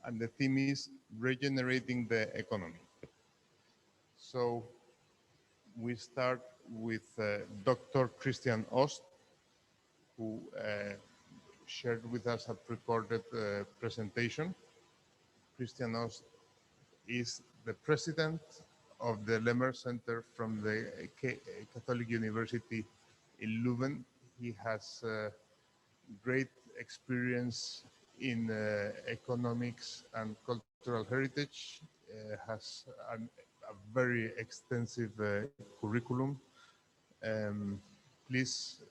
and the theme is regenerating the economy. So we start with Dr. Christian Ost, who shared with us a pre-recorded presentation. Christian Ost is the president of the Lemmer Center from the Catholic University in Leuven. He has great experience in economics and cultural heritage, has a very extensive curriculum. Please,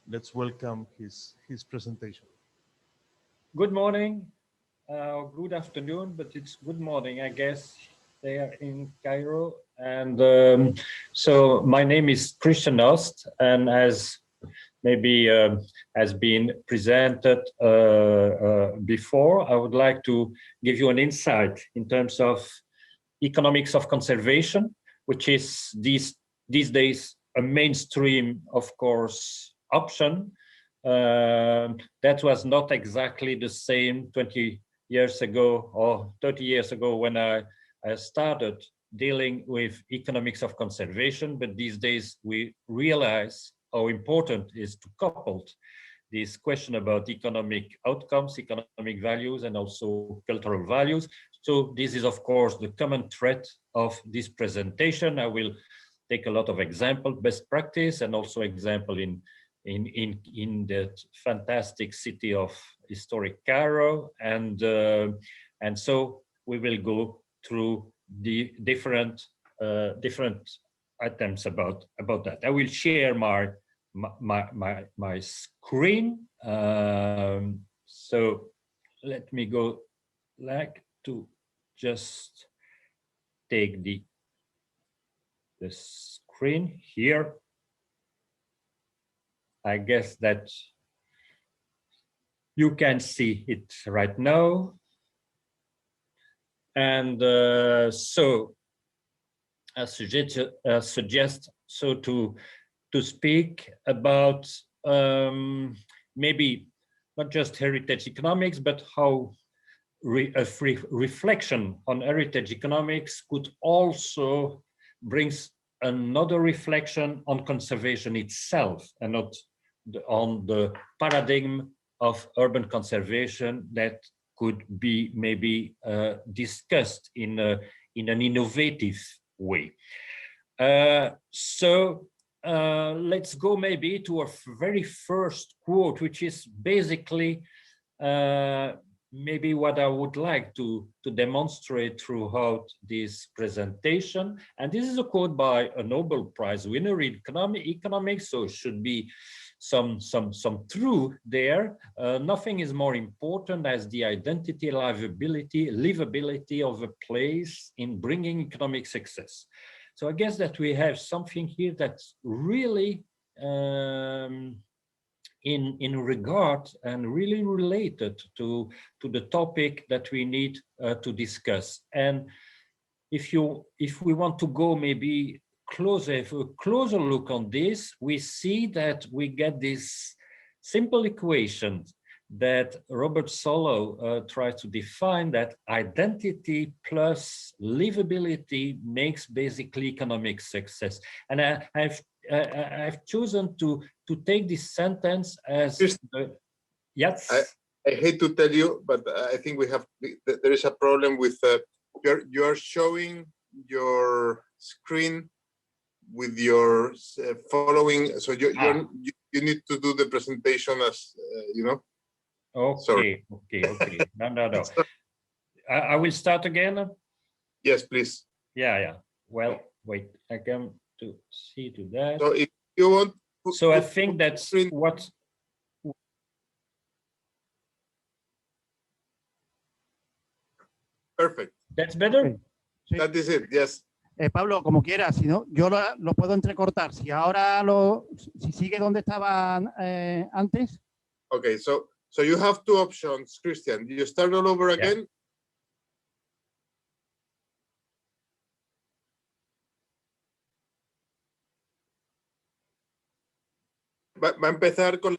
let's welcome his presentation. Good morning, good afternoon, but it's good morning, I guess, there in Cairo. And so my name is Christian Ost, and as maybe has been presented before, I would like to give you an insight in terms of economics of conservation, which is these days a mainstream, of course, option. That was not exactly the same 20 years ago or 30 years ago when I started dealing with economics of conservation, but these days we realize how important it is to couple this question about economic outcomes, economic values, and also cultural values. So this is, of course, the common thread of this presentation. I will take a lot of example, best practice, and also example in that fantastic city of historic Cairo, and so we will go through the different items about that. I will share my screen. So let me go like to just take the screen here. I guess that you can see it right now. And so I suggest so to speak about maybe not just heritage economics, but how a free reflection on heritage economics could also bring another reflection on conservation itself, and not on the paradigm of urban conservation that could be maybe discussed in an innovative way. So let's go maybe to our very first quote, which is basically maybe what I would like to demonstrate throughout this presentation. And this is a quote by a Nobel Prize winner in economics, so it should be some truth there. Nothing is more important as the identity, livability of a place in bringing economic success. So I guess that we have something here that's really in regard and really related to the topic that we need to discuss. And if we want to go maybe closer look on this, we see that we get this simple equation that Robert Solow tries to define, that identity plus livability makes basically economic success. And I've chosen to take this sentence as yes. I hate to tell you, but I think there is a problem with you are showing your screen with your following, so you need to do the presentation as you know. Okay. Sorry. Okay. No. I will start again. Yes, please. Yeah. Well, wait. I come to see to that. So if you want. So I think that's what. Perfect. That's better. Okay. Sí. That is it. Yes. Pablo, como quieras, si no, yo lo puedo entrecortar. Si ahora si sigue donde estaba antes. Okay, so you have two options, Christian. You start all over again. Va a empezar con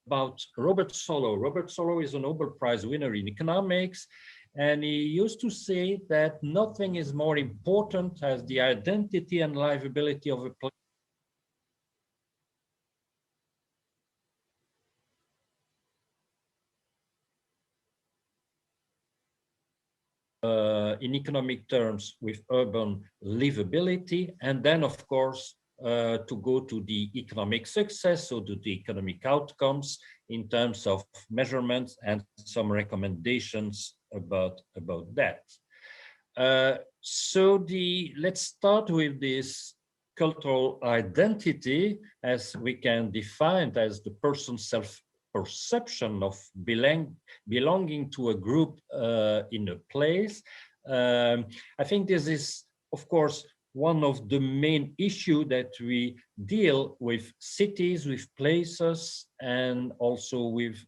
about Robert Solow. Robert Solow is a Nobel Prize winner in economics, and he used to say that nothing is more important as the identity and livability of a place in economic terms with urban livability, and then of course to go to the economic success, so to the economic outcomes in terms of measurements and some recommendations about that. Let's start with this cultural identity, as we can define it as the person's self-perception of belonging to a group in a place. I think this is, of course, one of the main issues that we deal with cities, with places, and also with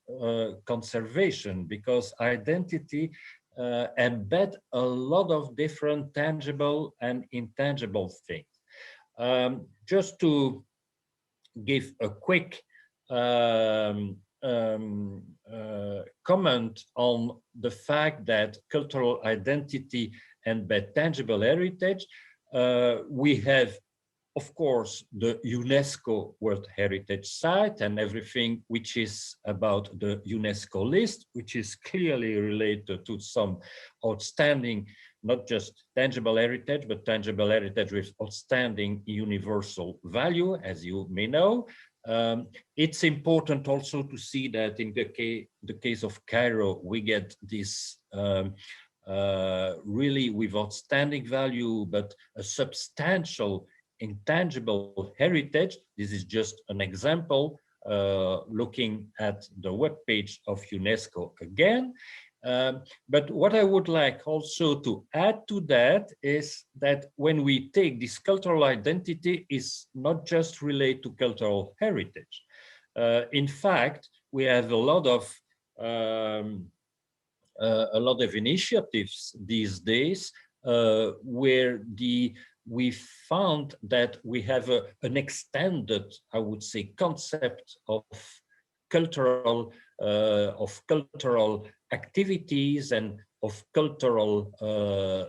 conservation, because identity embed a lot of different tangible and intangible things. Just to give a quick comment on the fact that cultural identity embed tangible heritage, we have, of course, the UNESCO World Heritage Site and everything which is about the UNESCO list, which is clearly related to some outstanding, not just tangible heritage, but tangible heritage with outstanding universal value, as you may know. It's important also to see that in the case of Cairo, we get this really with outstanding value, but a substantial intangible heritage. This is just an example, looking at the webpage of UNESCO again. But what I would like also to add to that is that when we take this cultural identity, is not just related to cultural heritage. In fact, we have a lot of initiatives these days where we found that we have an extended, I would say, concept of cultural activities and of cultural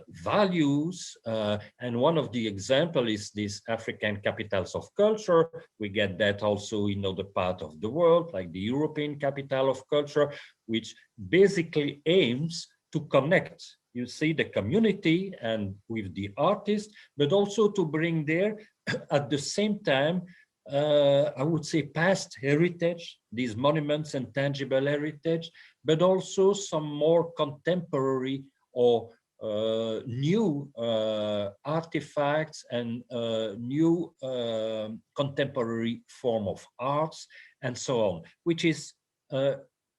values. And one of the examples is these African capitals of culture. We get that also in other parts of the world, like the European capital of culture, which basically aims to connect, you see, the community and with the artist, but also to bring there at the same time, I would say, past heritage, these monuments and tangible heritage, but also some more contemporary or new artifacts and new contemporary form of arts and so on, which is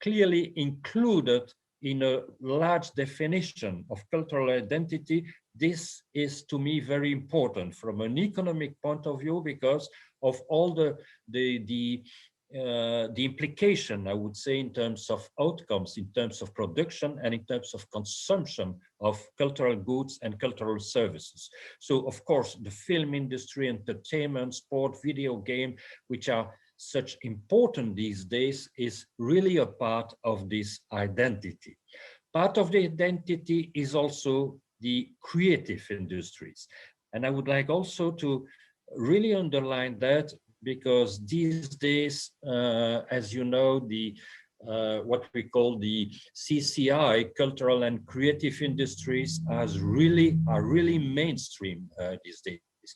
clearly included in a large definition of cultural identity. This is, to me, very important from an economic point of view because of all the implication, I would say, in terms of outcomes, in terms of production, and in terms of consumption of cultural goods and cultural services. So, of course, the film industry, entertainment, sport, video game, which are such important these days, is really a part of this identity. Part of the identity is also the creative industries. And I would like also to really underline that, because these days, as you know, the what we call the CCI, cultural and creative industries, are really mainstream these days.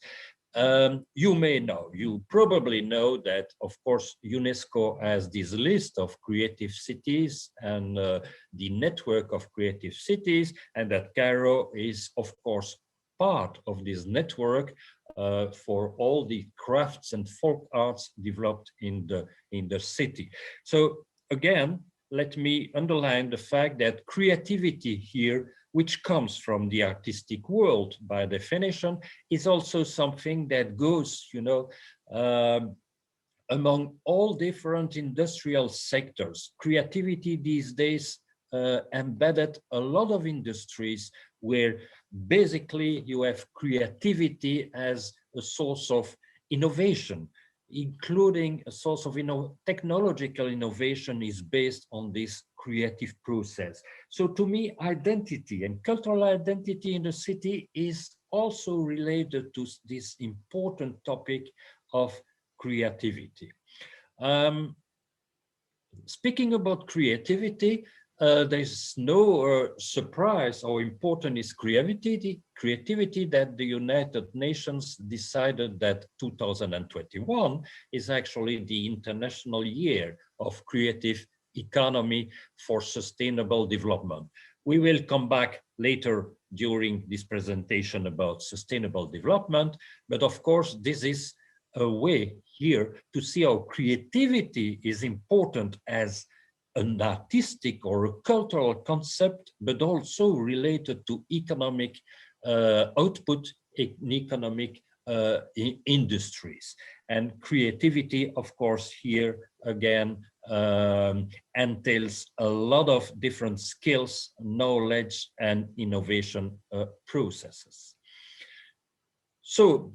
You probably know that, of course, UNESCO has this list of creative cities and the network of creative cities, and that Cairo is, of course, part of this network for all the crafts and folk arts developed in the city. So again, let me underline the fact that creativity here, which comes from the artistic world by definition, is also something that goes, among all different industrial sectors. Creativity these days embedded a lot of industries where basically you have creativity as a source of innovation. including a source of technological innovation, is based on this creative process. So to me, identity and cultural identity in the city is also related to this important topic of creativity. Speaking about creativity, there's no surprise how important is creativity that the United Nations decided that 2021 is actually the International Year of Creative Economy for Sustainable Development. We will come back later during this presentation about sustainable development, but of course this is a way here to see how creativity is important as an artistic or a cultural concept, but also related to economic output in economic industries. And creativity, of course, here again entails a lot of different skills, knowledge, and innovation processes. So,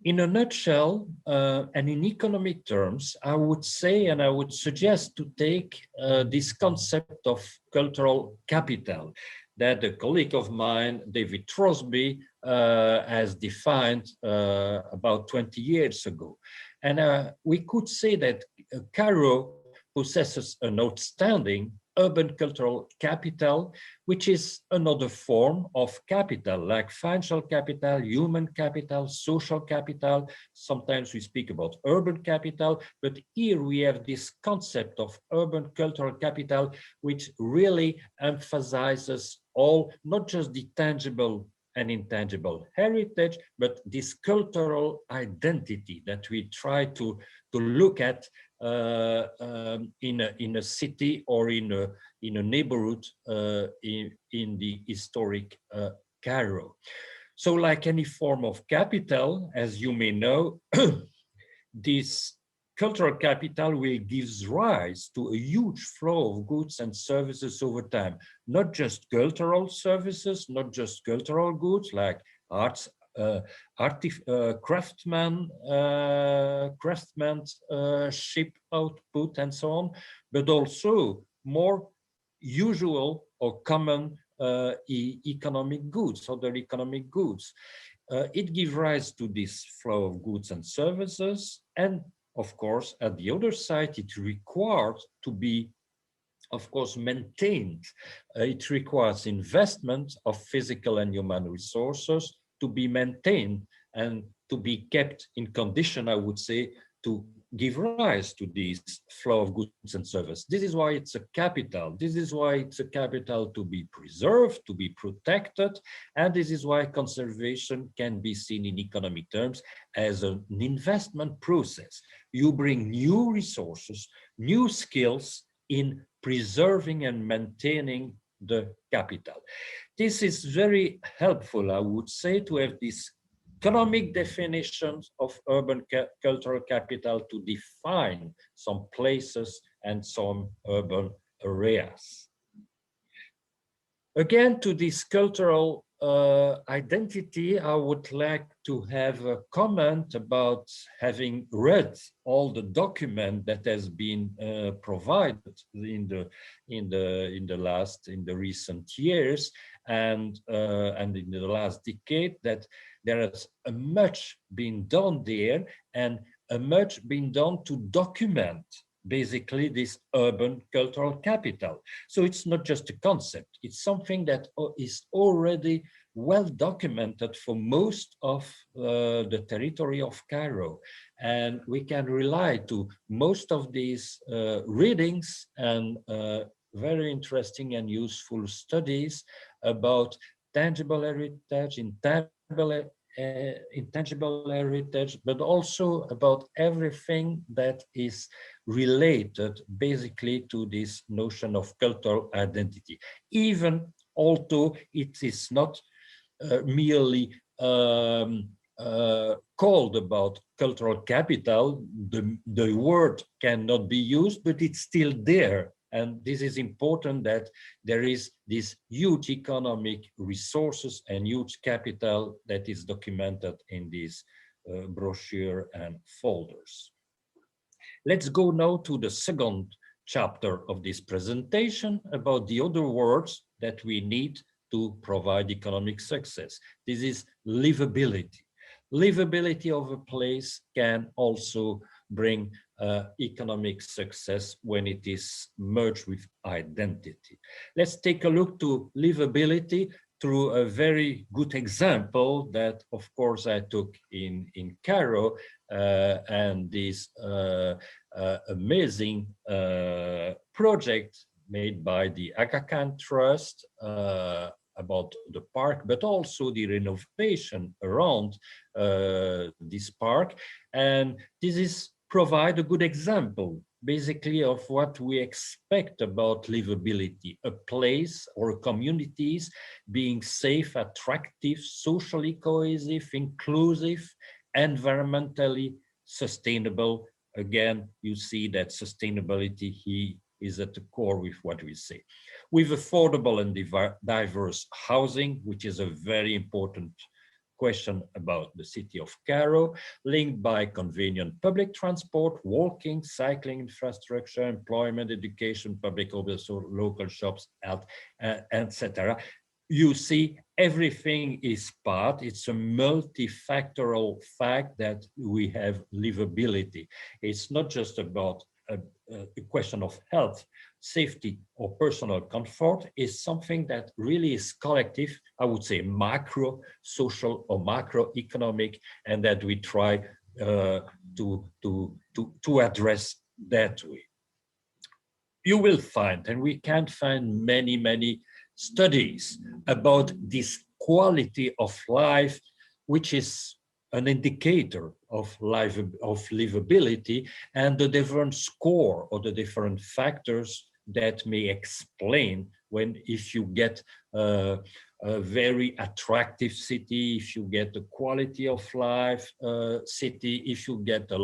in a nutshell, and in economic terms, I would say, and I would suggest to take this concept of cultural capital that a colleague of mine, David Crosby, has defined about 20 years ago. And we could say that Cairo possesses an outstanding urban cultural capital, which is another form of capital, like financial capital, human capital, social capital. Sometimes we speak about urban capital, but here we have this concept of urban cultural capital, which really emphasizes all, not just the tangible and intangible heritage, but this cultural identity that we try to look at in a city or in a neighborhood in the historic Cairo. So like any form of capital, as you may know, this cultural capital will give rise to a huge flow of goods and services over time, not just cultural services, not just cultural goods like arts, craftsmanship output and so on, but also more usual or common economic goods, other economic goods. It gives rise to this flow of goods and services, and of course, at the other side, it requires to be, of course, maintained. It requires investment of physical and human resources to be maintained and to be kept in condition, I would say, to give rise to this flow of goods and service. This is why it's a capital. This is why it's a capital to be preserved, to be protected. And this is why conservation can be seen in economic terms as an investment process. You bring new resources, new skills in preserving and maintaining the capital. This is very helpful, I would say, to have this economic definitions of urban cultural capital to define some places and some urban areas. Again, to this cultural identity, I would like to have a comment about having read all the document that has been provided in the recent years and in the last decade, that there has much been done there and much been done to document basically this urban cultural capital. So it's not just a concept, it's something that is already well documented for most of the territory of Cairo. And we can rely to most of these readings and very interesting and useful studies about tangible heritage, intangible heritage, but also about everything that is related basically to this notion of cultural identity, even although it is not merely called about cultural capital. The word cannot be used, but it's still there. And this is important, that there is this huge economic resources and huge capital that is documented in these brochure and folders. Let's go now to the second chapter of this presentation about the other words that we need to provide economic success. This is livability. Livability of a place can also bring economic success when it is merged with identity. Let's take a look to livability through a very good example that, of course, I took in Cairo, and this amazing project made by the Aga Khan Trust about the park, but also the renovation around this park. And this is provide a good example, basically, of what we expect about livability, a place or communities being safe, attractive, socially cohesive, inclusive, environmentally sustainable. Again, you see that sustainability here is at the core with what we say. With affordable and diverse housing, which is a very important question about the city of Cairo, linked by convenient public transport, walking, cycling infrastructure, employment, education, public also local shops, health, etc. You see, everything is part. It's a multifactorial fact that we have livability. It's not just about a question of health, safety, or personal comfort. Is something that really is collective, I would say macro, social, or macroeconomic, and that we try to address that way. You will find, and we can find many studies about this quality of life, which is an indicator of livability, and the different score or the different factors that may explain if you get a very attractive city, if you get a quality of life city, if you get a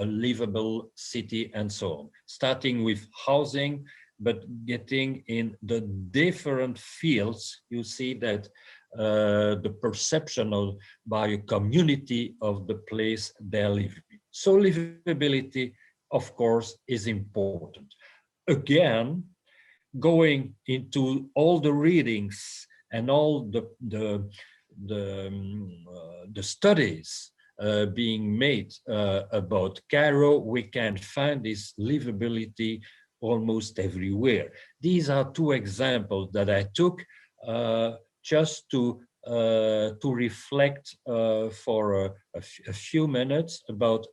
livable city, and so on. Starting with housing, but getting in the different fields, you see that the perception by a community of the place they're living. So livability, of course, is important. Again, going into all the readings and all the studies being made about Cairo, we can find this livability almost everywhere. These are two examples that I took just to reflect for a few minutes about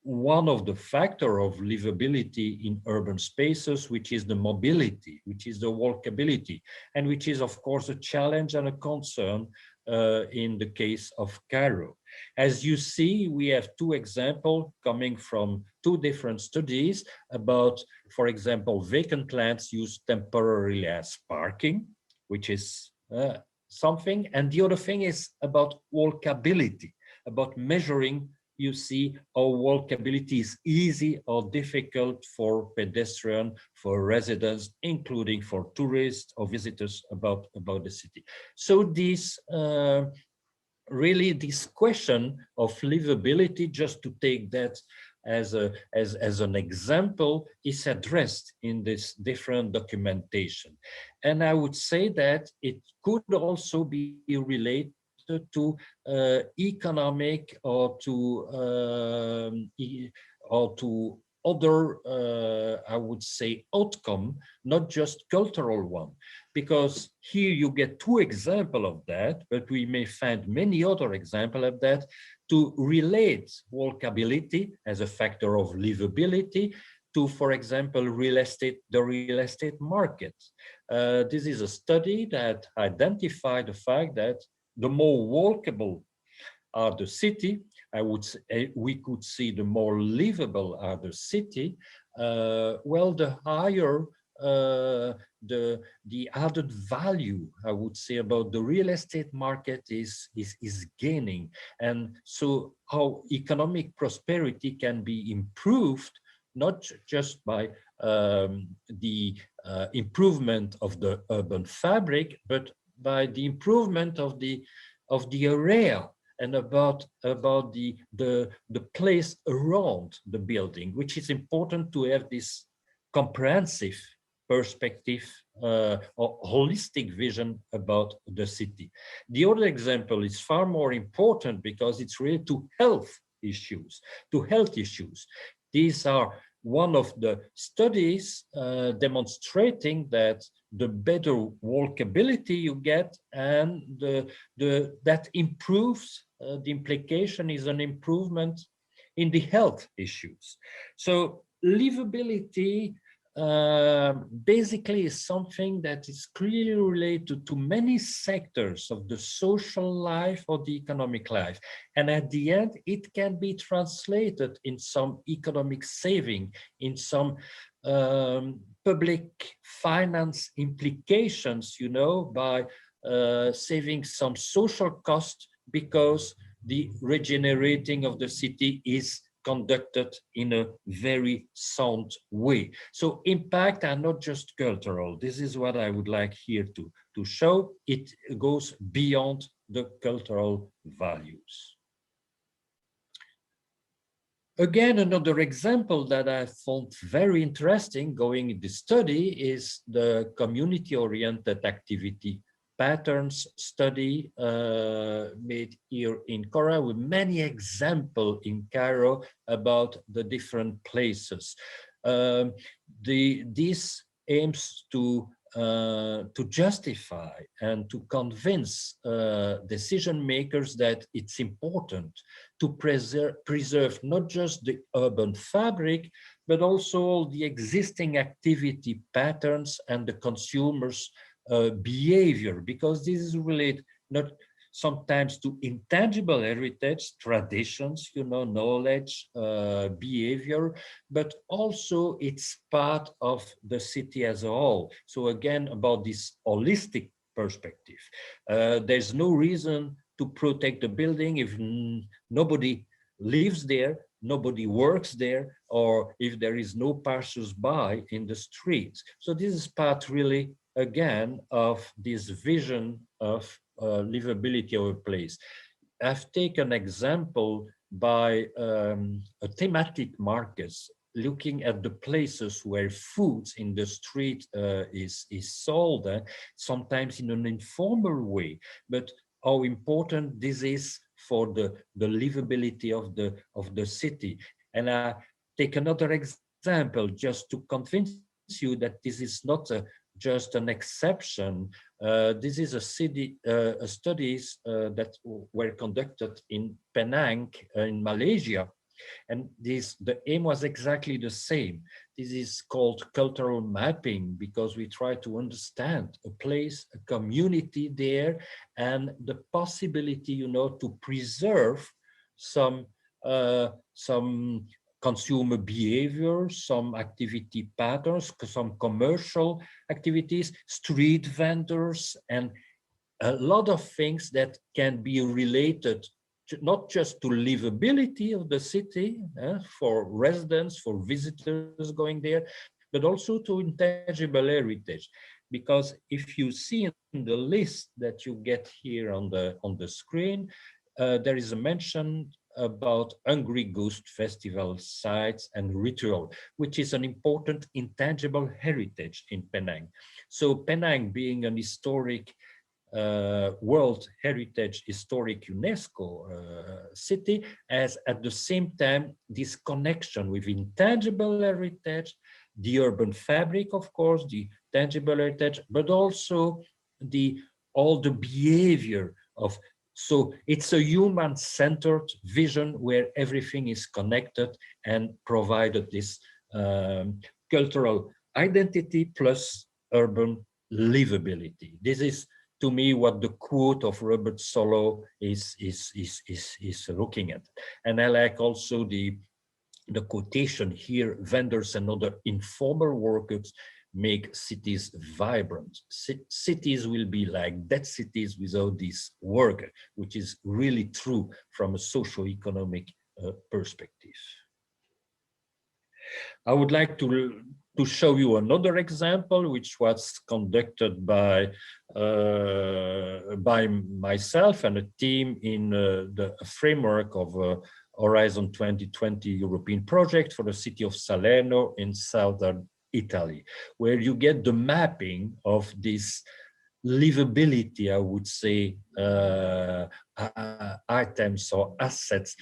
one of the factors of livability in urban spaces, which is the mobility, which is the walkability, and which is, of course, a challenge and a concern in the case of Cairo. As you see, we have two examples coming from two different studies about, for example, vacant lands used temporarily as parking, which is something, and the other thing is about walkability, about measuring, you see, how walkability is easy or difficult for pedestrians, for residents, including for tourists or visitors about the city. So this really this question of livability, just to take that as an example, is addressed in this different documentation. And I would say that it could also be related to economic or to other, I would say, outcome, not just cultural one, because here you get two examples of that, but we may find many other examples of that to relate walkability as a factor of livability to, for example, the real estate market. This is a study that identified the fact that the more walkable are the city, we could see the more livable are the city, well, the higher the added value, I would say, about the real estate market is gaining. And so how economic prosperity can be improved, not just by the improvement of the urban fabric, but by the improvement of the area and about the place around the building, which is important to have this comprehensive perspective or holistic vision about the city. The other example is far more important because it's related to health issues. These are one of the studies demonstrating that the better walkability you get, and that improves, the implication is an improvement in the health issues. So livability basically is something that is clearly related to many sectors of the social life or the economic life. And at the end, it can be translated in some economic saving, in some public finance implications, you know, by saving some social cost, because the regenerating of the city is conducted in a very sound way. So impact are not just cultural. This is what I would like here to show. It goes beyond the cultural values. Again, another example that I found very interesting going in the study is the community-oriented activity patterns study made here in Cairo, with many examples in Cairo about the different places. This aims to justify and to convince decision makers that it's important to preserve not just the urban fabric, but also all the existing activity patterns and the consumers' behavior, because this is related not sometimes to intangible heritage, traditions, you know, knowledge, behavior, but also it's part of the city as a whole. So again, about this holistic perspective, there's no reason to protect the building if nobody lives there, nobody works there, or if there is no passers-by in the streets. So this is part really, again, of this vision of livability of a place. I've taken an example by a thematic markets, looking at the places where foods in the street is sold, sometimes in an informal way, but how important this is for the livability of the city. And I take another example just to convince you that this is not just an exception. This is a studies that were conducted in Penang in Malaysia. And the aim was exactly the same. This is called cultural mapping, because we try to understand a place, a community there, and the possibility, you know, to preserve some consumer behavior, some activity patterns, some commercial activities, street vendors, and a lot of things that can be related not just to livability of the city for residents, for visitors going there, but also to intangible heritage. Because if you see in the list that you get here on the screen, there is a mention about Hungry Ghost Festival sites and ritual, which is an important intangible heritage in Penang. So Penang, being an historic World Heritage Historic UNESCO city, has at the same time this connection with intangible heritage, the urban fabric, of course, the tangible heritage, but also all the behavior of. So it's a human-centered vision where everything is connected and provided this cultural identity plus urban livability. This is, to me, what the quote of Robert Solow is looking at. And I like also the quotation here: vendors and other informal workers make cities vibrant. Cities will be like dead cities without this worker, which is really true from a socio-economic perspective. I would like to to show you another example, which was conducted by myself and a team in the framework of Horizon 2020 European project for the city of Salerno in southern Italy, where you get the mapping of this livability, I would say, items or assets,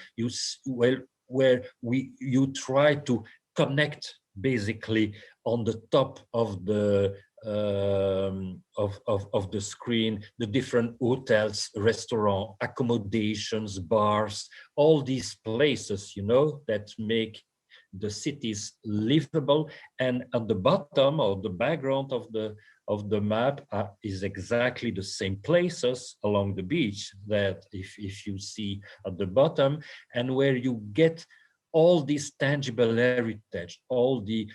where you try to connect basically on the top of the screen the different hotels, restaurants, accommodations, bars, all these places, you know, that make the cities livable. And at the bottom or the background of the map is exactly the same places along the beach that if you see at the bottom, and where you get all this tangible heritage, all the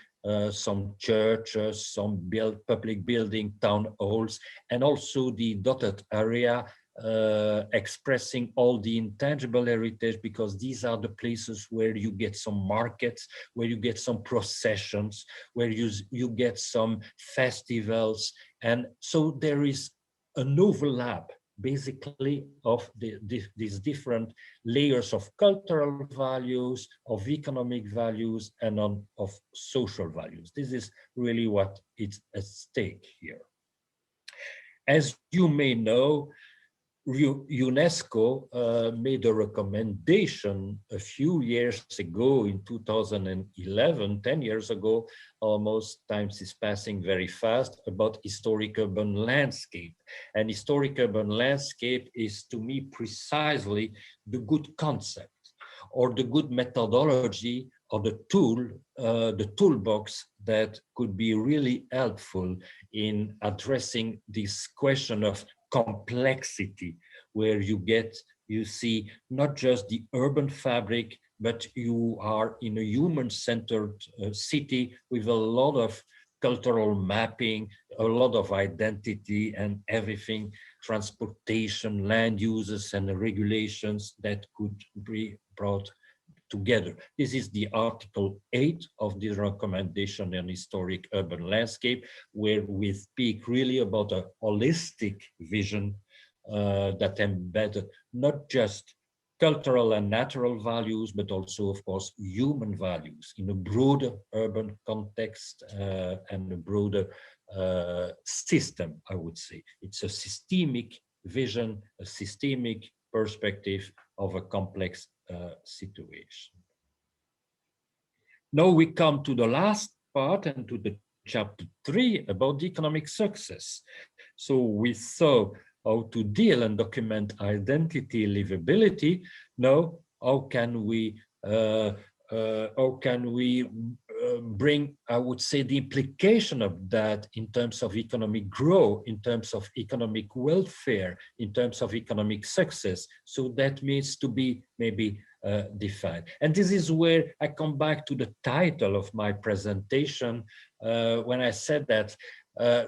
some churches, some public building, town halls, and also the dotted area expressing all the intangible heritage, because these are the places where you get some markets, where you get some processions, where you get some festivals. And so there is an overlap basically of these different layers of cultural values, of economic values, and of social values. This is really what is at stake here. As you may know, UNESCO made a recommendation a few years ago in 2011, 10 years ago, almost. Times is passing very fast, about historic urban landscape. And historic urban landscape is, to me, precisely the good concept or the good methodology or the toolbox that could be really helpful in addressing this question of complexity, where you see not just the urban fabric, but you are in a human-centered city with a lot of cultural mapping, a lot of identity and everything, transportation, land uses and regulations that could be brought together. This is the Article 8 of the recommendation on historic urban landscape, where we speak really about a holistic vision that embedded not just cultural and natural values, but also, of course, human values in a broader urban context and a broader system, I would say. It's a systemic vision, a systemic perspective of a complex situation. Now we come to the last part and to the chapter 3 about the economic success. So we saw how to deal and document identity, livability. Now, how can we bring, I would say, the implication of that in terms of economic growth, in terms of economic welfare, in terms of economic success? So that needs to be maybe defined. And this is where I come back to the title of my presentation when I said that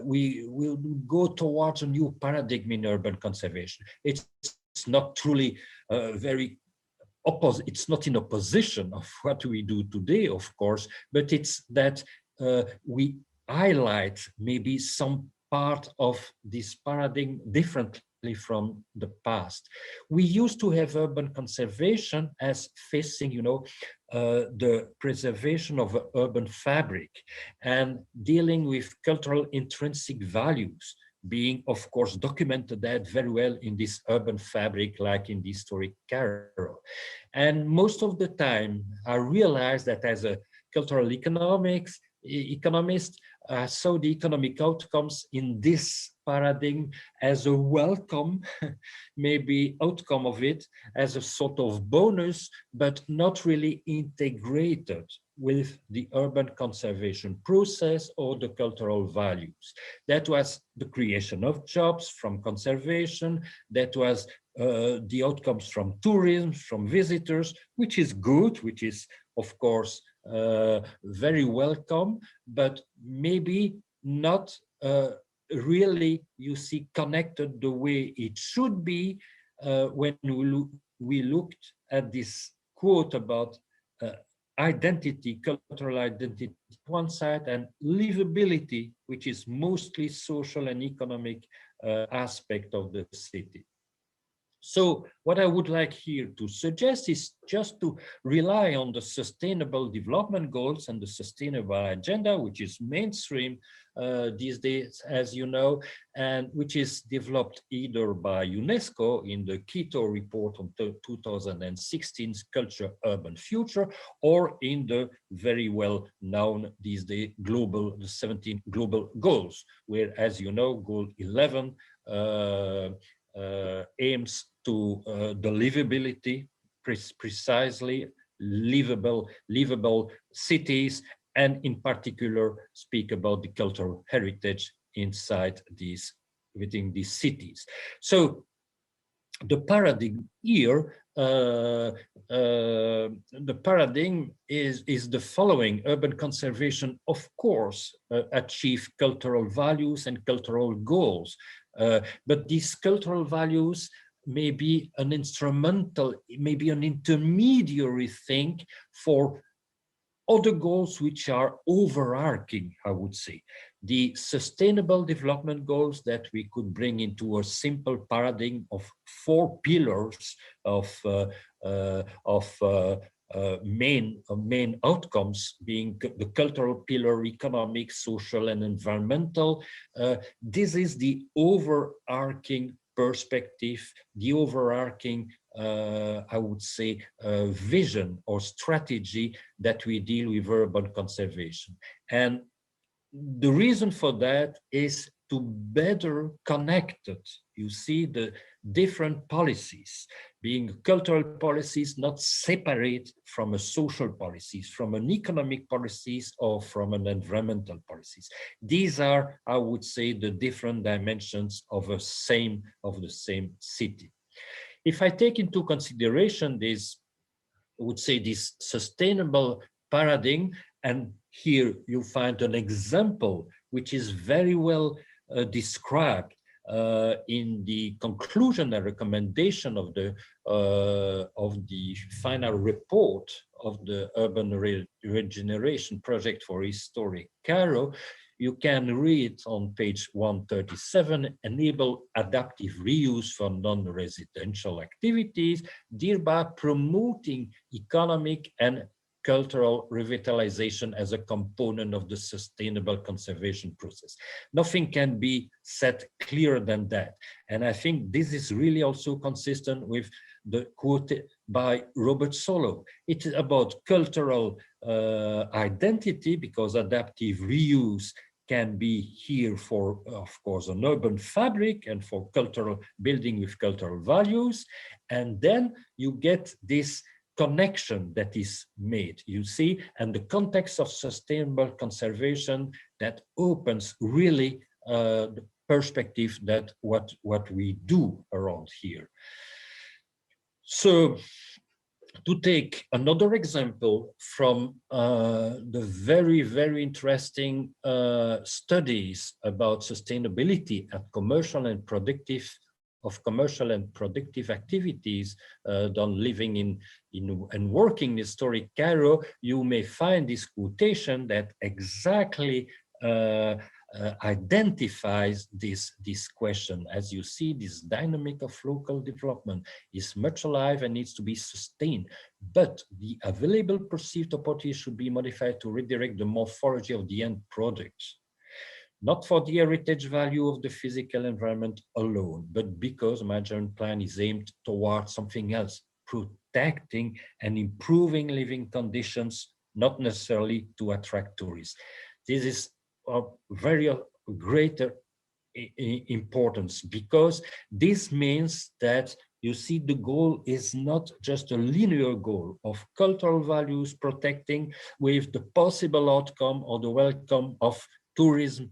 we will go towards a new paradigm in urban conservation. It's not truly it's not in opposition of what we do today, of course, but it's that we highlight maybe some part of this paradigm differently from the past. We used to have urban conservation as facing, you know, the preservation of urban fabric and dealing with cultural intrinsic values, being, of course, documented that very well in this urban fabric, like in the historic carol. And most of the time, I realized that as a cultural economist, saw the economic outcomes in this paradigm as a welcome, maybe outcome of it, as a sort of bonus, but not really integrated with the urban conservation process or the cultural values. That was the creation of jobs from conservation, that was the outcomes from tourism, from visitors, which is good, which is, of course, very welcome, but maybe not really, you see, connected the way it should be when we looked at this quote about identity, cultural identity one side, and livability, which is mostly social and economic aspect of the city. So what I would like here to suggest is just to rely on the sustainable development goals and the sustainable agenda, which is mainstream these days, as you know, and which is developed either by UNESCO in the Quito report on 2016's Culture Urban Future, or in the very well known these days the 17 global goals, where, as you know, goal 11 aims to the livability, precisely livable cities, and in particular speak about the cultural heritage inside within these cities. So the paradigm here, the paradigm is the following: urban conservation, of course, achieve cultural values and cultural goals, but these cultural values may be an instrumental, maybe an intermediary thing for other goals which are overarching, I would say. The sustainable development goals that we could bring into a simple paradigm of 4 pillars of main outcomes, being the cultural pillar, economic, social, and environmental. This is the overarching perspective, the overarching, I would say, vision or strategy that we deal with urban conservation. And the reason for that is to better connect it. You see, the different policies, being cultural policies, not separate from a social policies, from an economic policies, or from an environmental policies. These are, I would say, the different dimensions of the same city. If I take into consideration this, I would say, this sustainable paradigm, and here you find an example which is very well described in the conclusion and recommendation of the final report of the Urban Regeneration Project for Historic Cairo. You can read on page 137, enable adaptive reuse for non-residential activities, thereby promoting economic and cultural revitalization as a component of the sustainable conservation process. Nothing can be said clearer than that. And I think this is really also consistent with the quote by Robert Solow. It's about cultural identity, because adaptive reuse can be here for, of course, an urban fabric and for cultural building with cultural values. And then you get this connection that is made, you see, and the context of sustainable conservation that opens really the perspective that what we do around here. So to take another example from the very, very interesting studies about sustainability at commercial and productive activities done living in and working in historic Cairo, you may find this quotation that exactly identifies this question. As you see, this dynamic of local development is much alive and needs to be sustained, but the available perceived opportunity should be modified to redirect the morphology of the end product, not for the heritage value of the physical environment alone, but because management plan is aimed towards something else, protecting and improving living conditions, not necessarily to attract tourists. This is of very greater importance, because this means that, you see, the goal is not just a linear goal of cultural values protecting with the possible outcome or the welcome of tourism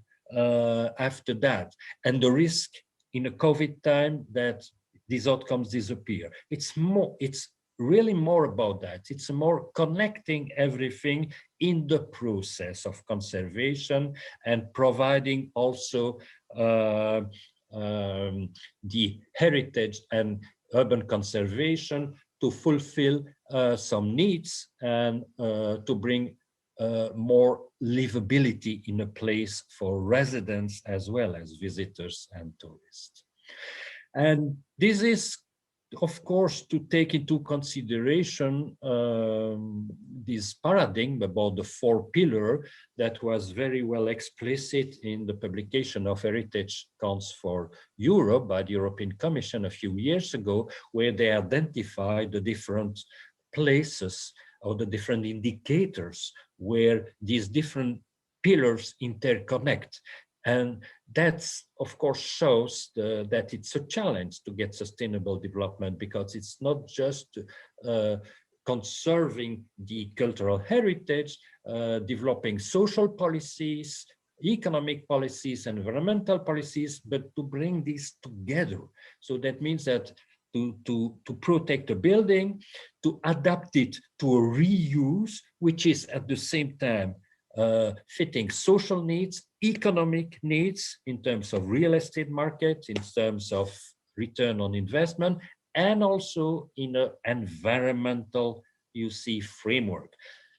after that, and the risk in a COVID time that these outcomes disappear. It's really more about that. It's more connecting everything in the process of conservation and providing also the heritage and urban conservation to fulfill some needs and to bring more livability in a place for residents as well as visitors and tourists. And this is, of course, to take into consideration this paradigm about the four pillars that was very well explicit in the publication of Heritage Counts for Europe by the European Commission a few years ago, where they identified the different places or the different indicators where these different pillars interconnect. And that, of course, shows that it's a challenge to get sustainable development, because it's not just conserving the cultural heritage, developing social policies, economic policies, environmental policies, but to bring these together. So that means that to protect a building, to adapt it to a reuse, which is at the same time fitting social needs, economic needs in terms of real estate market, in terms of return on investment, and also in an environmental, framework,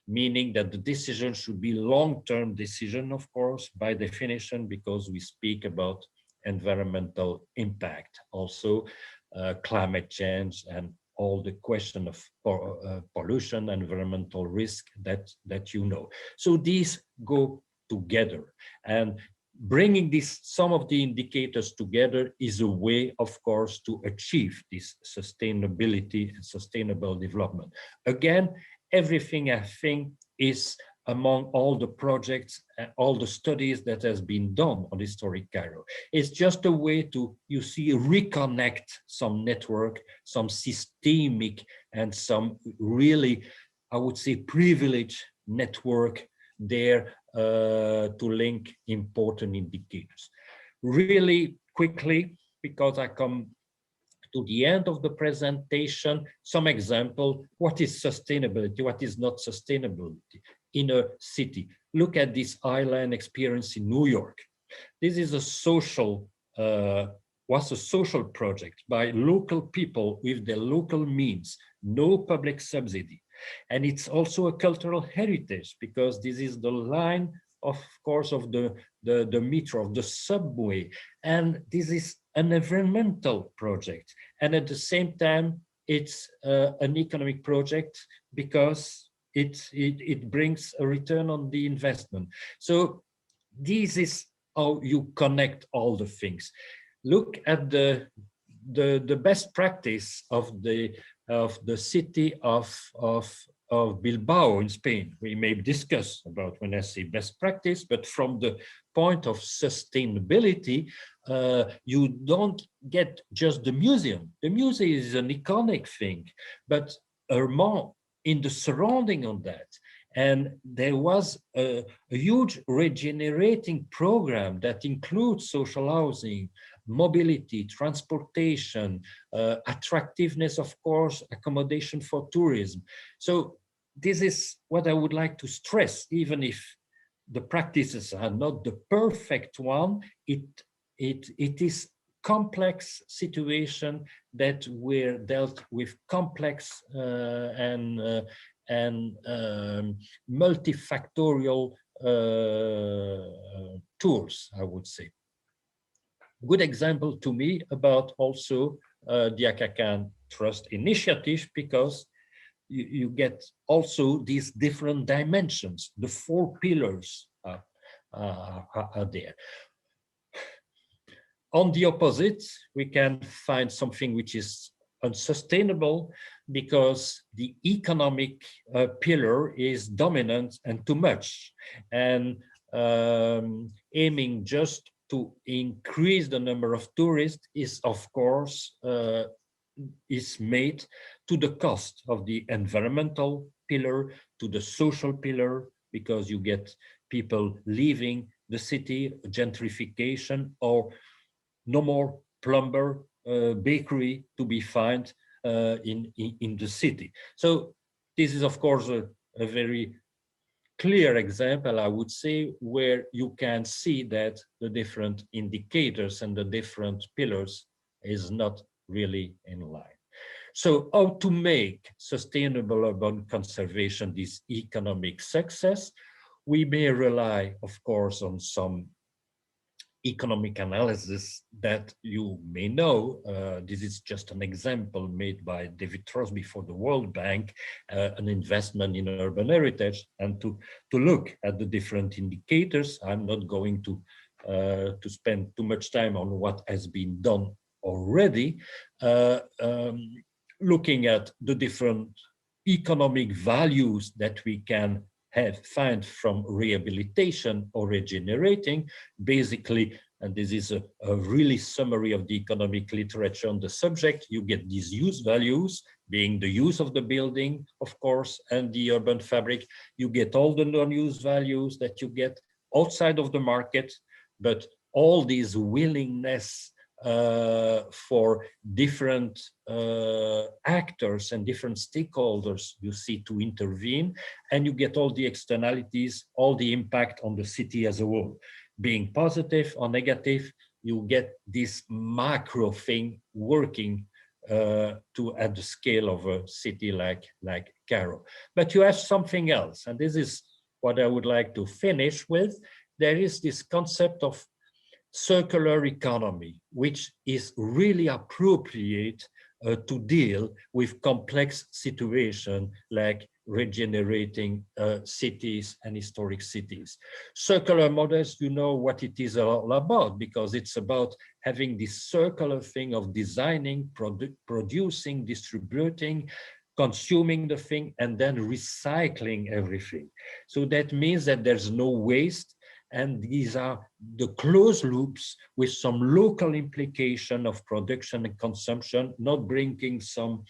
meaning that the decision should be long-term decision, of course, by definition, because we speak about environmental impact, also climate change and all the question of pollution, environmental risk that you know. So these go together, and bringing some of the indicators together is a way, of course, to achieve this sustainability and sustainable development. Again, everything I think is among all the projects, all the studies that has been done on historic Cairo. It's just a way to, reconnect some network, some systemic and some really, I would say, privileged network there to link important indicators. Really quickly, because I come to the end of the presentation, some example, what is sustainability, what is not sustainability in a city. Look at this island experience in New York. This is a social, was a social project by local people with their local means, no public subsidy. And it's also a cultural heritage, because this is the line, of course, of the metro, of the subway. And this is an environmental project. And at the same time, it's an economic project, because it brings a return on the investment. So this is how you connect all the things. Look at the best practice of the city of Bilbao in Spain. We may discuss about when I say best practice, but from the point of sustainability, you don't get just the museum. The museum is an iconic thing, but more in the surrounding of that. And there was a huge regenerating program that includes social housing, mobility, transportation, attractiveness, of course, accommodation for tourism. So this is what I would like to stress, even if the practices are not the perfect one, it is complex situation that were dealt with complex and multifactorial tools, I would say. Good example to me about also the Aga Khan Trust initiative, because you get also these different dimensions. The four pillars are there. On the opposite, we can find something which is unsustainable, because the economic pillar is dominant and too much, and aiming just to increase the number of tourists is, of course, is made to the cost of the environmental pillar, to the social pillar, because you get people leaving the city, gentrification, or no more plumber, bakery to be found in the city. So this is, of course, a very clear example, I would say, where you can see that the different indicators and the different pillars is not really in line. So how to make sustainable urban conservation this economic success? We may rely, of course, on some economic analysis that you may know. This is just an example made by David Crosby for the World Bank, an investment in urban heritage, and to look at the different indicators. I'm not going to spend too much time on what has been done already, looking at the different economic values that we can find from rehabilitation or regenerating, basically, and this is a really summary of the economic literature on the subject, you get these use values, being the use of the building, of course, and the urban fabric. You get all the non-use values that you get outside of the market, but all these willingness for different actors and different stakeholders you see to intervene, and you get all the externalities, all the impact on the city as a whole. Being positive or negative, you get this macro thing working at the scale of a city like Cairo. But you have something else, and this is what I would like to finish with. There is this concept of circular economy, which is really appropriate to deal with complex situations like regenerating cities and historic cities. Circular models, you know what it is all about, because it's about having this circular thing of designing, producing, distributing, consuming the thing, and then recycling everything. So that means that there's no waste. And these are the closed loops with some local implication of production and consumption, not bringing some,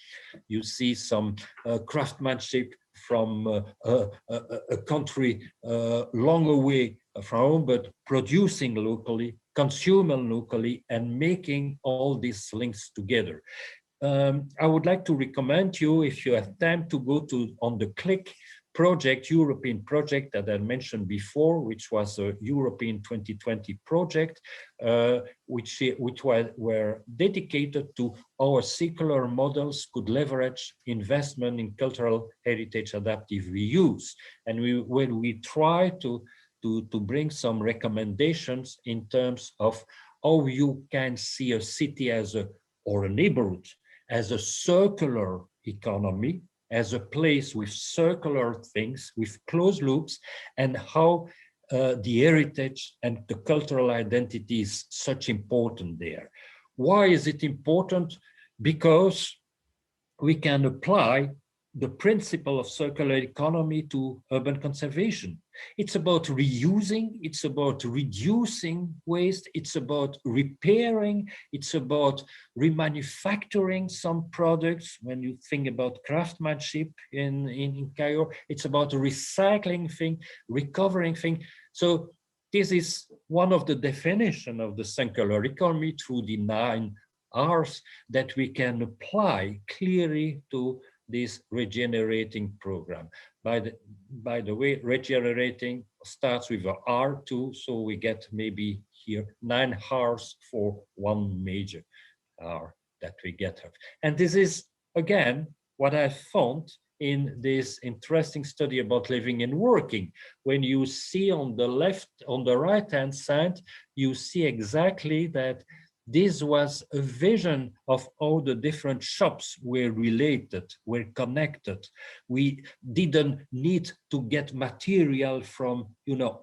you see, some craftsmanship from a country long away from home, but producing locally, consuming locally, and making all these links together. I would like to recommend you, if you have time, to go on the CLIC project, European project that I mentioned before, which was a European 2020 project, which were dedicated to how circular models could leverage investment in cultural heritage adaptive reuse. And we try to bring some recommendations in terms of how you can see a city or a neighborhood as a circular economy, as a place with circular things, with closed loops, and how the heritage and the cultural identity is such important there. Why is it important? Because we can apply the principle of circular economy to urban conservation. It's about reusing, it's about reducing waste, it's about repairing, it's about remanufacturing some products. When you think about craftsmanship in Cairo, it's about recycling thing, recovering thing. So this is one of the definitions of the circular economy through the 9 R's that we can apply clearly to this regenerating program. By the way, regenerating starts with a R2, so we get maybe here 9 R's for one major R that we get. And this is, again, what I found in this interesting study about living and working. When you see on the right-hand side, you see exactly that this was a vision of how the different shops were related, were connected. We didn't need to get material from,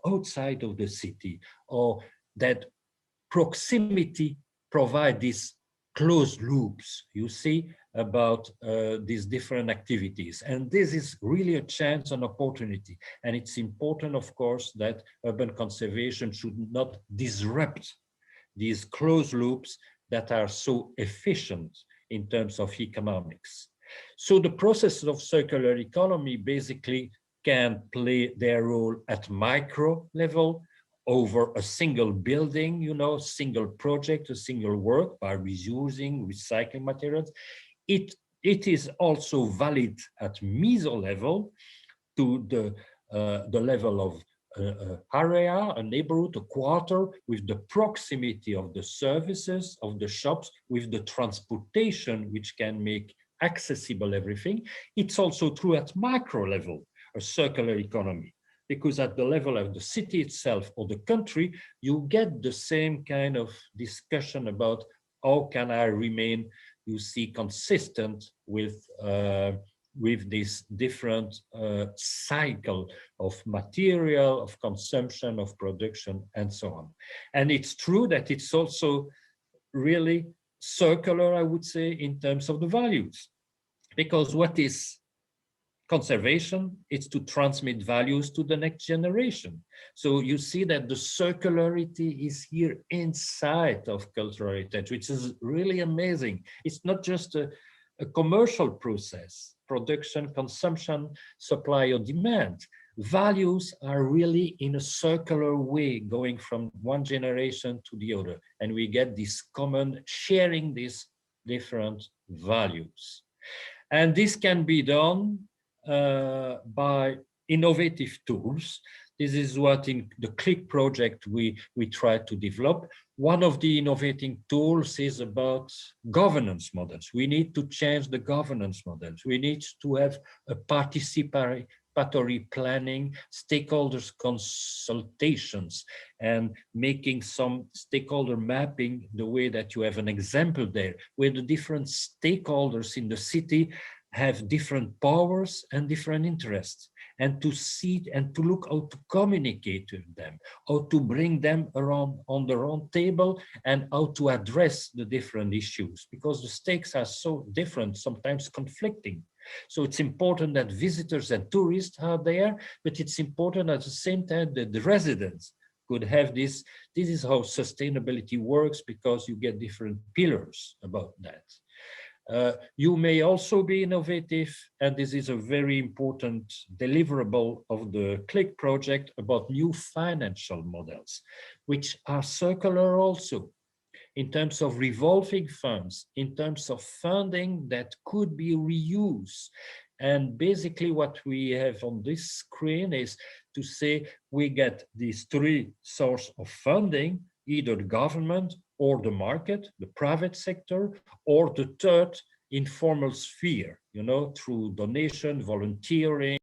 outside of the city, or that proximity provide these closed loops, you see, about these different activities. And this is really a chance and opportunity. And it's important, of course, that urban conservation should not disrupt these closed loops that are so efficient in terms of economics. So the processes of circular economy basically can play their role at micro level over a single building, single project, a single work by reusing, recycling materials. It is also valid at meso level to the level of area, a neighborhood, a quarter, with the proximity of the services, of the shops, with the transportation, which can make accessible everything. It's also true at macro level, a circular economy, because at the level of the city itself or the country, you get the same kind of discussion about how can I remain, you see, consistent with this different cycle of material, of consumption, of production, and so on. And it's true that it's also really circular, I would say, in terms of the values, because what is conservation? It's to transmit values to the next generation. So you see that the circularity is here inside of cultural heritage, which is really amazing. It's not just a commercial process, production, consumption, supply or demand. Values are really in a circular way going from one generation to the other. And we get this common sharing these different values. And this can be done by innovative tools. This is what in the CLIC project we try to develop. One of the innovating tools is about governance models. We need to change the governance models. We need to have a participatory planning, stakeholders consultations, and making some stakeholder mapping the way that you have an example there, where the different stakeholders in the city have different powers and different interests, and to see and to look how to communicate with them, how to bring them around on the round table, and how to address the different issues, because the stakes are so different, sometimes conflicting. So it's important that visitors and tourists are there, but it's important at the same time that the residents could have this. This is how sustainability works, because you get different pillars about that. You may also be innovative, and this is a very important deliverable of the CLIC project, about new financial models, which are circular also, in terms of revolving funds, in terms of funding that could be reused. And basically what we have on this screen is to say we get these three sources of funding, either the government or the market, the private sector, or the third informal sphere, you know, through donation, volunteering.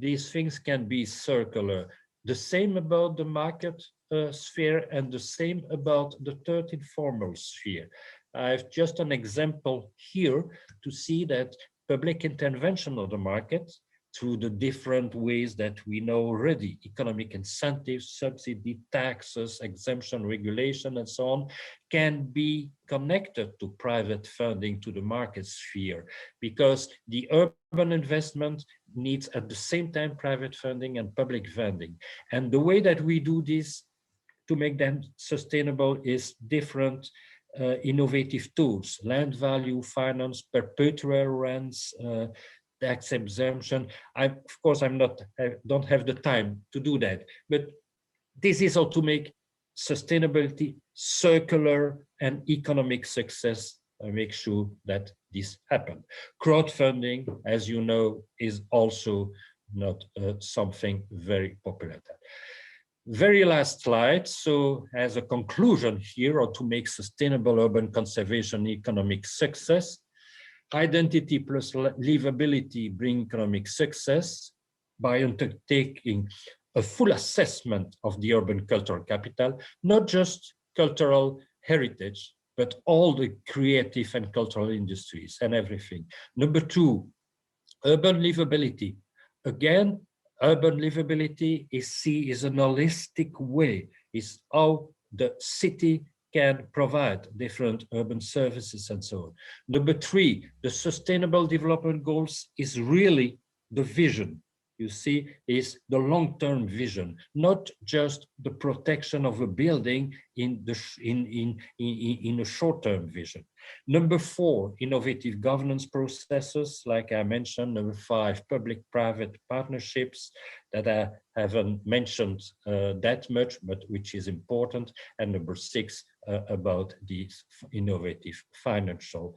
These things can be circular. The same about the market sphere, and the same about the third informal sphere. I have just an example here to see that public intervention of the market through the different ways that we know already, economic incentives, subsidy, taxes, exemption, regulation, and so on, can be connected to private funding, to the market sphere, because the urban investment needs at the same time private funding and public funding. And the way that we do this to make them sustainable is different innovative tools: land value finance, perpetual rents, tax exemption. Of course, I don't have the time to do that, but this is how to make sustainability circular and economic success, and make sure that this happens. Crowdfunding, as you know, is also not something very popular. Very last slide. So as a conclusion here, or to make sustainable urban conservation economic success, identity plus livability bring economic success by undertaking a full assessment of the urban cultural capital, not just cultural heritage, but all the creative and cultural industries and everything. Number two, urban livability. Again, urban livability is an holistic way, is how the city can provide different urban services and so on. Number three, the Sustainable Development Goals is really the vision. you see, is the long-term vision, not just the protection of a building in a short-term vision. Number 4, innovative governance processes, like I mentioned. Number 5, public-private partnerships that I haven't mentioned that much, but which is important. And number 6, about these innovative financial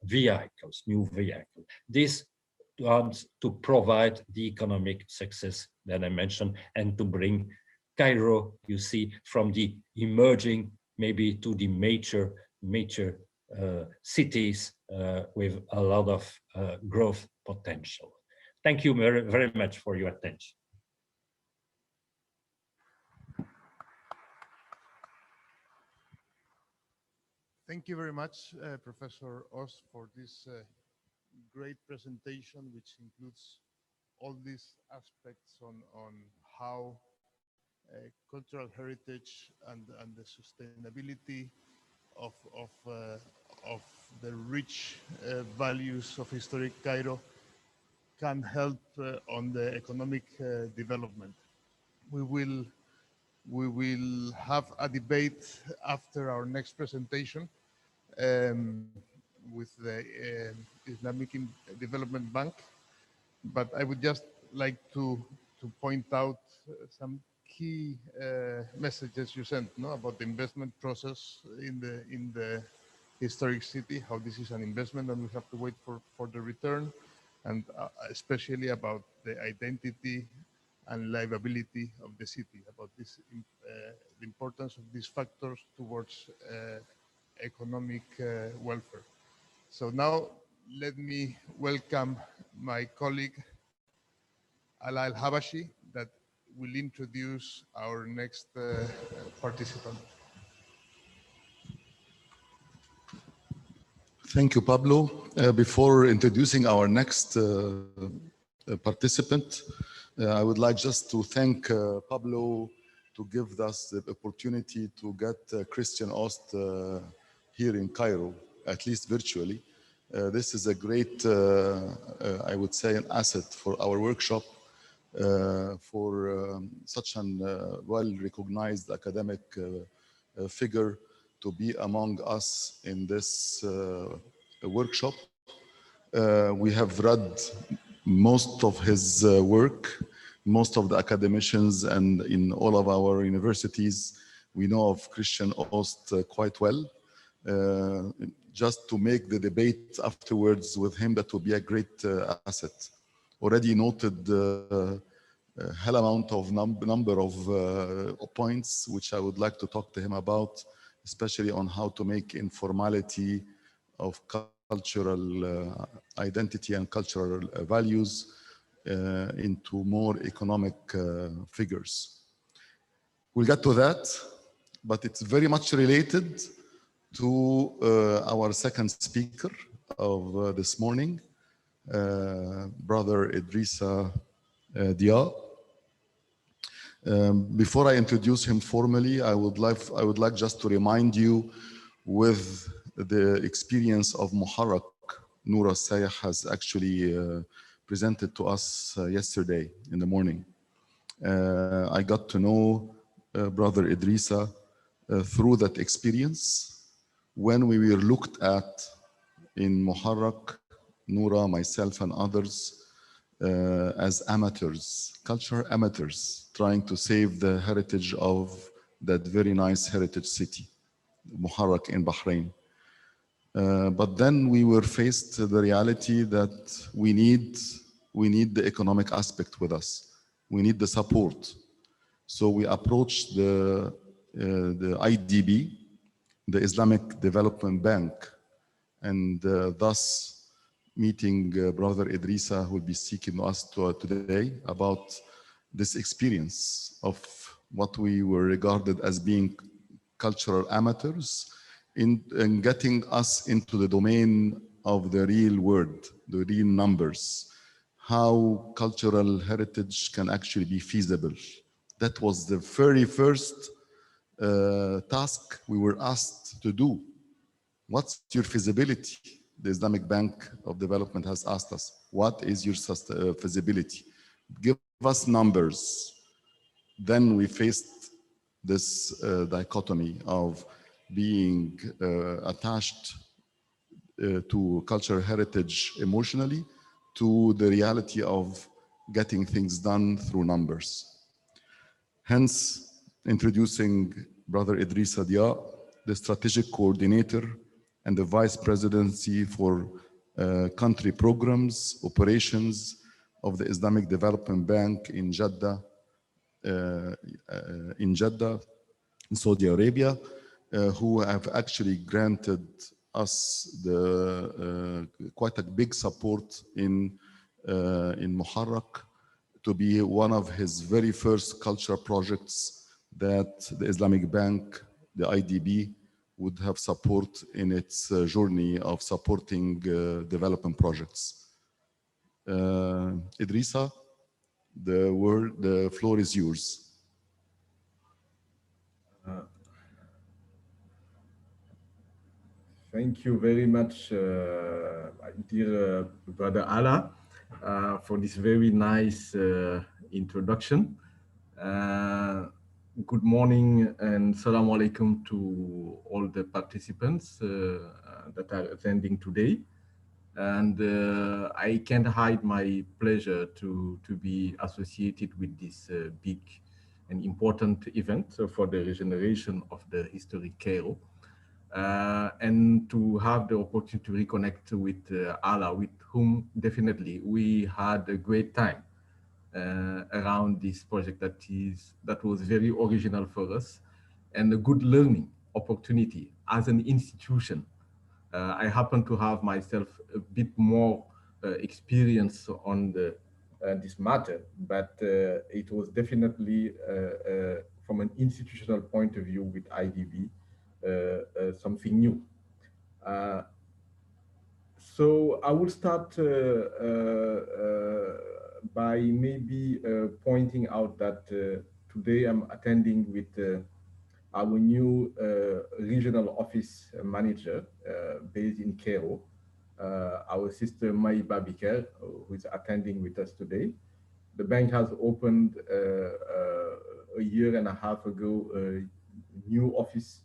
vehicles, new vehicles. This wants to provide the economic success that I mentioned and to bring Cairo, you see, from the emerging maybe to the major cities with a lot of growth potential. Thank you very, very much for your attention. Thank you very much, Professor Oz, for this great presentation, which includes all these aspects on how cultural heritage and the sustainability of the rich values of historic Cairo can help on the economic development. We will have a debate after our next presentation with the Islamic Development Bank, but I would just like to point out some key messages you sent, no, about the investment process in the historic city, how this is an investment and we have to wait for the return, and especially about the identity and livability of the city, about this the importance of these factors towards economic welfare. So now let me welcome my colleague Ala El-Habashi, that will introduce our next participant. Thank you, Pablo. Before introducing our next participant, I would like just to thank Pablo to give us the opportunity to get Christian Ost here in Cairo, at least virtually. This is a great, I would say, an asset for our workshop, for such an well-recognized academic figure to be among us in this workshop. We have read most of his work, most of the academicians, and in all of our universities, we know of Christian Ost quite well. Just to make the debate afterwards with him, that will be a great asset. Already noted hell amount of number of points, which I would like to talk to him about, especially on how to make informality of cultural identity and cultural values into more economic figures. We'll get to that, but it's very much related to our second speaker of this morning, Brother Idrissa Dia. Before I introduce him formally, I would like just to remind you with the experience of Muharrak Noura Sayah has actually presented to us yesterday in the morning. I got to know Brother Idrissa through that experience when we were looked at in Muharrak, Noura, myself and others as amateurs, cultural amateurs, trying to save the heritage of that very nice heritage city, Muharrak in Bahrain. But then we were faced with the reality that we need the economic aspect with us. We need the support. So we approached the IDB, the Islamic Development Bank, and thus meeting Brother Idrissa, who will be speaking to us today about this experience of what we were regarded as being cultural amateurs in getting us into the domain of the real world, the real numbers, how cultural heritage can actually be feasible. That was the very first task we were asked to do. What's your feasibility? The Islamic Bank of Development has asked us. What is your feasibility? Give us numbers. Then we faced this dichotomy of being attached to cultural heritage emotionally to the reality of getting things done through numbers. Hence, introducing Brother Idrissa Dia, the strategic coordinator and the vice presidency for country programs, operations of the Islamic Development Bank in Jeddah, in Saudi Arabia, who have actually granted us the quite a big support in Muharraq to be one of his very first cultural projects that the Islamic Bank, the IDB, would have support in its journey of supporting development projects. Idrissa, the floor is yours. Thank you very much, dear Brother Ala, for this very nice introduction. Good morning and Assalamu alaikum to all the participants that are attending today. And I can't hide my pleasure to be associated with this big and important event for the regeneration of the historic Cairo. And to have the opportunity to reconnect with Allah, with whom definitely we had a great time around this project that was very original for us and a good learning opportunity as an institution. I happen to have myself a bit more experience on this matter, but it was definitely from an institutional point of view with IDB, something new. So I will start by maybe pointing out that today I'm attending with our new regional office manager based in Cairo, our sister Mai Babiker, who is attending with us today. The bank has opened a year and a half ago a new office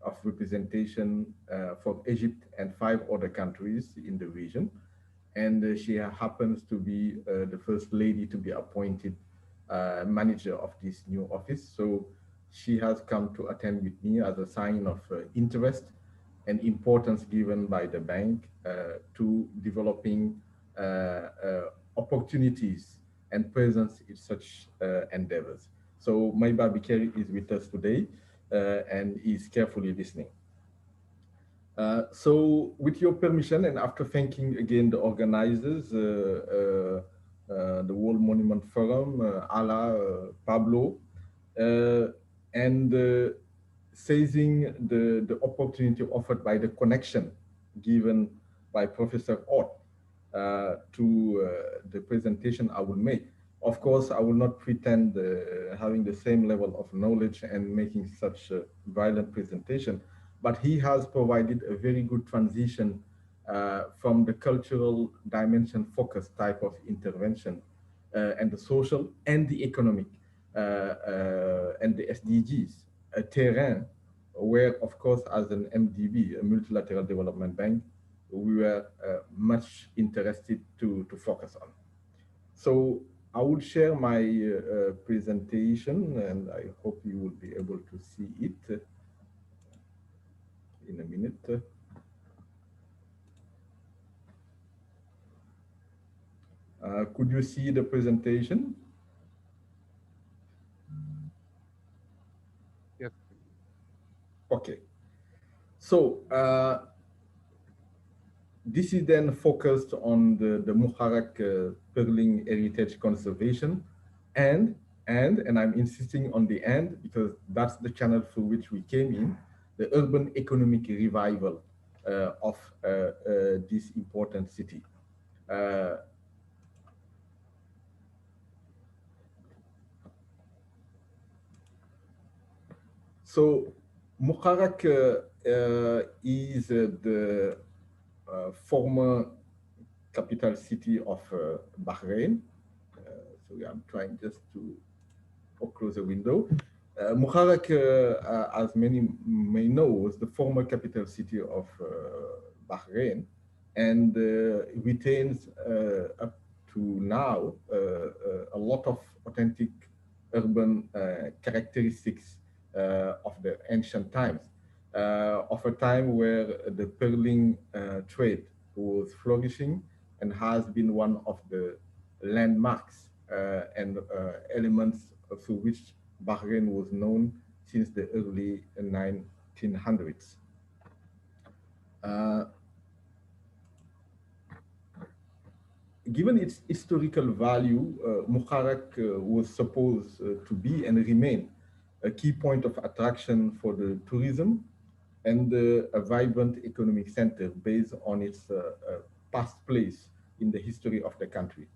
of representation for Egypt and 5 other countries in the region. And she happens to be the first lady to be appointed manager of this new office. So she has come to attend with me as a sign of interest and importance given by the bank to developing opportunities and presence in such endeavors. So Maiba Bikeri is with us today and is carefully listening. So with your permission, and after thanking again the organizers, the World Monument Forum, Ala, Pablo, and seizing the opportunity offered by the connection given by Professor Ott to the presentation I will make. Of course, I will not pretend having the same level of knowledge and making such a violent presentation, but he has provided a very good transition from the cultural dimension focused type of intervention and the social and the economic and the SDGs, a terrain where, of course, as an MDB, a multilateral development bank, we were much interested to focus on. So I will share my presentation, and I hope you will be able to see it in a minute. Could you see the presentation? Yes. Okay. So this is then focused on the Muharraq Pearling Heritage Conservation and I'm insisting on the end because that's the channel through which we came in, the urban economic revival of this important city. So Muharraq is the former capital city of Bahrain. So I'm trying just to close the window. Muharraq, as many may know, was the former capital city of Bahrain, and retains up to now a lot of authentic urban characteristics of the ancient times, of a time where the pearling trade was flourishing and has been one of the landmarks and elements through which Bahrain was known since the early 1900s. Given its historical value, Muharraq was supposed to be and remain a key point of attraction for the tourism and a vibrant economic center based on its past place in the history of the country.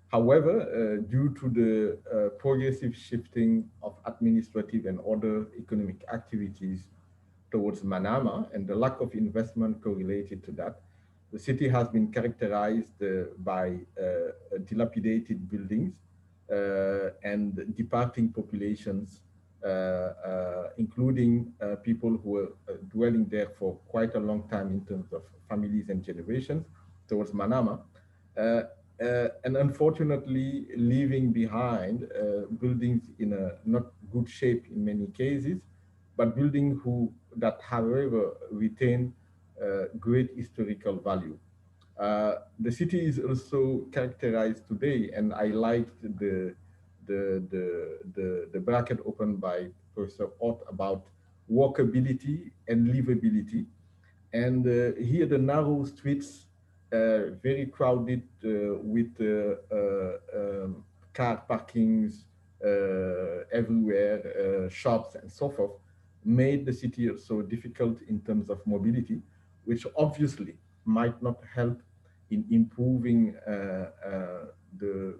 However, due to the progressive shifting of administrative and other economic activities towards Manama and the lack of investment correlated to that, the city has been characterized by dilapidated buildings and departing populations, including people who were dwelling there for quite a long time in terms of families and generations towards Manama. And unfortunately, leaving behind buildings in a not good shape in many cases, but buildings that, however, retain great historical value. The city is also characterized today, and I liked the bracket opened by Professor Ott about walkability and livability. And here the narrow streets, very crowded with car parkings everywhere, shops and so forth, made the city so difficult in terms of mobility, which obviously might not help in improving the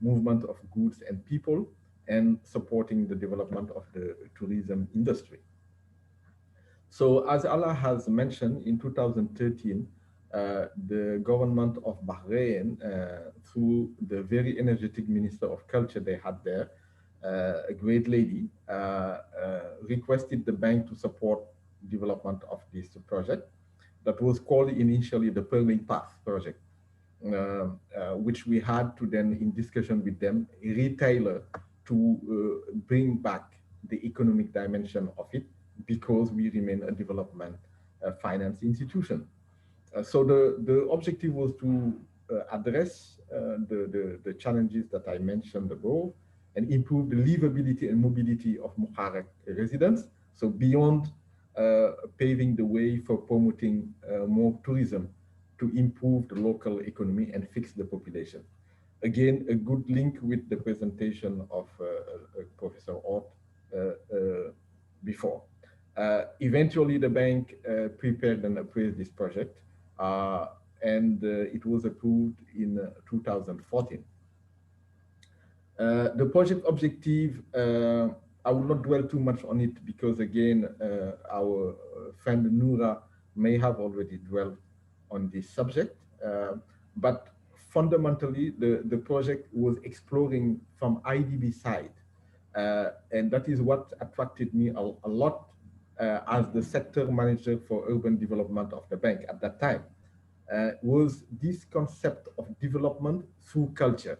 movement of goods and people and supporting the development of the tourism industry. So as Allah has mentioned, in 2013, the government of Bahrain, through the very energetic Minister of Culture they had there, a great lady, requested the bank to support development of this project that was called initially the Pearling Path project, which we had to then, in discussion with them, retailer to bring back the economic dimension of it, because we remain a development finance institution. So the objective was to address the challenges that I mentioned above and improve the livability and mobility of Muharraq residents. So beyond paving the way for promoting more tourism to improve the local economy and fix the population. Again, a good link with the presentation of Professor Ott before. Eventually, the bank prepared and approved this project, and it was approved in 2014. The project objective, I will not dwell too much on it because, again, our friend Noura may have already dwelled on this subject. But fundamentally, the project was exploring from IDB side. And that is what attracted me a lot as the sector manager for urban development of the bank at that time, was this concept of development through culture,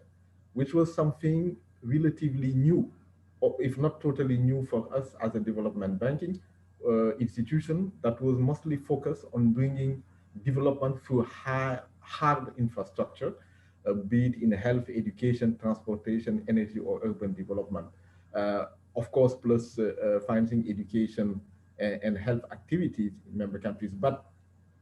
which was something relatively new, or if not totally new for us as a development banking institution that was mostly focused on bringing development through hard infrastructure, be it in health, education, transportation, energy, or urban development. Of course, plus financing education and health activities in member countries, but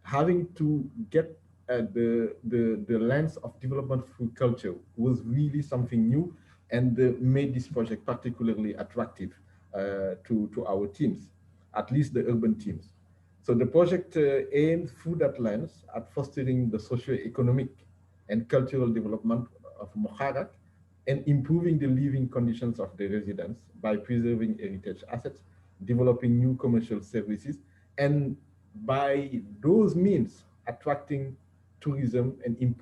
having to get the lens of development through culture was really something new, and made this project particularly attractive to our teams, at least the urban teams. So the project aimed through that lens at fostering the socio-economic and cultural development of Muharraq and improving the living conditions of the residents by preserving heritage assets, developing new commercial services, and by those means attracting tourism and in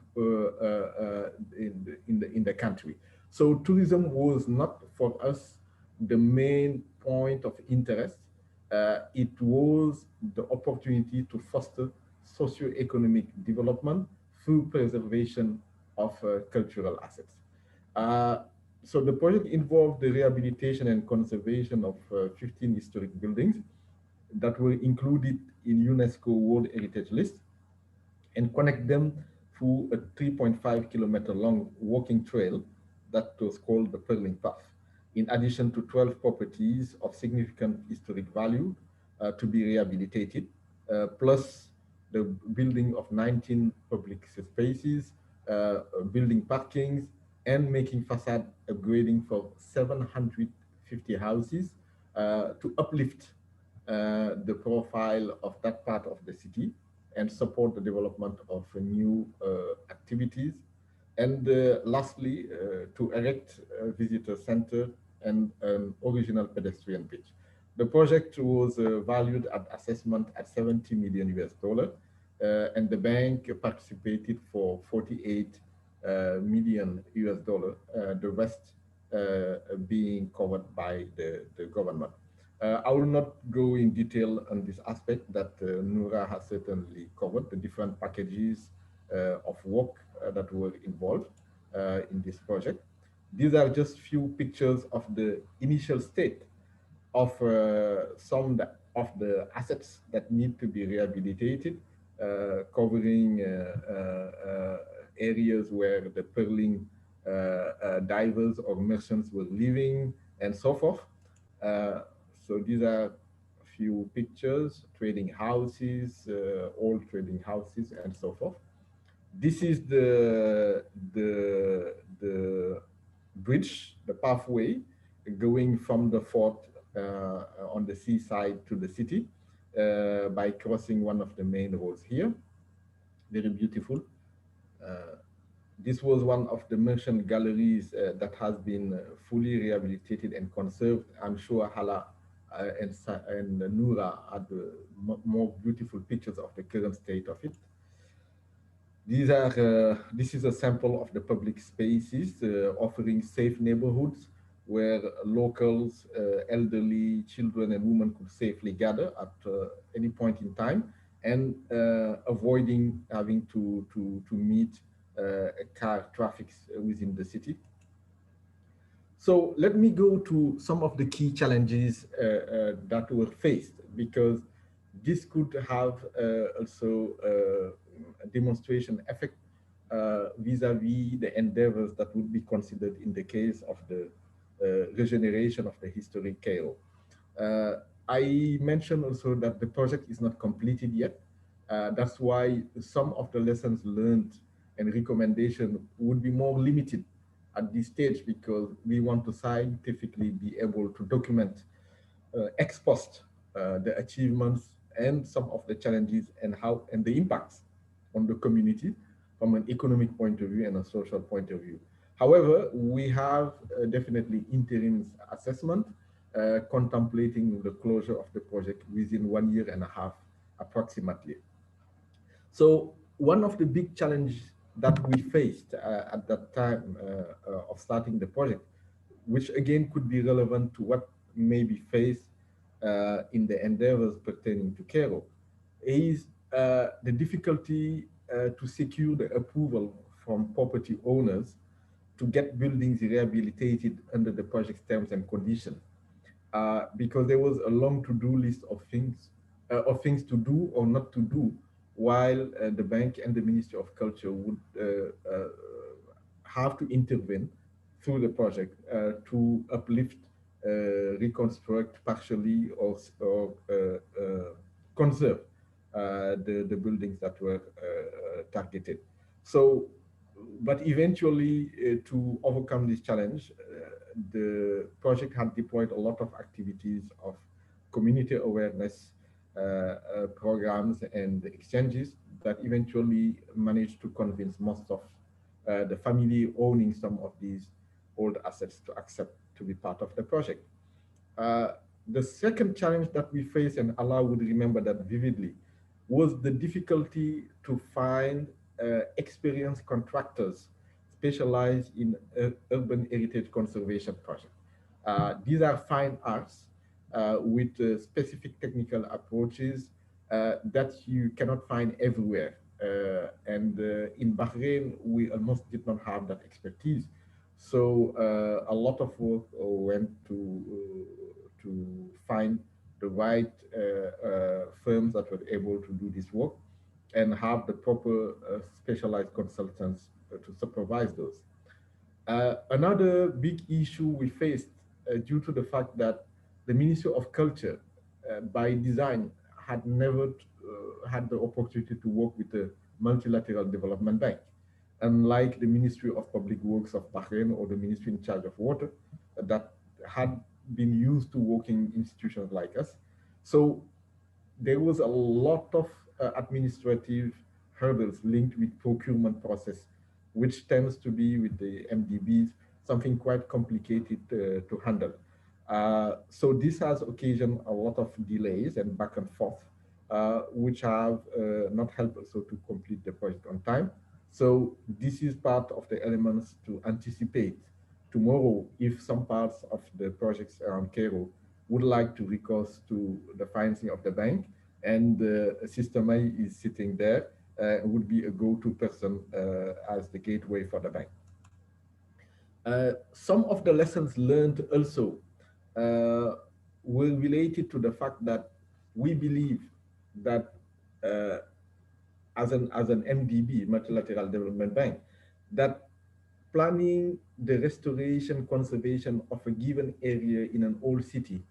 the country. So tourism was not for us the main point of interest. It was the opportunity to foster socio-economic development through preservation of cultural assets. So the project involved the rehabilitation and conservation of 15 historic buildings that were included in UNESCO World Heritage List, and connect them through a 3.5-kilometer long walking trail that was called the Pearling Path, in addition to 12 properties of significant historic value to be rehabilitated, plus the building of 19 public spaces, building parkings, and making facade upgrading for 750 houses to uplift the profile of that part of the city and support the development of new activities. And lastly, to erect a visitor center and an original pedestrian bridge. The project was valued at assessment at 70 million US dollar, and the bank participated for 48 million US dollar, the rest being covered by the government. I will not go in detail on this aspect that Noura has certainly covered, the different packages of work that were involved in this project. These are just few pictures of the initial state of some of the assets that need to be rehabilitated, covering areas where the pearling divers or merchants were living and so forth. So these are a few pictures, trading houses, old trading houses, and so forth. This is the bridge, the pathway going from the fort on the seaside to the city by crossing one of the main roads here. Very beautiful. This was one of the merchant galleries that has been fully rehabilitated and conserved. I'm sure Hala and Noura had more beautiful pictures of the current state of it. This is a sample of the public spaces offering safe neighborhoods where locals, elderly, children, and women could safely gather at any point in time, and avoiding having to meet car traffic within the city. So let me go to some of the key challenges that were faced, because this could have also a demonstration effect vis-a-vis the endeavors that would be considered in the case of the regeneration of the historic Cairo. I mentioned also that the project is not completed yet. That's why some of the lessons learned and recommendation would be more limited at this stage, because we want to scientifically be able to document ex post the achievements and some of the challenges and the impacts on the community from an economic point of view and a social point of view. However, we have definitely interim assessment contemplating the closure of the project within 1.5 years approximately. So one of the big challenges that we faced at that time of starting the project, which again could be relevant to what may be faced in the endeavors pertaining to Cairo, is the difficulty to secure the approval from property owners to get buildings rehabilitated under the project's terms and conditions, because there was a long to-do list of things to do or not to do, while the bank and the Ministry of Culture would have to intervene through the project to uplift, reconstruct partially, or conserve the buildings that were targeted. So, but eventually, to overcome this challenge, the project had deployed a lot of activities of community awareness programs and exchanges that eventually managed to convince most of the family owning some of these old assets to accept to be part of the project. The second challenge that we faced, and Allah would remember that vividly, was the difficulty to find experienced contractors specialized in urban heritage conservation projects. These are fine arts with specific technical approaches that you cannot find everywhere. And in Bahrain, we almost did not have that expertise. So a lot of work went to find the right firms that were able to do this work and have the proper specialized consultants to supervise those. Another big issue we faced due to the fact that the Ministry of Culture, by design, had never had the opportunity to work with the multilateral development bank. Unlike the Ministry of Public Works of Bahrain or the Ministry in charge of water that had been used to working institutions like us. So there was a lot of administrative hurdles linked with procurement process, which tends to be with the MDBs, something quite complicated to handle. So this has occasioned a lot of delays and back and forth, which have not helped us to complete the project on time. So this is part of the elements to anticipate tomorrow if some parts of the projects around Cairo would like to recourse to the financing of the bank, and System A is sitting there, would be a go-to person as the gateway for the bank. Some of the lessons learned also were related to the fact that we believe that as an MDB, Multilateral Development Bank, that planning the restoration, conservation of a given area in an old city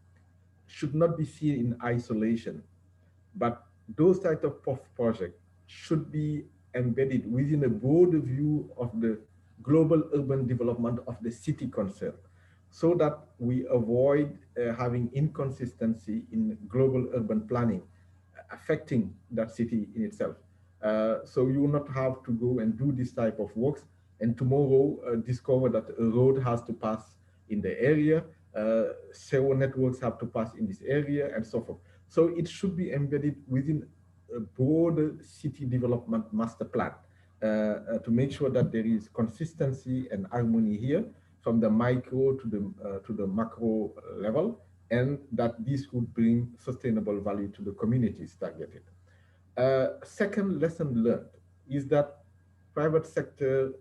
should not be seen in isolation, but those types of projects should be embedded within a broader view of the global urban development of the city concerned, so that we avoid having inconsistency in global urban planning affecting that city in itself. So you will not have to go and do this type of works and tomorrow discover that a road has to pass in the area, several networks have to pass in this area, and so forth. So it should be embedded within a broader city development master plan to make sure that there is consistency and harmony here from the micro to the macro level, and that this would bring sustainable value to the communities targeted. Second lesson learned is that private sector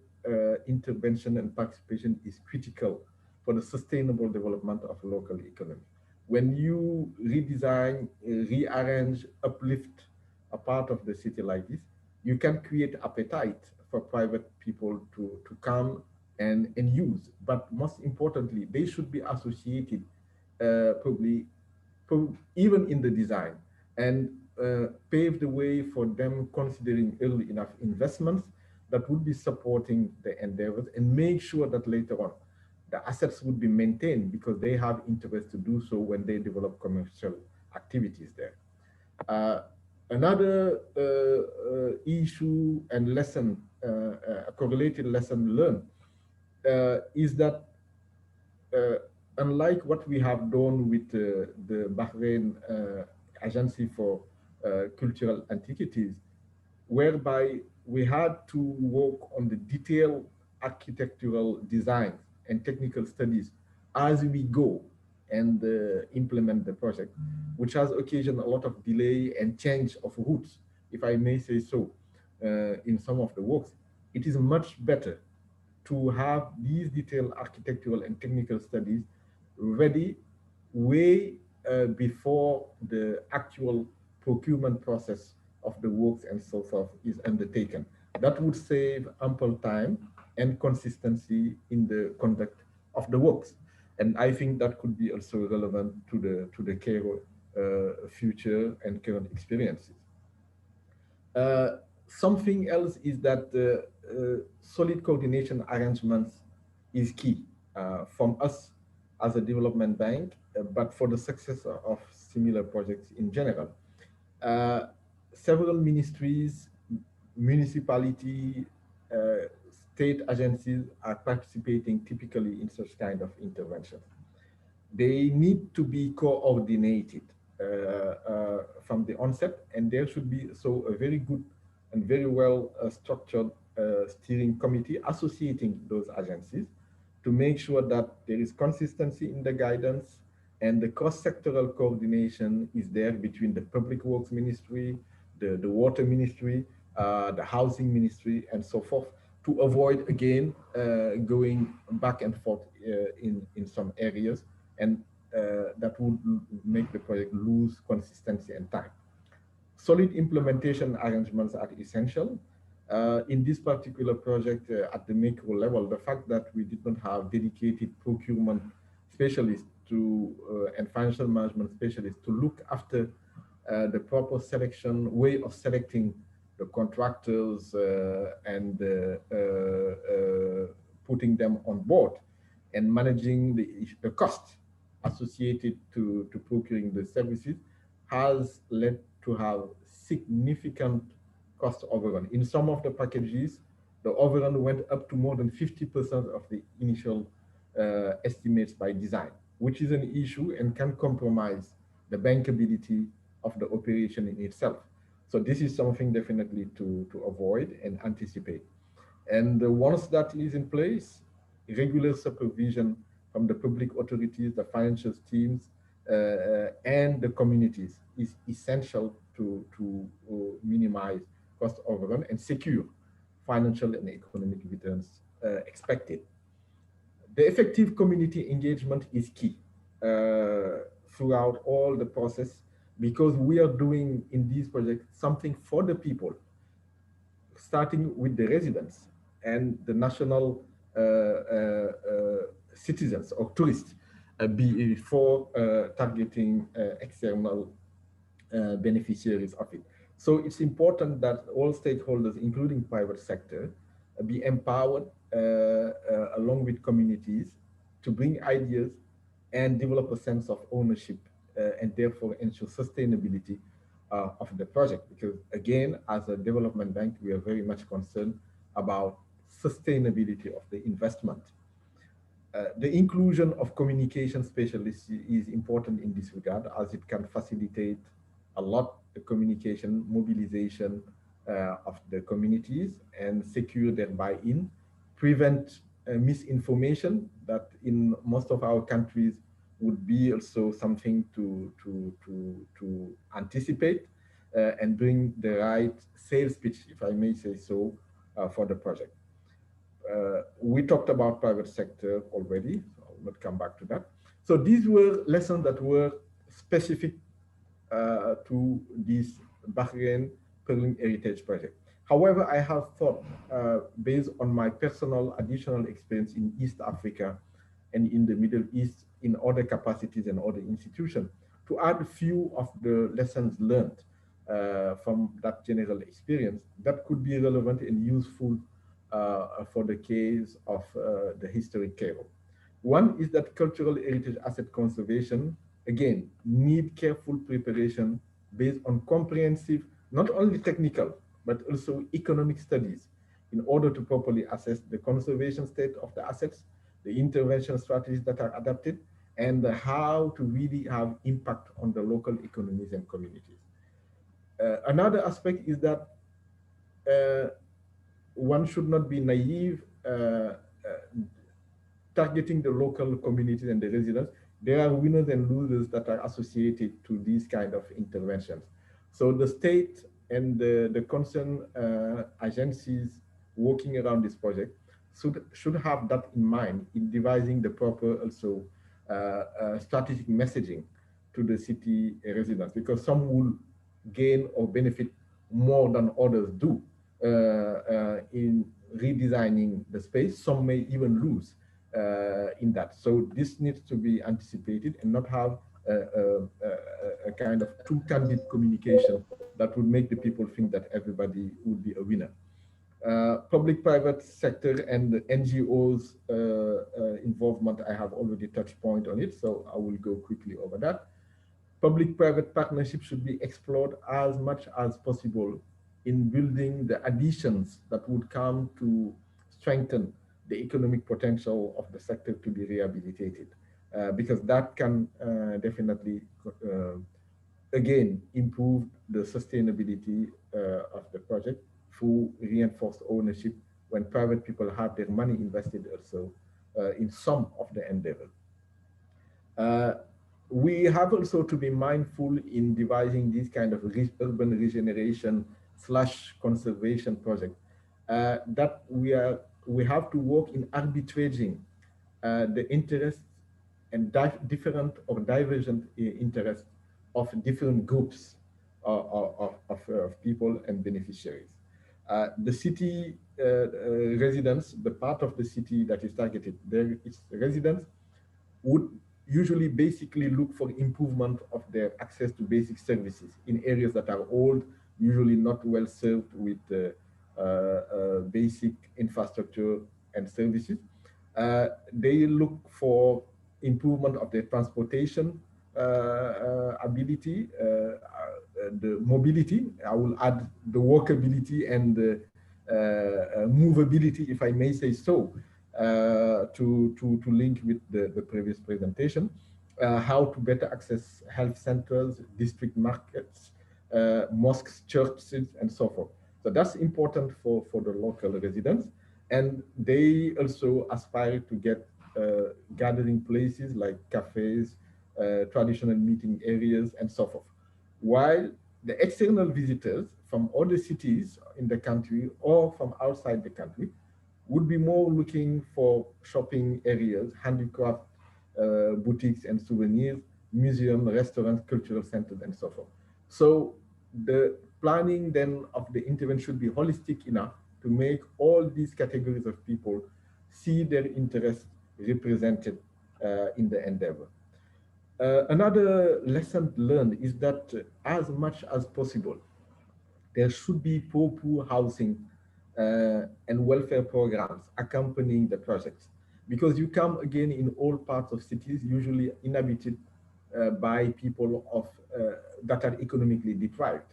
intervention and participation is critical for the sustainable development of local economy. When you redesign, rearrange, uplift a part of the city like this, you can create appetite for private people to come and use. But most importantly, they should be associated probably even in the design, and pave the way for them considering early enough investments that would be supporting the endeavors, and make sure that later on the assets would be maintained because they have interest to do so when they develop commercial activities there. Another issue and lesson, a correlated lesson learned, is that unlike what we have done with the Bahrain Agency for Cultural Antiquities, whereby we had to work on the detailed architectural design and technical studies as we go and implement the project, which has occasioned a lot of delay and change of routes, if I may say so, in some of the works. It is much better to have these detailed architectural and technical studies ready way before the actual procurement process of the works and so forth is undertaken. That would save ample time and consistency in the conduct of the works. And I think that could be also relevant to the Cairo future and current experiences. Something else is that solid coordination arrangements is key from us as a development bank, but for the success of similar projects in general. Several ministries, municipality, state agencies are participating typically in such kind of interventions. They need to be coordinated from the onset, and there should be so a very good and very well structured steering committee associating those agencies to make sure that there is consistency in the guidance and the cross-sectoral coordination is there between the Public Works Ministry, the Water Ministry, the Housing Ministry, and so forth, to avoid, again, going back and forth in some areas, and that would make the project lose consistency and time. Solid implementation arrangements are essential. In this particular project at the macro level, the fact that we did not have dedicated procurement specialists and financial management specialists to look after the proper selection, way of selecting the contractors and putting them on board and managing the cost associated to procuring the services has led to have significant cost overrun. In some of the packages, the overrun went up to more than 50% of the initial estimates by design, which is an issue and can compromise the bankability of the operation in itself. So this is something definitely to avoid and anticipate. And once that is in place, regular supervision from the public authorities, the financial teams, and the communities is essential to minimize cost overrun and secure financial and economic returns expected. The effective community engagement is key throughout all the process, because we are doing in these projects something for the people, starting with the residents and the national citizens or tourists before targeting external beneficiaries of it. So it's important that all stakeholders, including private sector, be empowered along with communities to bring ideas and develop a sense of ownership and therefore ensure sustainability of the project. Because again, as a development bank, we are very much concerned about sustainability of the investment. The inclusion of communication specialists is important in this regard, as it can facilitate a lot the communication mobilization of the communities and secure their buy-in, prevent misinformation that in most of our countries would be also something to anticipate, and bring the right sales pitch, if I may say so, for the project. We talked about private sector already, so I'll not come back to that. So these were lessons that were specific to this Bahrain Pearling Heritage Project. However, I have thought, based on my personal additional experience in East Africa and in the Middle East in other capacities and other institutions, to add a few of the lessons learned from that general experience that could be relevant and useful for the case of the historic Cairo. One is that cultural heritage asset conservation, again, need careful preparation based on comprehensive, not only technical, but also economic studies in order to properly assess the conservation state of the assets, the intervention strategies that are adapted, and how to really have impact on the local economies and communities. Another aspect is that one should not be naive targeting the local communities and the residents. There are winners and losers that are associated to these kind of interventions. So the state and the concerned agencies working around this project should have that in mind in devising the proper also strategic messaging to the city residents, because some will gain or benefit more than others do in redesigning the space. Some may even lose in that. So this needs to be anticipated and not have a kind of too candid communication that would make the people think that everybody would be a winner. Public-private sector and the NGOs involvement, I have already touched point on it, so I will go quickly over that. Public-private partnership should be explored as much as possible in building the additions that would come to strengthen the economic potential of the sector to be rehabilitated, because that can definitely, again, improve the sustainability of the project through reinforced ownership when private people have their money invested also in some of the endeavor. We have also to be mindful in devising these kind of urban regeneration / conservation project that we have to work in arbitraging the interests and different or divergent interests of different groups of people and beneficiaries. The city residents, the part of the city that is targeted, there its residents would usually basically look for improvement of their access to basic services in areas that are old, usually not well served with basic infrastructure and services. They look for improvement of their transportation ability, the mobility. I will add the walkability and the movability, if I may say so, to link with the previous presentation. How to better access health centers, district markets, mosques, churches, and so forth. So that's important for the local residents. And they also aspire to get gathering places like cafes, traditional meeting areas, and so forth. While the external visitors from other cities in the country or from outside the country would be more looking for shopping areas, handicraft boutiques and souvenirs, museum, restaurants, cultural centers, and so forth. So the planning then of the intervention should be holistic enough to make all these categories of people see their interests represented in the endeavor. Another lesson learned is that as much as possible, there should be poor housing and welfare programs accompanying the projects, because you come again in all parts of cities, usually inhabited by people of that are economically deprived.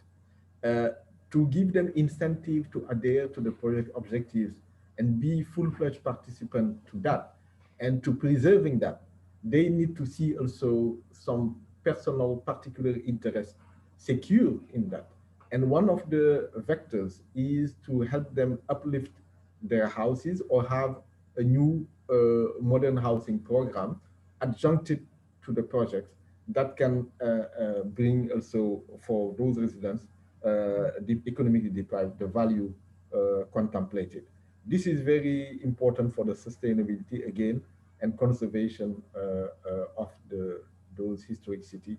To give them incentive to adhere to the project objectives and be full-fledged participant to that, and to preserving that, they need to see also some personal particular interest secure in that. And one of the vectors is to help them uplift their houses or have a new modern housing program adjuncted to the project that can bring also for those residents economically deprived the value contemplated. This is very important for the sustainability again and conservation of those historic cities.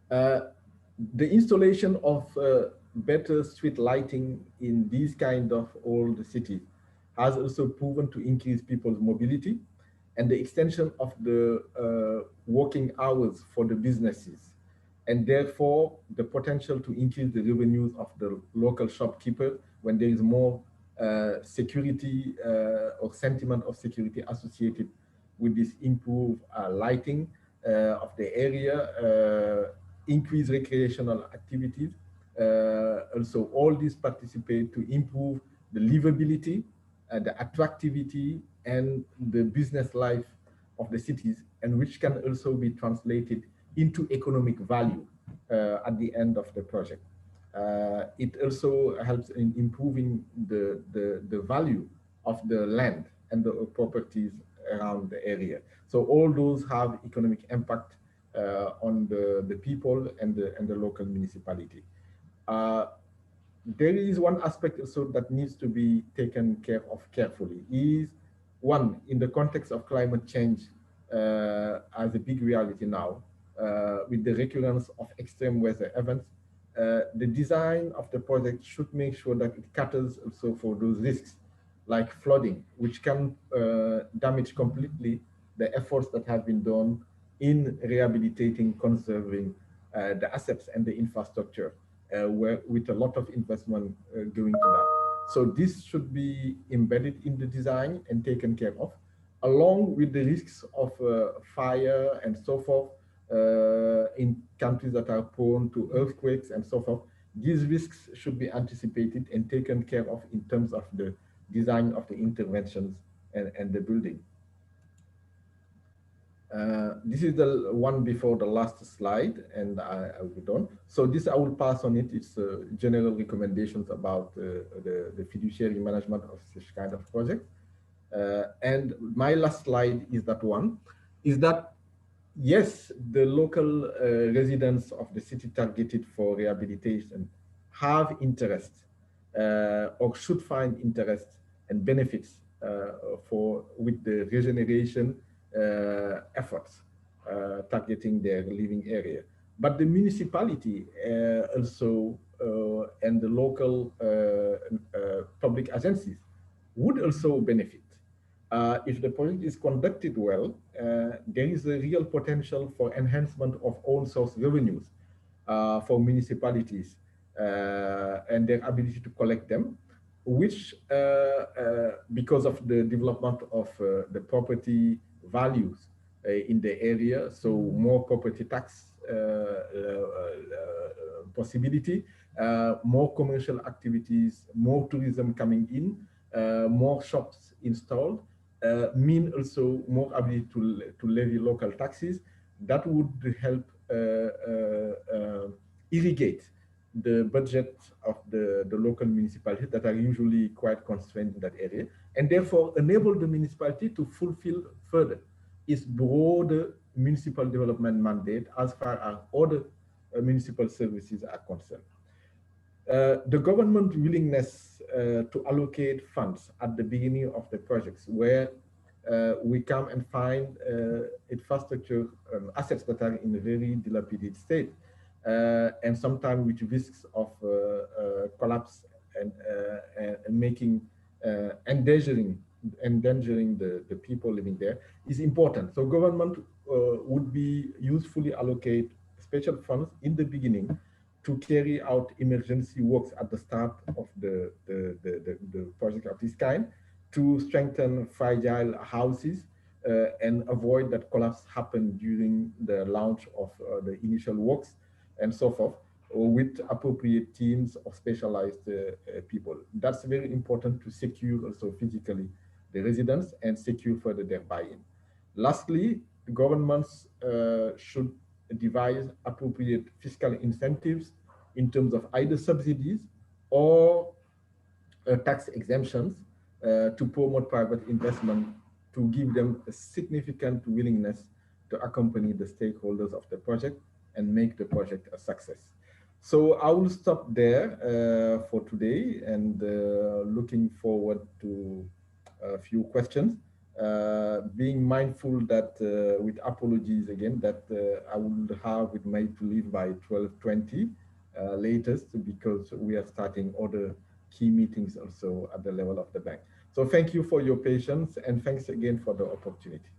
The installation of better street lighting in these kind of old cities has also proven to increase people's mobility, and the extension of the working hours for the businesses, and therefore the potential to increase the revenues of the local shopkeeper when there is more security or sentiment of security associated with this improved lighting of the area, increase recreational activities. Also, all these participate to improve the livability, the attractivity, and the business life of the cities, and which can also be translated into economic value at the end of the project. It also helps in improving the value of the land and the properties around the area. So all those have economic impact on the people and the local municipality. There is one aspect also that needs to be taken care of carefully, is one, in the context of climate change as a big reality now, with the recurrence of extreme weather events, the design of the project should make sure that it caters also for those risks, like flooding, which can damage completely the efforts that have been done in rehabilitating, conserving the assets and the infrastructure, with a lot of investment going to that. So this should be embedded in the design and taken care of, along with the risks of fire and so forth in countries that are prone to earthquakes and so forth. These risks should be anticipated and taken care of in terms of the design of the interventions and the building. This is the one before the last slide, and I will be done. So this I will pass on it. It's general recommendations about the fiduciary management of such kind of project. And my last slide is that one, is that yes, the local residents of the city targeted for rehabilitation have interest or should find interest and benefits with the regeneration efforts targeting their living area. But the municipality also and the local public agencies would also benefit. If the project is conducted well, there is a real potential for enhancement of own source revenues for municipalities and their ability to collect them, which because of the development of the property values in the area, so more property tax possibility, more commercial activities, more tourism coming in, more shops installed, mean also more ability to levy local taxes. That would help irrigate the budget of the local municipalities that are usually quite constrained in that area, and therefore enable the municipality to fulfill further its broader municipal development mandate as far as other municipal services are concerned. The government willingness to allocate funds at the beginning of the projects, where we come and find infrastructure assets that are in a very dilapidated state, and sometimes with risks of collapse and making endangering the people living there, is important. So government would be usefully allocate special funds in the beginning to carry out emergency works at the start of the project of this kind, to strengthen fragile houses and avoid that collapse happen during the launch of the initial works and so forth, with appropriate teams of specialized people. That's very important to secure also physically the residents and secure further their buy-in. Lastly, governments should devise appropriate fiscal incentives in terms of either subsidies or tax exemptions to promote private investment, to give them a significant willingness to accompany the stakeholders of the project and make the project a success. So I will stop there for today, and looking forward to a few questions. Being mindful that with apologies again that I will have it made to leave by 12:20 latest, because we are starting other key meetings also at the level of the bank. So thank you for your patience, and thanks again for the opportunity.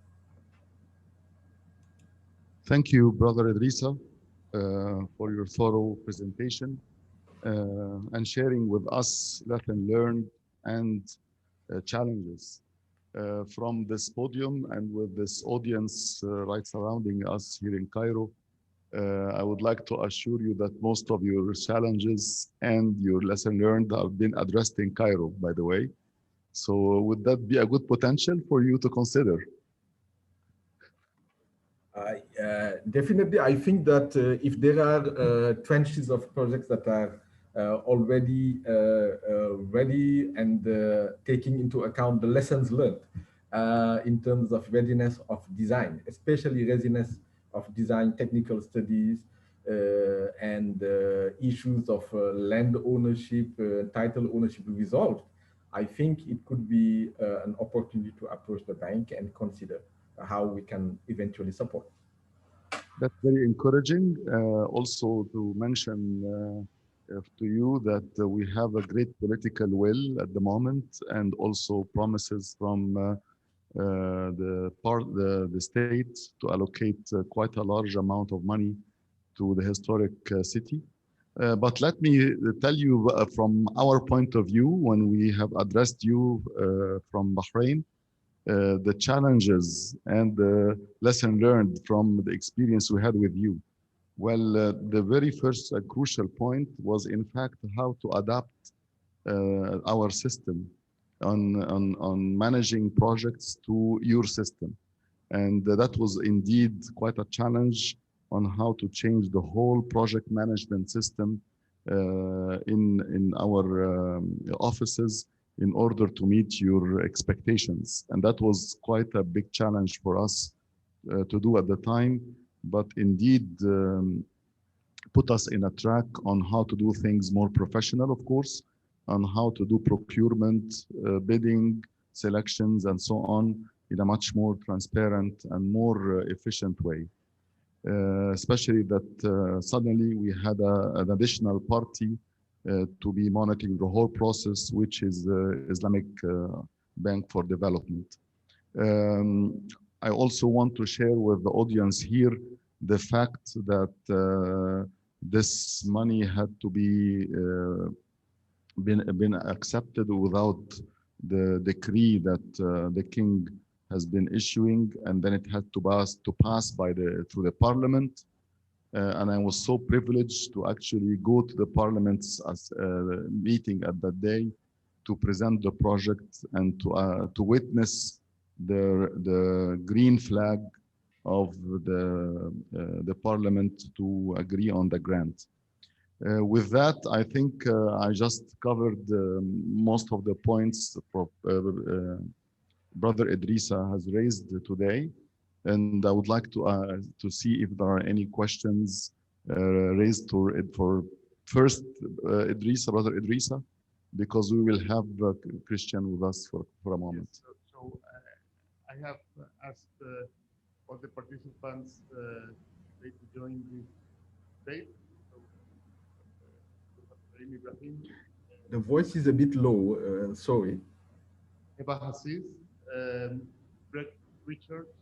Thank you, Brother Idrissa, for your thorough presentation and sharing with us lesson learned and challenges. From this podium and with this audience right surrounding us here in Cairo, I would like to assure you that most of your challenges and your lesson learned have been addressed in Cairo, by the way. So would that be a good potential for you to consider? Definitely, I think that if there are trenches of projects that are already ready and taking into account the lessons learned in terms of readiness of design, especially readiness of design technical studies and issues of land ownership, title ownership resolved, I think it could be an opportunity to approach the bank and consider how we can eventually support. That's very encouraging. Also to mention to you that we have a great political will at the moment, and also promises from the state to allocate quite a large amount of money to the historic city. But let me tell you from our point of view, when we have addressed you from Bahrain, the challenges and the lesson learned from the experience we had with you. Well, the very first crucial point was in fact how to adapt our system on managing projects to your system. And that was indeed quite a challenge on how to change the whole project management system in our offices in order to meet your expectations. And that was quite a big challenge for us to do at the time, but indeed put us in a track on how to do things more professional, of course, on how to do procurement, bidding, selections, and so on in a much more transparent and more efficient way. Especially that suddenly we had an additional party to be monitoring the whole process, which is Islamic Bank for Development. I also want to share with the audience here the fact that this money had to be been accepted without the decree that the king has been issuing, and then it had to pass by through the parliament. And I was so privileged to actually go to the parliament's meeting at that day to present the project and to witness the green flag of the parliament to agree on the grant. With that, I think I just covered most of the points Brother Idrissa has raised today, and I would like to see if there are any questions raised for first Brother Idrissa, because we will have Christian with us for a moment. Yes, so I have asked all the participants to join this debate. The voice is a bit low, sorry. Eva Hassis, Greg Richards,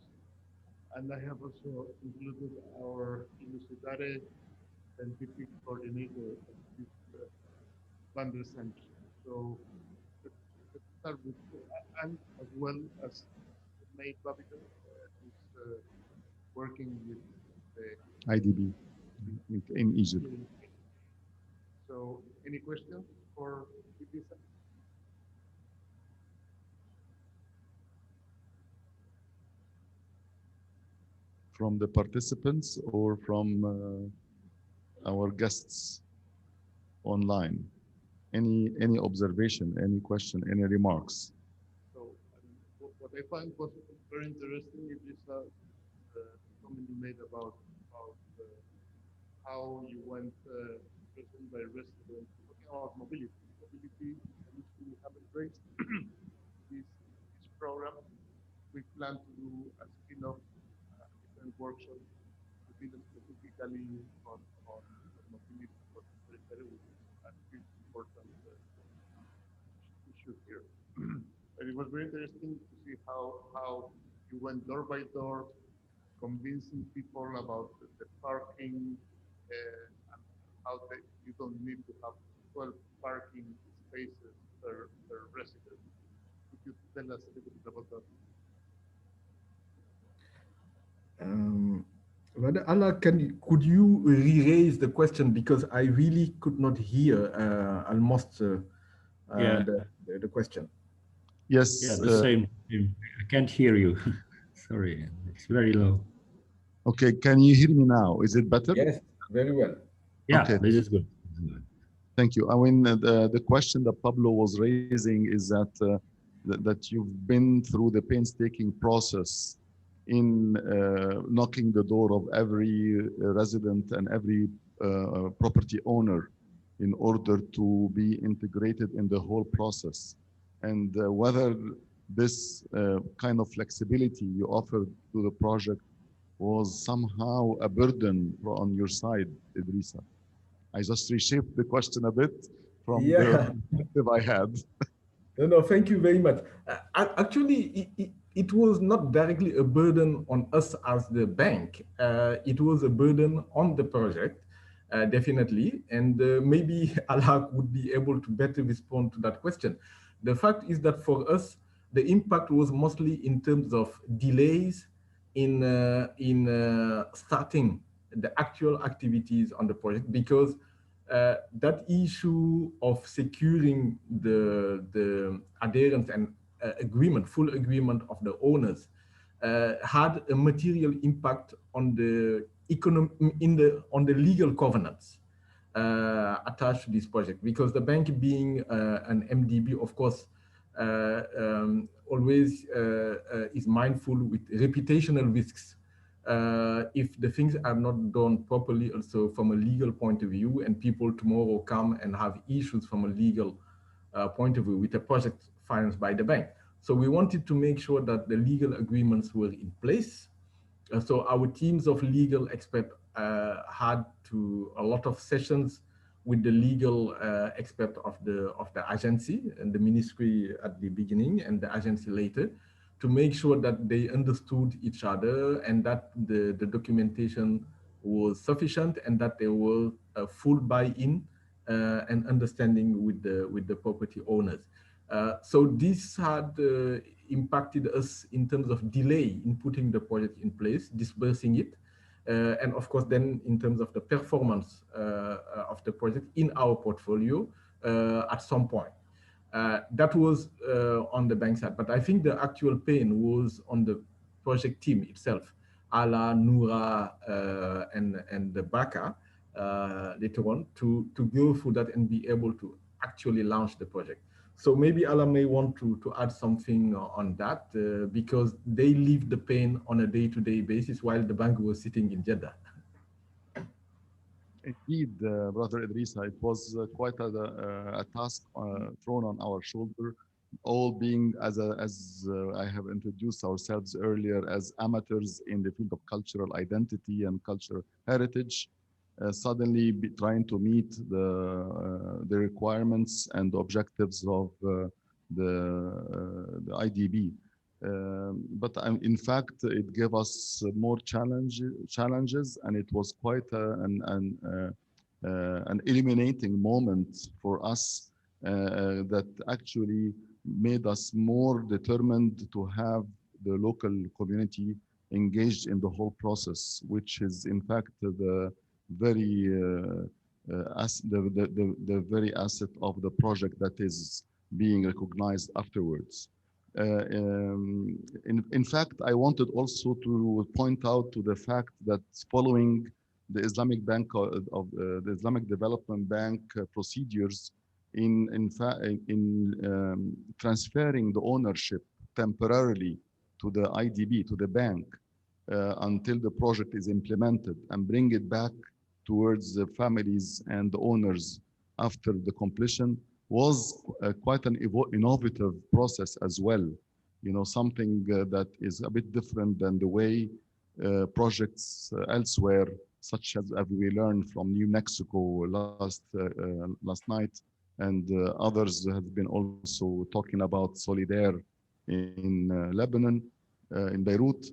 and I have also included our Universidade scientific coordinator, Van der Sanch. So let's start with, and as well as May Babington, who's working with the IDB in Egypt. So any questions for Idrissa? From the participants or from our guests online? Any observation, any question, any remarks? So what I find was very interesting is this comment you made about how you went resident by resident, talking about mobility. Mobility, which we haven't raised this program. We plan to do a spin-off different workshops to deal specifically on mobility for the military, which is a really important issue here. And it was very interesting to see how you went door by door, convincing people about the parking and how you don't need to have 12 parking spaces per resident. Could you tell us a little bit about that? Brother Allah, could you re-raise the question, because I really could not hear almost the question. Yes. Yeah, the same. I can't hear you. Sorry, it's very low. Okay, can you hear me now? Is it better? Yes, very well. Yeah, okay. This is good. Thank you. I mean, the question that Pablo was raising is that that you've been through the painstaking process in knocking the door of every resident and every property owner in order to be integrated in the whole process. And whether this kind of flexibility you offered to the project was somehow a burden on your side, Idrissa. I just reshaped the question a bit from the perspective I had. No, thank you very much. Actually, it was not directly a burden on us as the bank. It was a burden on the project, definitely. And maybe Allah would be able to better respond to that question. The fact is that for us, the impact was mostly in terms of delays in starting the actual activities on the project, because that issue of securing the adherence and full agreement of the owners had a material impact on the on the legal covenants attached to this project, because the bank being an MDB, of course, always is mindful with reputational risks if the things are not done properly, also from a legal point of view, and people tomorrow come and have issues from a legal point of view with a project financed by the bank. So we wanted to make sure that the legal agreements were in place. So our teams of legal experts had a lot of sessions with the legal expert of the agency and the ministry at the beginning and the agency later, to make sure that they understood each other and that the documentation was sufficient and that there was a full buy-in and understanding with the property owners. So this had impacted us in terms of delay in putting the project in place, disbursing it, and of course then in terms of the performance of the project in our portfolio at some point. That was on the bank side, but I think the actual pain was on the project team itself, Ala, Noura, and the Baka later on to go through that and be able to actually launch the project. So maybe Ala may want to add something on that because they live the pain on a day-to-day basis while the bank was sitting in Jeddah. Indeed, Brother Idrissa, it was quite a task thrown on our shoulder, all being, as I have introduced ourselves earlier, as amateurs in the field of cultural identity and cultural heritage, suddenly trying to meet the requirements and the objectives of the IDB. But in fact, it gave us more challenges, and it was quite an eliminating moment for us that actually made us more determined to have the local community engaged in the whole process, which is in fact the very the very asset of the project that is being recognized afterwards. In fact, I wanted also to point out to the fact that following the Islamic Bank the Islamic Development Bank procedures in transferring the ownership temporarily to the IDB, to the bank, until the project is implemented, and bring it back towards the families and the owners after the completion, was quite an innovative process as well. You know, something that is a bit different than the way projects elsewhere, such as we learned from New Mexico last night, and others have been also talking about Solidaire in Lebanon, in Beirut,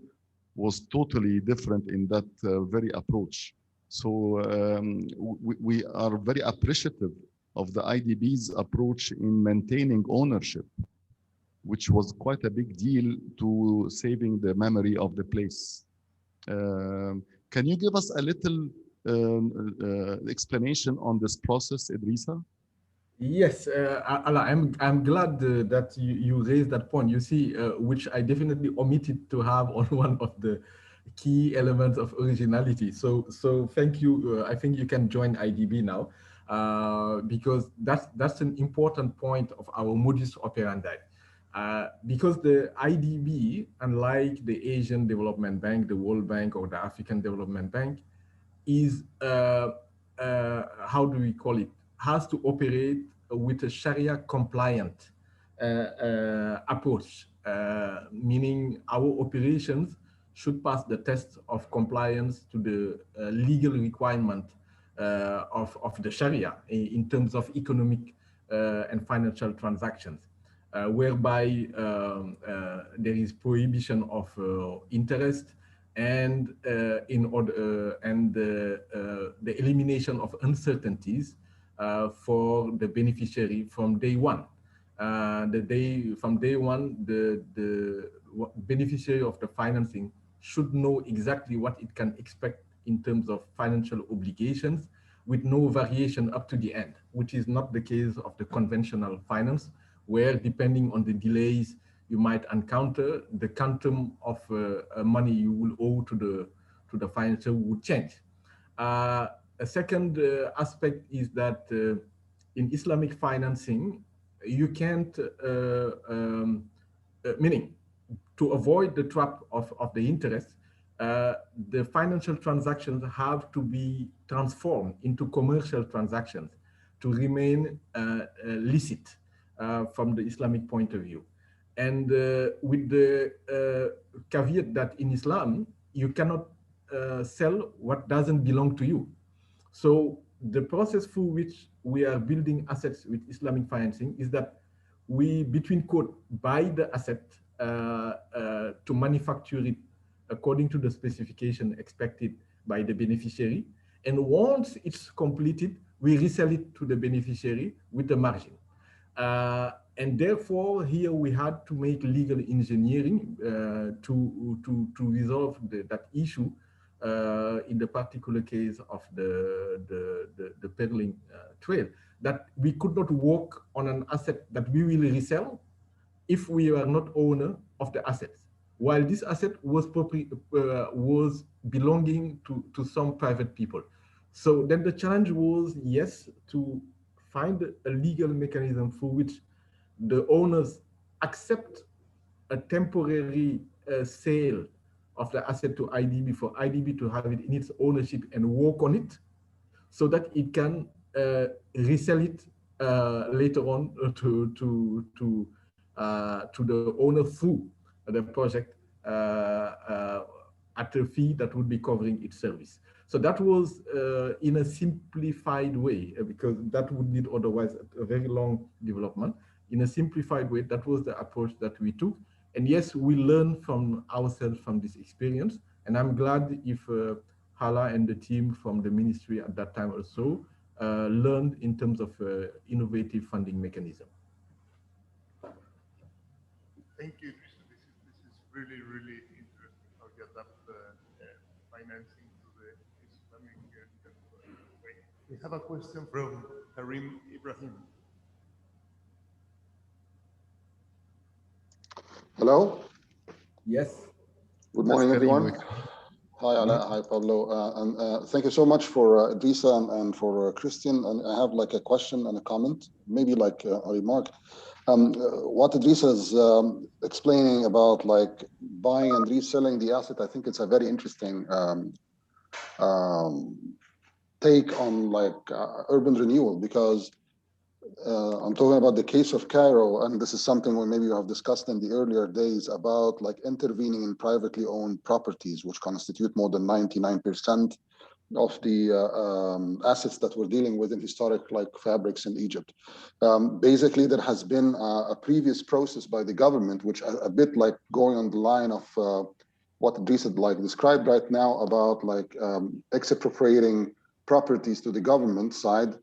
was totally different in that very approach. So we are very appreciative of the IDB's approach in maintaining ownership, which was quite a big deal to saving the memory of the place. Can you give us a little explanation on this process, Idrissa? Yes, Ala, I'm glad that you raised that point. You see, which I definitely omitted to have on one of the key elements of originality. So thank you. I think you can join IDB now, because that's an important point of our modus operandi. Because the IDB, unlike the Asian Development Bank, the World Bank, or the African Development Bank, is how do we call it? Has to operate with a Sharia compliant approach, meaning our operations should pass the test of compliance to the legal requirement of the Sharia in terms of economic and financial transactions, whereby there is prohibition of interest and the elimination of uncertainties for the beneficiary from day one. From day one, the beneficiary of the financing should know exactly what it can expect in terms of financial obligations, with no variation up to the end, which is not the case of the conventional finance, where depending on the delays, you might encounter, the quantum of money you will owe to the financier would change. A second aspect is that in Islamic financing, you can't, meaning to avoid the trap of the interest, the financial transactions have to be transformed into commercial transactions to remain licit from the Islamic point of view. And with the caveat that in Islam, you cannot sell what doesn't belong to you. So the process through which we are building assets with Islamic financing is that we, between quote, buy the asset to manufacture it according to the specification expected by the beneficiary. And once it's completed, we resell it to the beneficiary with a margin. And therefore, here we had to make legal engineering to resolve that issue in the particular case of the peddling trail, that we could not work on an asset that we will resell if we are not owner of the assets, while this asset was belonging to some private people. So then the challenge was, yes, to find a legal mechanism for which the owners accept a temporary sale of the asset to IDB for IDB to have it in its ownership and work on it, so that it can resell it later on to the owner through the project at a fee that would be covering its service. So that was in a simplified way, because that would need otherwise a very long development. In a simplified way, that was the approach that we took. And yes, we learned from ourselves from this experience. And I'm glad if Hala and the team from the ministry at that time also learned in terms of innovative funding mechanism. Thank you. This is really, really interesting how you adapt financing to the Islamic way. We have a question from Karim Ibrahim. Hello. Yes. Good morning, everyone. Hi, Ala. Hi, Pablo. And thank you so much for Idrissa and for Christian. And I have like a question and a comment, maybe like a remark. What Idrissa is explaining about like buying and reselling the asset, I think it's a very interesting take on like urban renewal, because I'm talking about the case of Cairo, and this is something we maybe have discussed in the earlier days about like intervening in privately owned properties, which constitute more than 99% of the assets that we're dealing with in historic like fabrics in Egypt. Basically, there has been a previous process by the government, which a bit like going on the line of what Idrissa like described right now about like expropriating properties to the government side,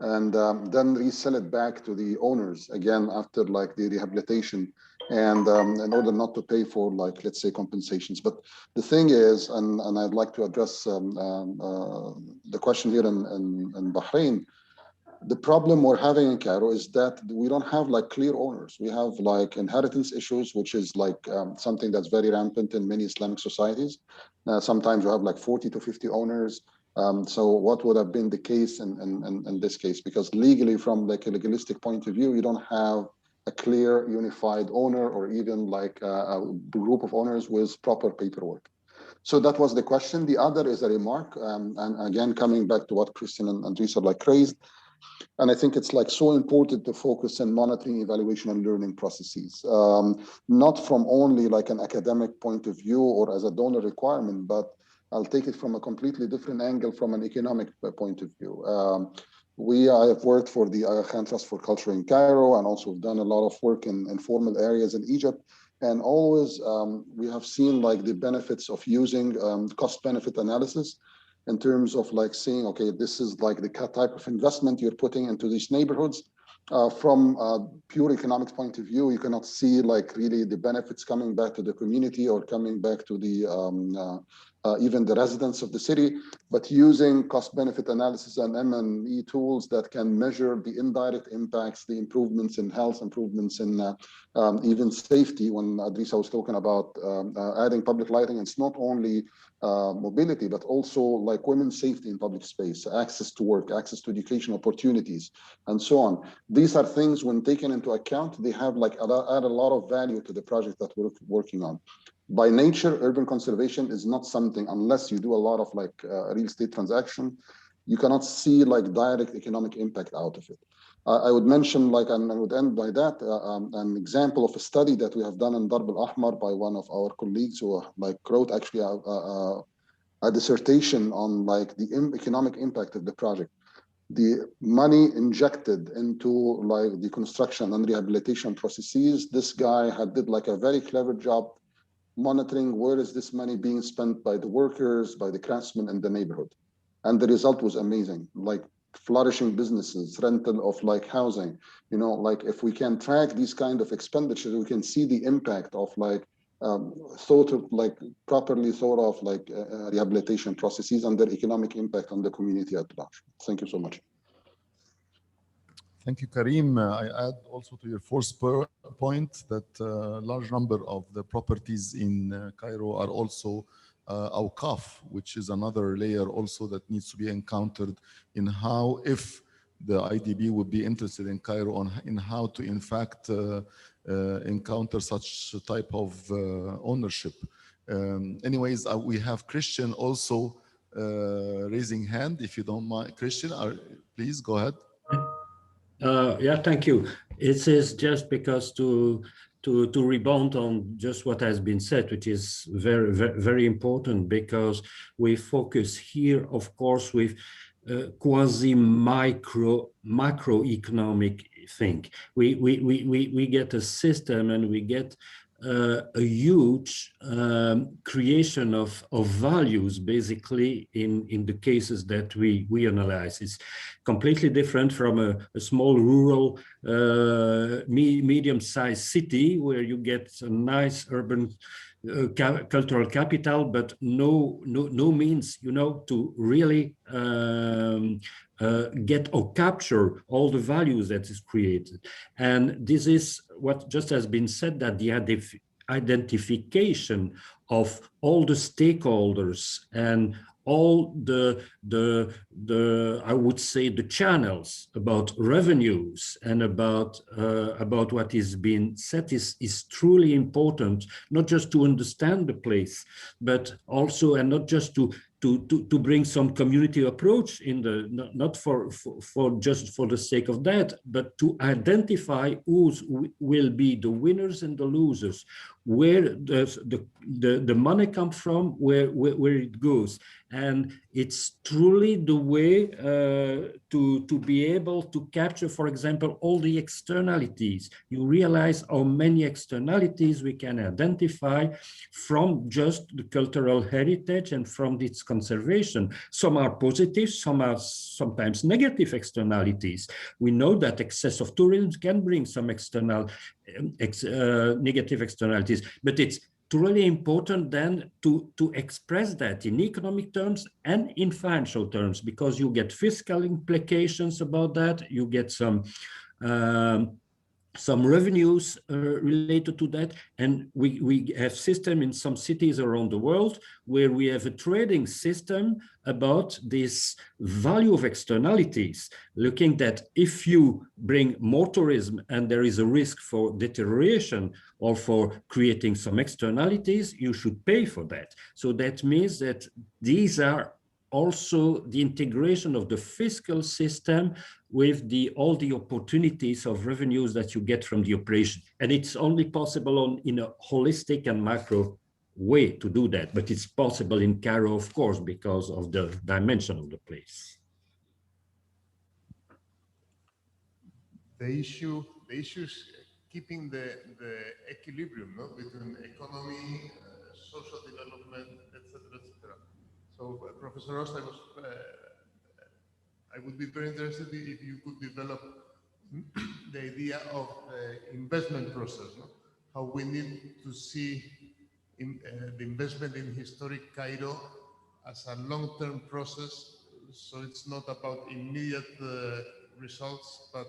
and then resell it back to the owners again after like the rehabilitation, and in order not to pay for like, let's say, compensations. But the thing is, and I'd like to address the question here in Bahrain, the problem we're having in Cairo is that we don't have like clear owners. We have like inheritance issues, which is like something that's very rampant in many Islamic societies. Sometimes you have like 40 to 50 owners. So what would have been the case in this case? Because legally, from like a legalistic point of view, you don't have a clear unified owner or even like a group of owners with proper paperwork. So that was the question. The other is a remark, and again, coming back to what Christian and Idrissa like raised, and I think it's like so important to focus on monitoring, evaluation, and learning processes, not from only like an academic point of view or as a donor requirement, but I'll take it from a completely different angle, from an economic point of view. I have worked for the Aga Khan Trust for Culture in Cairo, and also done a lot of work in informal areas in Egypt. And always we have seen like the benefits of using cost-benefit analysis in terms of like saying, okay, this is like the type of investment you're putting into these neighborhoods. From a pure economic point of view, you cannot see like really the benefits coming back to the community or coming back to the even the residents of the city, but using cost-benefit analysis and M&E tools that can measure the indirect impacts, the improvements in health, improvements in even safety. When Adrisa was talking about adding public lighting, it's not only mobility, but also like women's safety in public space, access to work, access to education opportunities, and so on. These are things, when taken into account, they have like add a lot of value to the project that we're working on. By nature, urban conservation is not something, unless you do a lot of like real estate transaction, you cannot see like direct economic impact out of it. I would mention, like, and I would end by that, an example of a study that we have done in Darb al-Ahmar by one of our colleagues who like wrote actually a dissertation on like the economic impact of the project. The money injected into like the construction and rehabilitation processes, this guy did like a very clever job monitoring where is this money being spent by the workers, by the craftsmen in the neighborhood. And the result was amazing, like flourishing businesses, rental of like housing, you know, like if we can track these kind of expenditures, we can see the impact of like thought of like properly thought of like rehabilitation processes and their economic impact on the community at large. Thank you so much. Thank you, Karim. I add also to your fourth point that a large number of the properties in Cairo are also awqaf, which is another layer also that needs to be encountered in how, if the IDB would be interested in Cairo, in how to in fact encounter such type of ownership. Anyways, we have Christian also raising hand. If you don't mind, Christian, please go ahead. Yeah, thank you. It is just because to rebound on just what has been said, which is very, very, very important, because we focus here, of course, with quasi macroeconomic thing. We get a system and we get a huge creation of values, basically, in the cases that we analyze. It's completely different from a small rural, medium-sized city where you get a nice urban cultural capital, but no means, you know, to really get or capture all the values that is created. And this is what just has been said, that the identification of all the stakeholders and all the I would say the channels about revenues and about what is being said is truly important, not just to understand the place, but also, and not just to bring some community approach in the, not for just for the sake of that, but to identify who will be the winners and the losers, where does the money come from, where it goes. And it's truly the way to be able to capture, for example, all the externalities. You realize how many externalities we can identify from just the cultural heritage and from its conservation. Some are positive, some are sometimes negative externalities. We know that excess of tourism can bring some external negative externalities, but it's really important then to express that in economic terms and in financial terms, because you get fiscal implications about that, you get some revenues related to that. And we have system in some cities around the world where we have a trading system about this value of externalities, looking that if you bring more tourism and there is a risk for deterioration or for creating some externalities, you should pay for that. So that means that these are also the integration of the fiscal system with all the opportunities of revenues that you get from the operation. And it's only possible in a holistic and macro way to do that, but it's possible in Cairo, of course, because of the dimension of the place. The issue is keeping the equilibrium, no, between economy, social development, etc., etc. So, Professor Rost, I would be very interested if you could develop the idea of the investment process, no? How we need to see the investment in historic Cairo as a long-term process. So it's not about immediate results, but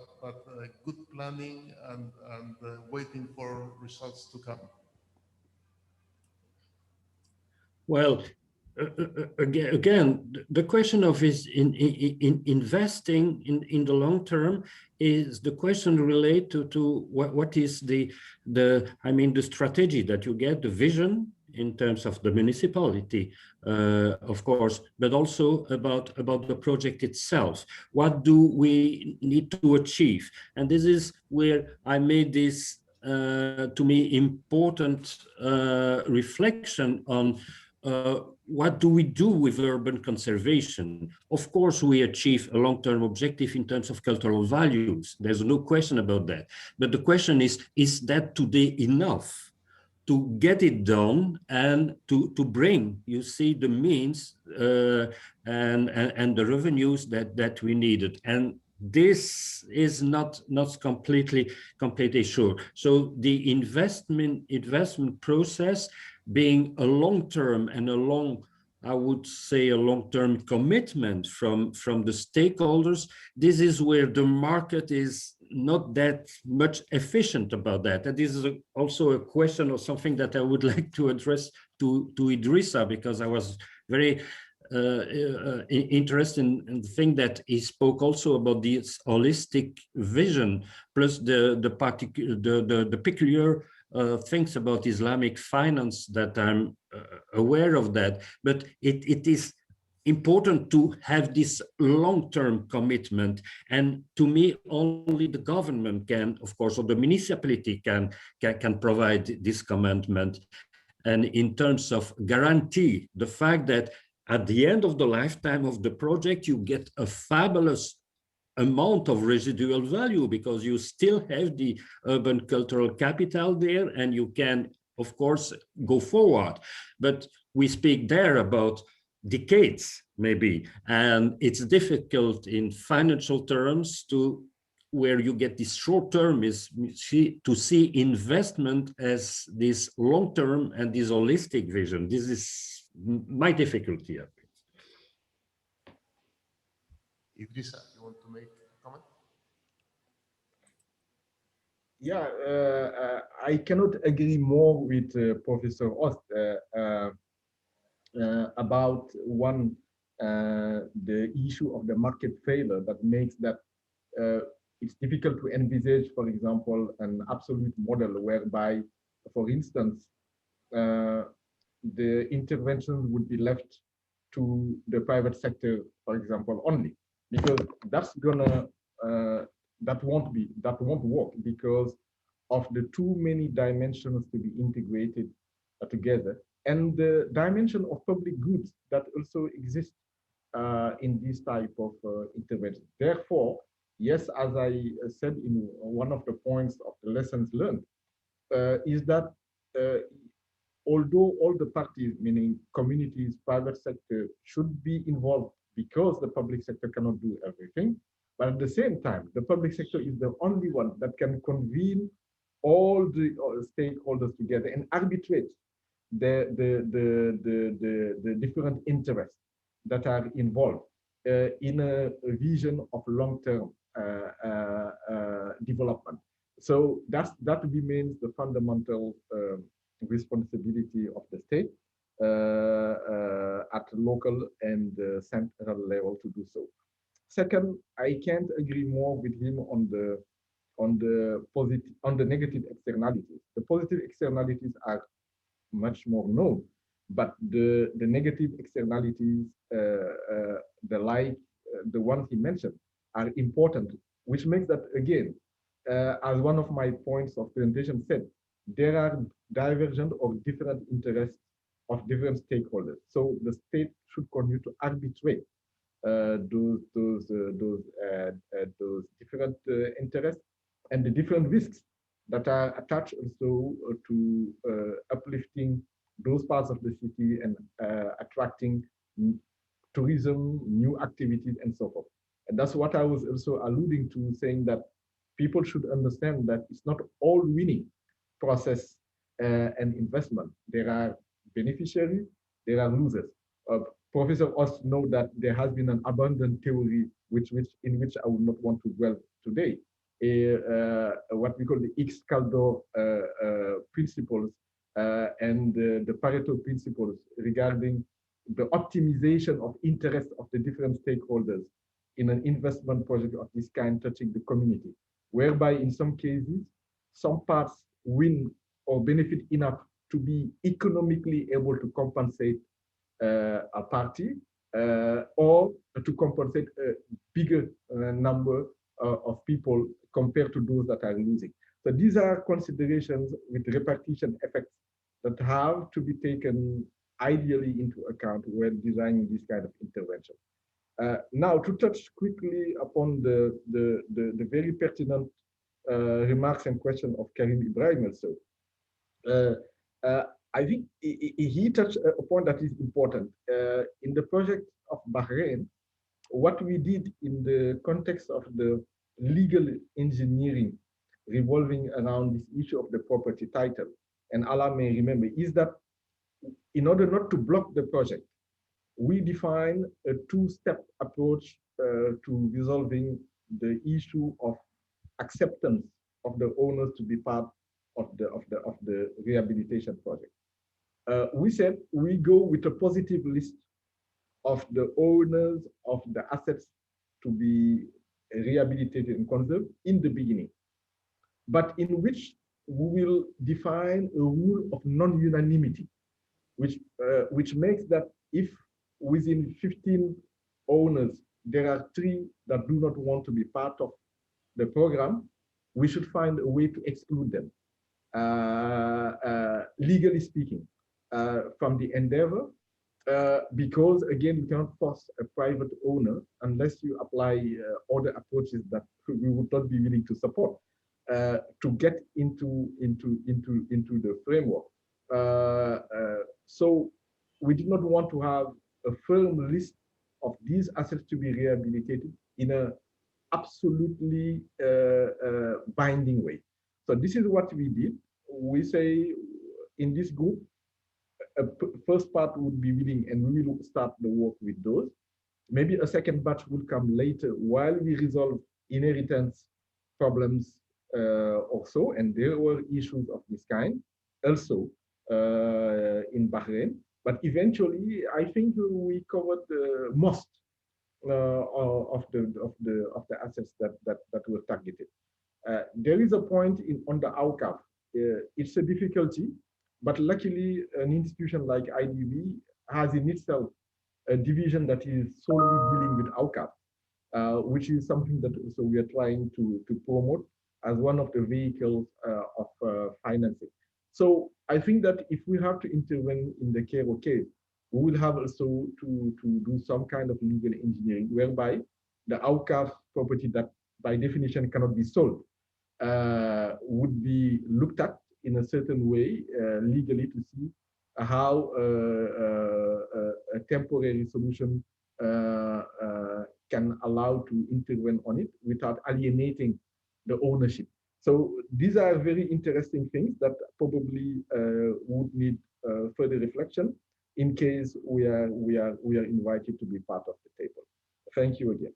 good planning and waiting for results to come. Well, again, the question of is in investing in the long term is the question related to what is the strategy that you get, the vision in terms of the municipality, of course, but also about the project itself. What do we need to achieve? And this is where I made this, to me, important reflection on what do we do with urban conservation? Of course, we achieve a long-term objective in terms of cultural values. There's no question about that. But the question is that today enough to get it done and to bring, you see, the means and the revenues that we needed? And this is not completely sure. So the investment process being a long-term and I would say a long-term commitment from the stakeholders, this is where the market is not that much efficient about that. And this is also a question or something that I would like to address to Idrissa, because I was very interested in the thing that he spoke also about this holistic vision, plus the peculiar things about Islamic finance that I'm aware of that, but it is important to have this long-term commitment. And to me, only the government can, of course, or the municipality can provide this commitment. And in terms of guarantee, the fact that at the end of the lifetime of the project, you get a fabulous amount of residual value, because you still have the urban cultural capital there, and you can, of course, go forward. But we speak there about decades, maybe, and it's difficult in financial terms to where you get this short term is to see investment as this long term and this holistic vision. This is my difficulty. Idrissa, you want to make a comment? Yeah, I cannot agree more with Professor Ost about the issue of the market failure that makes that it's difficult to envisage, for example, an absolute model whereby, for instance, the intervention would be left to the private sector, for example, only, because that's gonna that won't work, because of the too many dimensions to be integrated together, and the dimension of public goods that also exist in this type of intervention. Therefore, yes, as I said in one of the points of the lessons learned, is that although all the parties, meaning communities, private sector, should be involved because the public sector cannot do everything, but at the same time, the public sector is the only one that can convene all the stakeholders together and arbitrate the different interests that are involved in a vision of long-term development. So that remains the fundamental responsibility of the state at local and central level to do so. Second, I can't agree more with him on the negative externalities. The positive externalities are much more known, but the negative externalities, the ones he mentioned, are important, which makes that, again, as one of my points of presentation said, there are divergent or different interests of different stakeholders. So the state should continue to arbitrate those different interests and the different risks that are attached also to uplifting those parts of the city and attracting tourism, new activities, and so forth. And that's what I was also alluding to, saying that people should understand that it's not all winning process an investment. There are beneficiaries, there are losers. Professor Ost know that there has been an abundant theory in which I would not want to dwell today. What we call the Hicks-Kaldor principles and the Pareto principles regarding the optimization of interest of the different stakeholders in an investment project of this kind touching the community, whereby in some cases, some parts win or benefit enough to be economically able to compensate a party or to compensate a bigger number of people compared to those that are losing. So these are considerations with repartition effects that have to be taken ideally into account when designing this kind of intervention. Now, to touch quickly upon the very pertinent remarks and question of Karim Ibrahim also, I think he touched a point that is important. In the project of Bahrain, what we did in the context of the legal engineering revolving around this issue of the property title, and Allah may remember, is that in order not to block the project, we define a two-step approach to resolving the issue of acceptance of the owners to be part of the rehabilitation project. We said we go with a positive list of the owners of the assets to be rehabilitated and conserved in the beginning, but in which we will define a rule of non-unanimity, which makes that if within 15 owners, there are 3 that do not want to be part of the program, we should find a way to exclude them, legally speaking, from the endeavor, because again, you cannot force a private owner unless you apply other approaches that we would not be willing to support to get into the framework. So we did not want to have a firm list of these assets to be rehabilitated in a absolutely binding way. So this is what we did. We say in this group, a first part would be willing, and we will start the work with those. Maybe a second batch will come later while we resolve inheritance problems also, and there were issues of this kind also in Bahrain. But eventually, I think we covered most of the assets that were targeted. There is a point on the AUCAF. It's a difficulty, but luckily, an institution like IDB has in itself a division that is solely dealing with AUCAF, which is something that also we are trying to promote as one of the vehicles of financing. So I think that if we have to intervene in the Cairo case, we will have also to do some kind of legal engineering whereby the AUCAF property that by definition cannot be sold would be looked at in a certain way legally to see how a temporary solution can allow to intervene on it without alienating the ownership. So these are very interesting things that probably would need further reflection in case we are invited to be part of the table. Thank you again.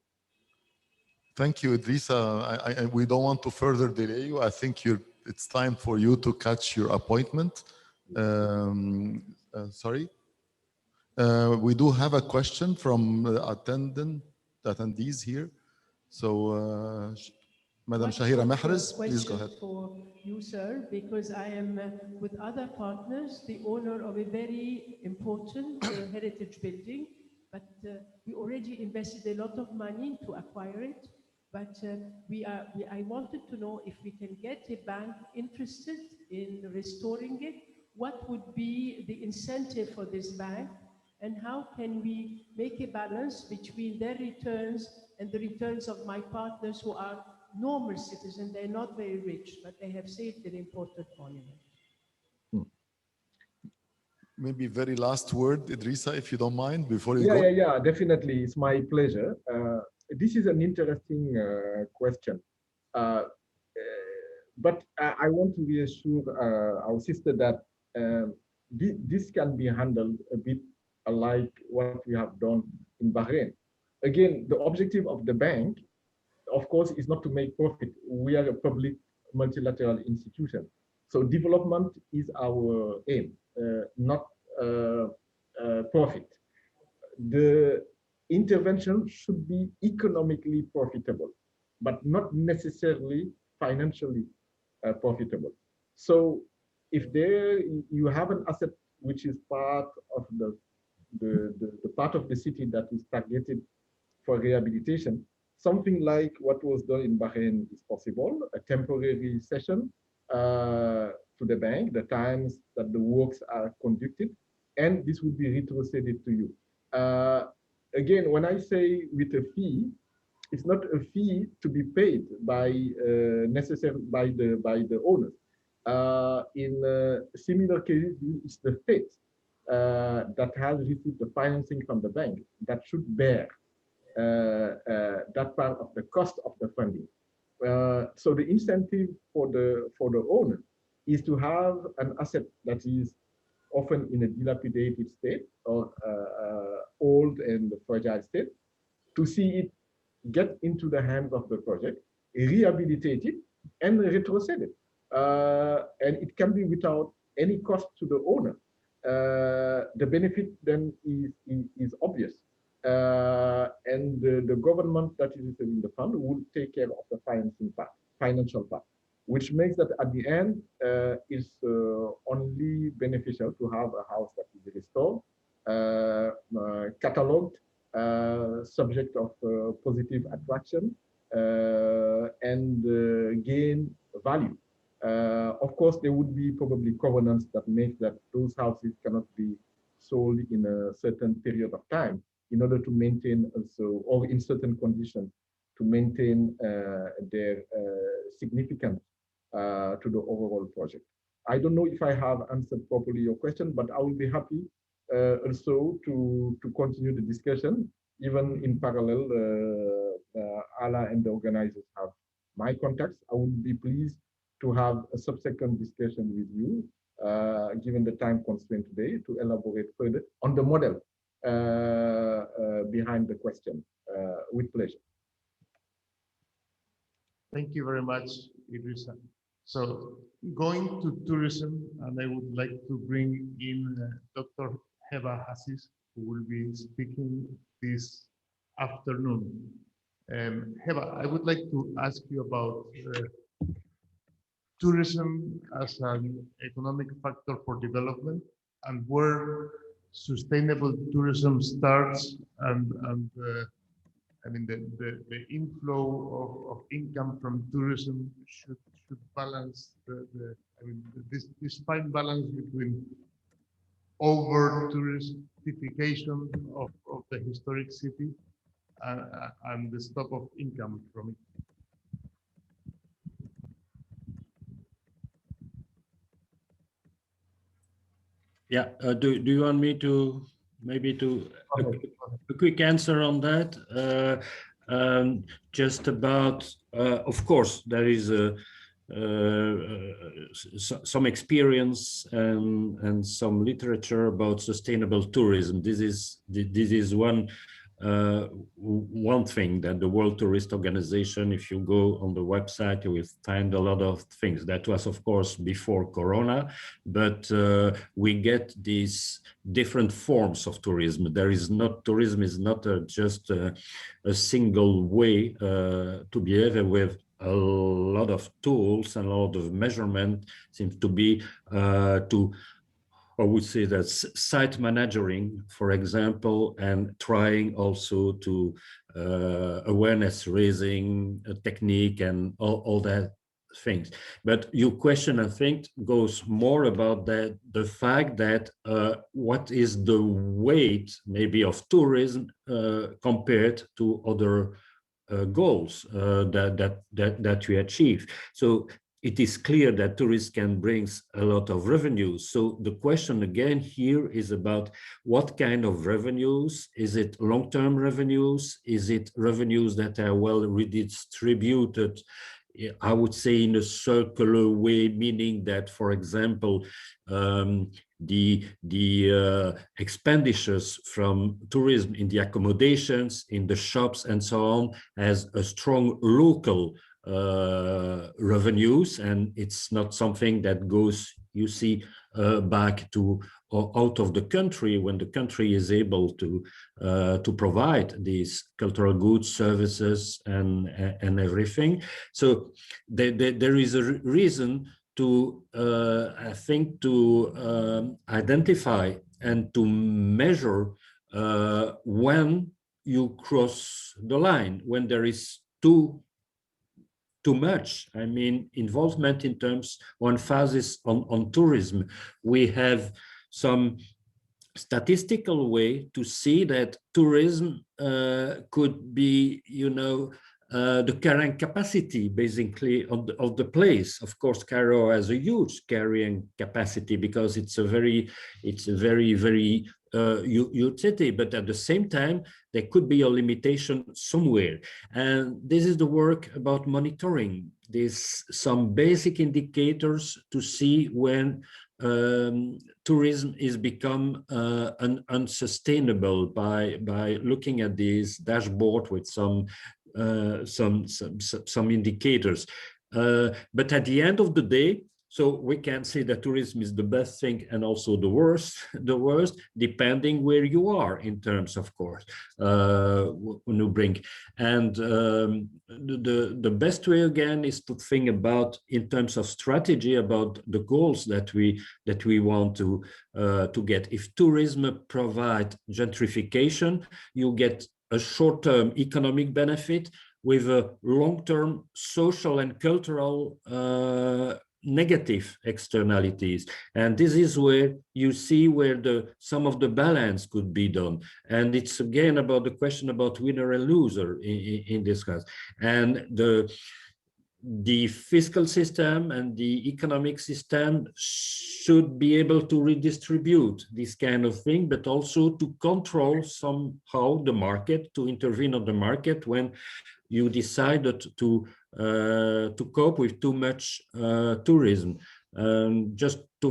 Thank you, Idrissa. We don't want to further delay you. I think it's time for you to catch your appointment. Sorry. We do have a question from the attendees here. So, Madam Shahira Mahrez, please go ahead. For you, sir, because I am with other partners, the owner of a very important heritage building, but we already invested a lot of money to acquire it. But I wanted to know if we can get a bank interested in restoring it. What would be the incentive for this bank? And how can we make a balance between their returns and the returns of my partners who are normal citizens? They're not very rich, but they have saved an important monument. Maybe very last word, Idrissa, if you don't mind, before you go. Yeah, definitely. It's my pleasure. This is an interesting question. But I want to reassure our sister that this can be handled a bit like what we have done in Bahrain. Again, the objective of the bank, of course, is not to make profit. We are a public multilateral institution. So development is our aim, not profit. The intervention should be economically profitable, but not necessarily financially profitable. So if there you have an asset which is part of the part of the city that is targeted for rehabilitation, something like what was done in Bahrain is possible, a temporary session to the bank, the times that the works are conducted, and this will be retroceded to you. Again, when I say with a fee, it's not a fee to be paid by by the owners. In similar cases, it's the state that has received the financing from the bank that should bear that part of the cost of the funding. So the incentive for the owner is to have an asset that is often in a dilapidated state or old and fragile state, to see it get into the hands of the project, rehabilitate it, and retrocede it. And it can be without any cost to the owner. The benefit then is obvious. And the government that is receiving the fund will take care of the financial part, which makes that at the end is only beneficial to have a house that is restored, cataloged, subject of positive attraction, and gain value. Of course, there would be probably covenants that make that those houses cannot be sold in a certain period of time in order to maintain also, or in certain conditions, to maintain their significance to the overall project. I don't know if I have answered properly your question, but I will be happy also to continue the discussion, even in parallel. Ala and the organizers have my contacts. I would be pleased to have a subsequent discussion with you, given the time constraint today, to elaborate further on the model behind the question, with pleasure. Thank you very much, Idrissa. So going to tourism, and I would like to bring in Dr. Heba Hassis, who will be speaking this afternoon. Heba, I would like to ask you about tourism as an economic factor for development, and where sustainable tourism starts, and I mean the inflow of income from tourism should balance this fine balance between over touristification of the historic city and the stop of income from it. Yeah, do you want me to maybe a quick answer on that? Just about, of course, there is some experience and some literature about sustainable tourism. This is one thing that the World Tourist Organization, if you go on the website, you will find a lot of things. That was, of course, before Corona, but we get these different forms of tourism. Tourism is not just a single way to behave with. A lot of tools and a lot of measurement seems to be I would say that site managing, for example, and trying also to awareness raising technique and all that things. But your question, I think, goes more about the fact that what is the weight maybe of tourism compared to other goals that we achieve. So it is clear that tourism can bring a lot of revenues. So the question again here is about what kind of revenues. Is it long-term revenues? Is it revenues that are well redistributed I would say in a circular way, meaning that, for example, the expenditures from tourism in the accommodations, in the shops and so on, has a strong local revenues, and it's not something that goes, you see, back to or out of the country when the country is able to provide these cultural goods, services, and everything. So there is a reason to, I think, to identify and to measure when you cross the line, when there is too much, I mean, involvement in terms of emphasis on tourism. We have some statistical way to see that tourism could be, you know, the carrying capacity basically of the place. Of course, Cairo has a huge carrying capacity because it's a very huge city, but at the same time, there could be a limitation somewhere. And this is the work about monitoring. There's some basic indicators to see when tourism is become unsustainable by looking at this dashboard with some indicators. But at the end of the day, so we can say that tourism is the best thing and also the worst, depending where you are in terms, of course, when you bring. And the best way again is to think about, in terms of strategy, about the goals that we want to get. If tourism provide gentrification, you get a short-term economic benefit with a long-term social and cultural negative externalities, and this is where you see where some of the balance could be done. And it's again about the question about winner and loser in this case. And the fiscal system and the economic system should be able to redistribute this kind of thing, but also to control somehow the market, to intervene on the market when you decided to cope with too much tourism. Just a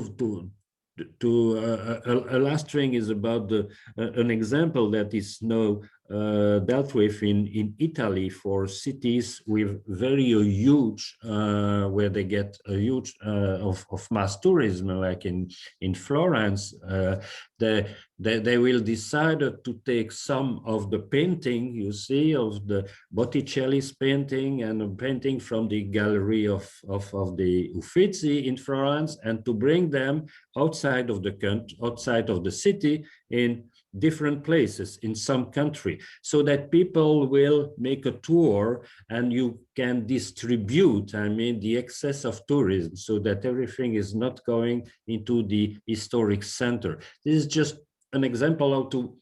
last thing is about an example that is now dealt with in Italy for cities with very huge, where they get a huge of mass tourism, like in Florence. They will decide to take some of the painting, you see, of the Botticelli's painting and a painting from the gallery of the Uffizi in Florence, and to bring them outside of the country, outside of the city, in different places in some country, so that people will make a tour and you can distribute, I mean, the excess of tourism, so that everything is not going into the historic center. This is just an example how to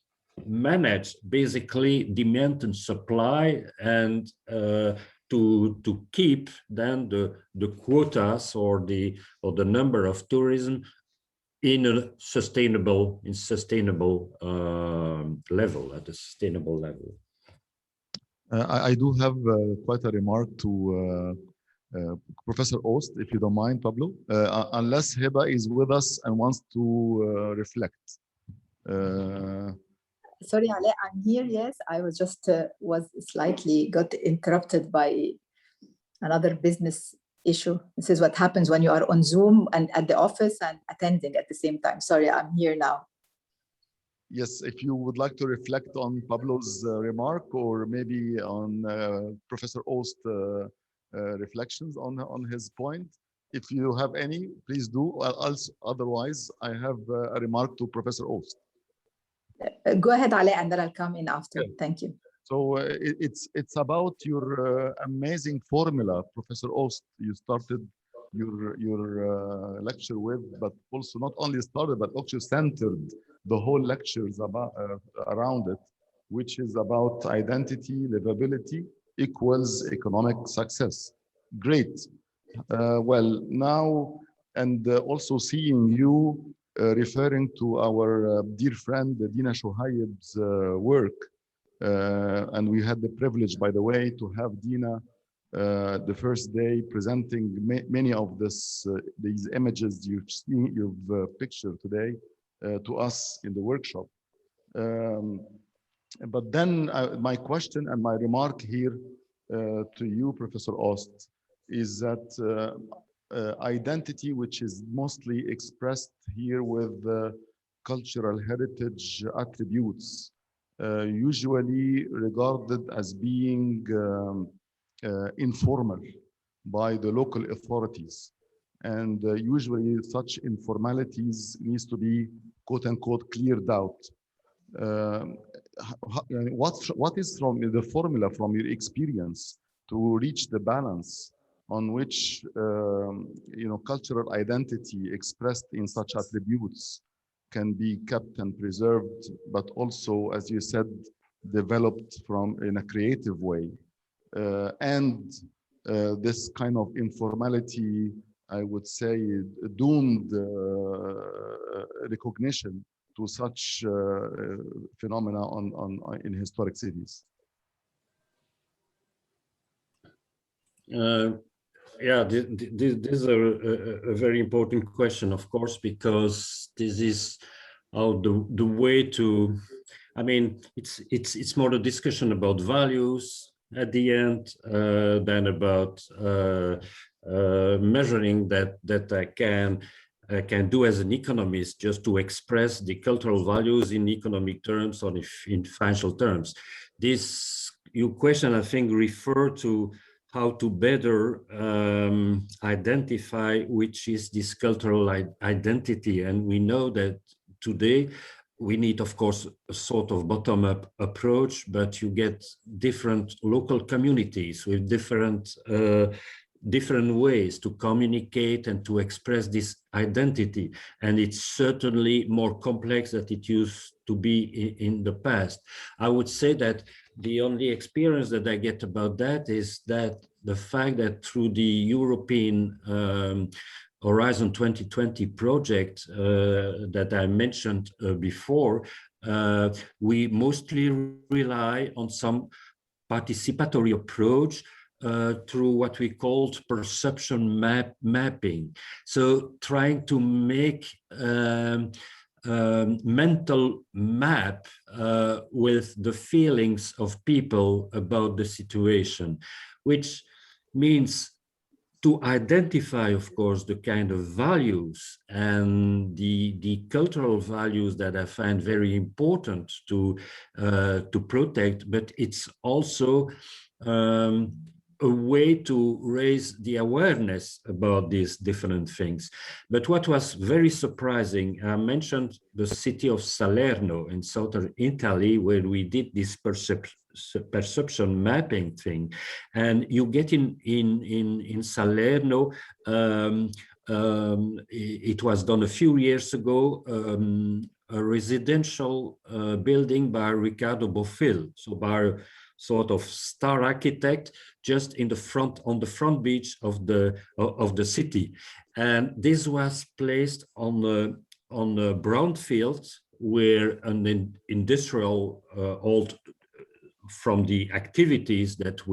manage basically demand and supply, and to keep then the quotas or the number of tourism in a sustainable level, at a sustainable level. I do have quite a remark to Professor Oost, if you don't mind, Pablo, unless Heba is with us and wants to reflect. Sorry, Ale, I'm here. Yes, I was just was slightly got interrupted by another business issue. This is what happens when you are on Zoom and at the office and attending at the same time. Sorry, I'm here now. Yes, if you would like to reflect on Pablo's remark, or maybe on Professor Oost's reflections on his point, if you have any, please do. Otherwise, I have a remark to Professor Oost. Go ahead, Ale, and then I'll come in after. Yeah. Thank you. So it's about your amazing formula, Professor Oost. You started your lecture with, but also not only started, but also centered the whole lectures about around it, which is about identity, livability equals economic success. Great. Well, now, and also seeing you referring to our dear friend Dina Shohaib's work. And we had the privilege, by the way, to have Dina the first day presenting many of these images you've pictured today to us in the workshop. But then my question and my remark here to you, Professor Ost, is that identity, which is mostly expressed here with cultural heritage attributes, usually regarded as being informal by the local authorities. And usually such informalities needs to be, quote unquote, cleared out. What is from the formula from your experience to reach the balance on which cultural identity expressed in such attributes can be kept and preserved, but also, as you said, developed in a creative way, and this kind of informality, I would say, doomed recognition to such phenomena in historic cities? Yeah, this is a very important question, of course, because this is how the way to. I mean, it's more a discussion about values at the end than about measuring that I can do as an economist, just to express the cultural values in economic terms or in financial terms. Your question, I think, refer to how to better identify which is this cultural identity. And we know that today we need, of course, a sort of bottom-up approach, but you get different local communities with different ways to communicate and to express this identity. And it's certainly more complex than it used to be in the past. I would say that the only experience that I get about that is that the fact that through the European Horizon 2020 project that I mentioned before, we mostly rely on some participatory approach through what we called perception mapping. So trying to make mental map with the feelings of people about the situation, which means to identify, of course, the kind of values and the cultural values that I find very important to protect, but it's also a way to raise the awareness about these different things. But what was very surprising, I mentioned the city of Salerno in southern Italy, where we did this perception mapping thing. And you get in Salerno, it was done a few years ago, a residential building by Riccardo Bofill, so by a sort of star architect, just on the front beach of the city. And this was placed on a brownfield where an industrial old from the activities that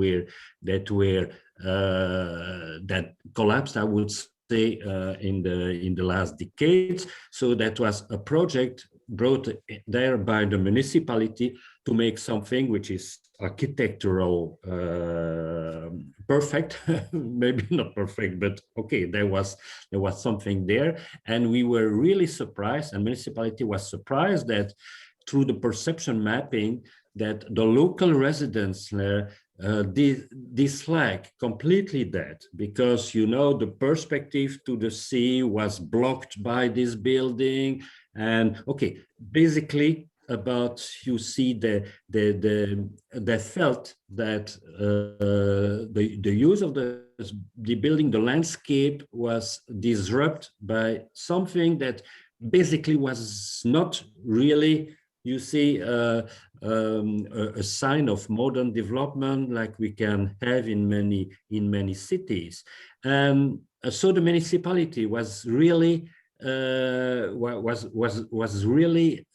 collapsed, I would say, in the last decades. So that was a project brought there by the municipality to make something which is architectural perfect, maybe not perfect, but okay, there was something there. And we were really surprised, and municipality was surprised that through the perception mapping that the local residents dislike completely that, because, you know, the perspective to the sea was blocked by this building. And okay, basically about, you see, they felt that the use of the building, the landscape was disrupted by something that basically was not really, you see, a sign of modern development like we can have in many cities. And so the municipality was really was really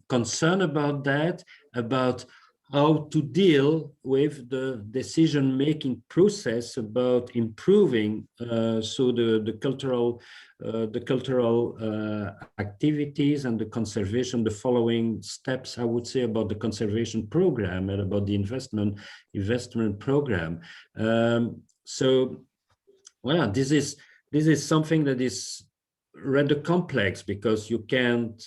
concerned about that, about how to deal with the decision-making process about improving so the cultural activities and the conservation, the following steps, I would say, about the conservation program and about the investment program. So, well, this is something that is rather complex because you can't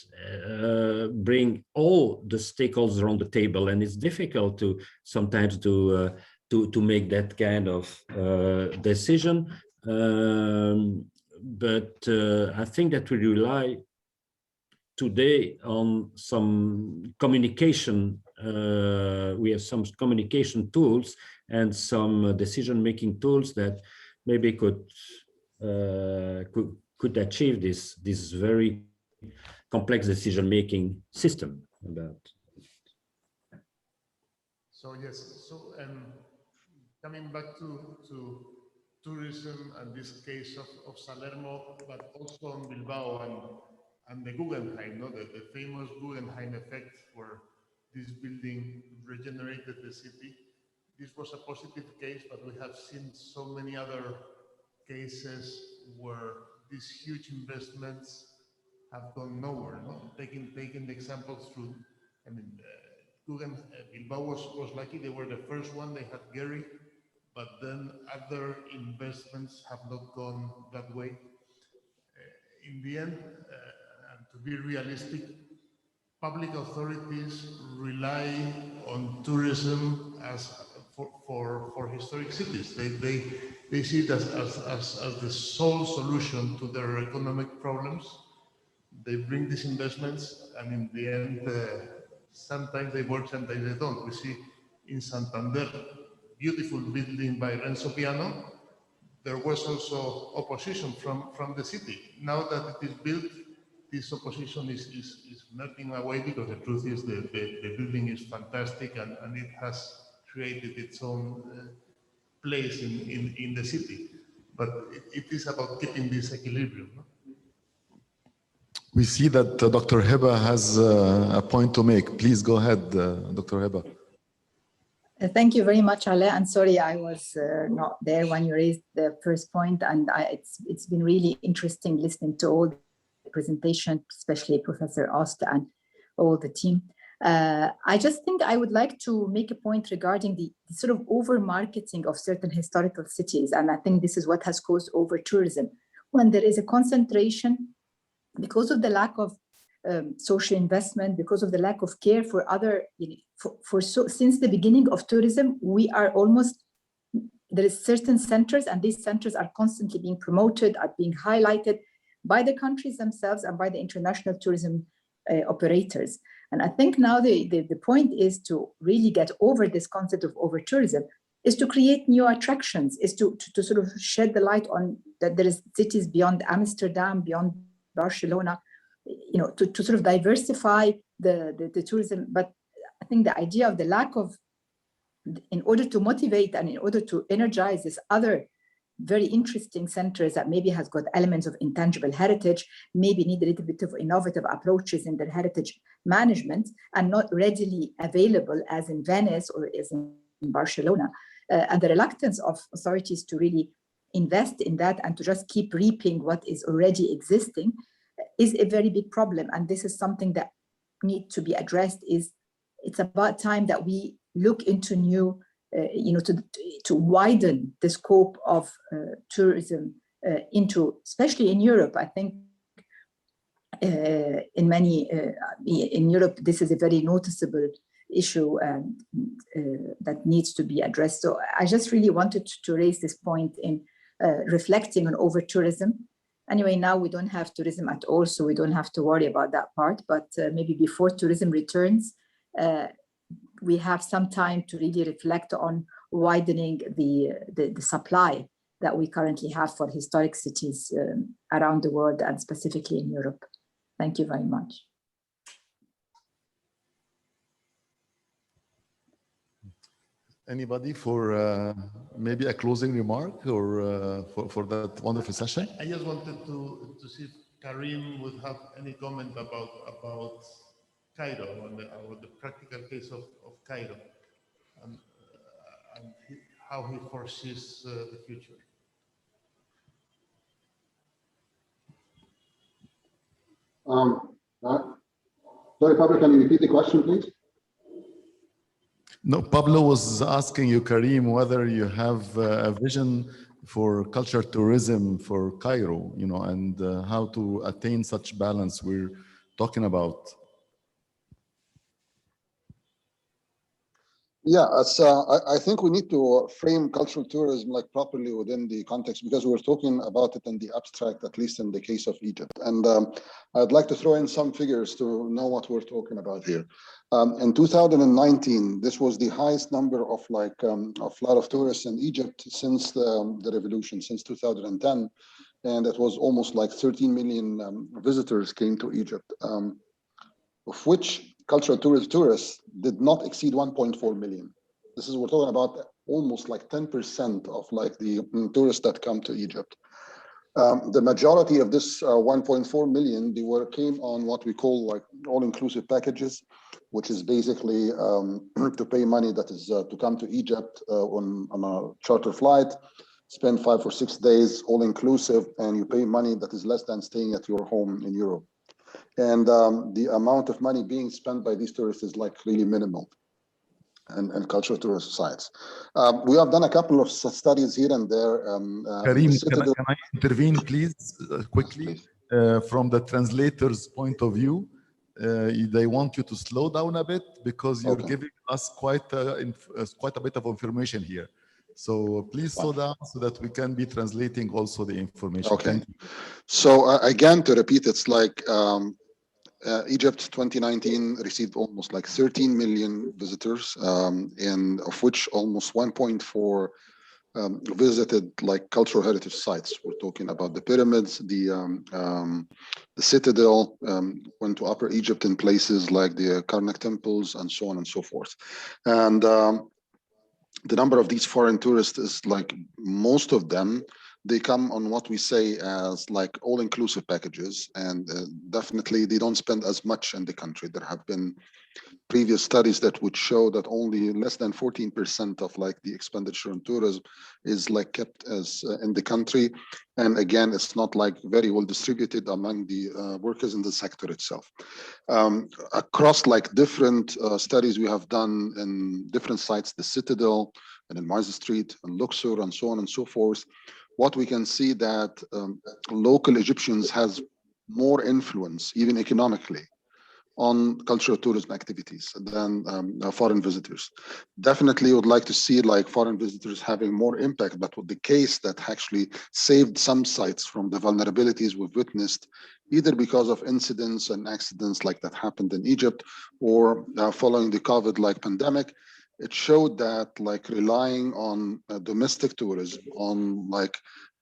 bring all the stakeholders around the table, and it's difficult to sometimes to make that kind of decision. But I think that we rely today on some communication. We have some communication tools and some decision-making tools that maybe could achieve this very complex decision-making system about. So yes, so coming back to tourism and this case of Salerno, but also on Bilbao and the Guggenheim, no? the famous Guggenheim effect, where this building regenerated the city. This was a positive case, but we have seen so many other cases where these huge investments have gone nowhere. No? Taking the examples through, I mean, Bilbao was lucky; they were the first one. They had Gary, but then other investments have not gone that way. In the end, and to be realistic, public authorities rely on tourism as for historic cities. They see it as the sole solution to their economic problems. They bring these investments, and in the end, sometimes they work, sometimes they don't. We see in Santander, beautiful building by Renzo Piano. There was also opposition from the city. Now that it is built, this opposition is melting away, because the truth is the building is fantastic, and it has created its own place in the city. But it is about keeping this equilibrium. No? We see that Dr. Heba has a point to make. Please go ahead, Dr. Heba. Thank you very much, Ale. And sorry, I was not there when you raised the first point. And it's been really interesting listening to all the presentation, especially Professor Ost and all the team. I just think I would like to make a point regarding the sort of over-marketing of certain historical cities. And I think this is what has caused over-tourism. When there is a concentration, because of the lack of social investment, because of the lack of care for other, since the beginning of tourism, we are almost, there is certain centers, and these centers are constantly being promoted, are being highlighted by the countries themselves and by the international tourism operators. And I think now the point is to really get over this concept of over-tourism, is to create new attractions, is to sort of shed the light on that there is cities beyond Amsterdam, beyond Barcelona, you know, to sort of diversify the tourism. But I think the idea of the lack of, in order to motivate and in order to energize this other very interesting centers that maybe has got elements of intangible heritage, maybe need a little bit of innovative approaches in their heritage management and not readily available as in Venice or as in Barcelona. And the reluctance of authorities to really invest in that and to just keep reaping what is already existing is a very big problem. And this is something that needs to be addressed. It's about time that we look into new, to widen the scope of tourism into, especially in Europe. I think in Europe, this is a very noticeable issue that needs to be addressed. So I just really wanted to raise this point in reflecting on over-tourism. Anyway, now we don't have tourism at all, so we don't have to worry about that part. But maybe before tourism returns, we have some time to really reflect on widening the supply that we currently have for historic cities around the world and specifically in Europe. Thank you very much. Anybody for maybe a closing remark or for that wonderful session? I just wanted to see if Karim would have any comment about Cairo, or the practical case of Cairo, and how he foresees the future. Sorry, Pablo, can you repeat the question, please? No, Pablo was asking you, Karim, whether you have a vision for cultural tourism for Cairo, you know, and how to attain such balance we're talking about. Yeah, I think we need to frame cultural tourism like properly within the context, because we're talking about it in the abstract, at least in the case of Egypt. And I'd like to throw in some figures to know what we're talking about here. In 2019, this was the highest number of a lot of tourists in Egypt since the revolution, since 2010. And it was almost like 13 million visitors came to Egypt, of which cultural tourists did not exceed 1.4 million. This is, we're talking about almost like 10% of like the tourists that come to Egypt. The majority of this 1.4 million, came on what we call like all-inclusive packages, which is basically to pay money that is to come to Egypt on a charter flight, spend 5 or 6 days all-inclusive, and you pay money that is less than staying at your home in Europe. And the amount of money being spent by these tourists is like really minimal and cultural tourist sites. We have done a couple of studies here and there. Karim, can I intervene, please, quickly? From the translator's point of view, they want you to slow down a bit because you're giving us quite a bit of information here. So please slow down so that we can be translating also the information. Okay. So again, to repeat, it's like Egypt 2019 received almost like 13 million visitors, and of which almost 1.4 visited like cultural heritage sites. We're talking about the pyramids, the citadel, went to Upper Egypt in places like the Karnak temples and so on and so forth. And the number of these foreign tourists is like, most of them, they come on what we say as like all-inclusive packages, and definitely they don't spend as much in the country. There have been previous studies that would show that only less than 14% of like the expenditure on tourism is like kept as in the country. And again, it's not like very well distributed among the workers in the sector itself. Across like different studies we have done in different sites, the Citadel and in Marzi Street and Luxor and so on and so forth, what we can see that local Egyptians has more influence, even economically, on cultural tourism activities than foreign visitors. Definitely would like to see like foreign visitors having more impact, but with the case that actually saved some sites from the vulnerabilities we've witnessed, either because of incidents and accidents like that happened in Egypt, or following the COVID-like pandemic. It showed that like relying on domestic tourism, on like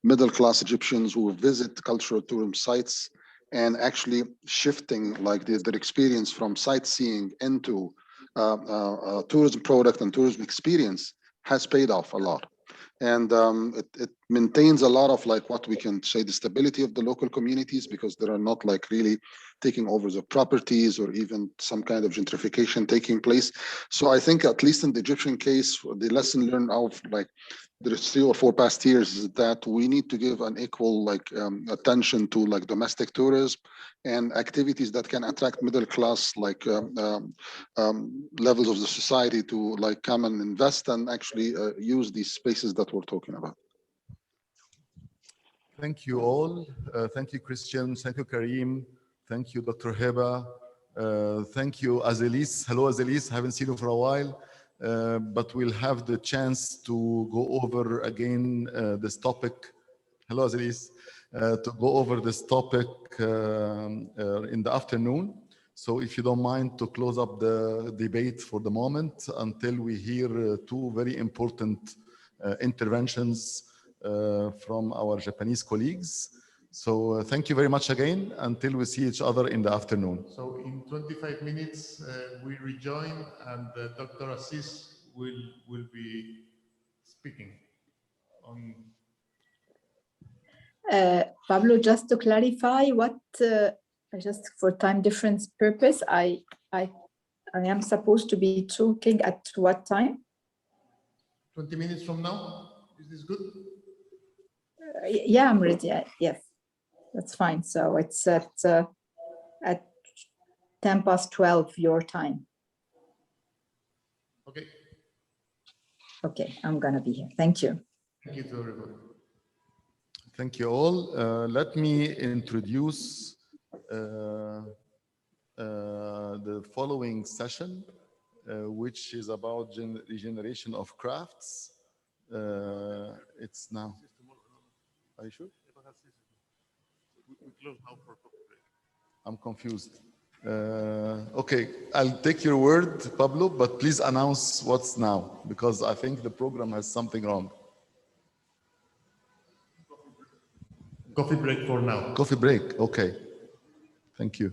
middle-class Egyptians who visit cultural tourism sites, and actually shifting like their experience from sightseeing into tourism product and tourism experience has paid off a lot. And it maintains a lot of like what we can say the stability of the local communities, because there are not like really taking over the properties or even some kind of gentrification taking place. So I think at least in the Egyptian case, the lesson learned of like the 3 or 4 past years is that we need to give an equal like attention to like domestic tourism and activities that can attract middle class like levels of the society to like come and invest and actually use these spaces that we're talking about. Thank you all. Thank you, Christian. Thank you, Karim. Thank you, Dr. Heba. Thank you, Azelis. Hello, Azelis. Haven't seen you for a while. But we'll have the chance to go over again this topic. Hello, Aziz. To go over this topic in the afternoon. So if you don't mind to close up the debate for the moment until we hear 2 very important interventions from our Japanese colleagues. So thank you very much again until we see each other in the afternoon. So in 25 minutes, we rejoin, and Dr. Aziz will be speaking on. Pablo, just to clarify what, just for time difference purpose, I I am supposed to be talking at what time? 20 minutes from now. Is this good? Yeah, I'm ready. Yes, that's fine. So it's at 12 your time. Okay. Okay, I'm gonna be here. Thank you. Thank you to everybody. Thank you all. Let me introduce the following session, which is about regeneration of crafts. It's now. Are you sure? We close now for coffee break. I'm confused. Okay, I'll take your word, Pablo, but please announce what's now, because I think the program has something wrong. Coffee break for now. Coffee break, okay. Thank you.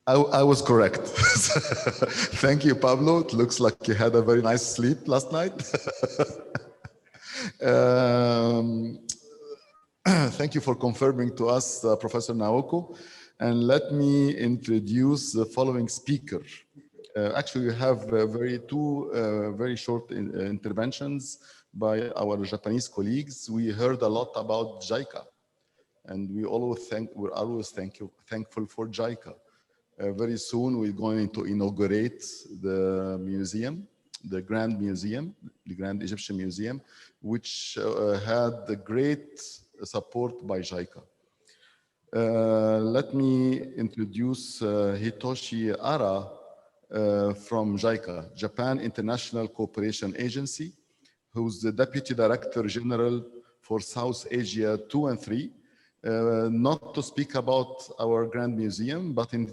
I was correct. Thank you, Pablo. It looks like you had a very nice sleep last night. Thank you for confirming to us, Professor Naoko. And let me introduce the following speaker. Actually, we have two very short interventions by our Japanese colleagues. We heard a lot about JICA, and we're always thankful for JICA. Very soon, we're going to inaugurate the museum, the Grand Museum, the Grand Egyptian Museum, which had the great support by JICA. Let me introduce Hitoshi Ara from JICA, Japan International Cooperation Agency, who's the Deputy Director General for South Asia 2 and 3. Not to speak about our Grand Museum, but in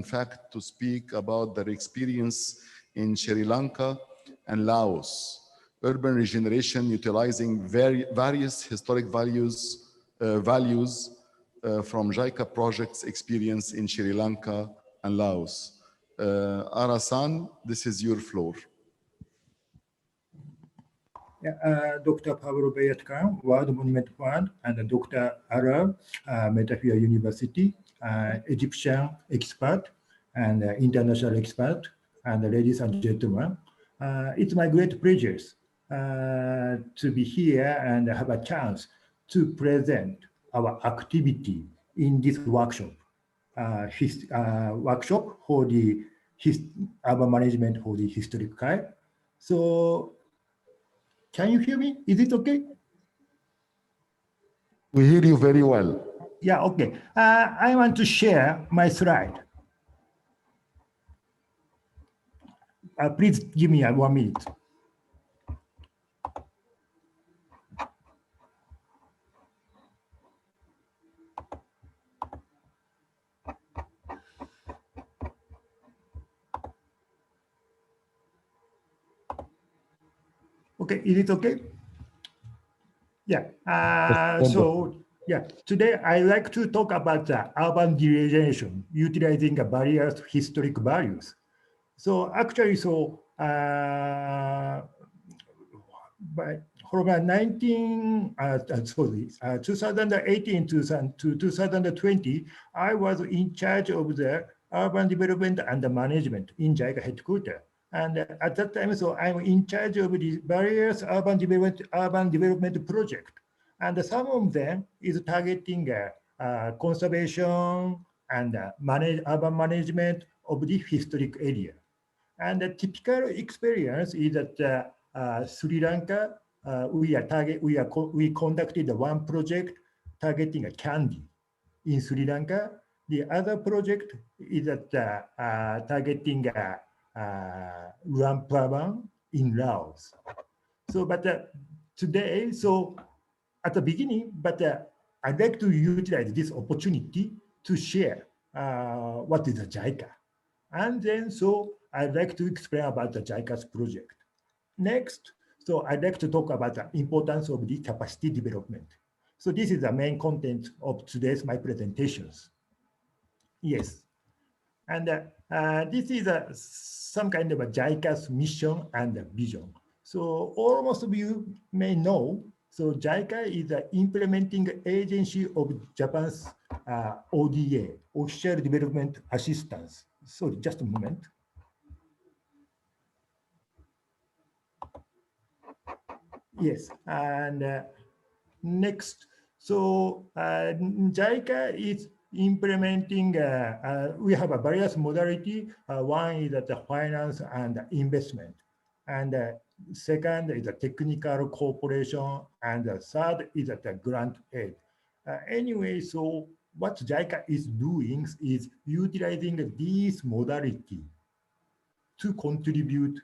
fact to speak about their experience in Sri Lanka and Laos. Urban regeneration utilizing various historic values from JICA projects experience in Sri Lanka and Laos. Ara-san, this is your floor. Dr. Pablo Bayatkan, World Monument Fund, and Dr. Ara, Metaphor University, Egyptian expert and international expert, and ladies and gentlemen. It's my great pleasure to be here and have a chance to present our activity in this workshop, workshop for the urban management for the historic Cairo. So, can you hear me? Is it okay? We hear you very well. Yeah, okay. I want to share my slide. Please give me 1 minute. Okay, is it okay? Yeah. Today I'd like to talk about the urban regeneration, utilizing various historic values. So actually, from 2018 to 2020, I was in charge of the urban development and the management in JICA headquarters. And at that time, so I'm in charge of the various urban development projects. And some of them is targeting conservation and urban management of the historic area. And the typical experience is that Sri Lanka, we conducted one project targeting a candy in Sri Lanka. The other project is that targeting Luang in Laos. So, but today, so at the beginning, but I'd like to utilize this opportunity to share what is a JICA. And then, so I'd like to explain about the JICA's project. Next, so I'd like to talk about the importance of the capacity development. So this is the main content of today's my presentations. Yes, and this is some kind of a JICA's mission and vision. So almost of you may know, so JICA is the implementing agency of Japan's ODA, Official Development Assistance. Sorry, just a moment. Yes, and next, so JICA is implementing, we have a various modality. One is the finance and investment. And second is the technical cooperation. And the third is the grant aid. Anyway, so what JICA is doing is utilizing these modality to contribute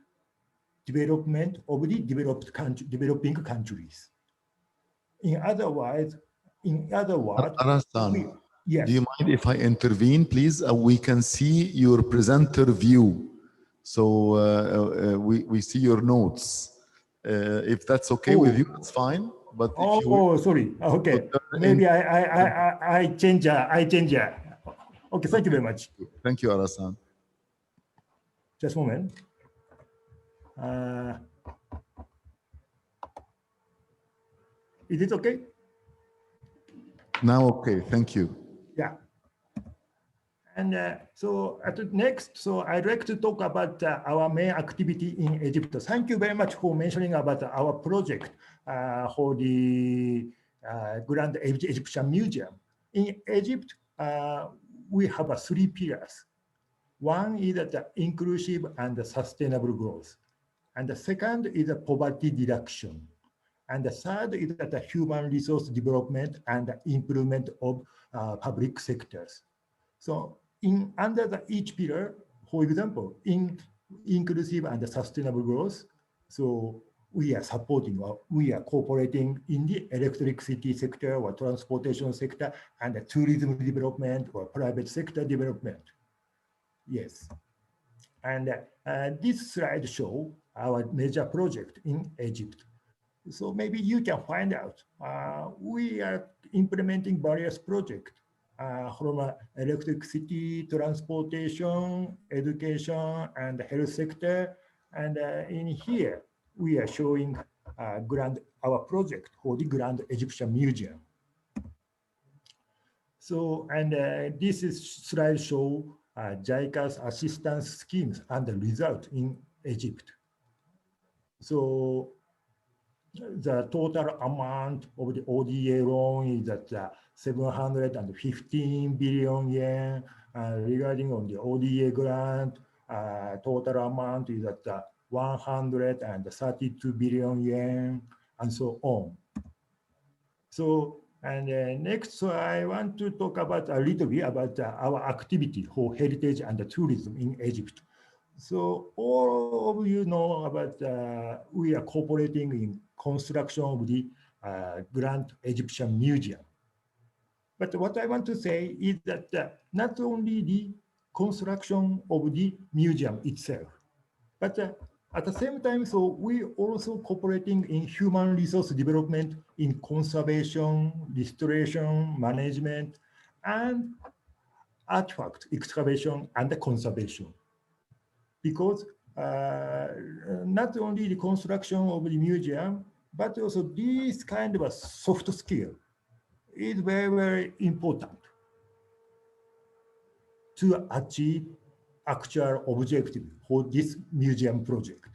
development of the developing countries. In other words, Arasan, yes. do you mind if I intervene, please? We can see your presenter view. So we see your notes. If that's okay with you, it's fine. But if you sorry. Okay. Maybe I change. Okay. Thank you very much. Thank you, Arasan. Just a moment. Is it okay? Now, okay. Thank you. Yeah. And so next, so I'd like to talk about our main activity in Egypt. Thank you very much for mentioning about our project for the Grand Egyptian Museum. In Egypt, we have three pillars. One is the inclusive and sustainable growth. And the second is the poverty reduction. And the third is the human resource development and improvement of public sectors. So under each pillar, for example, in inclusive and sustainable growth, so we are supporting, we are cooperating in the electricity sector or transportation sector and the tourism development or private sector development. Yes. And this slide shows our major project in Egypt. So maybe you can find out, we are implementing various projects from electricity, transportation, education, and health sector. And in here, we are showing our project for the Grand Egyptian Museum. So, and this slide shows JICA's assistance schemes and the result in Egypt. So the total amount of the ODA loan is at 715 billion yen. Regarding on the ODA grant, total amount is at 132 billion yen, and so on. So, and next, so I want to talk about a little bit about our activity for heritage and tourism in Egypt. So all of you know about we are cooperating in construction of the Grand Egyptian Museum. But what I want to say is that not only the construction of the museum itself, but at the same time, so we also cooperating in human resource development in conservation, restoration, management, and artifact excavation and conservation. Because not only the construction of the museum, but also this kind of a soft skill is very, very important to achieve actual objective for this museum project.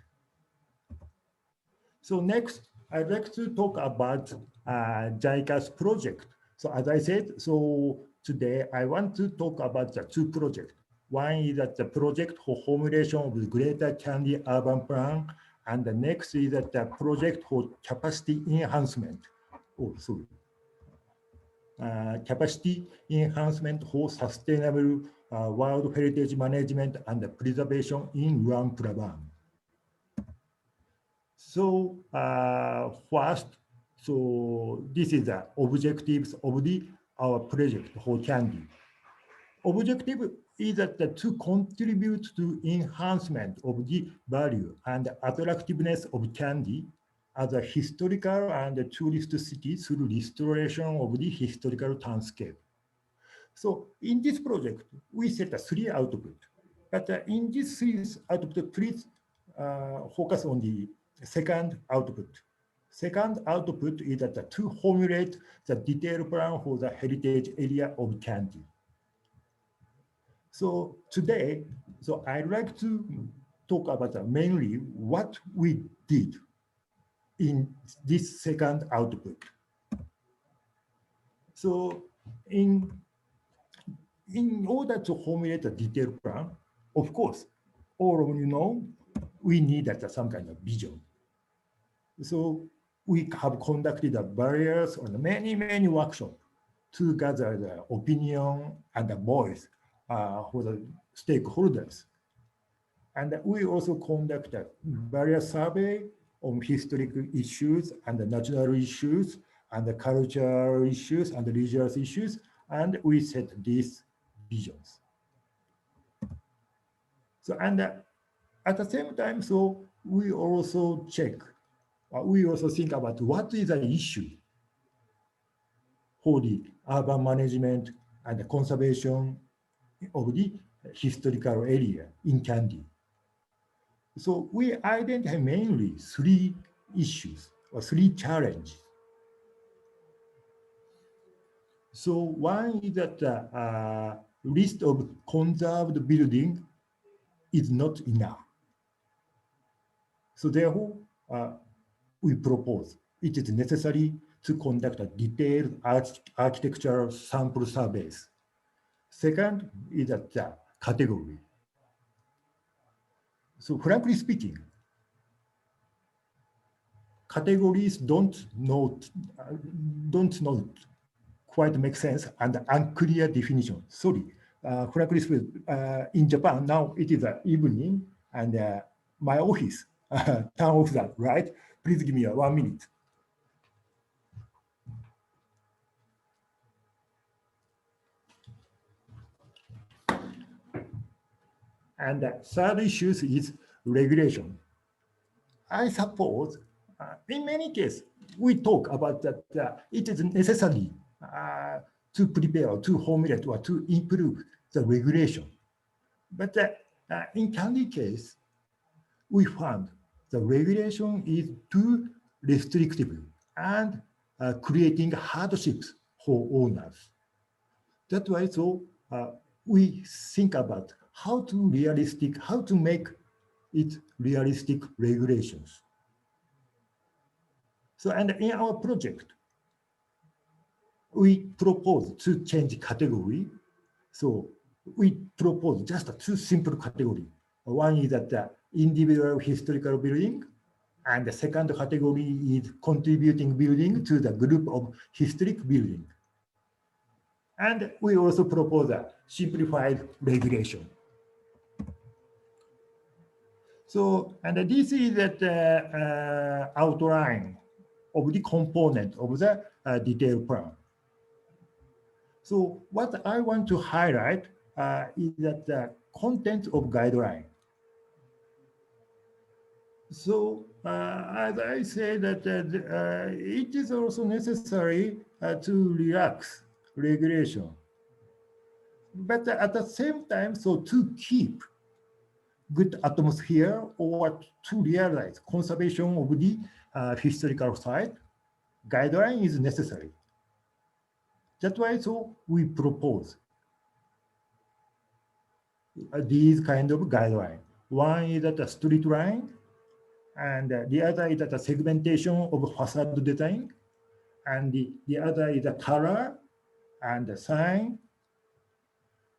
So next, I'd like to talk about JICA's project. So as I said, so today I want to talk about the two projects. One is that the project for formulation of the Greater Kandy Urban Plan, and the next is that the project for capacity enhancement. Oh, sorry. Capacity enhancement for sustainable World Heritage Management and Preservation in Luang Prabang. So first, so this is the objectives of our project for Kandy. Objective is that to contribute to enhancement of the value and attractiveness of Kandy as a historical and tourist city through restoration of the historical landscape. So in this project, we set 3 outputs. But in this series output, please focus on the second output. Second output is that to formulate the detailed plan for the heritage area of Kandy. So today, I'd like to talk about mainly what we did in this second output. So in order to formulate a detailed plan, of course, all of you know, we need some kind of vision. So we have conducted various or many workshops to gather the opinion and the voice for the stakeholders. And we also conducted various surveys on historical issues and the national issues and the cultural issues and the religious issues, and we set these visions. So, and at the same time, so we also we also think about what is the issue for the urban management and the conservation of the historical area in Kandy. So we identify mainly 3 issues or 3 challenges. So one is that list of conserved building is not enough. So therefore, we propose it is necessary to conduct a detailed architectural sample surveys. Second is that category. So frankly speaking, categories don't quite make sense and unclear definition. Sorry, frankly speaking, in Japan now it is evening and my office turn off that, right? Please give me 1 minute. And the third issue is regulation. I suppose in many cases, we talk about that it is necessary to prepare, to formulate, or to improve the regulation. But in Kandy case, we found the regulation is too restrictive and creating hardships for owners. That's why we think about how to make it realistic regulations. So, and in our project, we propose to change category. So we propose just 2 simple categories. One is that individual historical building, and the second category is contributing building to the group of historic building. And we also propose a simplified regulation. So, and this is the outline of the component of the detailed plan. So what I want to highlight is that the content of guideline. So as I say that it is also necessary to relax regulation. But at the same time, so to keep good atmosphere or to realize conservation of the historical site, guideline is necessary. That's why so we propose these kind of guidelines. One is that a street line, and the other is that a segmentation of facade design, and the other is the color and the sign.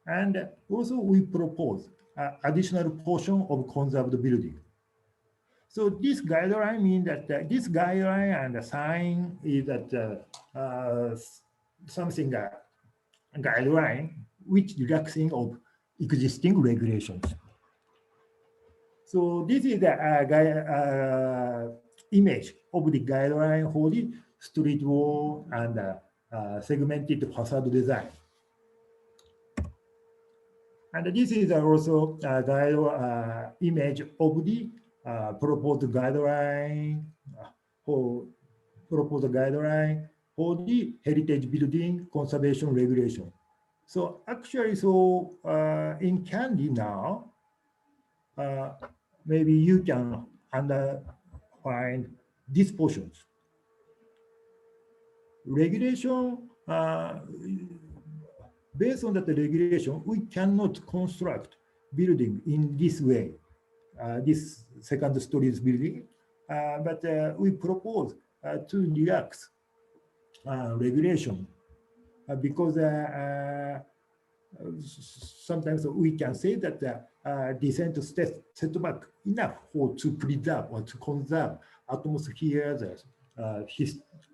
And also we propose additional portion of conserved building. So this guideline means that this guideline and the sign is that something guideline which relaxing of existing regulations. So this is the image of the guideline for the street wall and segmented facade design. And this is also a image of the proposed guideline for the heritage building conservation regulation. So actually, in Kandy now, maybe you can find these portions. Regulation, based on that regulation, we cannot construct building in this way, this second story building, but we propose to relax regulation because sometimes we can say that descent setback enough to preserve or to conserve atmosphere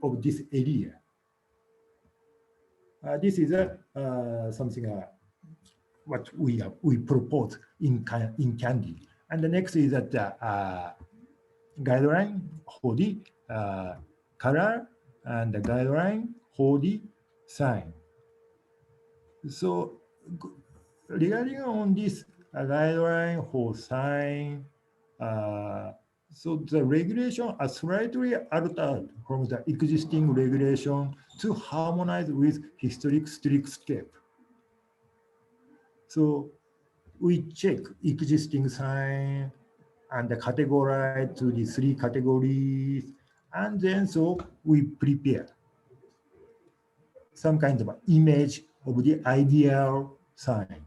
of this area. This is something what we propose in Candy. And the next is that guideline for the color and the guideline for the sign. So regarding on this guideline for sign, so the regulation are slightly altered from the existing regulation to harmonize with historic streetscape. So we check existing sign and categorize to the 3 categories, and then so we prepare some kind of image of the ideal sign.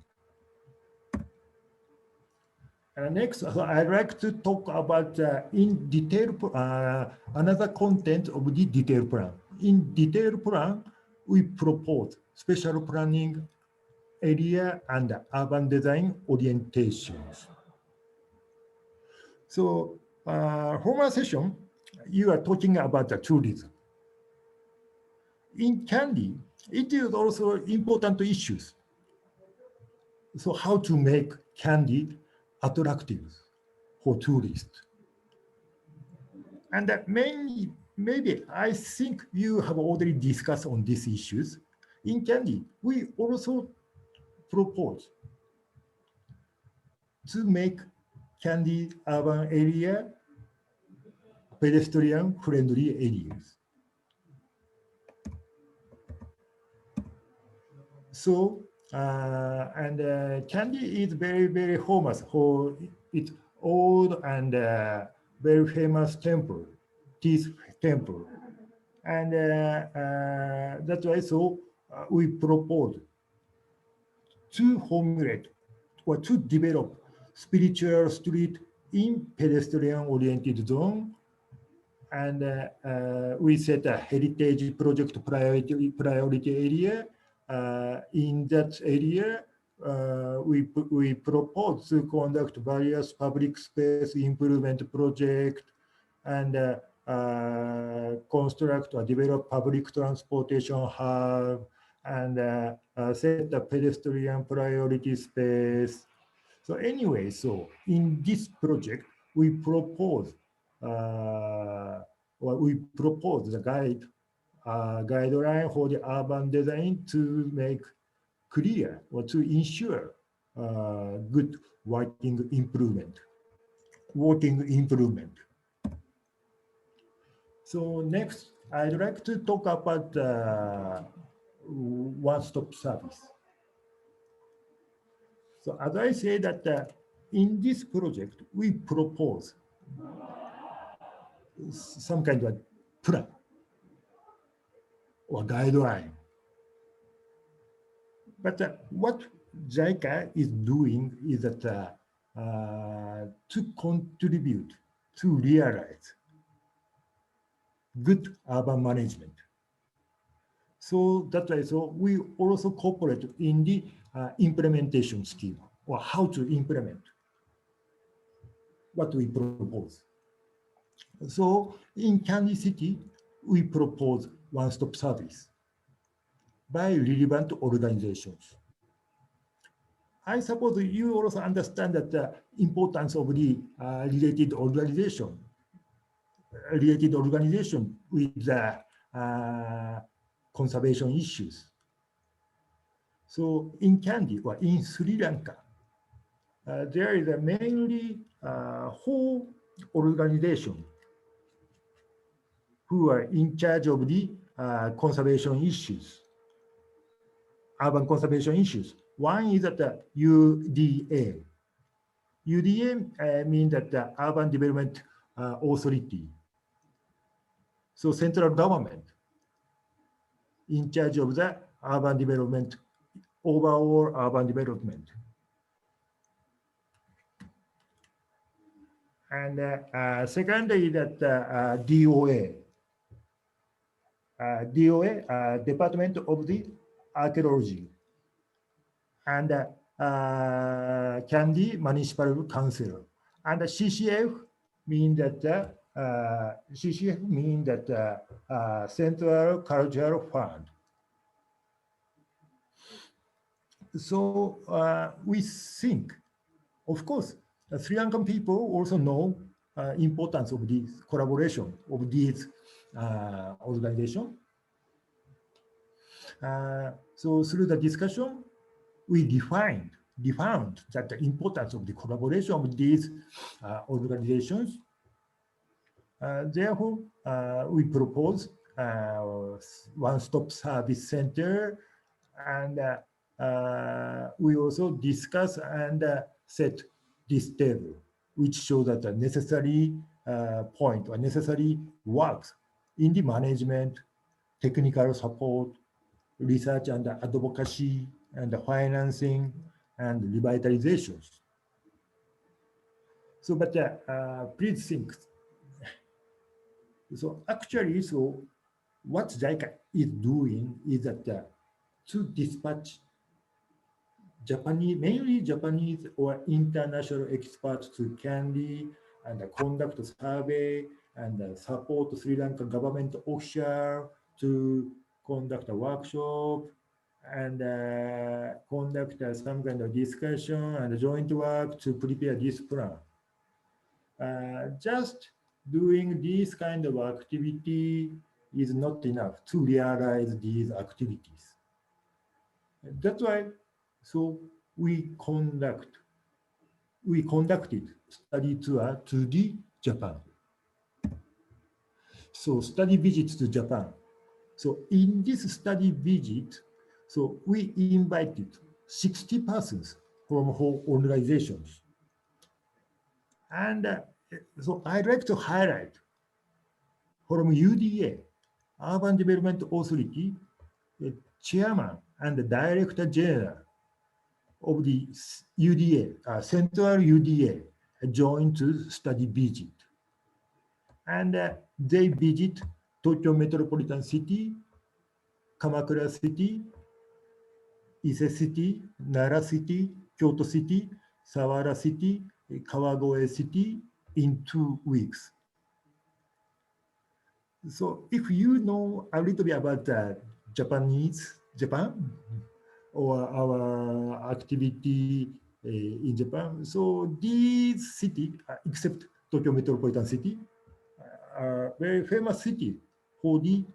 Next, I'd like to talk about in detail another content of the detail plan. In detail plan, we propose special planning area and urban design orientations. So, former session, you are talking about the tourism. In Candy, it is also important issues. So, how to make Candy attractive for tourists. And maybe I think you have already discussed on these issues. In Candy, we also propose to make Candy urban area pedestrian friendly areas. So, Candy is very, very famous for its old and very famous temple, this temple. And that's why so we propose to formulate or to develop spiritual street in pedestrian-oriented zone. And we set a heritage project priority area. In that area, we propose to conduct various public space improvement projects and construct or develop public transportation hub and set a pedestrian priority space. So anyway, so in this project, we propose the guideline for the urban design to make clear or to ensure good working improvement. So next, I'd like to talk about one-stop service. So as I say that in this project, we propose some kind of plan or guideline. But what JICA is doing is that to contribute to realize good urban management. So that's why so we also cooperate in the implementation scheme or how to implement what we propose. So in Candy City, we propose one-stop service by relevant organizations. I suppose you also understand that the importance of the related organization with the conservation issues. So in Candy or in Sri Lanka, there is a mainly 4 organizations who are in charge of the conservation issues, urban conservation issues. One is that the UDA, UDA means that the Urban Development Authority. So central government in charge of the urban development, overall urban development. And second is that DOA. DOA, Department of the Archaeology. And Kandy Municipal Council. And CCF means that Central Cultural Fund. So we think, of course, the Sri Lankan people also know importance of this collaboration of these organizations. So through the discussion, we defined that the importance of the collaboration of these organizations. Therefore, we propose one-stop service center, and we also discuss and set this table, which shows that the necessary point or necessary works in the management, technical support, research and advocacy, and the financing and revitalizations. So, but please think. So actually, so what JICA is doing is that to dispatch Japanese, mainly Japanese or international experts to Kandy and conduct a survey and support Sri Lanka government official to conduct a workshop and conduct some kind of discussion and joint work to prepare this plan. Just doing this kind of activity is not enough to realize these activities. That's why, so we conducted study tour to the Japan. So study visits to Japan. So in this study visit, so we invited 60 persons from whole organizations. And so I'd like to highlight from UDA, Urban Development Authority, the chairman and the director general of the UDA, Central UDA, joined to study visit. And they visit Tokyo Metropolitan City, Kamakura City, Ise City, Nara City, Kyoto City, Sawara City, Kawagoe City in 2 weeks. So if you know a little bit about Japan, or our activity in Japan, so these cities, except Tokyo Metropolitan City, are very famous city for the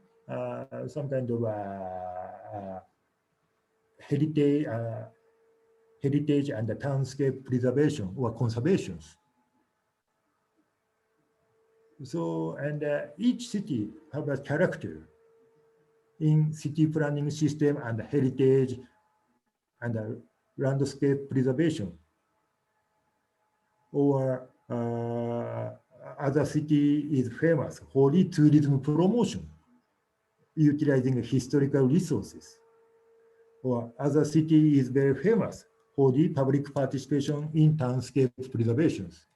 some kind of heritage and the townscape preservation or conservations. So, and each city have a character in city planning system and heritage and landscape preservation. Or other city is famous for the tourism promotion, utilizing historical resources. Or other city is very famous for the public participation in townscape preservations.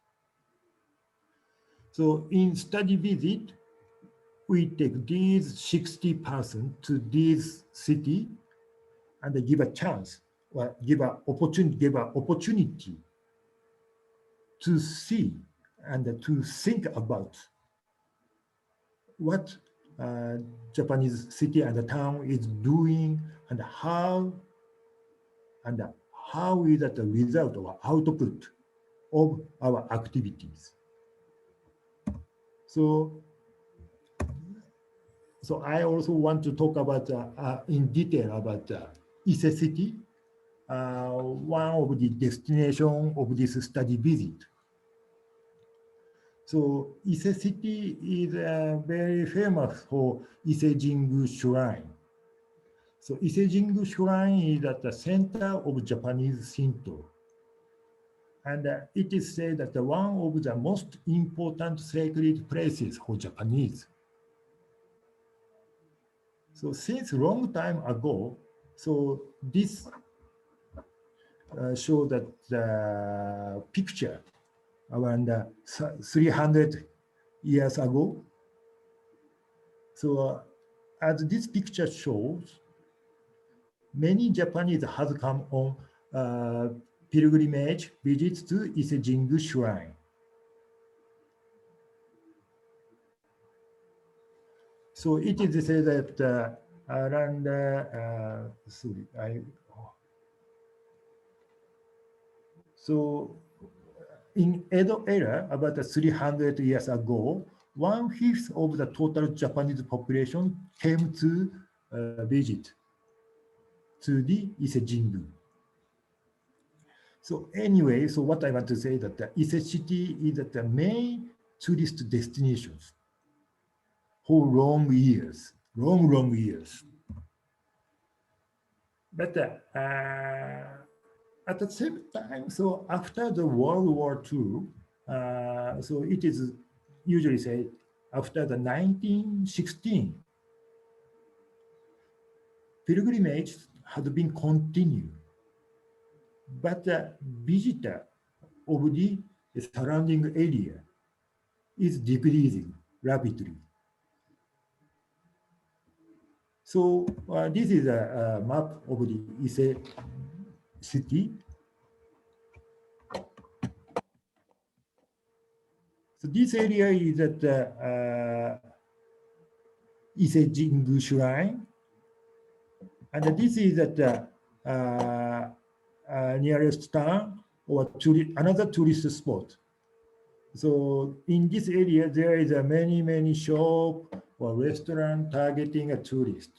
So in study visit, we take these 60 persons to this city and give a chance or give an opportunity to see and to think about what Japanese city and the town is doing and how is that the result or output of our activities. So I also want to talk about in detail about Ise City, one of the destination of this study visit. So Ise City is very famous for Ise Jingu Shrine. So Ise Jingu Shrine is at the center of Japanese Shinto. And it is said that one of the most important sacred places for Japanese. So since long time ago, so this show that the picture around 300 years ago. So as this picture shows, many Japanese has come on pilgrimage visits to Ise-Jingu Shrine. So it is said that around, so in Edo era, about 300 years ago, 1/5 of the total Japanese population came to visit to the Ise-Jingu. So anyway, so what I want to say that the Ise city is the main tourist destinations for long years. But at the same time, so after the World War II, so it is usually said after the 1916, pilgrimage had been continued, but the visitor of the surrounding area is decreasing rapidly. So this is a map of the Ise city. So this area is at Ise-Jingu Shrine, and this is at the nearest town or another tourist spot. So in this area, there is many shop or restaurant targeting a tourist.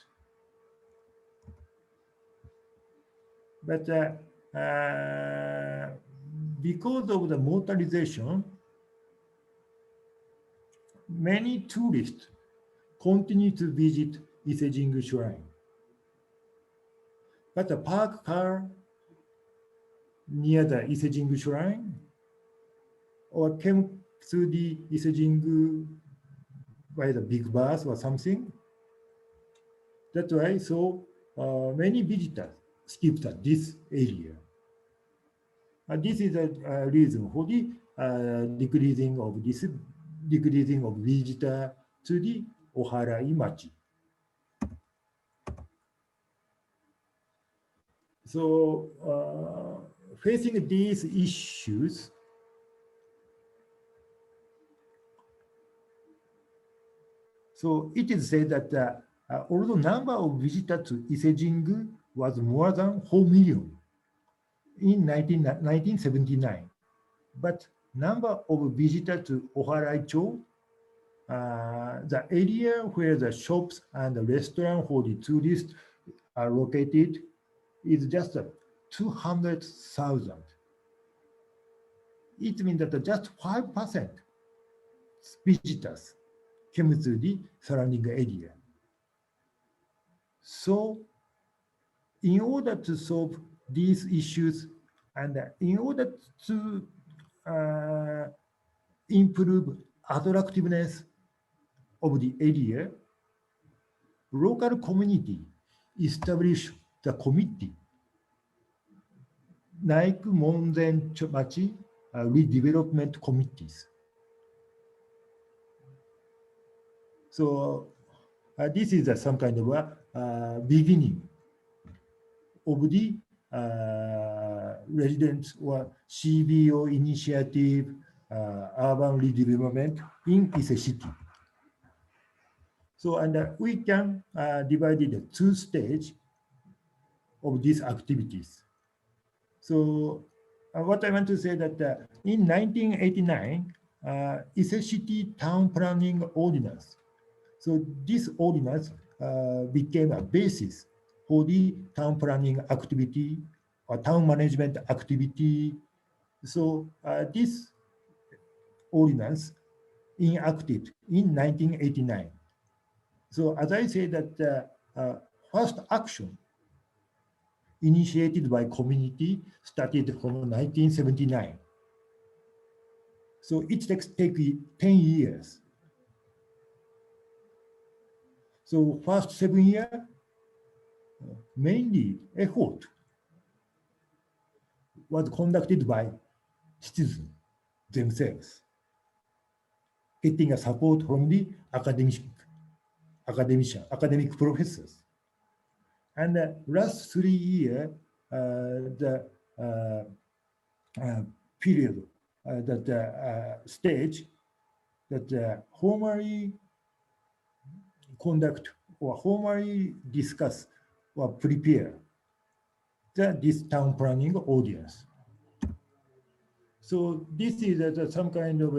But because of the motorization, many tourists continue to visit Ise-Jingu Shrine. But the park car near the Ise-Jingu Shrine or came through the Ise-Jingu by the big bus or something. That's why so many visitors skipped at this area. This is a reason for the decreasing of visitor to the Oharai Machi. So facing these issues, so it is said that although number of visitors to Ise-Jingu was more than 4 million in 1979, but number of visitors to Oharai-cho, the area where the shops and the restaurant for the tourists are located, is just 200,000. It means that just 5% visitors came to the surrounding area. So in order to solve these issues and in order to improve attractiveness of the area, local community established the committee, Naiku Monzen Machi redevelopment committees. So this is some kind of a beginning of the residents or CBO initiative, urban redevelopment in Ise city. So, and we can divide it into 2 stages of these activities. So, what I want to say that in 1989, Ise city town planning ordinance. So this ordinance became a basis for the town planning activity or town management activity. So this ordinance enacted in 1989. So as I say that first action initiated by community started from 1979. So it take 10 years. So first 7 years, mainly effort was conducted by citizens themselves, getting a support from the academic professors. And the last 3 years, the period, that stage that formally conduct or formally discuss or prepare this town planning audience. So this is some kind of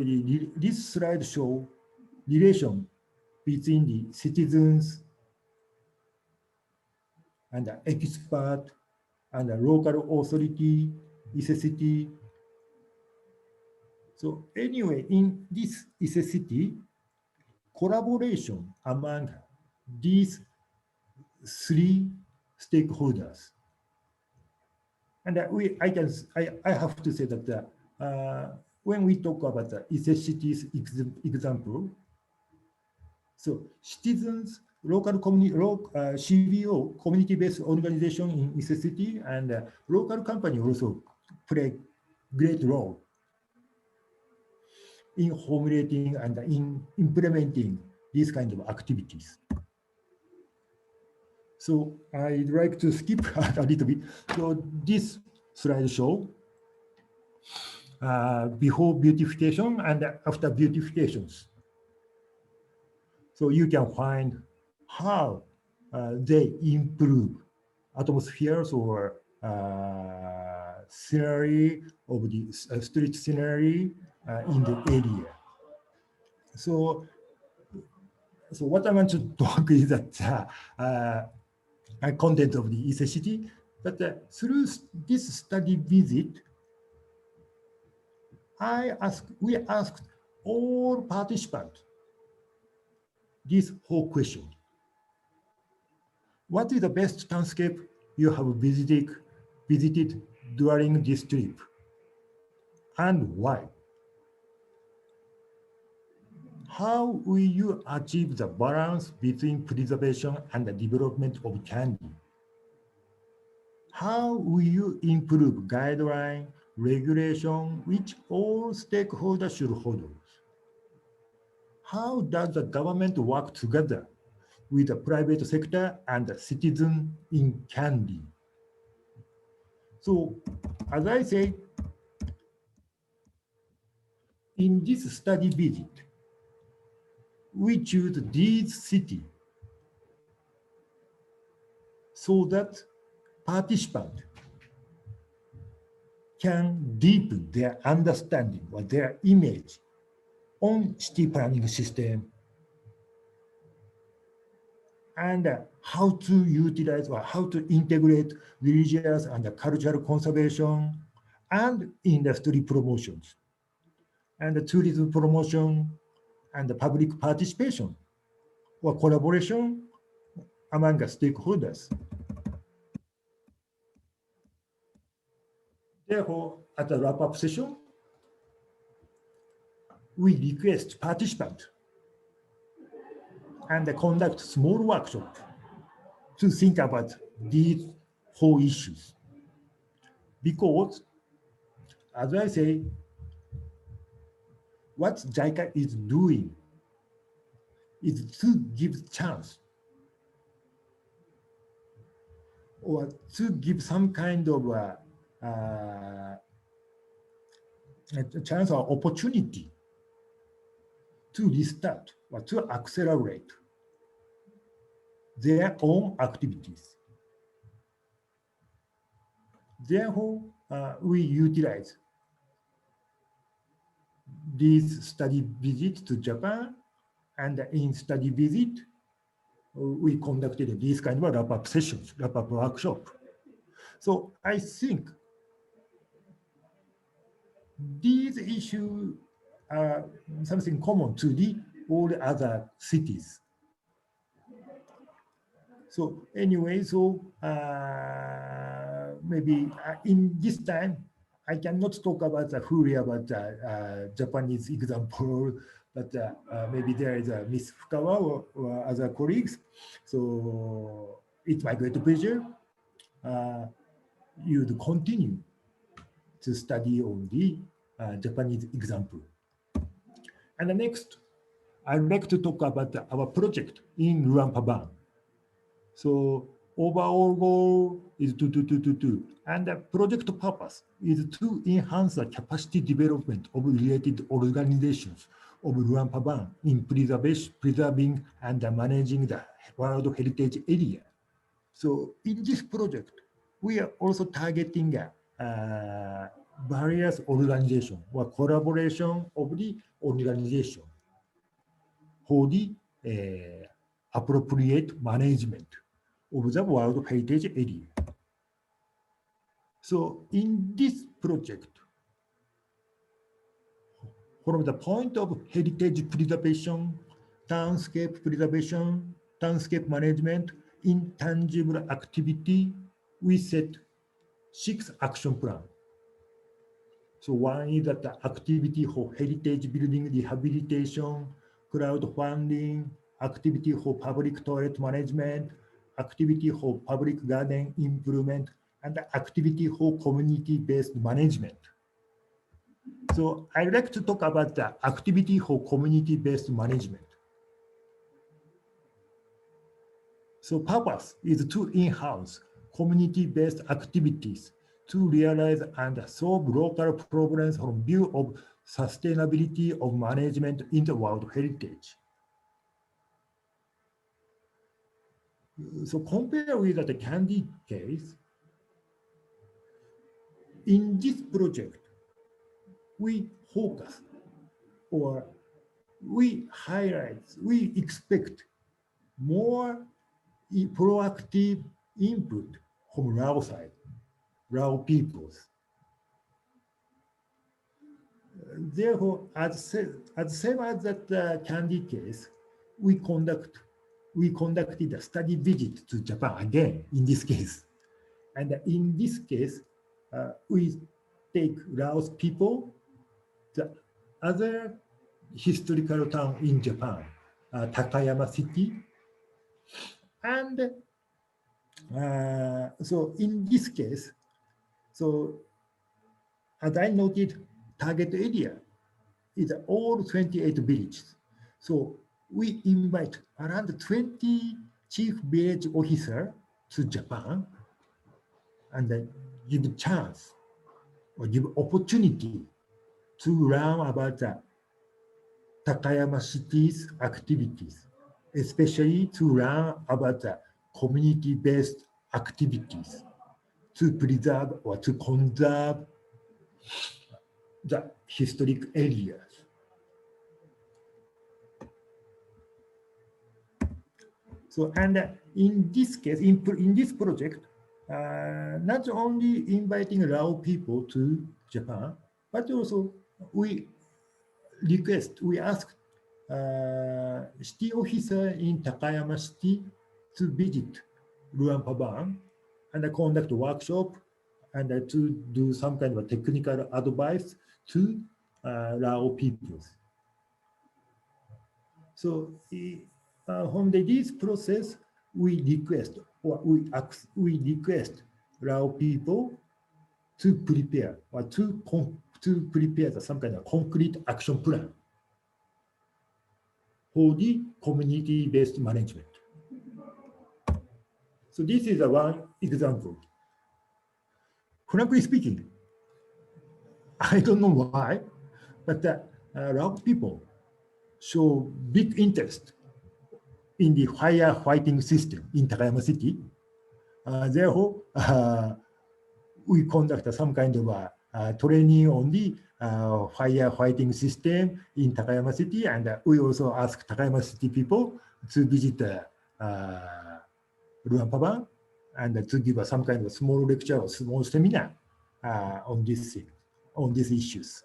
this slide show relation between the citizens and the expert and the local authority, necessity. So anyway, in this necessity, collaboration among these three stakeholders. And I have to say that when we talk about the necessities example, so citizens, local community, CBO, community-based organization in necessity, and local company also play great role in formulating and in implementing these kind of activities. So I'd like to skip a little bit. So this slide show before beautification and after beautifications. So you can find how they improve atmospheres or scenery of the street scenery in the area. So what I want to talk is that content of the necessity, but through this study visit, we asked all participants this whole question. What is the best landscape you have visited during this trip, and why? How will you achieve the balance between preservation and the development of Kandy? How will you improve guideline, regulation, which all stakeholders should follow? How does the government work together with the private sector and the citizen in Kandy? So, as I say, in this study visit, we choose these cities so that participants can deepen their understanding or their image on city planning system and how to utilize or how to integrate religious and cultural conservation and industry promotions and the tourism promotion and the public participation or collaboration among the stakeholders. Therefore, at the wrap-up session, we request participants and conduct small workshop to think about these whole issues. Because, as I say, what JICA is doing is to give chance or to give some kind of a chance or opportunity to restart or to accelerate their own activities. Therefore, we utilize this study visit to Japan, and in study visit, we conducted these kind of wrap-up sessions, wrap-up workshop. So I think these issues are something common to all the other cities. So anyway, so maybe in this time, I cannot talk about fully about the Japanese example, but maybe there is a Miss Fukawa or other colleagues. So it's my great pleasure you to continue to study on the Japanese example. And the next, I'd like to talk about our project in Luang. So overall goal is to. And the project purpose is to enhance the capacity development of related organizations of Luang in preserving and managing the World Heritage Area. So in this project, we are also targeting various organizations or collaboration of the organization for the appropriate management of the World Heritage Area. So in this project, from the point of heritage preservation, townscape preservation, townscape management, intangible activity, we set 6 action plans. So one is that the activity for heritage building rehabilitation, crowdfunding, activity for public toilet management, activity for public garden improvement, and activity for community-based management. So I'd like to talk about the activity for community-based management. So purpose is to enhance community-based activities to realize and solve local problems from view of sustainability of management in the World Heritage. So compare with the Candy case, in this project, we focus or we highlight, we expect more proactive input from Lao side, Lao peoples. Therefore, as same as that Candy case, we conducted a study visit to Japan again in this case. And in this case, we take Laos people, the other historical town in Japan, Takayama City. And so in this case, so as I noted, target area is all 28 villages. So we invite around 20 chief village officers to Japan and give a chance or give opportunity to learn about the Takayama City's activities, especially to learn about the community-based activities to preserve or to conserve the historic areas. So, and in this case, in this project, not only inviting Lao people to Japan, but also we ask city officer in Takayama City to visit Luang Prabang and conduct a workshop and to do some kind of technical advice to Lao peoples. So from this process, we request Lao people to prepare or to prepare some kind of concrete action plan for the community-based management. So this is one example. Frankly speaking, I don't know why, but Lao people show big interest in the firefighting system in Takayama City. Therefore, we conduct some kind of training on the firefighting system in Takayama City, and we also ask Takayama City people to visit Luang Prabang and to give some kind of small lecture or small seminar on this thing, on these issues.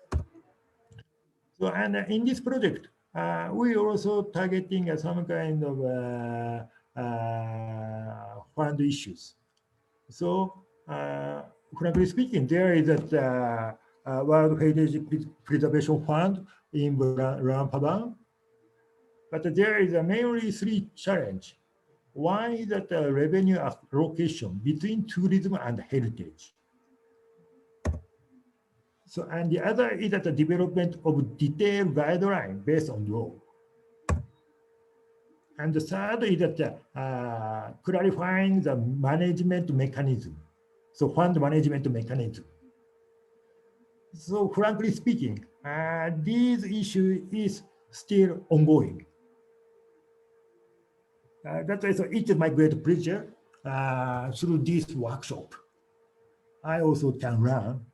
So, and in this project, we also targeting some kind of fund issues. So frankly speaking, there is a World Heritage Preservation Fund in Luang, but there is mainly three challenges. One is that revenue allocation between tourism and heritage. So, and the other is that the development of detailed guidelines based on law. And the third is that clarifying the management mechanism. So fund management mechanism. So frankly speaking, this issue is still ongoing. That's why so it is my great pleasure through this workshop. I also can learn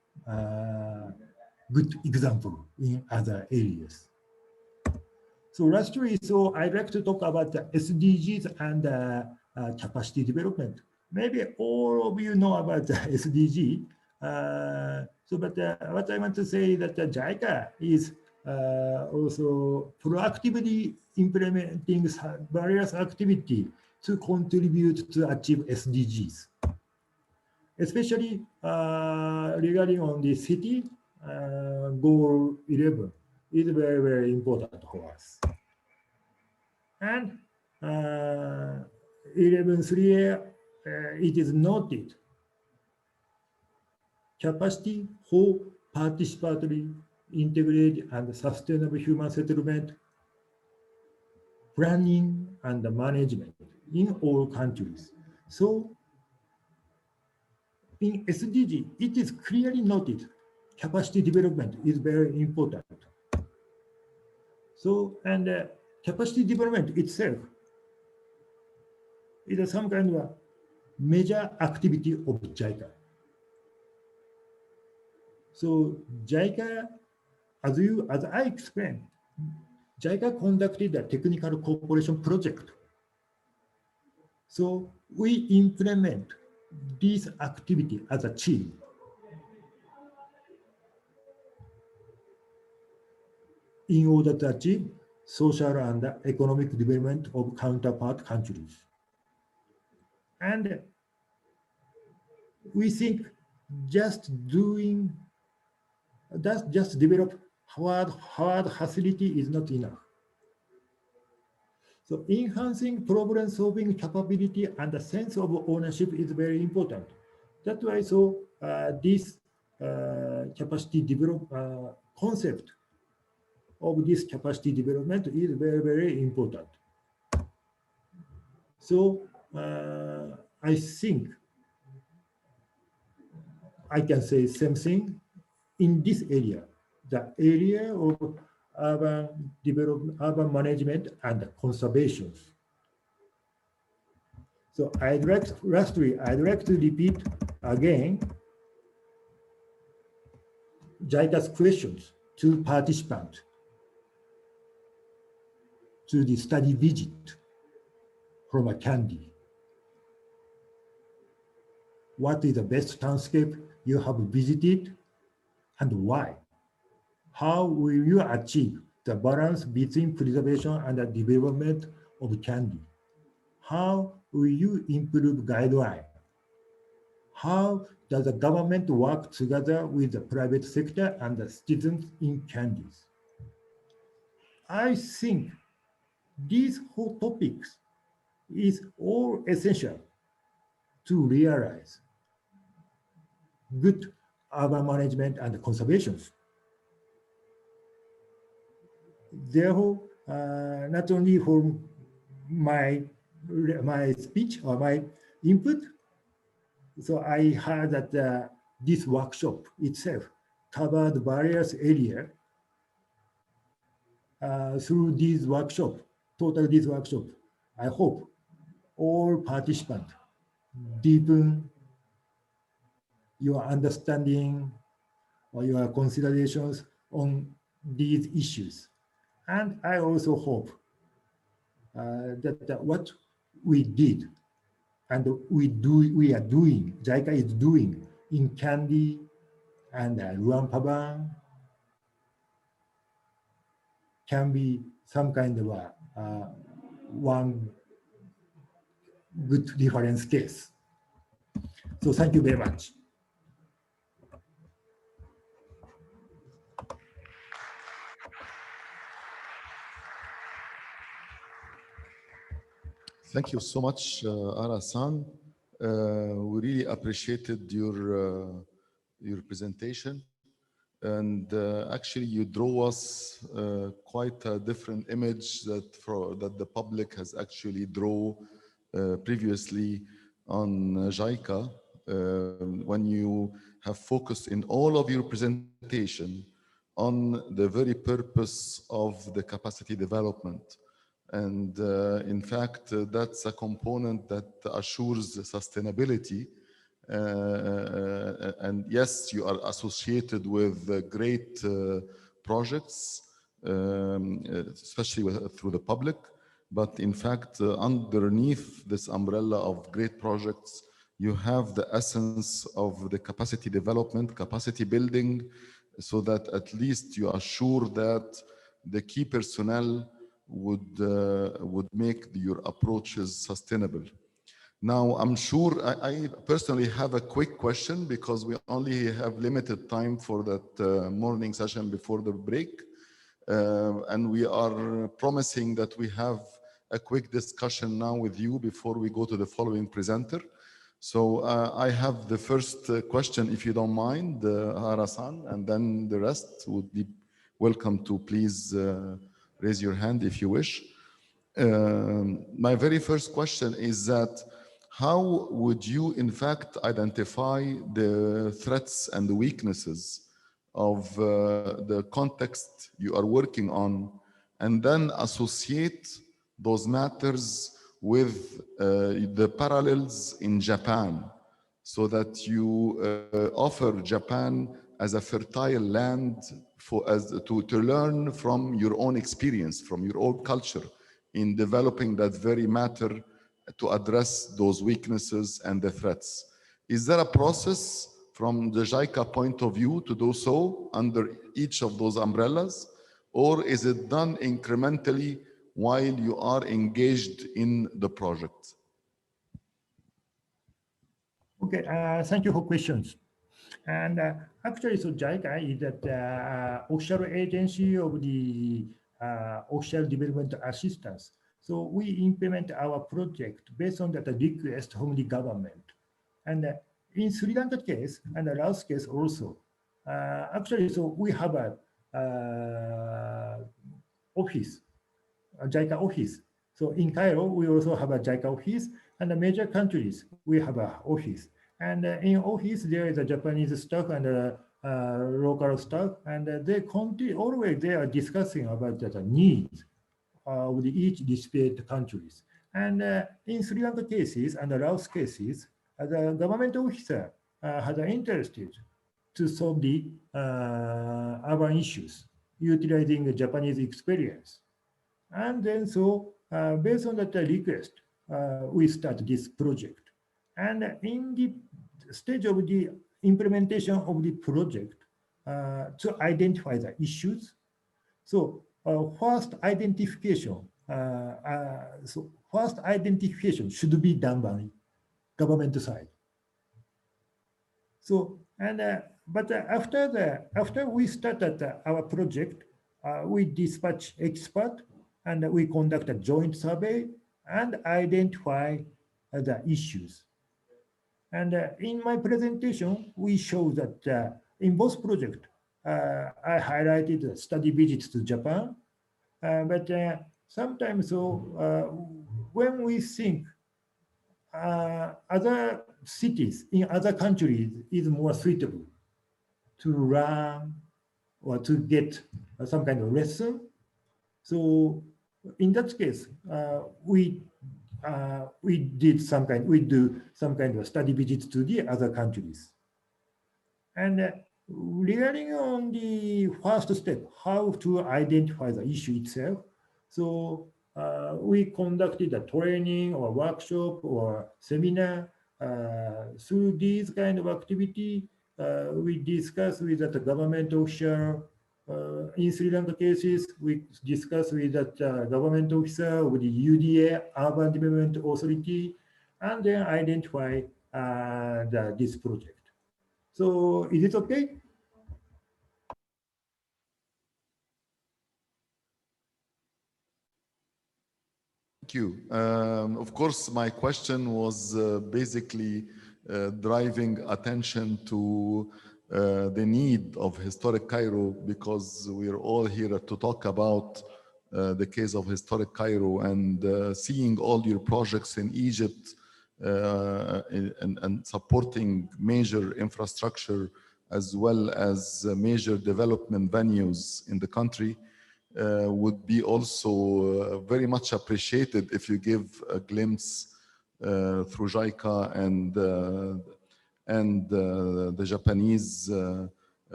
good example in other areas. So lastly, so I'd like to talk about the SDGs and capacity development. Maybe all of you know about the SDG. But what I want to say is that JICA is also proactively implementing various activities to contribute to achieve SDGs, especially regarding on the city goal 11 is very, very important for us. And 11.3, it is noted capacity for participatory, integrated, and sustainable human settlement, planning, and management in all countries. So in SDG, it is clearly noted capacity development is very important. So, and capacity development itself is some kind of a major activity of JICA. So JICA, as I explained, JICA conducted a technical cooperation project. So we implement this activity as a team. In order to achieve social and economic development of counterpart countries. And we think just develop hard facility is not enough. So enhancing problem solving capability and the sense of ownership is very important. That's why so this capacity development concept of this capacity development is very, very important. So I think I can say same thing in this area, the area of urban development, urban management and conservation. So lastly, I'd like to repeat again JICA's questions to participants to the study visit from a Candy. What is the best landscape you have visited and why? How will you achieve the balance between preservation and the development of Candy? How will you improve guidelines? How does the government work together with the private sector and the citizens in Candies? I think these whole topics is all essential to realize good urban management and conservation. Therefore, not only for my speech or my input, so I heard that this workshop itself covered various areas through this workshop, this workshop. I hope all participants deepen your understanding or your considerations on these issues. And I also hope that what we did and we are doing, JICA is doing in Kandy and Luang Prabang can be some kind of one good reference case. So thank you very much. Thank you so much, Ara-san. We really appreciated your presentation. And actually, you draw us quite a different image that the public has actually drawn previously on JICA when you have focused in all of your presentation on the very purpose of the capacity development. And in fact, that's a component that assures sustainability. And yes, you are associated with great projects, especially through the public. But in fact, underneath this umbrella of great projects, you have the essence of the capacity development, capacity building, so that at least you are sure that the key personnel would make your approaches sustainable. Now, I'm sure I personally have a quick question because we only have limited time for that morning session before the break. And we are promising that we have a quick discussion now with you before we go to the following presenter. So I have the first question, if you don't mind, Hara-san, and then the rest would be welcome to please raise your hand if you wish. My very first question is that how would you in fact identify the threats and the weaknesses of the context you are working on, and then associate those matters with the parallels in Japan, so that you offer Japan as a fertile land to learn from your own experience, from your own culture, in developing that very matter to address those weaknesses and the threats. Is there a process from the JICA point of view to do so under each of those umbrellas? Or is it done incrementally while you are engaged in the project? Okay, thank you for questions. And actually, so JICA is that official agency of the official development assistance. So we implement our project based on that request from the government. And in Sri Lanka case and the Laos case also, actually, so we have a office, a JICA office. So in Cairo, we also have a JICA office, and the major countries, we have an office. And in office, there is a Japanese staff and local staff, and they always they are discussing about the needs of each displayed countries. And in Sri Lanka cases and the Laos cases, the government officer has an interest to solve the urban issues, utilizing the Japanese experience. And then so based on that request, we start this project. And in the stage of the implementation of the project, to identify the issues. So first identification should be done by government side. So and but after we started our project, we dispatch expert and we conduct a joint survey and identify the issues. And in my presentation, we show that in both projects, I highlighted study visits to Japan, but sometimes when we think other cities in other countries is more suitable to learn or to get some kind of lesson. So in that case, we do some kind of study visits to the other countries. And regarding on the first step, how to identify the issue itself. So we conducted a training or workshop or seminar. Through these kind of activity, we discuss with the government official. In Sri Lanka cases, we discuss with that government officer, with the UDA, Urban Development Authority, and then identify this project. So is it okay? Thank you. Of course, my question was basically driving attention to the need of historic Cairo, because we're all here to talk about the case of historic Cairo, and seeing all your projects in Egypt and supporting major infrastructure as well as major development venues in the country would be also very much appreciated if you give a glimpse through JICA and the Japanese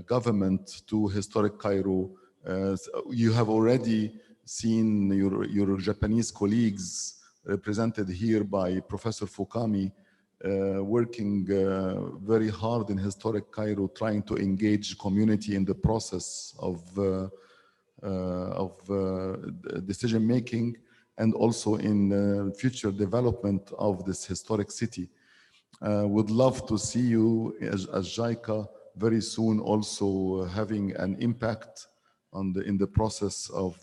government to historic Cairo. You have already seen your Japanese colleagues represented here by Professor Fukami working very hard in historic Cairo, trying to engage community in the process of decision making, and also in future development of this historic city. Would love to see you as JICA very soon also having an impact on in the process of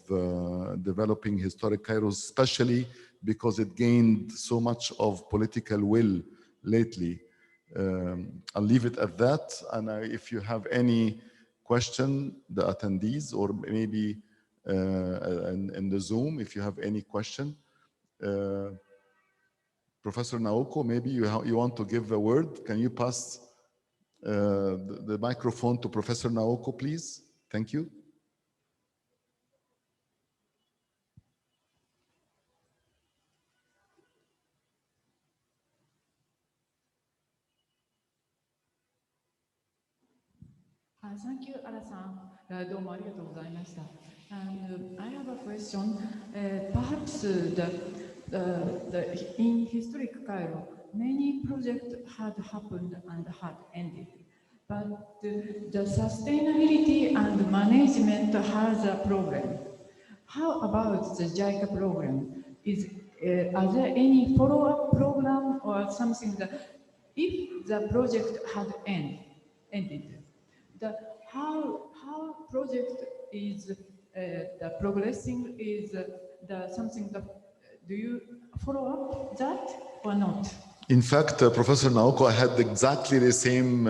developing historic Cairo, especially because it gained so much of political will lately. I'll leave it at that. And if you have any question, the attendees, or maybe in the Zoom, if you have any question, Professor Naoko, maybe you want to give a word. Can you pass the microphone to Professor Naoko, please? Thank you. Thank you, Ara-san. どうもありがとうございました。And I have a question. Perhaps in historic Cairo, many projects had happened and had ended, but the sustainability and management has a problem. How about the JICA program? Are there any follow-up program or something that, if the project had ended, how project is progressing, is something that, do you follow up that or not? In fact, Professor Naoko, I had exactly the same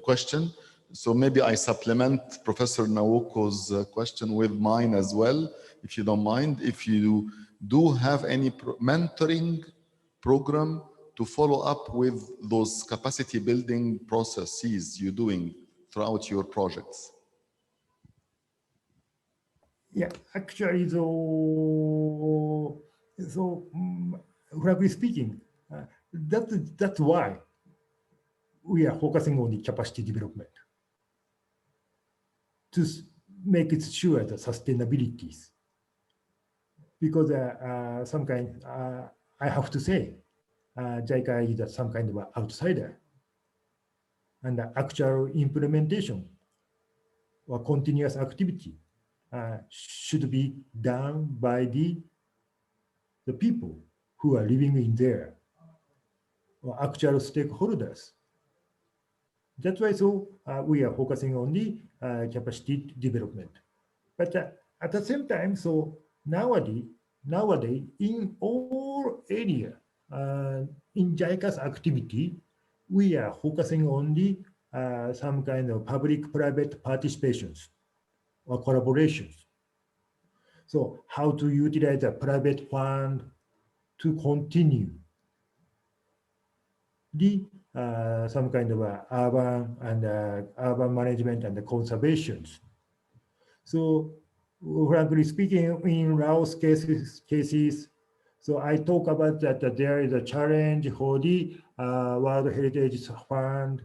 question. So maybe I supplement Professor Naoko's question with mine as well, if you don't mind. If you do have any mentoring program to follow up with those capacity building processes you're doing throughout your projects. Yeah, actually, frankly speaking, that's why we are focusing on the capacity development to make it sure the sustainabilities. Because I have to say, JICA is some kind of an outsider, and the actual implementation or continuous activity should be done by the people who are living in there, or actual stakeholders. That's why we are focusing on the capacity development. But at the same time, nowadays in all areas, in JICA's activity, we are focusing on the some kind of public-private participations or collaborations. So how to utilize a private fund to continue the some kind of urban management and the conservations. So frankly speaking, in Laos cases, so I talk about that there is a challenge for the World Heritage Fund,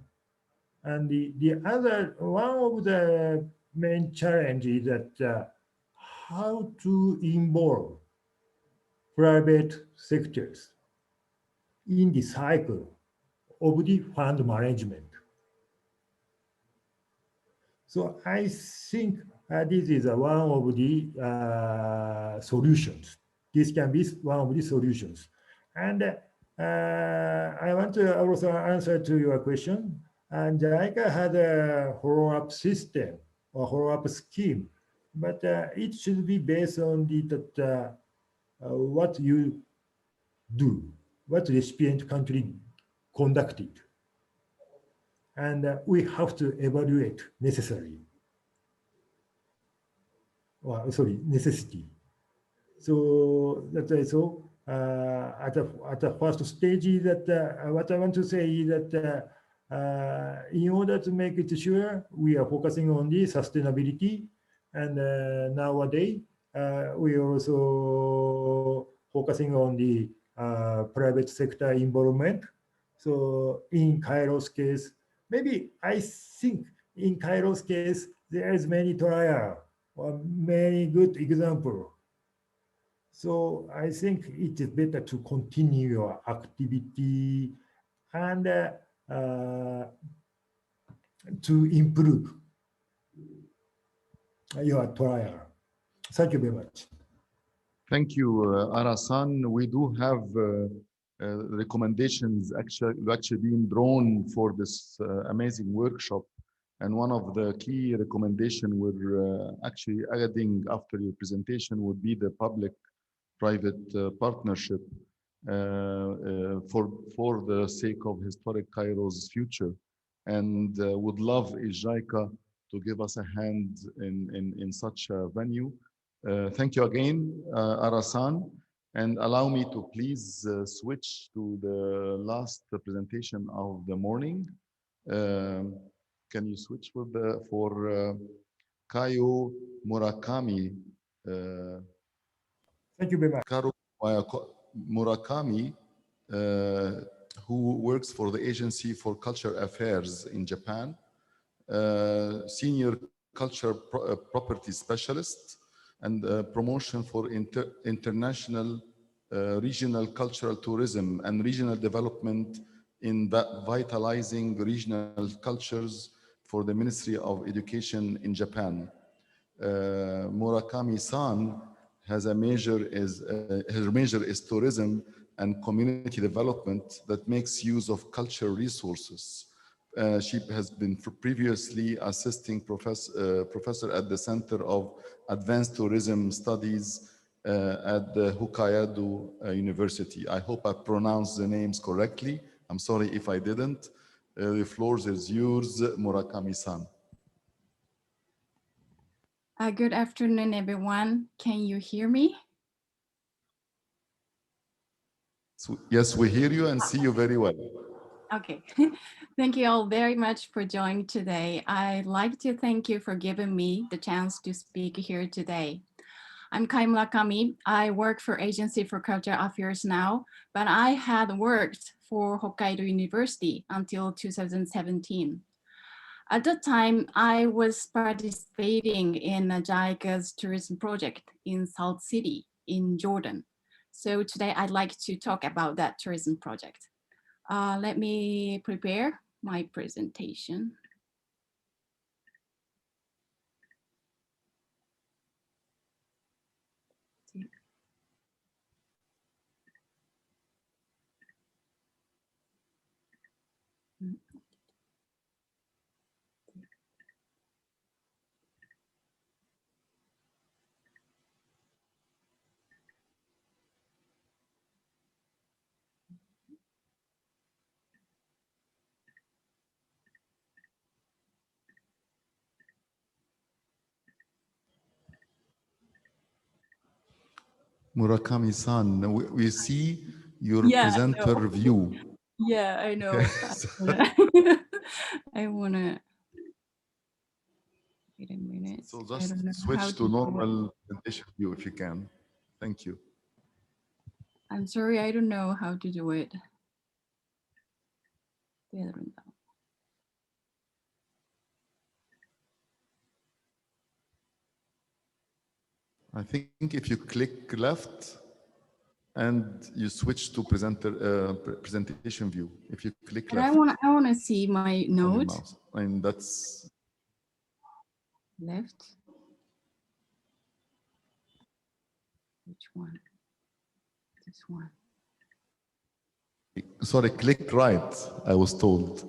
and the other one of the main challenges that how to involve private sectors in the cycle of the fund management. So I think this is one of the solutions. This can be one of the solutions. And I want to also answer to your question. And JICA had a follow-up system or follow-up scheme, but it should be based on the what you do, what recipient country conducted. And we have to evaluate necessary. Well, sorry, necessity. So that's why at the first stage that what I want to say is that in order to make it sure, we are focusing on the sustainability, and nowadays we are also focusing on the private sector involvement. So in Cairo's case, maybe I think in Cairo's case there is many trial or many good example. So I think it is better to continue your activity and to improve your trial. Thank you very much. Thank you, Ara-san. We do have recommendations actually being drawn for this amazing workshop. And one of the key recommendations we're actually adding after your presentation would be the public-private partnership for the sake of historic Cairo's future. And would love JICA to give us a hand in such a venue. Thank you again, Ara-san. And allow me to please switch to the last presentation of the morning. Can you switch with for Kayo Murakami? Thank you very much. Kayo Murakami, who works for the Agency for Cultural Affairs in Japan, senior culture property specialist, and promotion for international regional cultural tourism and regional development in vitalizing regional cultures for the Ministry of Education in Japan. Murakami-san has a major her major is tourism and community development that makes use of cultural resources. She has been previously assisting professor at the Center of Advanced Tourism Studies at the Hokkaido University. I hope I pronounced the names correctly. I'm sorry if I didn't. The floor is yours, Murakami-san. Good afternoon, everyone. Can you hear me? So, yes, we hear you and see you very well. Okay. Thank you all very much for joining today. I'd like to thank you for giving me the chance to speak here today. I'm Kai Murakami. I work for Agency for Cultural Affairs now, but I had worked for Hokkaido University until 2017. At that time, I was participating in JICA's tourism project in Salt City in Jordan. So today I'd like to talk about that tourism project. Let me prepare my presentation. Murakami-san, we see your presenter view. Yeah, I know. I wanna wait a minute. So just switch to normal presentation view if you can. Thank you. I'm sorry, I don't know how to do it. I think if you click left and you switch to presentation view, if you click But left. I wanna see my notes. And that's Left. Which one? This one. Sorry, click right, I was told.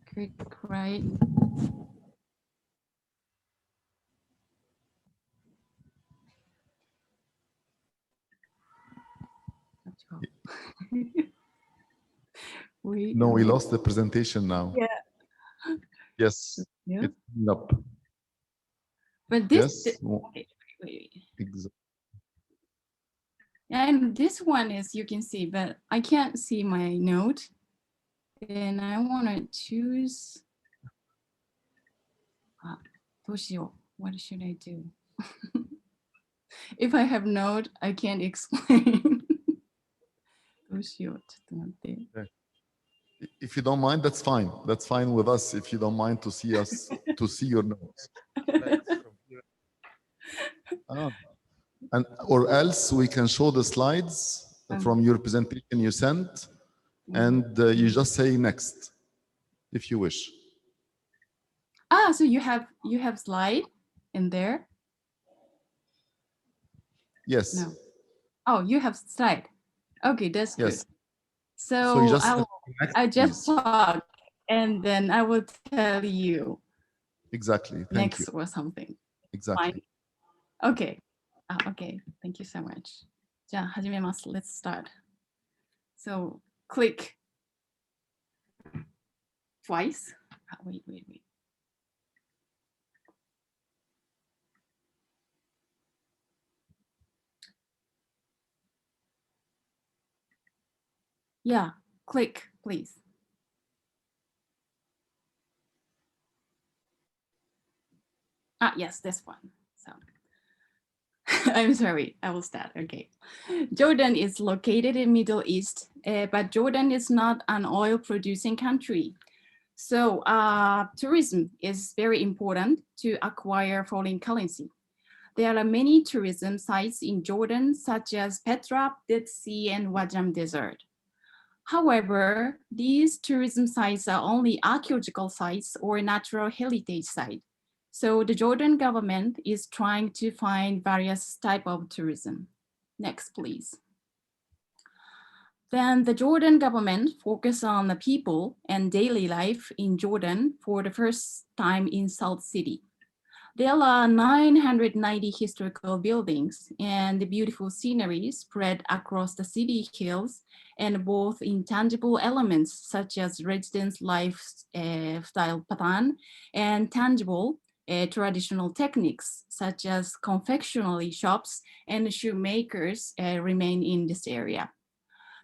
Click right. No, we lost the presentation now. Yeah. Yes, Yeah. it's up. But this, Yes. wait. Exactly. And this one is, you can see, but I can't see my note. And I want to choose. What should I do? If I have note, I can't explain. If you don't mind, that's fine. That's fine with us. If you don't mind to see us, to see your notes. And or else we can show the slides from your presentation you sent, and you just say next, if you wish. Ah, so you have slide in there? Yes. No. Oh, you have slide. Okay, that's good. Yes. So you just I just talk, and then I will tell you. Exactly. Thank next you. Or something. Exactly. Fine. Okay. Okay. Thank you so much. じゃあ始めます. Let's start. So click twice. Wait. Yeah, click, please. Yes, this one. So I'm sorry, I will start. Okay. Jordan is located in Middle East, but Jordan is not an oil producing country. So tourism is very important to acquire foreign currency. There are many tourism sites in Jordan, such as Petra, Dead Sea, and Wajam Desert. However, these tourism sites are only archaeological sites or natural heritage sites. So the Jordan government is trying to find various types of tourism. Next, please. Then the Jordan government focused on the people and daily life in Jordan for the first time in Salt City. There are 990 historical buildings and the beautiful scenery spread across the city hills, and both intangible elements such as residents' lifestyle pattern and tangible traditional techniques such as confectionery shops and shoemakers remain in this area.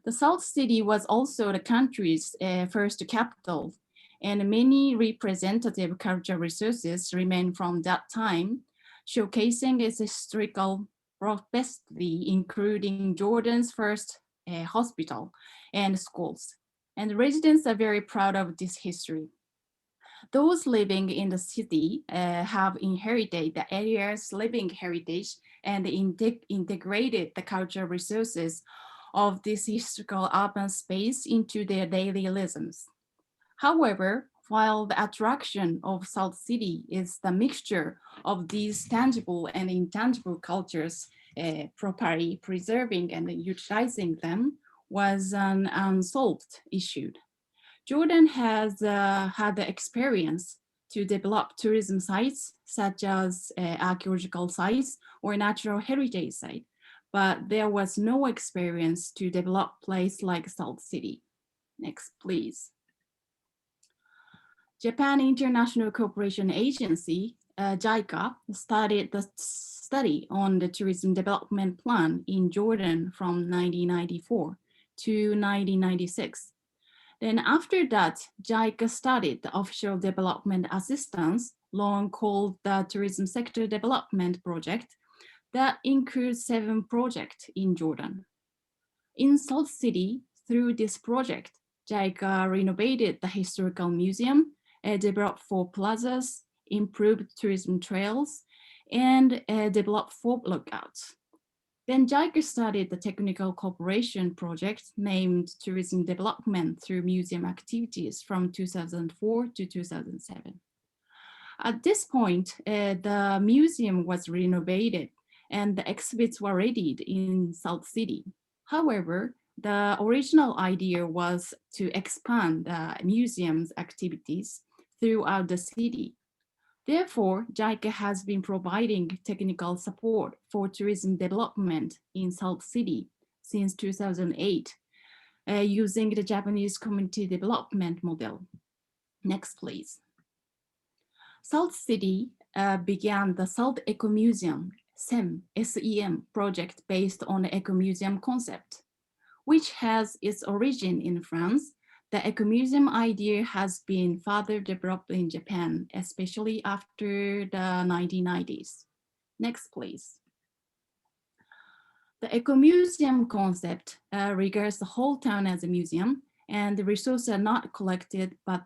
The Salt City was also the country's first capital, and many representative cultural resources remain from that time, showcasing its historical prosperity, including Jordan's first hospital and schools. And residents are very proud of this history. Those living in the city have inherited the area's living heritage and integrated the cultural resources of this historical urban space into their daily rhythms. However, while the attraction of Salt City is the mixture of these tangible and intangible cultures, properly preserving and utilizing them was an unsolved issue. Jordan has had the experience to develop tourism sites such as archaeological sites or natural heritage sites, but there was no experience to develop a place like Salt City. Next, please. Japan International Cooperation Agency, JICA, started the study on the tourism development plan in Jordan from 1994 to 1996. Then after that, JICA started the Official Development Assistance, long called the Tourism Sector Development Project, that includes 7 projects in Jordan. In Salt City, through this project, JICA renovated the historical museum, developed 4 plazas, improved tourism trails, and developed 4 lookouts. Then JICA started the technical cooperation project named Tourism Development through Museum Activities from 2004 to 2007. At this point, the museum was renovated and the exhibits were readied in Salt City. However, the original idea was to expand the museum's activities throughout the city. Therefore, JICA has been providing technical support for tourism development in Salt City since 2008. using the Japanese community development model. Next, please. Salt City began the Salt Eco Museum, SEM project based on the Eco Museum concept, which has its origin in France. The Eco Museum idea has been further developed in Japan, especially after the 1990s. Next, please. The Eco Museum concept regards the whole town as a museum, and the resources are not collected, but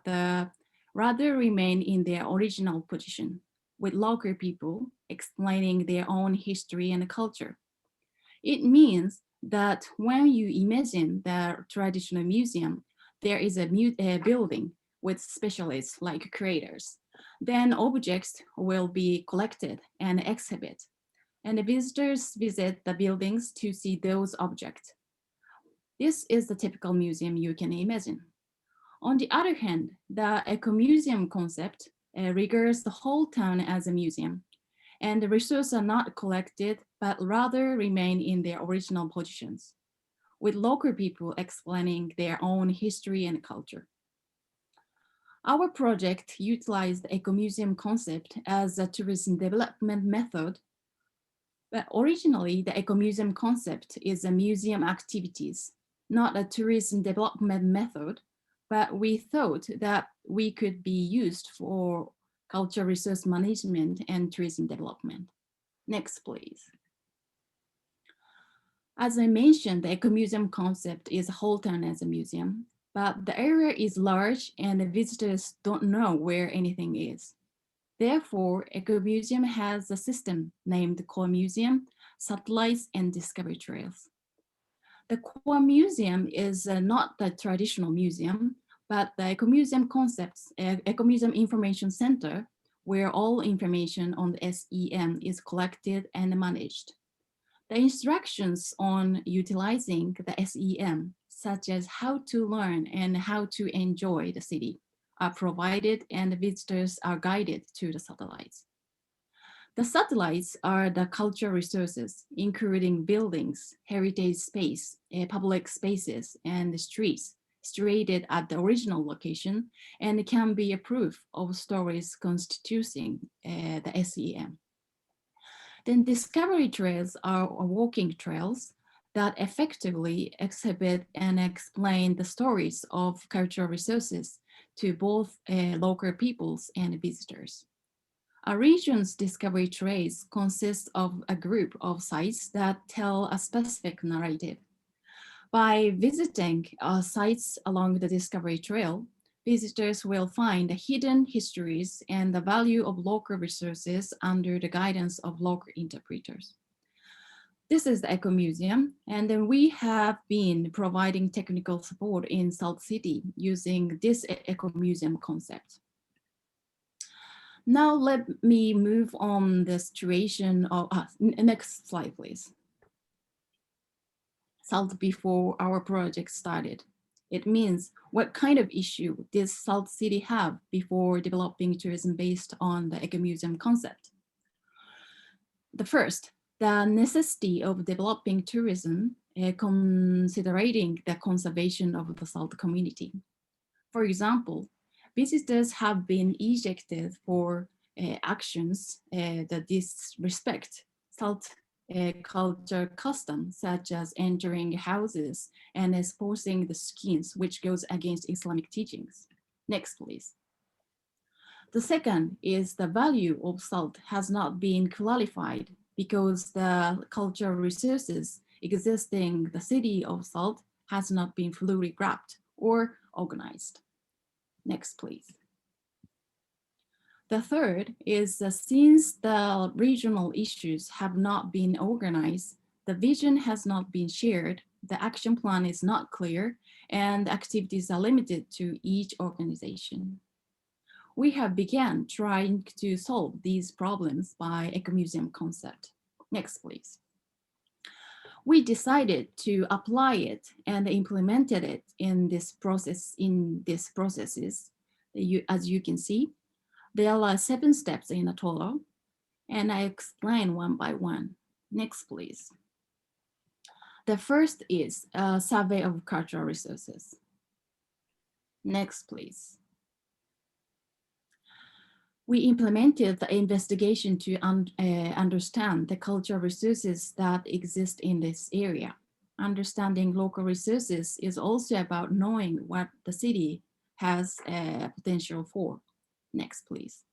rather remain in their original position, with local people explaining their own history and culture. It means that when you imagine the traditional museum, there is a building with specialists like curators. Then objects will be collected and exhibited, and the visitors visit the buildings to see those objects. This is the typical museum you can imagine. On the other hand, the eco-museum concept regards the whole town as a museum, and the resources are not collected, but rather remain in their original positions, with local people explaining their own history and culture. Our project utilized the eco-museum concept as a tourism development method, but originally the eco-museum concept is a museum activities, not a tourism development method, but we thought that we could be used for cultural resource management and tourism development. Next, please. As I mentioned, the eco-museum concept is a whole town as a museum, but the area is large and the visitors don't know where anything is. Therefore, eco-museum has a system named Core Museum, Satellites, and Discovery Trails. The Core Museum is not the traditional museum, but the eco-museum concepts, eco-museum information center, where all information on the SEM is collected and managed. The instructions on utilizing the SEM, such as how to learn and how to enjoy the city, are provided and the visitors are guided to the satellites. The satellites are the cultural resources, including buildings, heritage space, public spaces, and streets situated at the original location, and can be a proof of stories constituting the SEM. Then discovery trails are walking trails that effectively exhibit and explain the stories of cultural resources to both local peoples and visitors. A region's discovery trails consist of a group of sites that tell a specific narrative. By visiting sites along the discovery trail, visitors will find the hidden histories and the value of local resources under the guidance of local interpreters. This is the Eco Museum, and then we have been providing technical support in Salt City using this Eco Museum concept. Now let me move on the situation of, next slide please. Salt before our project started. It means what kind of issue did Salt City have before developing tourism based on the Eco Museum concept? The first, the necessity of developing tourism considering the conservation of the salt community. For example, visitors have been ejected for actions that disrespect salt culture customs, such as entering houses and exposing the skins, which goes against Islamic teachings. Next, please. The second is the value of salt has not been clarified because the cultural resources existing the city of Salt has not been fully grasped or organized. Next, please. The third is that since the regional issues have not been organized, the vision has not been shared, the action plan is not clear, and activities are limited to each organization. We have begun trying to solve these problems by Eco Museum concept. Next, please. We decided to apply it and implemented it in this process, these processes. As you can see, there are 7 steps in a total, and I explain one by one. Next, please. The first is a survey of cultural resources. Next, please. We implemented the investigation to understand the cultural resources that exist in this area. Understanding local resources is also about knowing what the city has potential for. Next, please.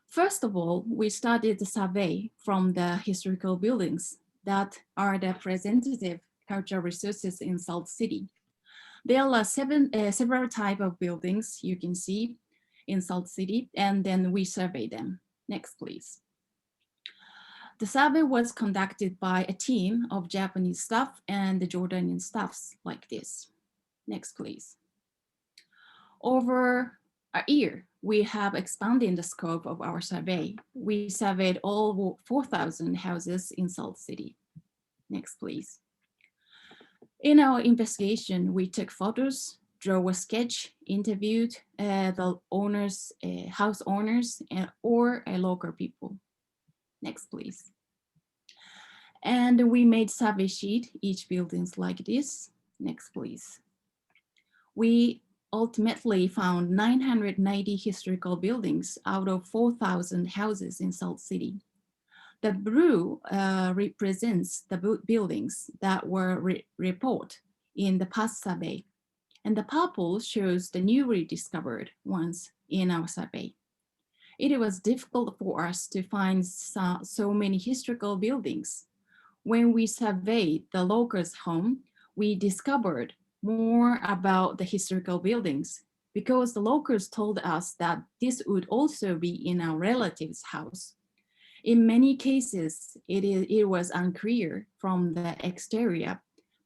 First of all, we started the survey from the historical buildings that are the representative cultural resources in Salt City. There are several types of buildings you can see in Salt City, and then we survey them. Next, please. The survey was conducted by a team of Japanese staff and the Jordanian staffs like this. Next, please. Over a year, we have expanded the scope of our survey. We surveyed all 4,000 houses in Salt City. Next, please. In our investigation, we took photos, drew a sketch, interviewed the owners, house owners, or local people. Next, please. And we made survey sheet, each buildings like this. Next, please. We ultimately found 990 historical buildings out of 4,000 houses in Salt City. The blue represents the buildings that were reported in the past survey, and the purple shows the newly discovered ones in our survey. It was difficult for us to find so many historical buildings. When we surveyed the locals' home, we discovered more about the historical buildings because the locals told us that this would also be in our relative's house. In many cases, it was unclear from the exterior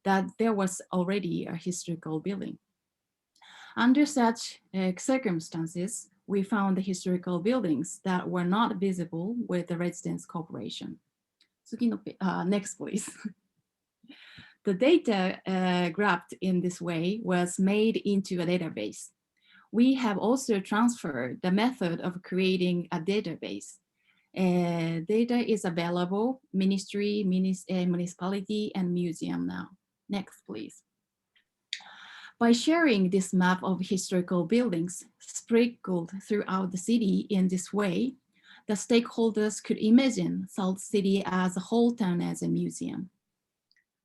that there was already a historical building. Under such circumstances, we found the historical buildings that were not visible with the residence corporation. Next, please. The data grabbed in this way was made into a database. We have also transferred the method of creating a database. Data is available, ministry, municipality, and museum now. Next, please. By sharing this map of historical buildings sprinkled throughout the city in this way, the stakeholders could imagine Salt City as a whole town as a museum.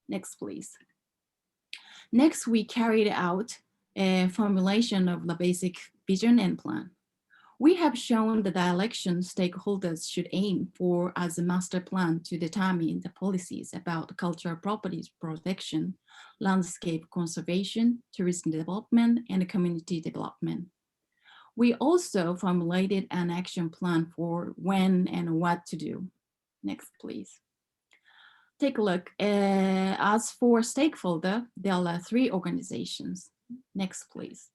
Next, please. Next, we carried out a formulation of the basic vision and plan. We have shown the direction stakeholders should aim for as a master plan to determine the policies about cultural properties protection, landscape conservation, tourism development, and community development. We also formulated an action plan for when and what to do. Next, please. Take a look. As for stakeholder, there are 3 organizations. Next, please.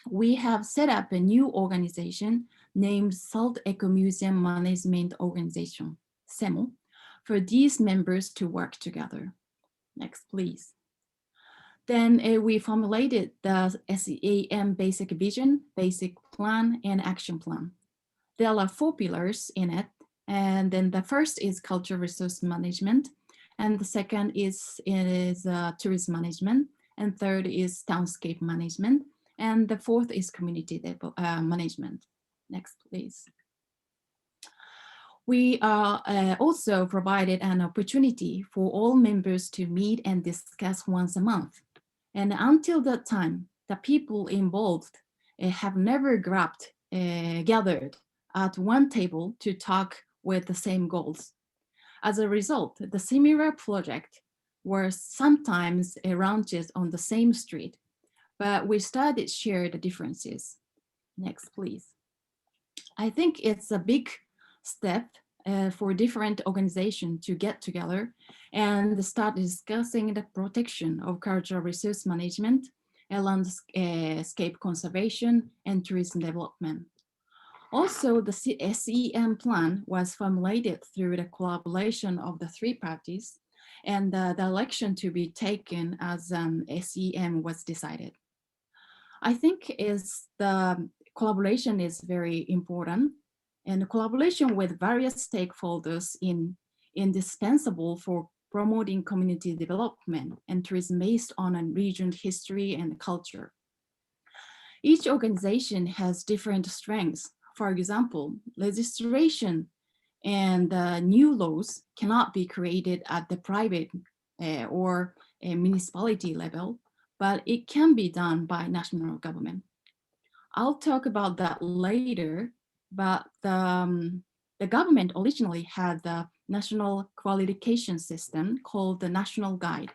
We have set up a new organization named Salt Eco Museum Management Organization, SEMO, for these members to work together. Next, please. Then we formulated the SEM basic vision, basic plan, and action plan. There are 4 pillars in it. And then the first is cultural resource management. And the second is tourism management. And third is townscape management. And the fourth is community management. Next, please. We also provided an opportunity for all members to meet and discuss once a month. And until that time, the people involved have never gathered at one table to talk with the same goals. As a result, the similar project were sometimes ranches on the same street, but we started share the differences. Next, please. I think it's a big step for different organizations to get together and start discussing the protection of cultural resource management, landscape conservation, and tourism development. Also, the SEM plan was formulated through the collaboration of the 3 parties, and the direction to be taken as SEM was decided. I think the collaboration is very important, and the collaboration with various stakeholders is indispensable for promoting community development and tourism based on a region's history and culture. Each organization has different strengths. For example, legislation and new laws cannot be created at the private or a municipality level, but it can be done by national government. I'll talk about that later, but the government originally had the national qualification system called the National Guide.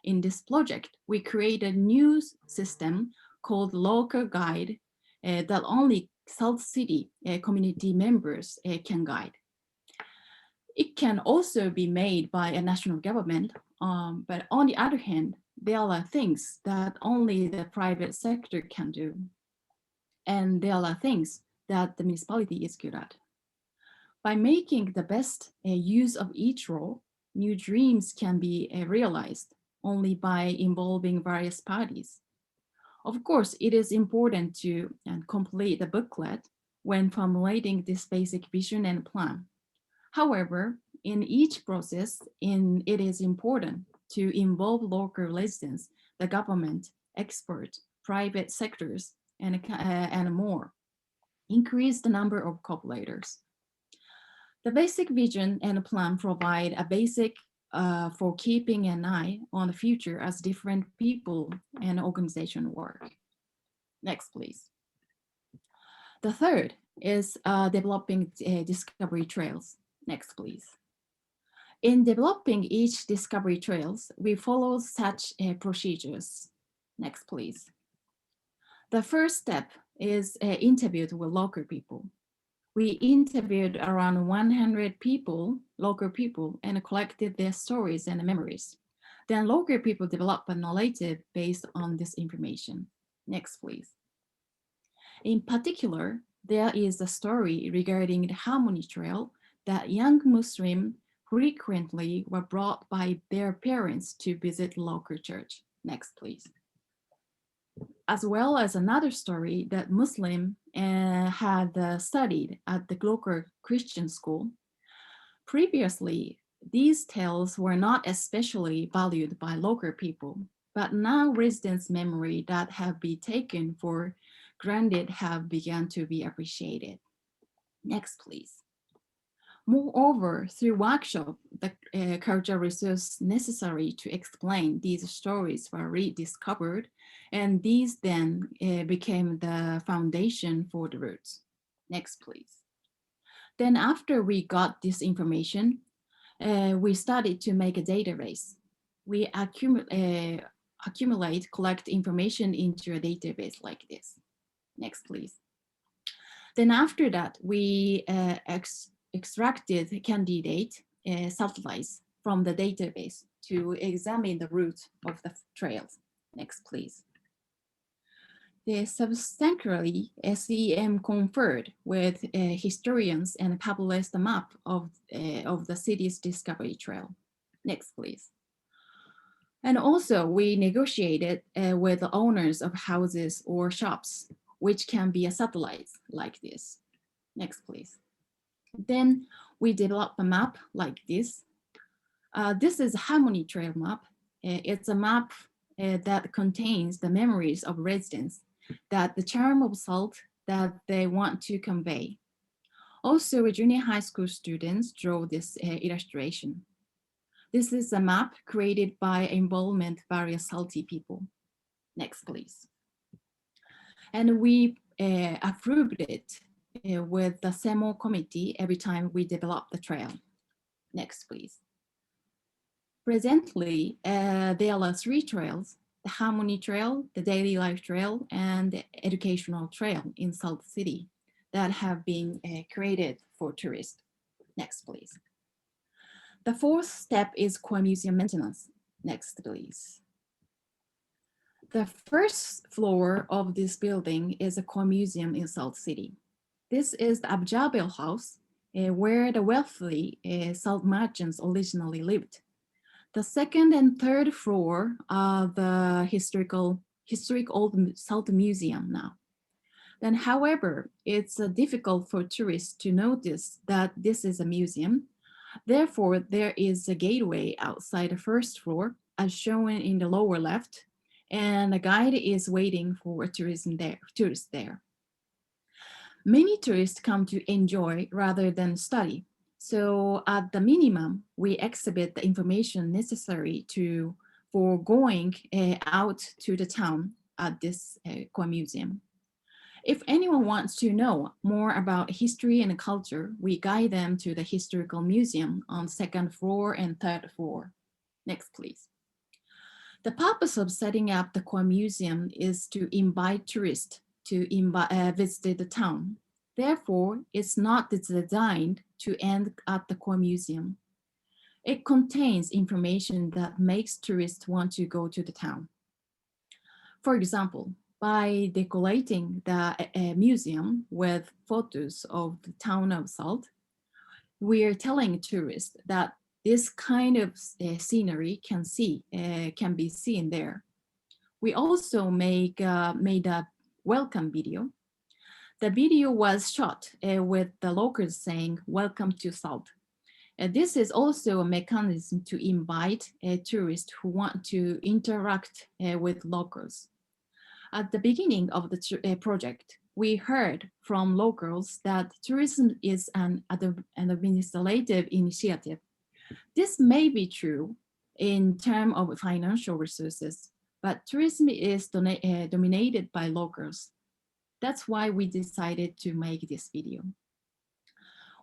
In this project, we created a new system called Local Guide that only South City community members can guide. It can also be made by a national government, but on the other hand, there are things that only the private sector can do. And there are things that the municipality is good at. By making the best use of each role, new dreams can be realized only by involving various parties. Of course, it is important to complete the booklet when formulating this basic vision and plan. However, in each process, it is important to involve local residents, the government, experts, private sectors, and more. Increase the number of cooperators. The basic vision and plan provide a basic for keeping an eye on the future as different people and organizations work. Next, please. The third is developing discovery trails. Next, please. In developing each discovery trails, we follow such procedures. Next, please. The first step is interviewed with local people. We interviewed around 100 people, local people, and collected their stories and memories. Then local people developed a narrative based on this information. Next, please. In particular, there is a story regarding the Harmony Trail that young Muslims frequently were brought by their parents to visit local church. Next, please. As well as another story that Muslim had studied at the local Christian school. Previously, these tales were not especially valued by local people, but now residents' memory that have been taken for granted have begun to be appreciated. Next, please. Moreover, through workshop, the cultural resources necessary to explain these stories were rediscovered, and these then became the foundation for the roots. Next, please. Then after we got this information, we started to make a database. We collect information into a database like this. Next, please. Then after that, we extracted candidate satellites from the database to examine the route of the trails. Next, please. The subsequently SEM conferred with historians and published a map of the city's discovery trail. Next, please. And also we negotiated with the owners of houses or shops, which can be a satellite like this. Next, please. Then we developed a map like this. This is a Harmony Trail map. It's a map that contains the memories of residents, that the charm of salt that they want to convey. Also, junior high school students drew this illustration. This is a map created by involvement of various salty people. Next, please. And we approved it with the CEMO committee every time we develop the trail. Next, please. Presently, there are 3 trails: the Harmony Trail, the Daily Life Trail, and the Educational Trail in South City that have been created for tourists. Next, please. The 4th step is core museum maintenance. Next, please. The 1st floor of this building is a core museum in South City. This is the Abjabel House, where the wealthy salt merchants originally lived. The 2nd and 3rd floor are the historic old salt museum now. Then, however, it's difficult for tourists to notice that this is a museum. Therefore, there is a gateway outside the first floor, as shown in the lower left, and a guide is waiting for a tourist there. Many tourists come to enjoy rather than study. So at the minimum, we exhibit the information necessary for going out to the town at this core museum. If anyone wants to know more about history and culture, we guide them to the historical museum on second floor and third floor. Next, please. The purpose of setting up the core museum is to invite tourists to visit the town. Therefore, it's not designed to end at the core museum. It contains information that makes tourists want to go to the town. For example, by decorating the museum with photos of the town of Salt, we are telling tourists that this kind of scenery can be seen there. We also made a welcome video. The video was shot with the locals saying, "Welcome to Salt." This is also a mechanism to invite tourists who want to interact with locals. At the beginning of the project, we heard from locals that tourism is an administrative initiative. This may be true in terms of financial resources, but tourism is dominated by locals. That's why we decided to make this video.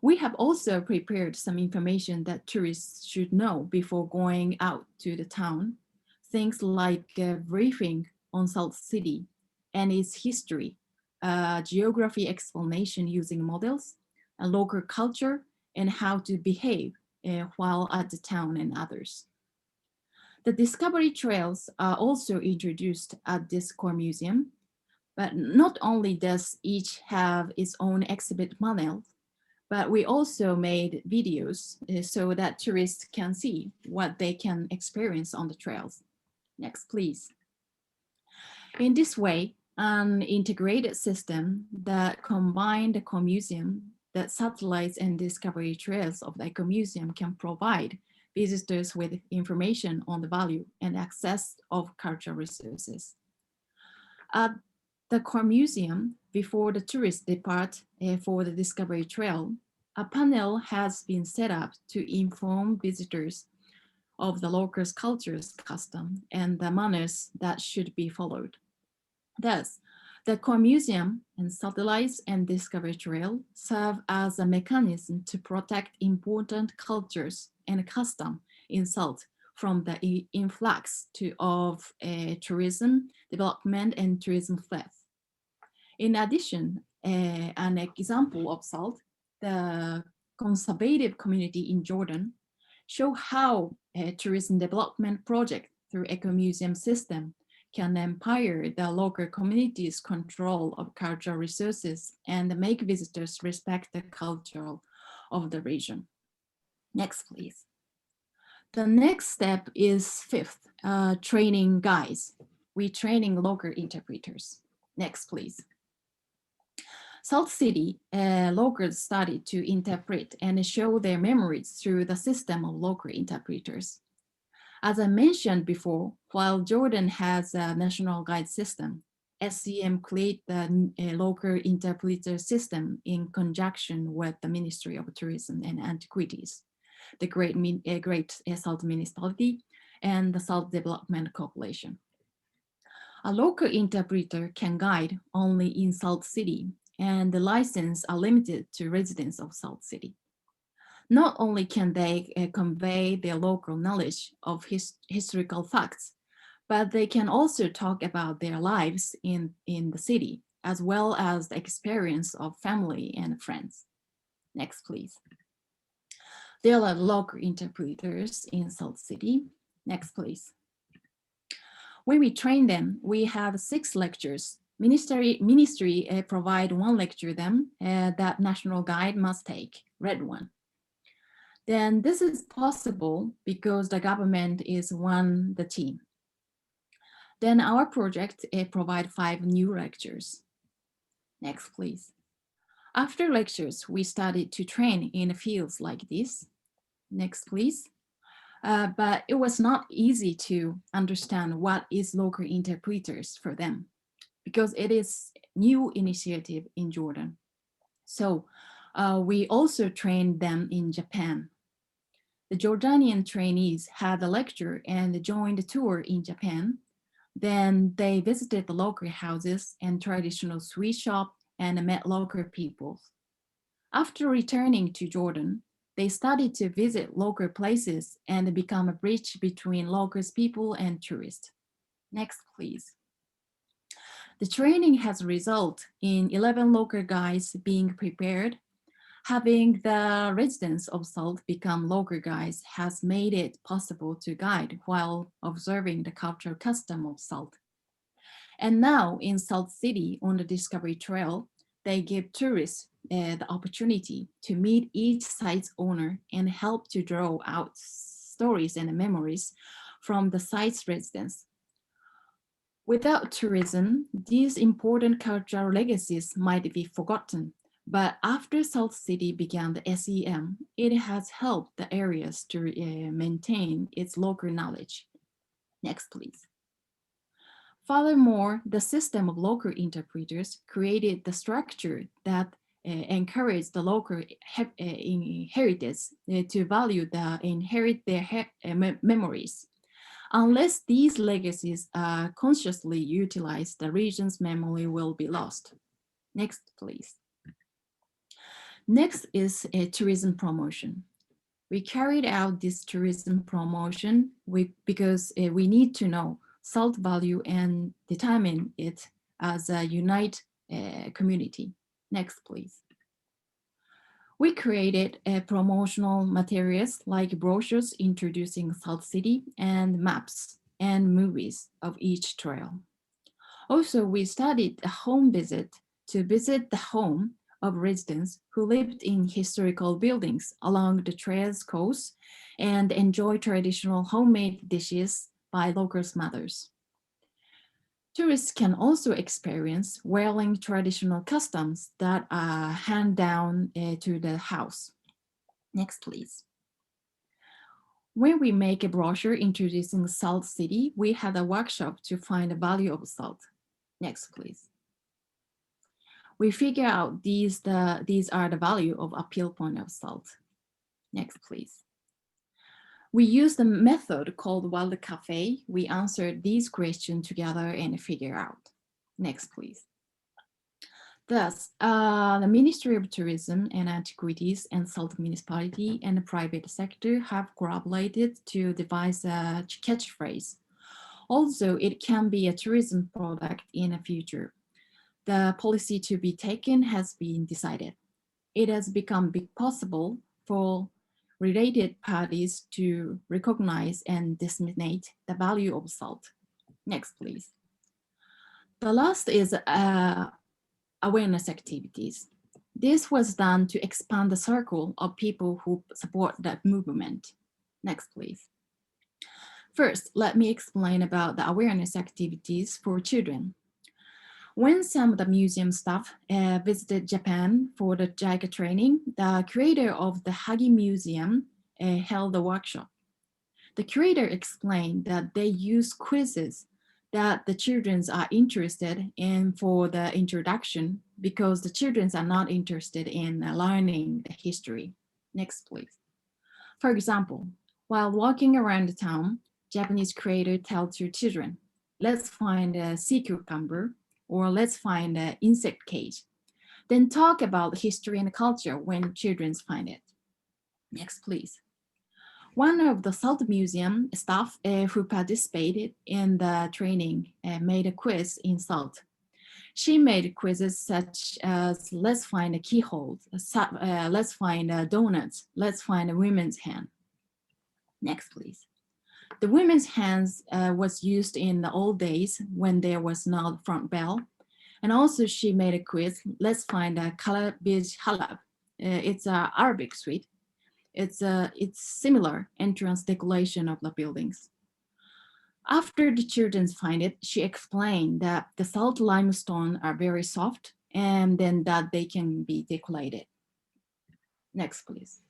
We have also prepared some information that tourists should know before going out to the town. Things like a briefing on Salt City and its history, geography explanation using models, a local culture, and how to behave while at the town and others. The discovery trails are also introduced at this core museum, but not only does each have its own exhibit panel, but we also made videos so that tourists can see what they can experience on the trails. Next, please. In this way, an integrated system that combines the core museum, that satellites and discovery trails of the eco-museum can provide visitors with information on the value and access of cultural resources. At the core museum, before the tourists depart for the discovery trail, a panel has been set up to inform visitors of the local cultures, custom, and the manners that should be followed. Thus, the core museum and satellites and discovery trail serve as a mechanism to protect important cultures and custom in Salt from the influx of tourism development and tourism theft. In addition, an example of Salt, the conservative community in Jordan, show how a tourism development project through eco-museum system can empower the local community's control of cultural resources and make visitors respect the culture of the region. Next, please. The next step is fifth, training guides. We're training local interpreters. Next, please. Salt City, locals started to interpret and show their memories through the system of local interpreters. As I mentioned before, while Jordan has a national guide system, SCM created the local interpreter system in conjunction with the Ministry of Tourism and Antiquities, the Great Salt Municipality, and the Salt Development Corporation. A local interpreter can guide only in Salt City, and the license are limited to residents of Salt City. Not only can they convey their local knowledge of historical facts, but they can also talk about their lives in the city, as well as the experience of family and friends. Next, please. There are local interpreters in Salt City. Next, please. When we train them, we have 6 lectures. Ministry provide 1 lecture them that national guide must take, red one. Then this is possible because the government is the team. Then our project provide 5 new lectures. Next, please. After lectures, we started to train in fields like this. Next, please. But it was not easy to understand what is local interpreters for them, because it is new initiative in Jordan. So we also trained them in Japan. The Jordanian trainees had a lecture and joined a tour in Japan. Then they visited the local houses and traditional sweet shop and met local people. After returning to Jordan, they started to visit local places and become a bridge between local people and tourists. Next, please. The training has resulted in 11 local guides being prepared. Having the residents of Salt become local guides has made it possible to guide while observing the cultural custom of Salt. And now in Salt City on the Discovery Trail, they give tourists the opportunity to meet each site's owner and help to draw out stories and memories from the site's residents. Without tourism, these important cultural legacies might be forgotten. But after Salt City began the SEM, it has helped the areas to maintain its local knowledge. Next, please. Furthermore, the system of local interpreters created the structure that encouraged the local inheritors to value inherit their memories. Unless these legacies are consciously utilized, the region's memory will be lost. Next, please. Next is tourism promotion. We carried out this tourism promotion because we need to know Salt value and determine it as a unite community. Next, please. We created promotional materials like brochures introducing Salt City and maps and movies of each trail. Also, we started a home visit to visit the home of residents who lived in historical buildings along the trail's coast and enjoy traditional homemade dishes by local mothers. Tourists can also experience wearing traditional customs that are handed down to the house. Next, please. When we make a brochure introducing Salt City, we had a workshop to find the value of salt. Next, please. We figure out these are the value of appeal point of salt. Next, please. We used a method called Wild Cafe. We answered these questions together and figure out. Next, please. Thus, the Ministry of Tourism and Antiquities and Salt Municipality and the private sector have collaborated to devise a catchphrase. Also, it can be a tourism product in the future. The policy to be taken has been decided. It has become possible for related parties to recognize and disseminate the value of salt. Next, please. The last is awareness activities. This was done to expand the circle of people who support that movement. Next, please. First, let me explain about the awareness activities for children. When some of the museum staff visited Japan for the JICA training, the curator of the Hagi Museum held a workshop. The curator explained that they use quizzes that the children are interested in for the introduction because the children are not interested in learning the history. Next, please. For example, while walking around the town, Japanese curator tells your children, let's find a sea cucumber, or let's find an insect cage. Then talk about history and culture when children find it. Next, please. One of the Salt Museum staff who participated in the training made a quiz in Salt. She made quizzes such as, let's find a keyhole, let's find donuts, let's find a women's hand. Next, please. The women's hands was used in the old days when there was no front bell. And also she made a quiz, let's find a Kalabij Halab. It's an Arabic sweet. It's similar entrance decoration of the buildings. After the children find it, she explained that the salt limestone are very soft and then that they can be decorated. Next, please.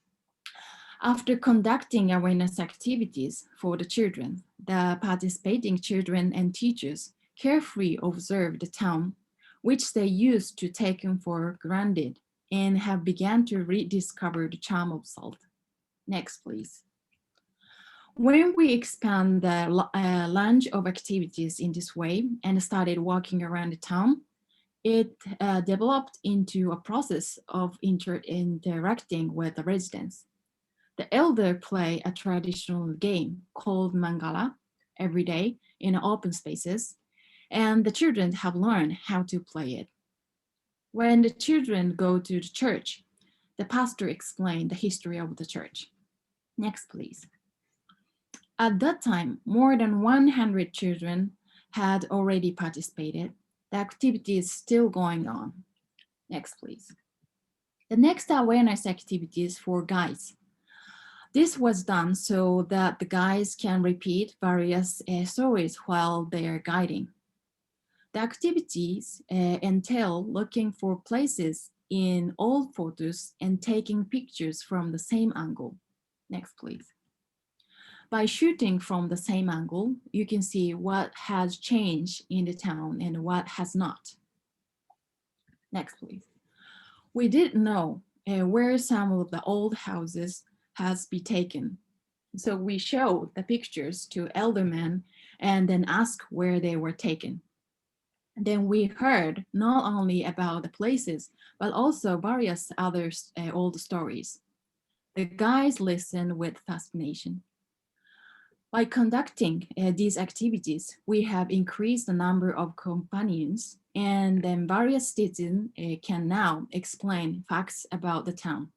After conducting awareness activities for the children, the participating children and teachers carefully observed the town, which they used to take for granted, and have begun to rediscover the charm of Salt. Next, please. When we expand the range of activities in this way and started walking around the town, it developed into a process of interacting with the residents. The elder play a traditional game called Mangala every day in open spaces, and the children have learned how to play it. When the children go to the church, the pastor explained the history of the church. Next, please. At that time, more than 100 children had already participated. The activity is still going on. Next, please. The next awareness activities for guides. This was done so that the guides can repeat various stories while they are guiding. The activities entail looking for places in old photos and taking pictures from the same angle. Next, please. By shooting from the same angle, you can see what has changed in the town and what has not. Next, please. We didn't know where some of the old houses has been taken. So we showed the pictures to elder men and then asked where they were taken. Then we heard not only about the places, but also various other old stories. The guys listened with fascination. By conducting these activities, we have increased the number of companions, and then various citizens can now explain facts about the town.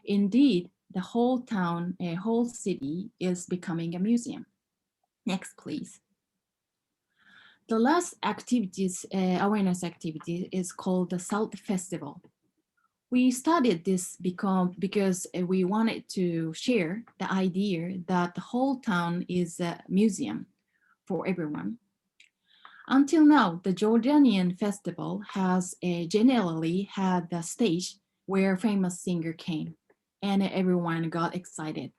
Indeed, the whole town, a whole city is becoming a museum. Next, please. The last activities, awareness activity is called the Salt Festival. We started this because we wanted to share the idea that the whole town is a museum for everyone. Until now, the Jordanian festival has generally had the stage where famous singer came and everyone got excited.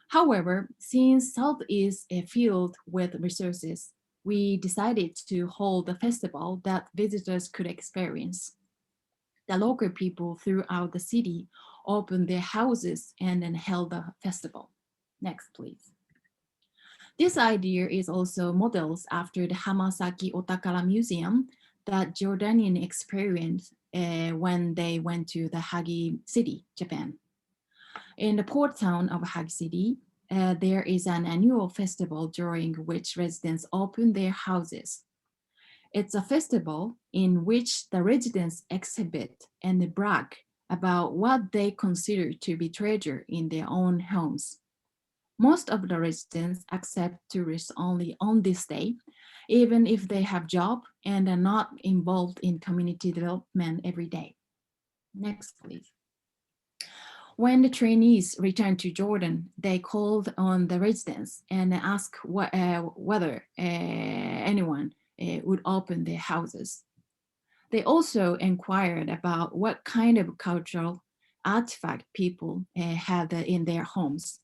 However, since Salt is filled with resources, we decided to hold a festival that visitors could experience. The local people throughout the city opened their houses and then held a festival. Next, please. This idea is also models after the Hamasaki Otakara Museum that Jordanian experienced when they went to the Hagi City, Japan. In the port town of Hagi City, there is an annual festival during which residents open their houses. It's a festival in which the residents exhibit and brag about what they consider to be treasure in their own homes. Most of the residents accept tourists only on this day, even if they have job and are not involved in community development every day. Next, please. When the trainees returned to Jordan, they called on the residents and asked whether anyone would open their houses. They also inquired about what kind of cultural artifact people had in their homes.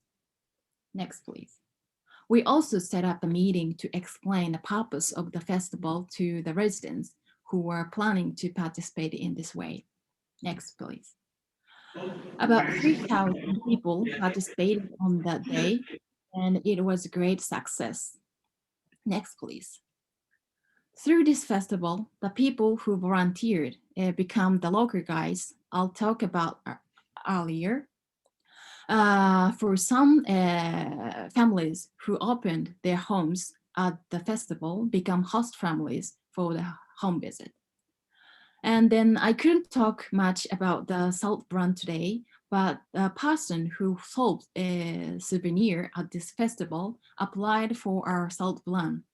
Next, please. We also set up a meeting to explain the purpose of the festival to the residents who were planning to participate in this way. Next, please. About 3,000 people participated on that day, and it was a great success. Next, please. Through this festival, the people who volunteered become the local guides I'll talk about earlier. For some families who opened their homes at the festival become host families for the home visit. And then I couldn't talk much about the salt brand today, but the person who sold a souvenir at this festival applied for our salt brand.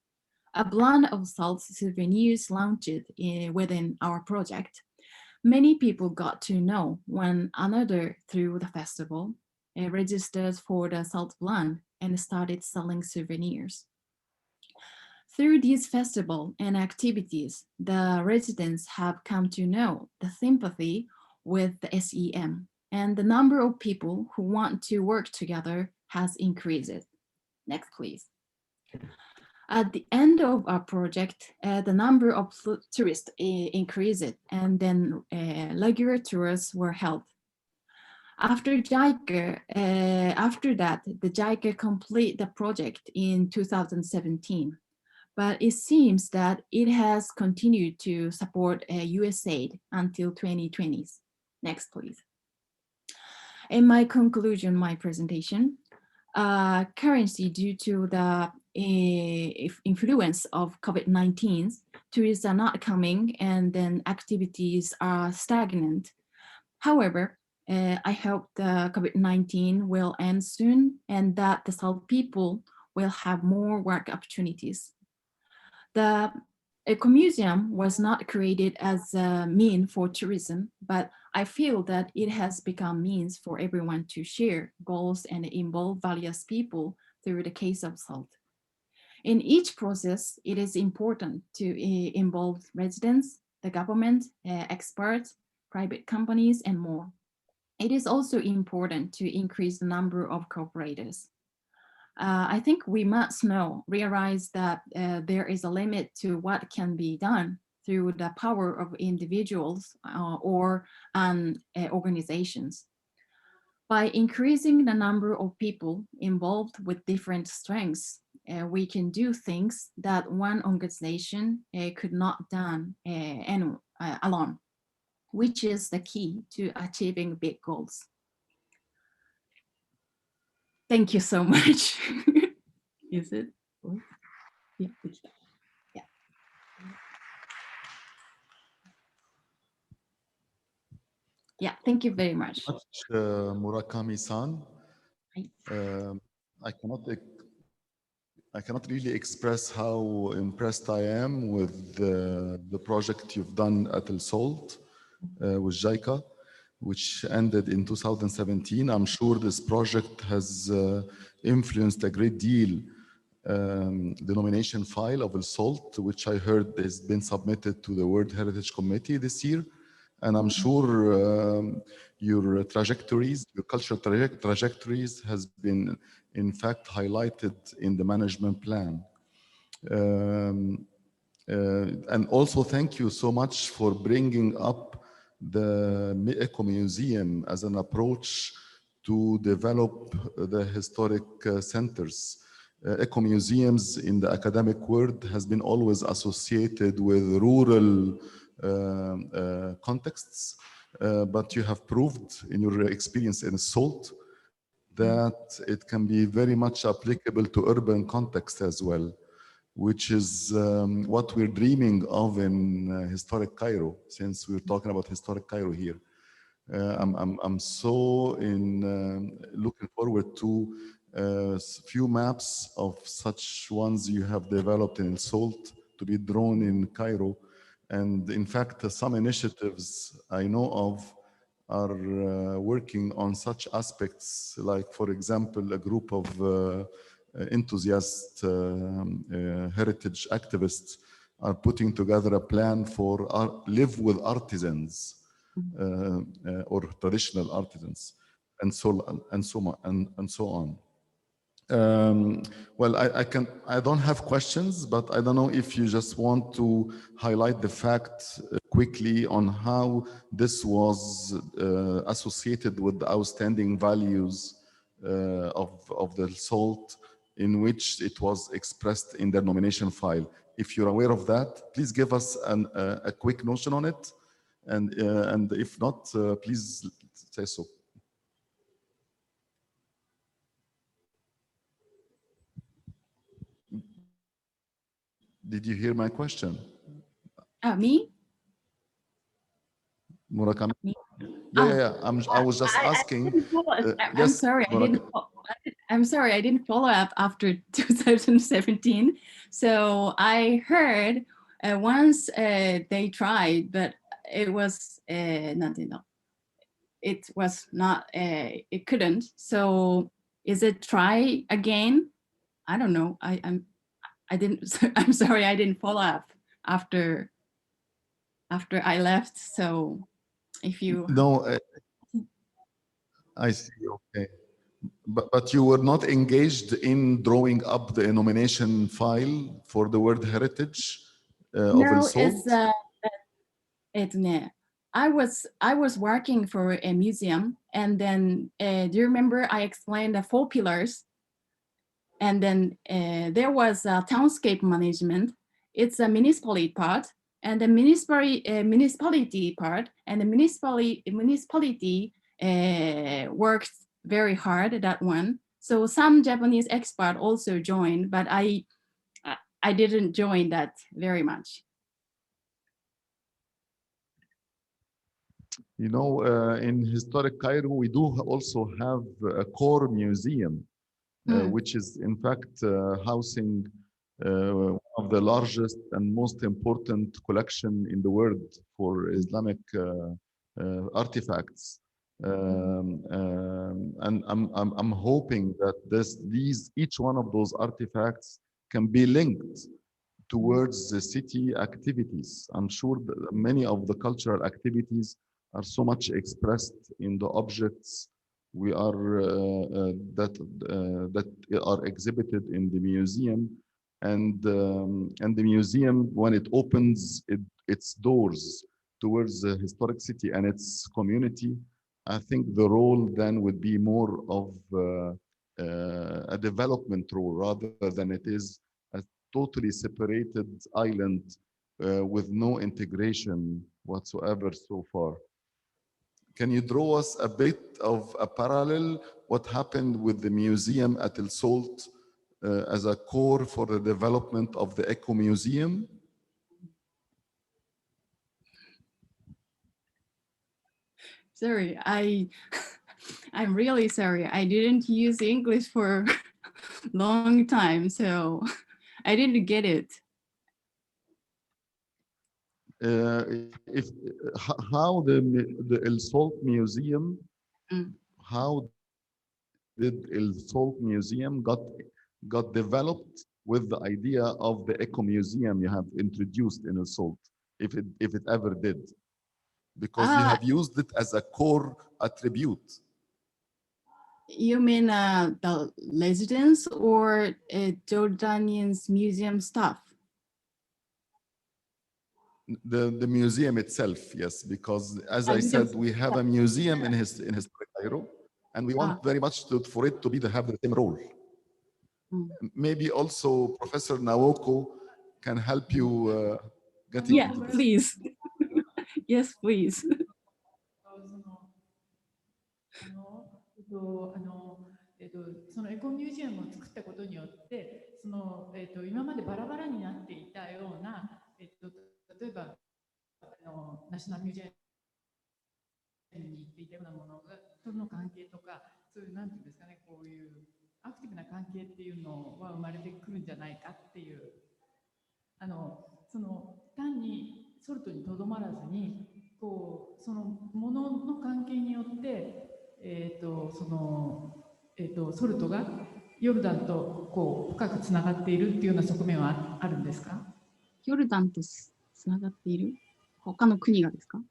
A brand of salt souvenirs launched within our project. Many people got to know one another through the festival, registered for the salt brand, and started selling souvenirs. Through these festivals and activities, the residents have come to know the sympathy with the SEM and the number of people who want to work together has increased. Next, please. At the end of our project, the number of tourists increased, and then regular tours were held. After that, the JICA complete the project in 2017, but it seems that it has continued to support USAID until 2020. Next, please. In my conclusion, my presentation, currently due to the influence of COVID-19, tourists are not coming and then activities are stagnant. However, I hope the COVID-19 will end soon and that the South people will have more work opportunities. The Ecomuseum was not created as a mean for tourism, but I feel that it has become means for everyone to share goals and involve various people through the case of SALT. In each process, it is important to involve residents, the government, experts, private companies, and more. It is also important to increase the number of cooperators. I think we must realize that there is a limit to what can be done through the power of individuals or organizations. By increasing the number of people involved with different strengths, we can do things that one organization could not done alone, which is the key to achieving big goals. Thank you so much. Is it? Yeah, it's that. Yeah. Yeah, thank you very much. Murakami-san. I cannot really express how impressed I am with the project you've done at El Salt with JICA, which ended in 2017. I'm sure this project has influenced a great deal the nomination file of El Salt, which I heard has been submitted to the World Heritage Committee this year. And I'm sure your trajectories, your cultural trajectories has been in fact highlighted in the management plan. And also thank you so much for bringing up the Eco-Museum as an approach to develop the historic centers. Eco-museums in the academic world has been always associated with rural contexts, but you have proved in your experience in SALT that it can be very much applicable to urban context as well, which is what we're dreaming of in historic Cairo, since we're talking about historic Cairo here. I'm so looking forward to few maps of such ones you have developed in SALT to be drawn in Cairo. And in fact, some initiatives I know of are working on such aspects, like, for example, a group of enthusiast heritage activists are putting together a plan for live with artisans or traditional artisans, and so on. Well, I don't have questions, but I don't know if you just want to highlight the fact quickly on how this was associated with the outstanding values of the SALT, in which it was expressed in their nomination file. If you're aware of that, please give us a quick notion on it, and if not, please say so. Did you hear my question? Me? Murakami? Me? Yeah. I was just asking. I'm sorry, I'm sorry, I didn't follow up after 2017. So I heard once they tried, but it was nothing. No, it was not. It couldn't. So is it try again? I don't know. I didn't. I'm sorry, I didn't follow up after I left. So if you I see. Okay. But you were not engaged in drawing up the nomination file for the word heritage of El No, Salt? I was working for a museum, and then do you remember I explained the 4 pillars? And then there was a townscape management. It's a municipality part, and the municipality part, and the municipality worked very hard at that one. So some Japanese expert also joined, but I didn't join that very much. You know, in historic Cairo, we do also have a core museum, which is in fact housing one of the largest and most important collection in the world for Islamic artifacts. And I'm hoping that each one of those artifacts can be linked towards the city activities. I'm sure that many of the cultural activities are so much expressed in the objects we are that are exhibited in the museum, and the museum, when it opens its doors towards the historic city and its community, I think the role then would be more of a development role rather than it is a totally separated island with no integration whatsoever so far. Can you draw us a bit of a parallel, what happened with the museum at El Salt as a core for the development of the Eco Museum? Sorry, I'm really sorry. I didn't use English for a long time, so I didn't get it. How the El Salt Museum, how did El Salt Museum got developed with the idea of the Eco Museum you have introduced in El Salt, if it ever did, because you have used it as a core attribute. You mean the residence or Jordanian's museum staff? The museum itself, yes, because as I said, we have a museum in historic Cairo, and we want very much for it to have the same role. Maybe also Professor Naoko can help you getting into this. Please. Yes, please. そのエコミュージアムを作ったことによって、今までバラバラになっていたような、例えばナショナルミュージアムに行っていたようなものとの関係とか、そういうなんていうんですかね、こういうアクティブな関係っていうのは生まれてくるんじゃないかっていう、単にソルトにとどまらずに、こうそのものの関係によって、ソルトがヨルダンとこう深くつながっているっていうような側面はあるんですか？ヨルダンとつながっている他の国がですか？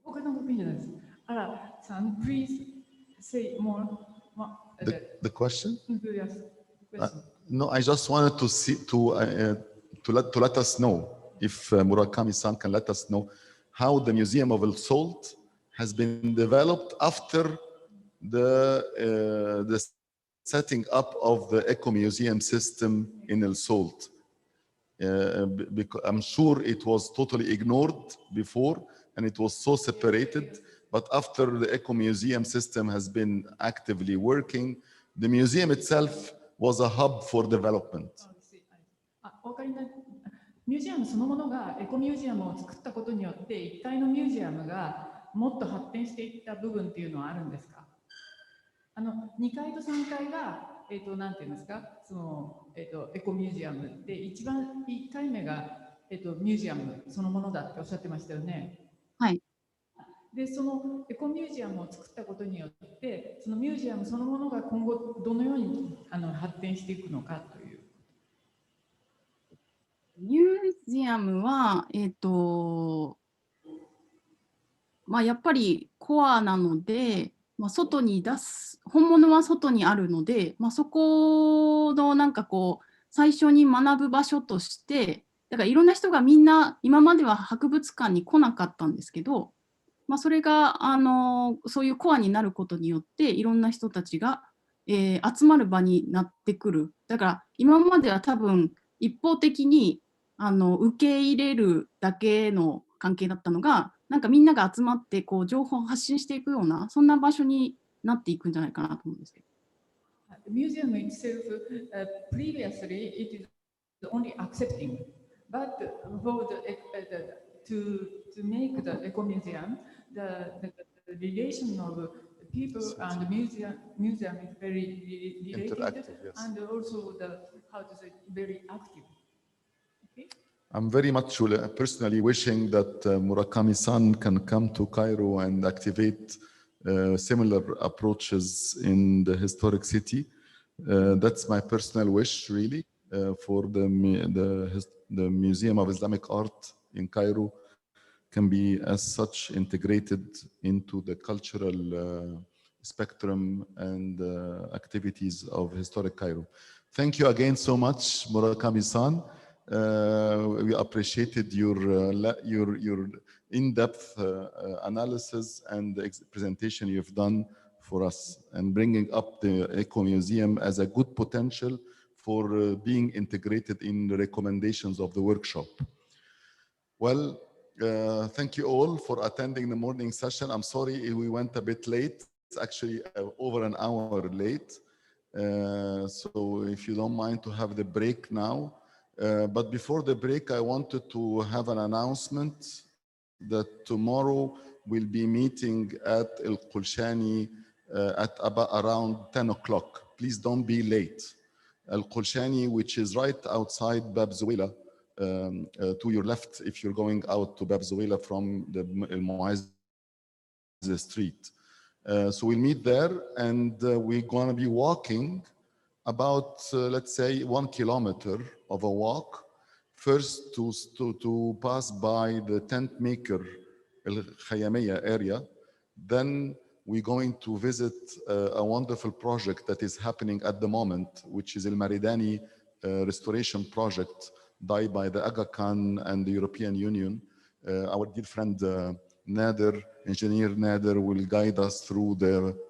他の国じゃないです。あら、please say more. The question? Yes. No, I just wanted to see to let us know if Murakami-san can let us know how the Museum of El Salt has been developed after the setting up of the Eco Museum system in El Salt. Because I'm sure it was totally ignored before and it was so separated, but after the Eco Museum system has been actively working, the museum itself was a hub for development. お分かりになる。ミュージアムそのものがエコミュージアムを作ったことによって1階のミュージアムがもっと発展していった部分っていうのはあるんですか？2階と3階がなんていうんですか、エコミュージアムで一番1回目がミュージアムそのものだっておっしゃってましたよね。はい。でそのエコミュージアムを作ったことによってそのミュージアムそのものが今後どのように発展していくのかという。ミュージアムはやっぱりコアなので、外に出す、本物は外にあるので、そこのなんかこう、最初に学ぶ場所として、だからいろんな人がみんな今までは博物館に来なかったんですけど、それがそういうコアになることによっていろんな人たちが、集まる場になってくる。だから今までは多分一方的に受け入れるだけの関係だったのが、なんかみんなが集まってこう情報を発信していくようなそんな場所になっていくんじゃないかなと思うんですけど。The museum itself, previously, it is only accepting, but for to make the eco museum, the relation of people and museum is very related, yes. and also how to say, very active. Okay. I'm very much personally wishing that Murakami-san can come to Cairo and activate similar approaches in the historic city. That's my personal wish, really, for the Museum of Islamic Art in Cairo can be as such integrated into the cultural spectrum and activities of historic Cairo. Thank you again so much, Murakami-san. We appreciated your in-depth analysis and the presentation you've done for us and bringing up the Eco Museum as a good potential for being integrated in the recommendations of the workshop. Well, thank you all for attending the morning session. I'm sorry we went a bit late. It's actually over an hour late. So if you don't mind to have the break now. But before the break, I wanted to have an announcement that tomorrow we'll be meeting at El Qulshani at about around 10 o'clock. Please don't be late. El Qulshani, which is right outside Bab Zuwela, to your left if you're going out to Bab Zuwela from the El Mu'azz street. So we'll meet there and we're going to be walking about, let's say, 1 kilometer of a walk. First to pass by the tent maker, El Khayamiya area. Then we're going to visit a wonderful project that is happening at the moment, which is El Maridani restoration project by the Aga Khan and the European Union. Our dear friend Nader, engineer Nader, will guide us through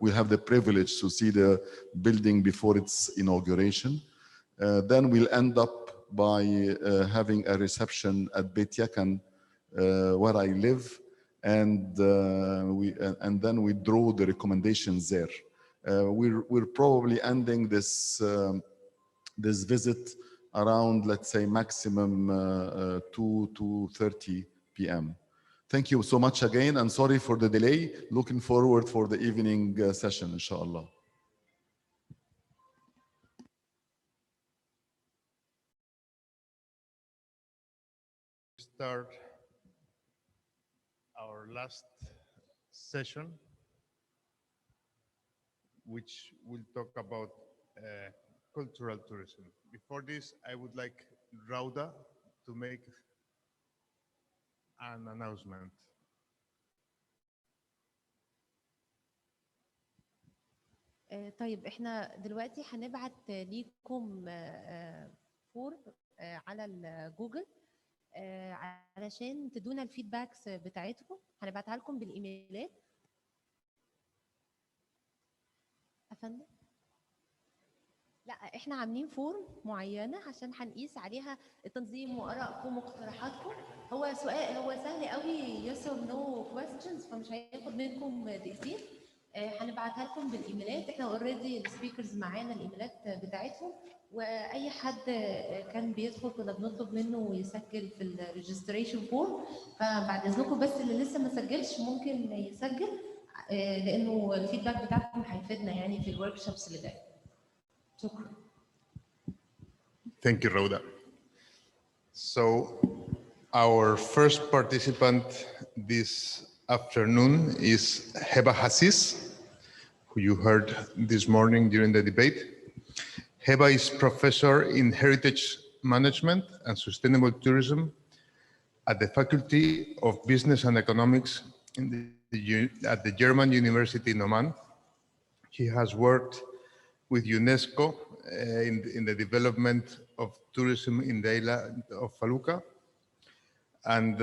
we'll have the privilege to see the building before its inauguration. Then we'll end up by having a reception at Beit Yakan, where I live, and then we draw the recommendations there. We're probably ending this visit around, let's say, maximum 2:30 p.m. Thank you so much again, and sorry for the delay. Looking forward for the evening session, inshallah. Start our last session, which will talk about cultural tourism. Before this, I would like Rauda to make an announcement. طيب احنا دلوقتي هنبعت ليكم فورم على الجوجل علشان تدونا الفيدباكس بتاعتكم. هنبعتها لكم بالايميلات. افندم، لا احنا عاملين فورم معينه عشان هنقيس عليها التنظيم وارائكم واقتراحاتكم. هو سهل قوي، yes or no questions، فمش هياخد منكم دقيقتين. هنبعتها لكم بالايميلات. احنا اوريدي السبيكرز معانا الايميلات بتاعتهم، واي حد كان بيدخل كنا بنطلب منه يسجل في الريجستريشن فورم. فبعد اذنكم بس اللي لسه ما سجلش ممكن يسجل، لانه الفيدباك بتاعكم هيفيدنا يعني في الورك شوبس اللي جايه. شكرا. Thank you, Rauda. So our first participant this afternoon is Heba Hassis, who you heard this morning during the debate. Heba is professor in heritage management and sustainable tourism at the Faculty of Business and Economics at the German University in Oman. He has worked with UNESCO in the development of tourism in the island of Faluka, and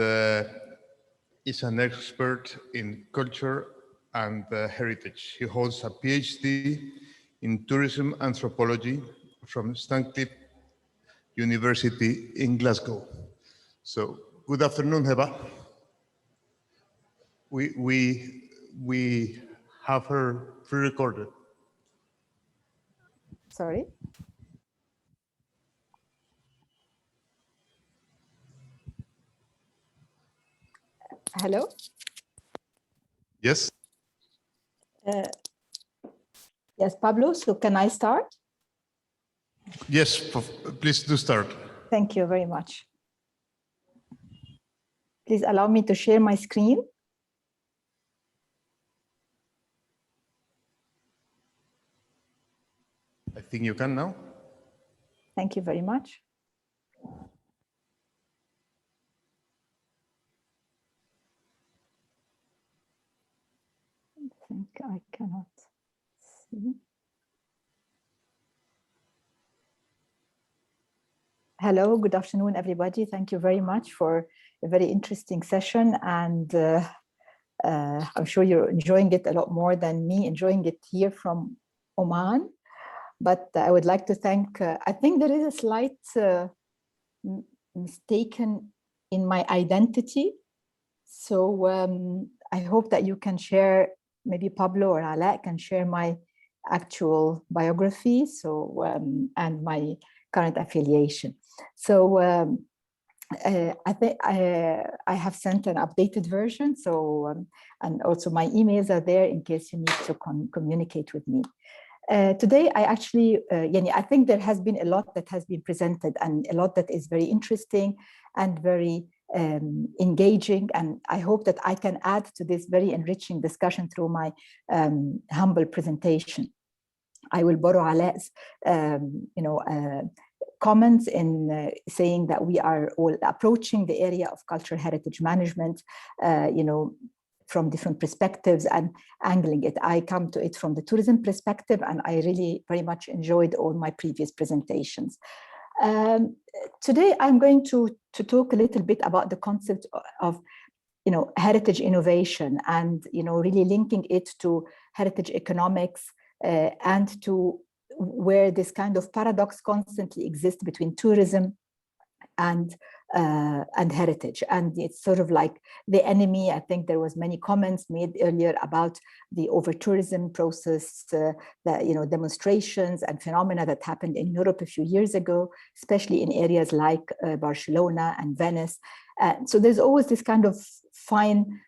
is an expert in culture and heritage. He holds a PhD in tourism anthropology from Stancliffe University in Glasgow. So, good afternoon, Heba. We have her pre-recorded. Sorry. Hello? Yes. Yes, Pablo, so can I start? Yes, please do start. Thank you very much. Please allow me to share my screen. I think you can now. Thank you very much. I think I cannot see. Hello, good afternoon, everybody. Thank you very much for a very interesting session. And I'm sure you're enjoying it a lot more than me enjoying it here from Oman. But I would like to thank, I think there is a slight mistaken in my identity. So I hope that you can share, maybe Pablo or Ala can share my actual biography, so and my current affiliation. So I think I have sent an updated version, so and also my emails are there in case you need to communicate with me. Today, I actually, I think there has been a lot that has been presented and a lot that is very interesting and very engaging. And I hope that I can add to this very enriching discussion through my humble presentation. I will borrow Ala's, comments in saying that we are all approaching the area of cultural heritage management, from different perspectives and angling it. I come to it from the tourism perspective, and I really very much enjoyed all my previous presentations. Today, I'm going to talk a little bit about the concept of heritage innovation and really linking it to heritage economics and to where this kind of paradox constantly exists between tourism and heritage, and it's sort of like the enemy. I think there was many comments made earlier about the over-tourism process, demonstrations and phenomena that happened in Europe a few years ago, especially in areas like Barcelona and Venice. So there's always this kind of fine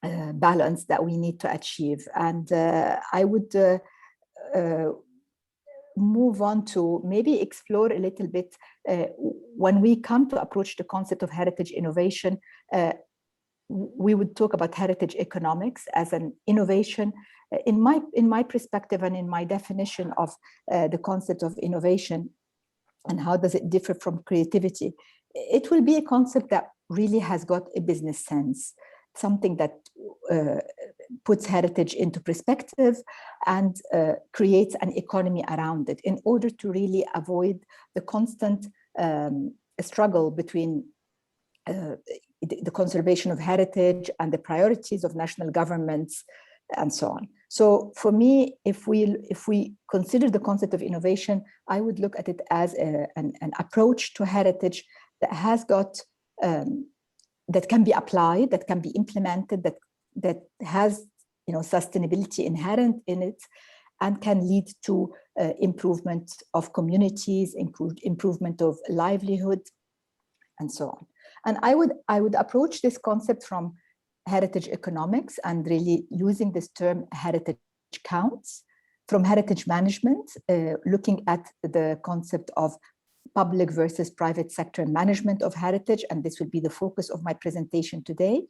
balance that we need to achieve, and I would move on to maybe explore a little bit when we come to approach the concept of heritage innovation. We would talk about heritage economics as an innovation. In my perspective and in my definition of the concept of innovation and how does it differ from creativity, it will be a concept that really has got a business sense, something that puts heritage into perspective and creates an economy around it in order to really avoid the constant struggle between the conservation of heritage and the priorities of national governments and so on. So for me, if we consider the concept of innovation, I would look at it as an approach to heritage that has got that can be applied, that can be implemented, that has sustainability inherent in it, and can lead to improvement of communities, improvement of livelihood, and so on. And I would approach this concept from heritage economics and really using this term heritage counts, from heritage management, looking at the concept of public versus private sector management of heritage, and this will be the focus of my presentation today.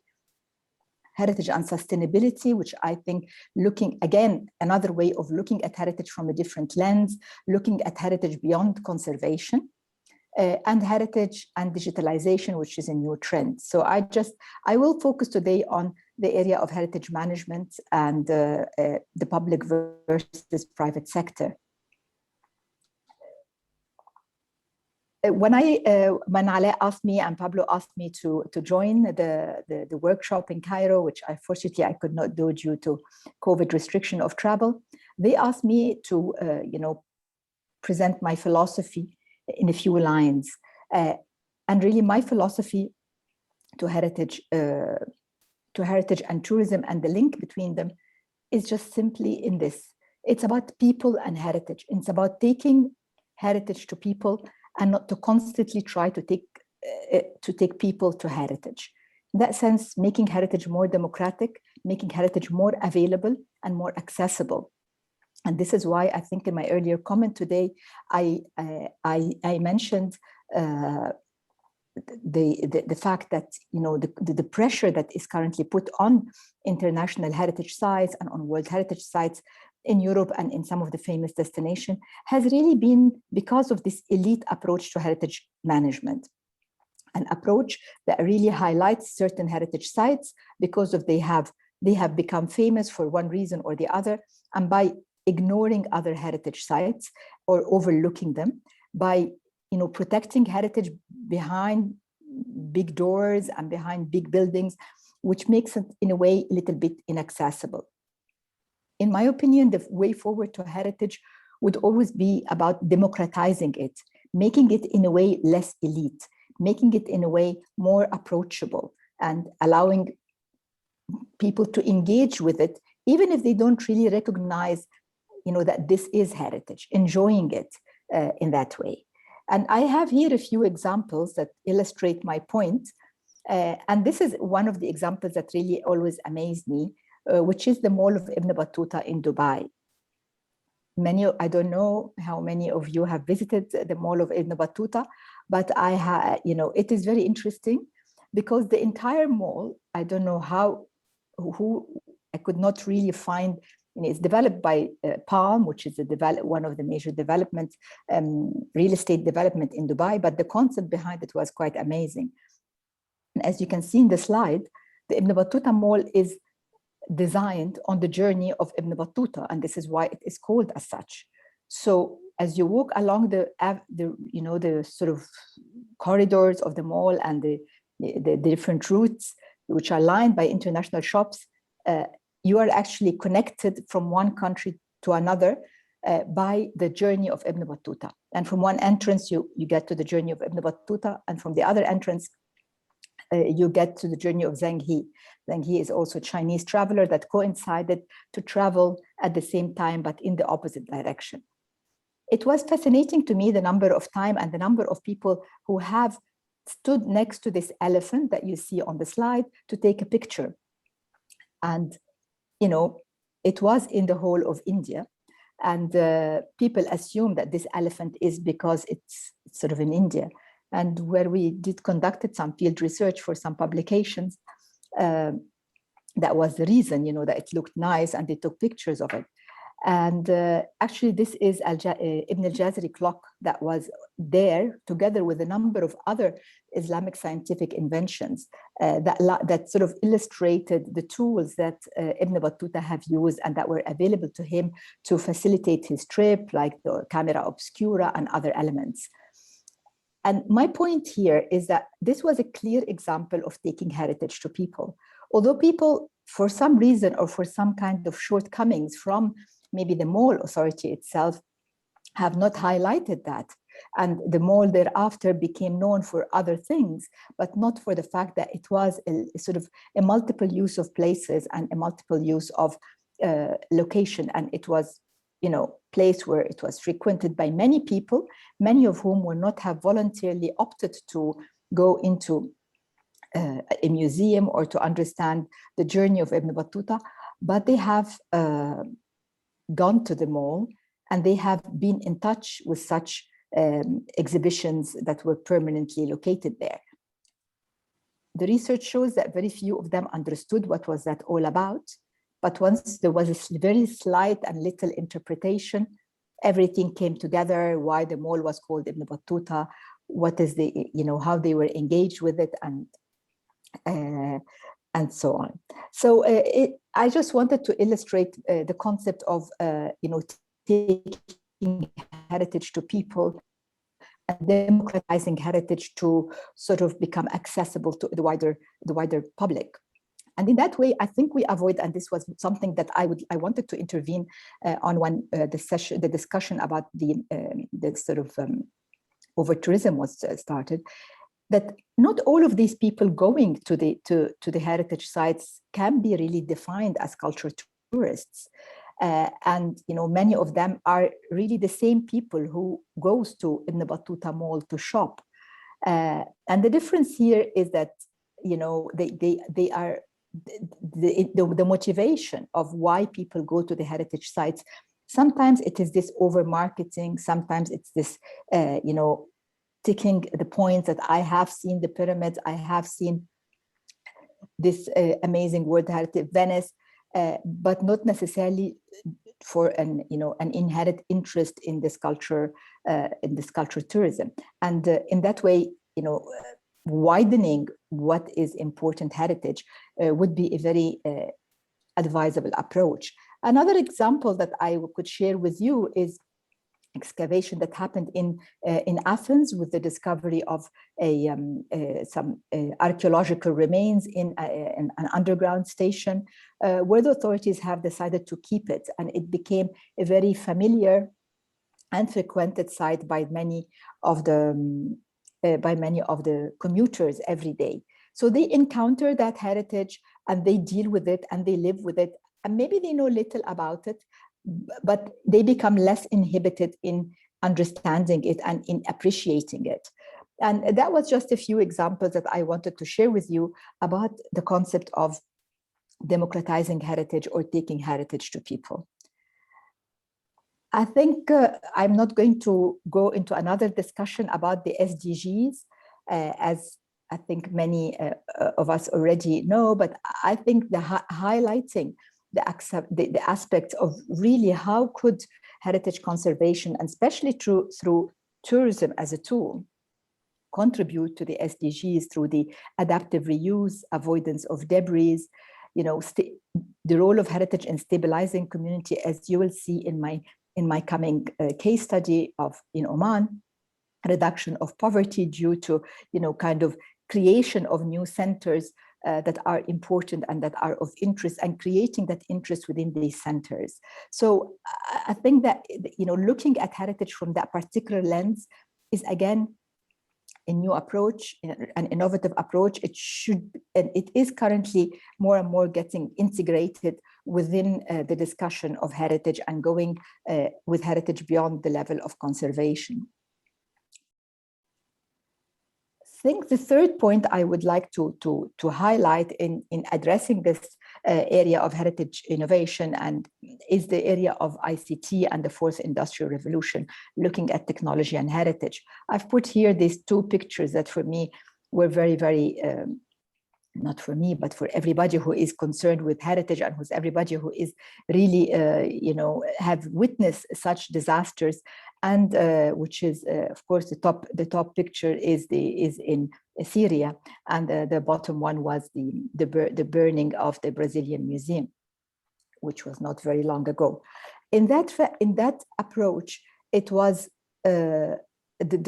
Heritage and sustainability, which I think looking, again, another way of looking at heritage from a different lens, looking at heritage beyond conservation. and heritage and digitalization, which is a new trend. So I will focus today on the area of heritage management and the public versus private sector. When Alaa asked me and Pablo asked me to join the workshop in Cairo, which unfortunately I could not do due to COVID restriction of travel, they asked me to present my philosophy in a few lines. And really my philosophy to heritage and tourism and the link between them is just simply in this. It's about people and heritage. It's about taking heritage to people and not to constantly try to take people to heritage. In that sense, making heritage more democratic, making heritage more available and more accessible. And this is why I think in my earlier comment today, I mentioned the fact that the pressure that is currently put on international heritage sites and on World Heritage sites in Europe and in some of the famous destinations has really been because of this elite approach to heritage management. An approach that really highlights certain heritage sites because of they have become famous for one reason or the other, and by ignoring other heritage sites or overlooking them, by protecting heritage behind big doors and behind big buildings, which makes it in a way a little bit inaccessible. In my opinion, the way forward to heritage would always be about democratizing it, making it in a way less elite, making it in a way more approachable, and allowing people to engage with it, even if they don't really recognize that this is heritage, enjoying it in that way. And I have here a few examples that illustrate my point. And this is one of the examples that really always amazed me, which is the Mall of Ibn Battuta in Dubai. I don't know how many of you have visited the Mall of Ibn Battuta, but it is very interesting because the entire mall, I don't know I could not really find. It's developed by Palm, which is one of the major development, real estate development in Dubai, but the concept behind it was quite amazing. And as you can see in the slide, the Ibn Battuta Mall is designed on the journey of Ibn Battuta, and this is why it is called as such. So as you walk along the sort of corridors of the mall and the different routes, which are lined by international shops, you are actually connected from one country to another by the journey of Ibn Battuta. And from one entrance, you get to the journey of Ibn Battuta, and from the other entrance, you get to the journey of Zheng He. Zheng He is also a Chinese traveler that coincided to travel at the same time, but in the opposite direction. It was fascinating to me the number of time and the number of people who have stood next to this elephant that you see on the slide to take a picture. And it was in the whole of India, and people assume that this elephant is because it's sort of in India. And where we conducted some field research for some publications, that was the reason, that it looked nice, and they took pictures of it. And actually, this is Ibn al-Jazari clock that was there together with a number of other Islamic scientific inventions that sort of illustrated the tools that Ibn Battuta have used and that were available to him to facilitate his trip, like the camera obscura and other elements. And my point here is that this was a clear example of taking heritage to people. Although people, for some reason or for some kind of shortcomings from maybe the mall authority itself, have not highlighted that. And the mall thereafter became known for other things, but not for the fact that it was a sort of a multiple use of places and a multiple use of location. And it was, place where it was frequented by many people, many of whom would not have voluntarily opted to go into a museum or to understand the journey of Ibn Battuta, but they have gone to the mall and they have been in touch with such exhibitions that were permanently located there. The research shows that very few of them understood what was that all about, but once there was a very slight and little interpretation, everything came together, why the mall was called Ibn Battuta, what is the, how they were engaged with it, and so on. So I just wanted to illustrate the concept of, taking heritage to people and democratizing heritage to sort of become accessible to the wider public. And in that way, I think we avoid, and this was something that I wanted to intervene on when the discussion about the sort of over tourism was started, that not all of these people going to the heritage sites can be really defined as cultural tourists. And many of them are really the same people who goes to Ibn Battuta Mall to shop. And the difference here is that they are the motivation of why people go to the heritage sites. Sometimes it is this over marketing. Sometimes it's this ticking the points that I have seen the pyramids. I have seen this amazing World Heritage Venice. But not necessarily for an inherent interest in this culture, tourism. And in that way, widening what is important heritage would be a very advisable approach. Another example that I could share with you is excavation that happened in Athens with the discovery of some archaeological remains in an underground station, where the authorities have decided to keep it, and it became a very familiar and frequented site by many of the commuters every day. So they encounter that heritage and they deal with it and they live with it, and maybe they know little about it, but they become less inhibited in understanding it and in appreciating it. And that was just a few examples that I wanted to share with you about the concept of democratizing heritage or taking heritage to people. I think I'm not going to go into another discussion about the SDGs, as I think many of us already know, but I think the highlighting the aspect of really how could heritage conservation, and especially through tourism as a tool, contribute to the SDGs through the adaptive reuse, avoidance of debris, the role of heritage in stabilizing community, as you will see in my coming case study in Oman, reduction of poverty due to kind of creation of new centers that are important and that are of interest, and creating that interest within these centers. So I think that looking at heritage from that particular lens is again a new approach, an innovative approach. It is currently more and more getting integrated within the discussion of heritage and going with heritage beyond the level of conservation. I think the third point I would like to highlight in addressing this area of heritage innovation and is the area of ICT and the fourth industrial revolution, looking at technology and heritage. I've put here these two pictures that for me were very, very, not for me, but for everybody who is concerned with heritage and who's everybody who is really, have witnessed such disasters. And which is, of course, the top picture is in Syria, and the bottom one was the burning of the Brazilian museum, which was not very long ago. In that approach, it was the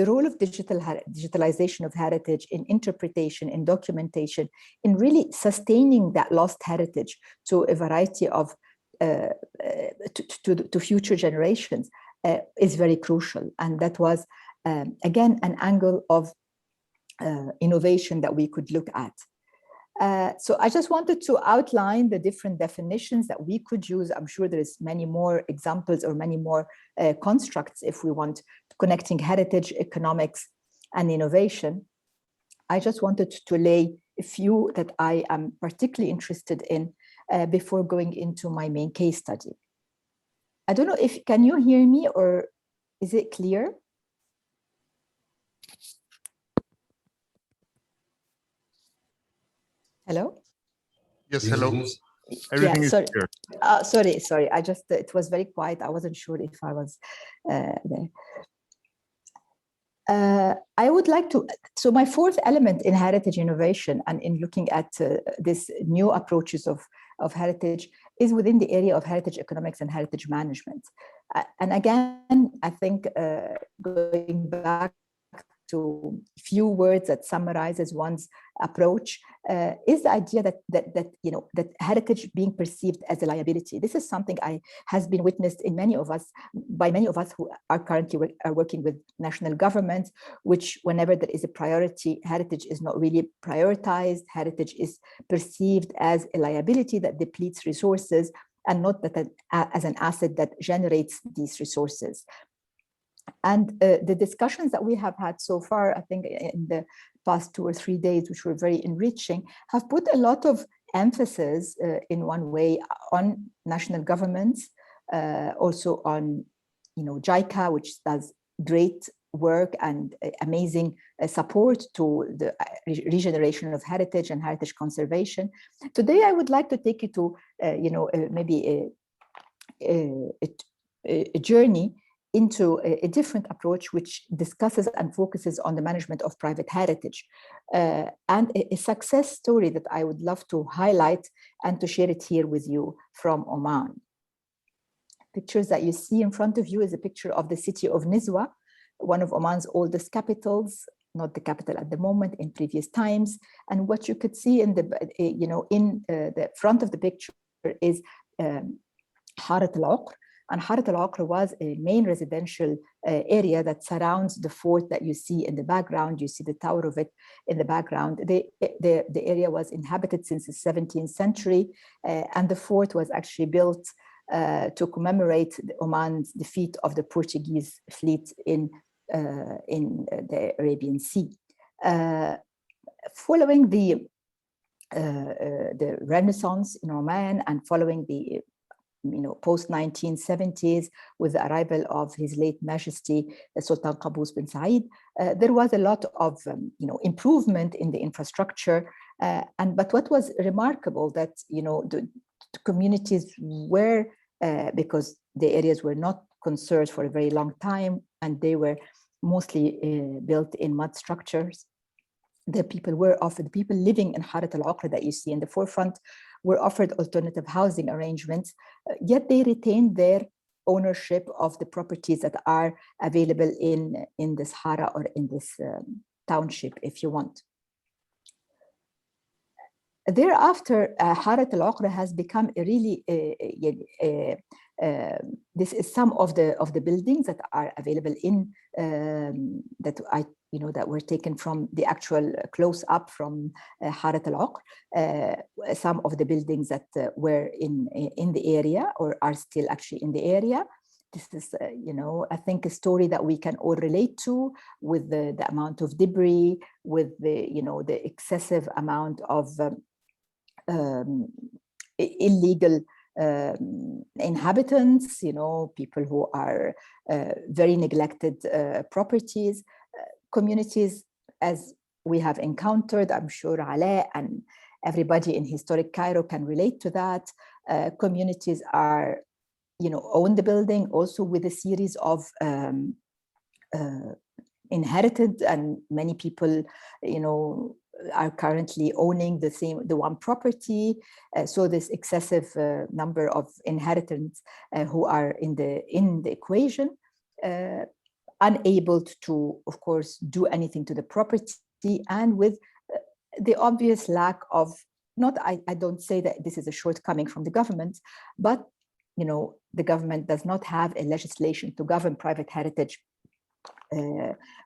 role of digitalization of heritage in interpretation, in documentation, in really sustaining that lost heritage to a variety of to future generations. Is very crucial, and that was again an angle of innovation that we could look at. So I just wanted to outline the different definitions that we could use. I'm sure there is many more examples or many more constructs if we want, connecting heritage, economics, and innovation. I just wanted to lay a few that I am particularly interested in before going into my main case study. I don't know can you hear me, or is it clear? There. Yes, hello. Everything is clear. Sorry. I just, it was very quiet. I wasn't sure if I was there. I would like to, so my fourth element in heritage innovation and in looking at this new approaches of heritage is within the area of heritage economics and heritage management. And again, I think going back to few words that summarizes one's approach is the idea that heritage being perceived as a liability. This is something has been witnessed in by many of us who are currently working with national governments, which whenever there is a priority, heritage is not really prioritized. Heritage is perceived as a liability that depletes resources and not that as an asset that generates these resources. And the discussions that we have had so far, I think in the past 2 or 3 days, which were very enriching, have put a lot of emphasis in one way on national governments, also on JICA, which does great work and amazing support to the regeneration of heritage and heritage conservation. Today, I would like to take you to maybe a journey into a different approach, which discusses and focuses on the management of private heritage, and a success story that I would love to highlight and to share it here with you from Oman. Pictures that you see in front of you is a picture of the city of Nizwa, one of Oman's oldest capitals, not the capital at the moment, in previous times. And what you could see in the front of the picture is Harat al-Uqr. And Harat al-Uqr was a main residential area that surrounds the fort that you see in the background. You see the tower of it in the background. The area was inhabited since the 17th century, and the fort was actually built to commemorate Oman's defeat of the Portuguese fleet in the Arabian Sea. Following the Renaissance in Oman and following the post-1970s, with the arrival of His late Majesty Sultan Qaboos bin Said, there was a lot of improvement in the infrastructure. But what was remarkable that the communities were, because the areas were not conserved for a very long time, and they were mostly built in mud structures. The people living in Harat al-Uqr that you see in the forefront were offered alternative housing arrangements, yet they retained their ownership of the properties that are available in this Hara or in this township, if you want. Thereafter, Harat al-Uqr has become a really, this is some of the buildings that are available in, that were taken from the actual close-up from Harat al-Uqr. Some of the buildings that were in the area or are still actually in the area. This is, I think a story that we can all relate to, with the amount of debris, with the excessive amount of illegal inhabitants, people who are very neglected properties, communities, as we have encountered. I'm sure Ala and everybody in historic Cairo can relate to that. Communities are, own the building also with a series of inherited, and many people, are currently owning the one property. So this excessive number of inheritants who are in the equation, unable to, of course, do anything to the property, and with the obvious lack of, I don't say that this is a shortcoming from the government, but the government does not have a legislation to govern private heritage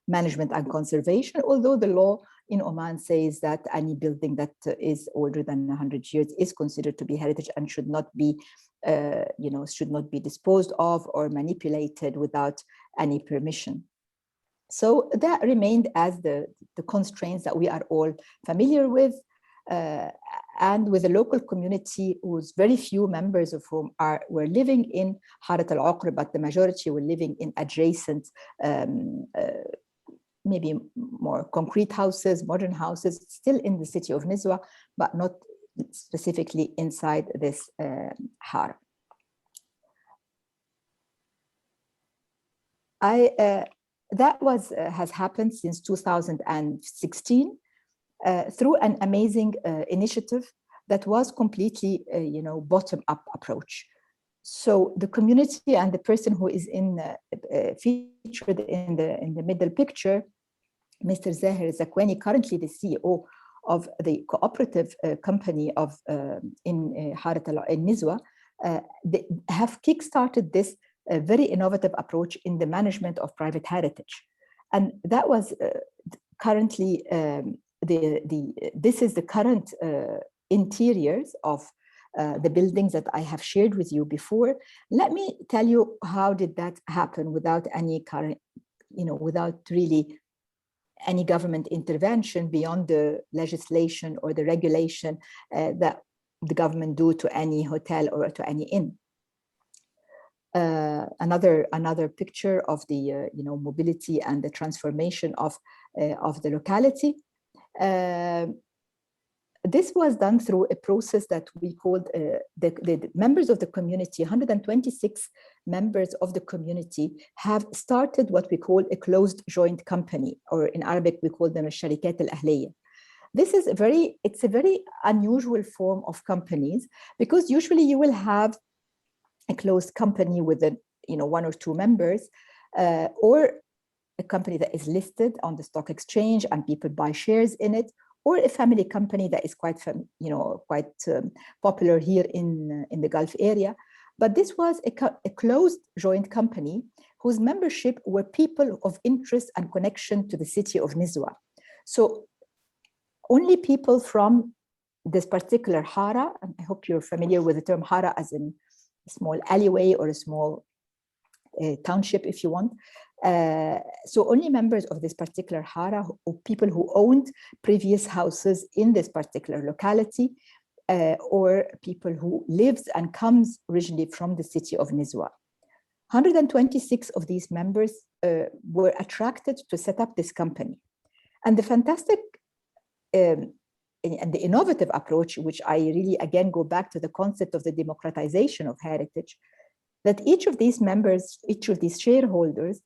management and conservation, although the law in Oman says that any building that is older than 100 years is considered to be heritage and should not be, disposed of or manipulated without any permission. So that remained as the constraints that we are all familiar with, and with a local community whose very few members of whom were living in Harat al-Uqr, but the majority were living in adjacent, maybe more concrete houses, modern houses, still in the city of Nizwa, but not specifically inside this Hara. that has happened since 2016 through an amazing initiative that was completely, bottom-up approach. So the community and the person who is featured in the middle picture, Mr. Zahir Zakweni, currently the CEO of the cooperative company in Nizwa, they have kickstarted this very innovative approach in the management of private heritage. And that was currently, this is the current interiors of the buildings that I have shared with you before. Let me tell you how did that happen without any current, without really any government intervention beyond the legislation or the regulation that the government do to any hotel or to any inn. Another picture of the mobility and the transformation of the locality. This was done through a process that we called the members of the community. 126 members of the community have started what we call a closed joint company, or in Arabic we call them al-sharikat al-ahliya. This is it's a very unusual form of companies, because usually you will have a closed company with one or two members, or a company that is listed on the stock exchange and people buy shares in it, or a family company that is quite popular here in the Gulf area. But this was a closed joint company whose membership were people of interest and connection to the city of Nizwa. So only people from this particular Hara, and I hope you're familiar with the term Hara as in a small alleyway or a small township, if you want. So only members of this particular Hara, or people who owned previous houses in this particular locality, or people who lives and comes originally from the city of Nizwa. 126 of these members were attracted to set up this company. And the fantastic and the innovative approach, which I really again go back to the concept of the democratization of heritage, that each of these members, each of these shareholders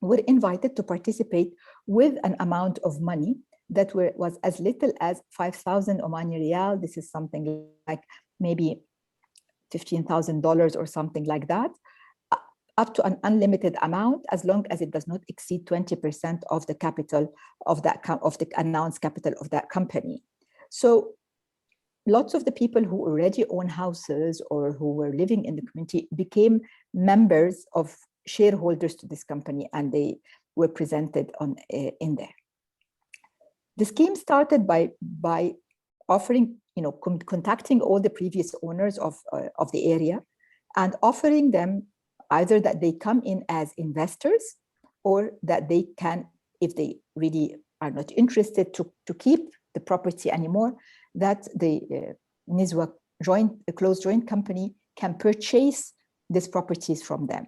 were invited to participate with an amount of money that was as little as 5,000 Omani Riyal. This is something like maybe $15,000 or something like that, up to an unlimited amount, as long as it does not exceed 20% of the capital of the announced capital of that company. So lots of the people who already own houses or who were living in the community became members of shareholders to this company, and they were presented in there. The scheme started by offering, contacting all the previous owners of the area and offering them either that they come in as investors, or that they can, if they really are not interested to keep the property anymore, that the Nizwa closed joint company can purchase these properties from them.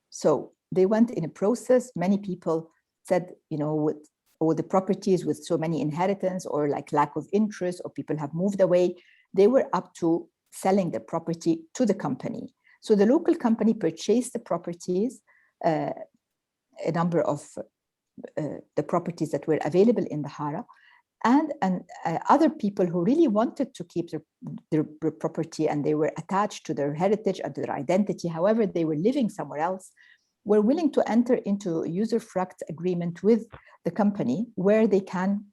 So they went in a process. Many people said, with all the properties with so many inheritance or like lack of interest, or people have moved away, they were up to selling the property to the company. So the local company purchased the properties, a number of the properties that were available in the Hara, and other people who really wanted to keep their property and they were attached to their heritage and to their identity, however they were living somewhere else, were willing to enter into a user-fract agreement with the company, where they can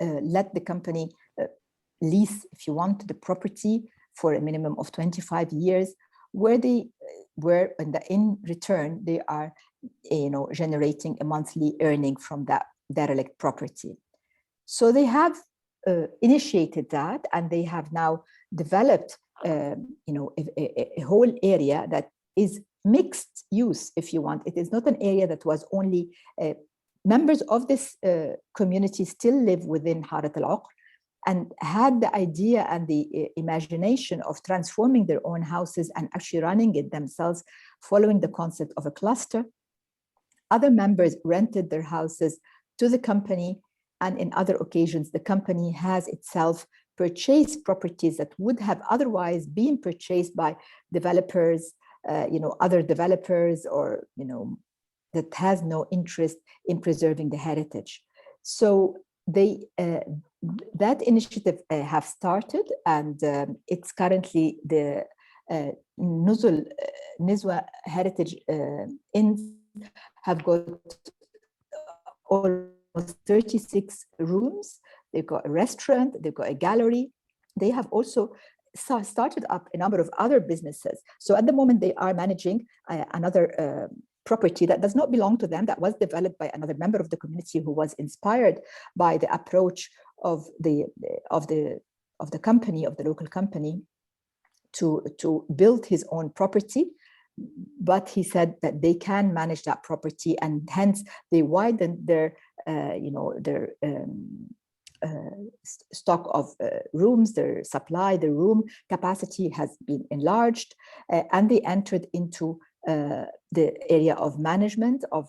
let the company lease, if you want, the property for a minimum of 25 years, where they were, in return, they are generating a monthly earning from that derelict property. So they have initiated that, and they have now developed a whole area that is mixed use, if you want. It is not an area that was only members of this community still live within Harat al-Uqr and had the idea and the imagination of transforming their own houses and actually running it themselves, following the concept of a cluster. Other members rented their houses to the company, and in other occasions, the company has itself purchased properties that would have otherwise been purchased by developers, other developers, or that has no interest in preserving the heritage. So they that initiative have started, and it's currently the Nizwa Heritage Inns have got almost 36 rooms. They've got a restaurant, they've got a gallery. They have also started up a number of other businesses. So at the moment they are managing another property that does not belong to them, that was developed by another member of the community who was inspired by the approach of the company, of the local company, to build his own property. But he said that they can manage that property, and hence they widened their stock of rooms, their supply, the room capacity has been enlarged, and they entered into the area of management of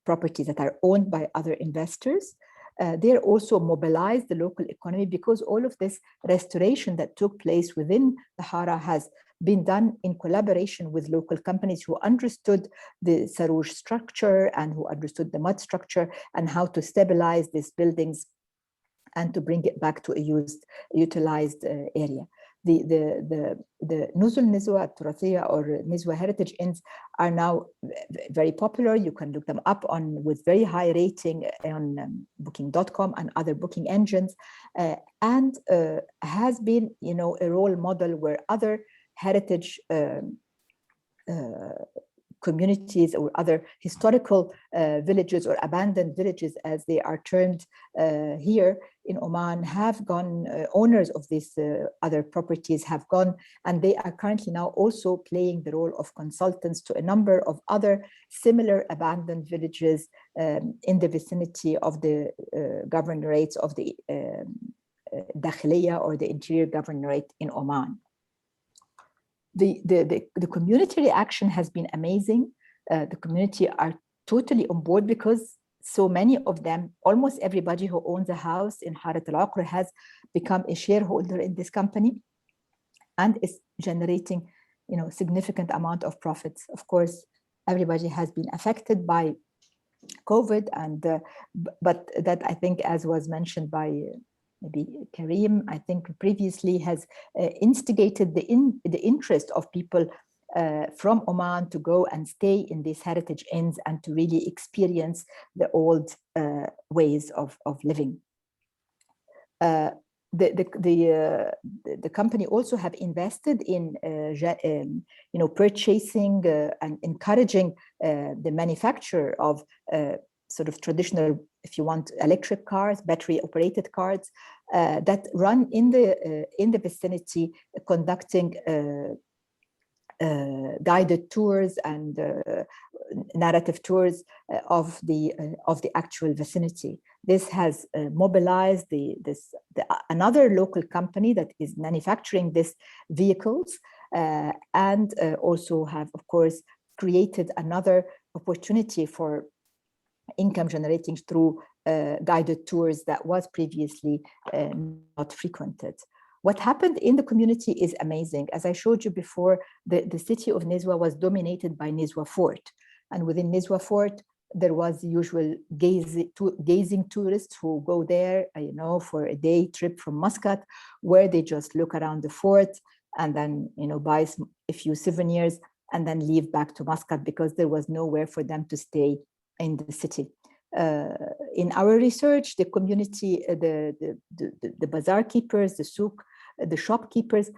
properties that are owned by other investors. They're also mobilized the local economy, because all of this restoration that took place within the Hara has been done in collaboration with local companies who understood the Sarouj structure and who understood the mud structure and how to stabilize these buildings and to bring it back to a utilized area. The Nuzul Nizwa Turathiya or Nizwa Heritage Inns are now very popular. You can look them up with very high rating on booking.com and other booking engines, and has been, a role model where other heritage communities or other historical villages or abandoned villages, as they are termed here in Oman, have gone, owners of these other properties have gone, and they are currently now also playing the role of consultants to a number of other similar abandoned villages in the vicinity of the governorates of the Dakhliya or the interior governorate in Oman. The community reaction has been amazing. The community are totally on board, because so many of them, almost everybody who owns a house in Harat al-Aqra has become a shareholder in this company and is generating, significant amount of profits. Of course, everybody has been affected by COVID, and but that, I think, as was mentioned by maybe Karim, I think previously, has instigated the interest of people from Oman to go and stay in these heritage inns and to really experience the old ways of living. The company also have invested in purchasing and encouraging the manufacture of sort of traditional, if you want, electric cars, battery operated cars that run in the vicinity, conducting guided tours and narrative tours of the actual vicinity. This has mobilized another local company that is manufacturing these vehicles, and also have, of course, created another opportunity for income generating through guided tours that was previously not frequented. What happened in the community is amazing. As I showed you before, the city of Nizwa was dominated by Nizwa Fort. And within Nizwa Fort, there was the usual gazing tourists who go there, for a day trip from Muscat, where they just look around the fort and then, buy a few souvenirs and then leave back to Muscat, because there was nowhere for them to stay in the city. In our research, the community, the bazaar keepers, the souk, the shopkeepers,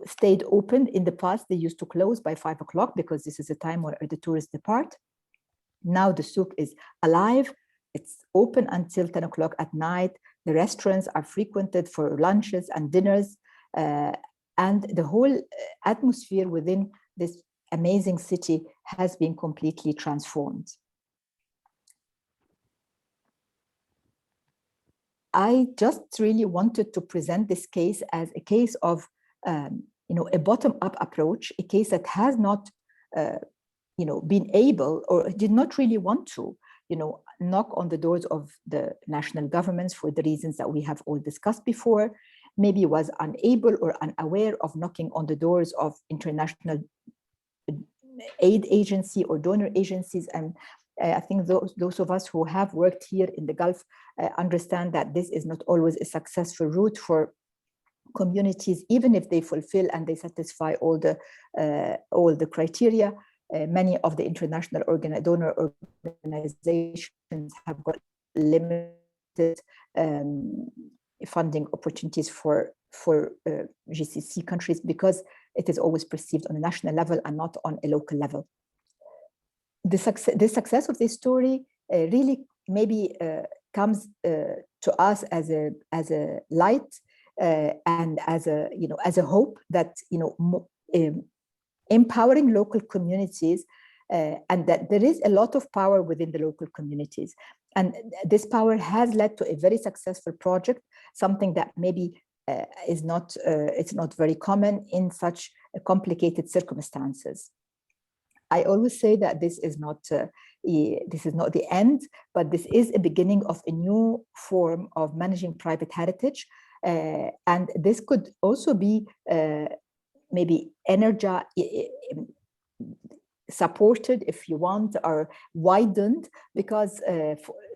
stayed open. In the past, they used to close by 5 o'clock because this is a time where the tourists depart. Now the souk is alive. It's open until 10 o'clock at night. The restaurants are frequented for lunches and dinners. And the whole atmosphere within this amazing city has been completely transformed. I just really wanted to present this case as a case of, a bottom-up approach, a case that has not, been able or did not really want to, knock on the doors of the national governments for the reasons that we have all discussed before, maybe was unable or unaware of knocking on the doors of international aid agency or donor agencies. And I think those of us who have worked here in the Gulf understand that this is not always a successful route for communities, even if they fulfill and they satisfy all the criteria. Many of the international donor organizations have got limited funding opportunities for GCC countries because it is always perceived on a national level and not on a local level. The success of this story really maybe comes to us as a light and as a hope that empowering local communities and that there is a lot of power within the local communities, and this power has led to a very successful project, something that maybe it's not very common in such complicated circumstances. I always say that this is not the end, but this is a beginning of a new form of managing private heritage, and this could also be maybe supported, if you want, or widened, because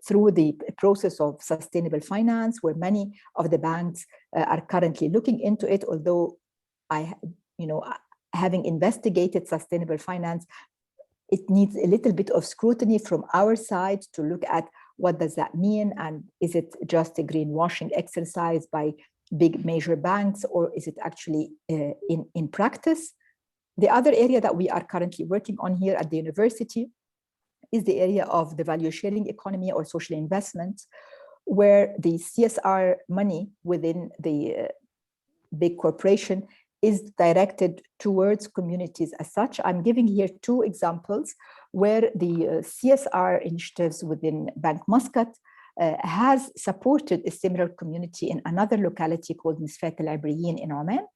through the process of sustainable finance, where many of the banks are currently looking into it, although having investigated sustainable finance, it needs a little bit of scrutiny from our side to look at what does that mean, and is it just a greenwashing exercise by big major banks, or is it actually in practice? The other area that we are currently working on here at the university is the area of the value sharing economy or social investment, where the CSR money within the big corporation is directed towards communities as such. I'm giving here two examples where the CSR initiatives within Bank Muscat has supported a similar community in another locality called Misfat al-Ibriyin in Oman.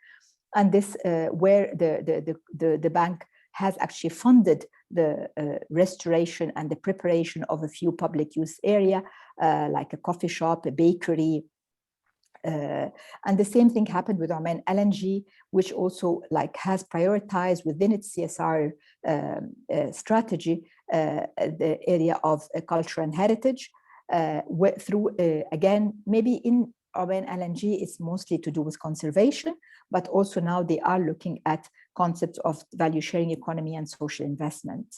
And this where the bank has actually funded the restoration and the preparation of a few public use area, like a coffee shop, a bakery. And the same thing happened with Oman LNG, which also has prioritized within its CSR strategy the area of culture and heritage, through, again, maybe in Oman LNG, it's mostly to do with conservation, but also now they are looking at concepts of value sharing economy and social investment.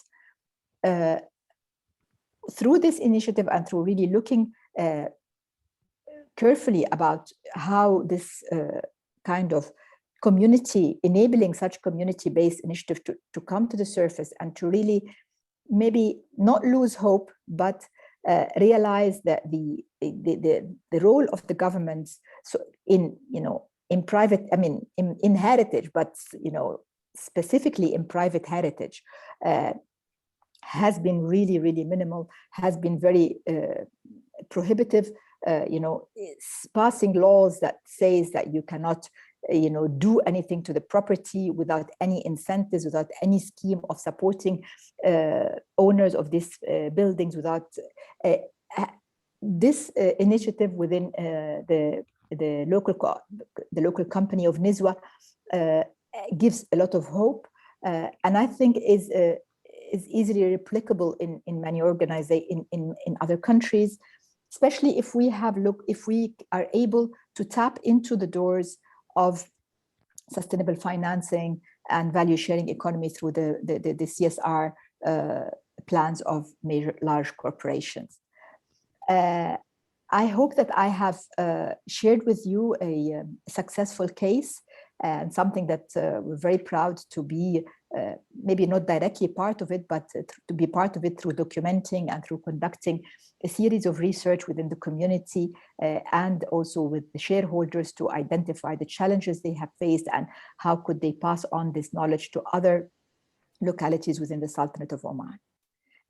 Through this initiative and through really looking carefully about how this kind of community, enabling such community-based initiative to come to the surface and to really maybe not lose hope, but realize that the role of the governments in private, in heritage, but specifically in private heritage, has been really, really minimal, has been very prohibitive. Passing laws that says that you cannot do anything to the property without any incentives, without any scheme of supporting owners of these buildings, without this initiative within the local company of Nizwa gives a lot of hope, and I think is easily replicable in many organizations in other countries, especially if we are able to tap into the doors of sustainable financing and value sharing economy through the CSR plans of large corporations. I hope that I have shared with you a successful case and something that we're very proud to be, maybe not directly part of it, but to be part of it through documenting and through conducting a series of research within the community and also with the shareholders to identify the challenges they have faced and how could they pass on this knowledge to other localities within the Sultanate of Oman.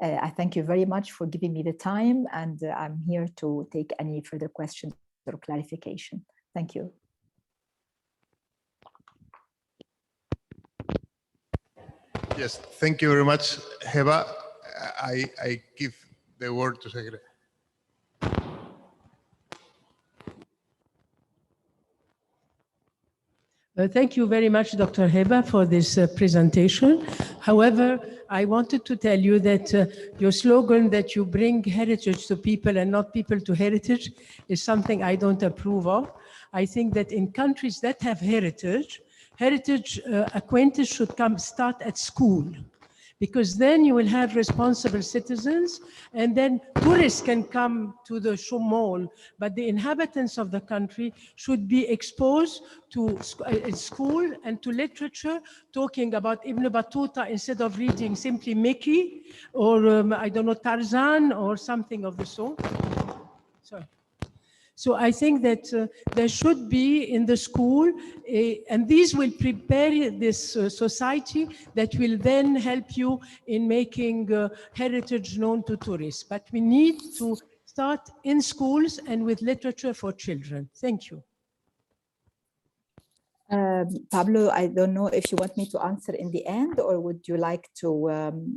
I thank you very much for giving me the time, and I'm here to take any further questions or clarification. Thank you. Yes, thank you very much, Heba. I give the word to Secretary. Thank you very much, Dr. Heba, for this presentation. However, I wanted to tell you that your slogan that you bring heritage to people and not people to heritage is something I don't approve of. I think that in countries that have heritage acquaintance should start at school, because then you will have responsible citizens, and then tourists can come to the mall, but the inhabitants of the country should be exposed to school and to literature, talking about Ibn Battuta instead of reading simply Mickey or I don't know, Tarzan or something of the sort. Sorry. So I think that there should be in the school, and these will prepare this society that will then help you in making heritage known to tourists. But we need to start in schools and with literature for children. Thank you. Pablo, I don't know if you want me to answer in the end, or would you like to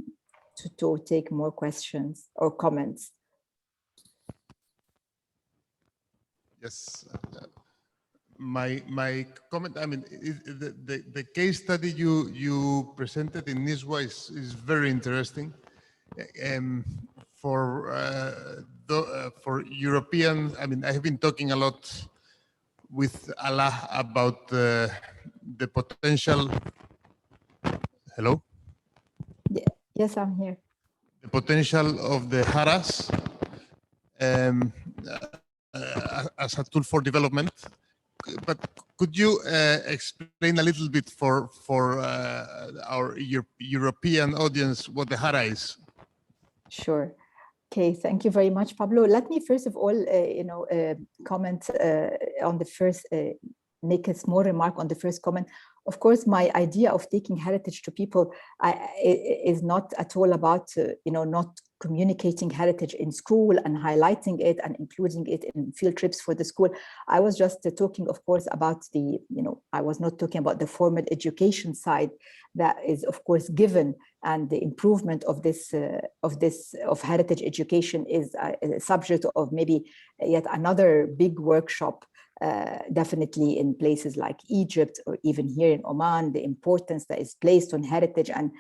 take more questions or comments? Yes. My comment, I mean, the case study you presented in NISWA is very interesting. For European, I mean, I have been talking a lot with Allah about the potential. Hello? Yes, I'm here. The potential of the Haras as a tool for development. But could you explain a little bit for our European audience what the Hara is? Sure. Okay, thank you very much, Pablo. Let me first of all, comment on the first, make a small remark on the first comment. Of course, my idea of taking heritage to people is not at all about, not communicating heritage in school and highlighting it and including it in field trips for the school. I was just talking, of course, about the, I was not talking about the formal education side that is, of course, given, and the improvement of heritage education is a subject of maybe yet another big workshop. Definitely in places like Egypt or even here in Oman, the importance that is placed on heritage and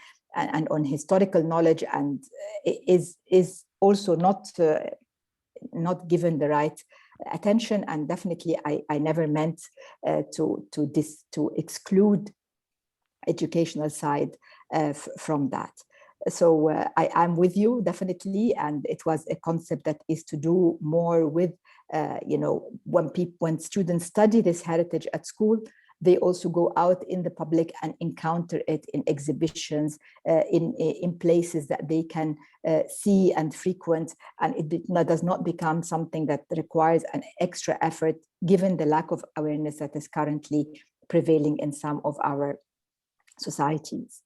on historical knowledge, and is also not given the right attention. And definitely, I never meant to exclude educational side from that. So I'm with you definitely, and it was a concept that is to do more with when students study this heritage at school, they also go out in the public and encounter it in exhibitions, in places that they can see and frequent, and it does not become something that requires an extra effort given the lack of awareness that is currently prevailing in some of our societies.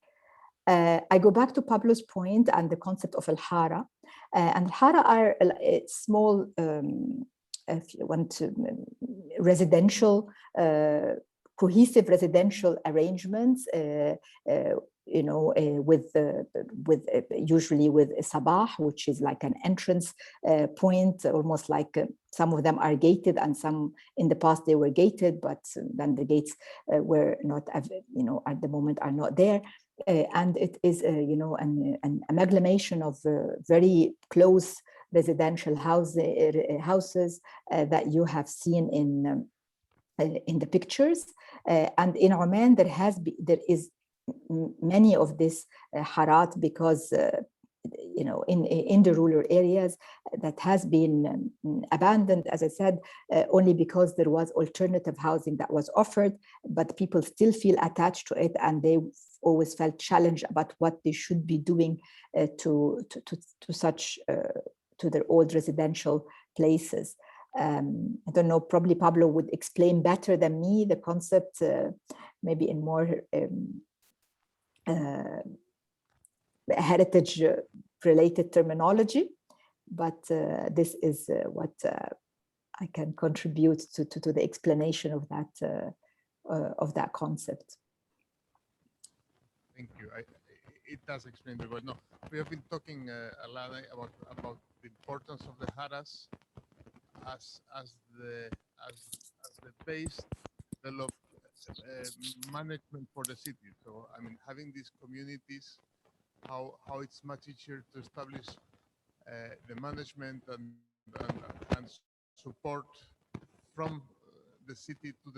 I go back to Pablo's point and the concept of al-Hara. And al-Hara are small, if you want to, residential, cohesive residential arrangements, usually with a sabah, which is like an entrance point, almost like some of them are gated, and some in the past they were gated, but then the gates were not, at the moment are not there. And it is, an amalgamation of very close residential houses that you have seen in the pictures. And in Oman, there is many of this harat, because in the rural areas that has been abandoned, as I said, only because there was alternative housing that was offered, but people still feel attached to it, and they always felt challenged about what they should be doing to their old residential places. I don't know, probably Pablo would explain better than me the concept, maybe in more heritage related terminology, but this is what I can contribute to the explanation of that concept. Thank you. It does explain very well. No, we have been talking a lot about the importance of the Haras as the base developed management for the city. So I mean, having these communities, how it's much easier to establish the management and support from the city to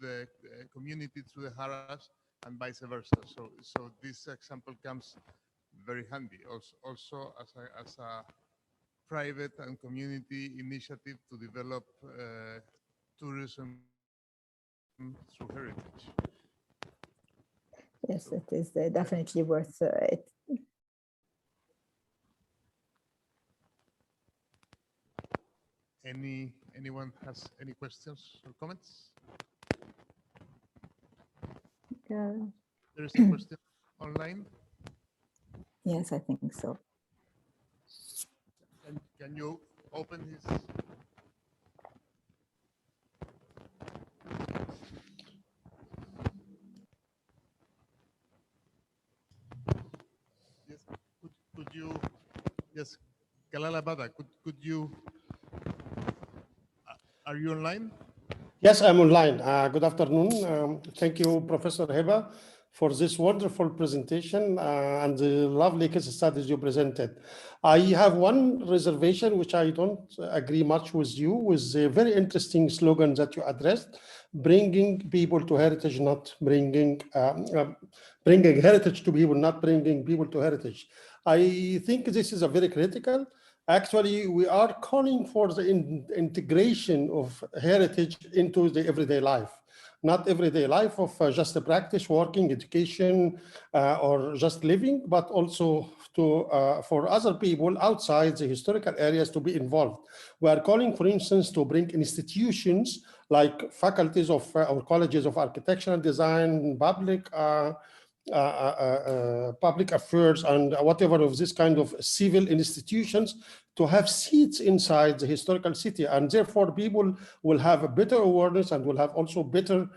the community through the Haras and vice versa. So this example comes very handy. Also as a private and community initiative to develop tourism through heritage. Yes, it is definitely worth it. Anyone has any questions or comments? There is a question online. Yes, I think so. Can you open his? Yes. Could you? Yes, Kalala Bada. Could you? Are you online? Yes, I'm online. Good afternoon. Thank you, Professor Heba, for this wonderful presentation and the lovely case studies you presented. I have one reservation, which I don't agree much with you, with the very interesting slogan that you addressed, bringing people to heritage, not bringing, bringing heritage to people, not bringing people to heritage. I think this is a very critical. Actually, we are calling for the integration of heritage into the everyday life, not everyday life of just a practice, working, education, or just living, but also to for other people outside the historical areas to be involved. We are calling, for instance, to bring institutions like faculties of or colleges of architectural design, public affairs and whatever of this kind of civil institutions to have seats inside the historical city, and therefore people will have a better awareness and will have also better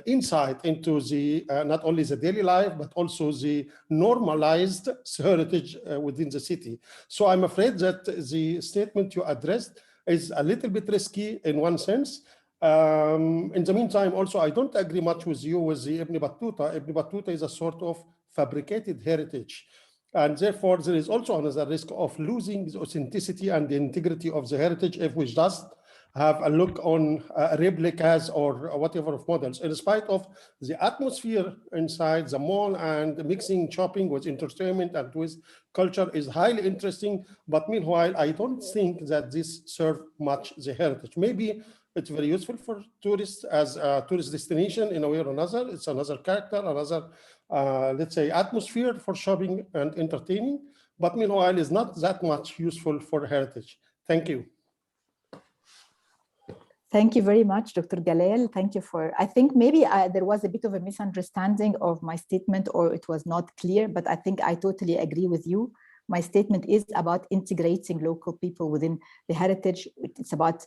insight into the not only the daily life but also the normalized heritage within the city. So I'm afraid that the statement you addressed is a little bit risky in one sense. In the meantime, also, I don't agree much with you with the Ibn Battuta. Ibn Battuta is a sort of fabricated heritage. And therefore, there is also another risk of losing the authenticity and the integrity of the heritage if we just have a look on replicas or whatever of models, in spite of the atmosphere inside the mall and mixing shopping with entertainment and with culture is highly interesting. But meanwhile, I don't think that this serves much the heritage. Maybe it's very useful for tourists as a tourist destination in a way or another. It's another character, another, let's say, atmosphere for shopping and entertaining. But meanwhile, it's not that much useful for heritage. Thank you. Thank you very much, Dr. Galel. Thank you for, I think maybe there was a bit of a misunderstanding of my statement or it was not clear, but I think I totally agree with you. My statement is about integrating local people within the heritage. It's about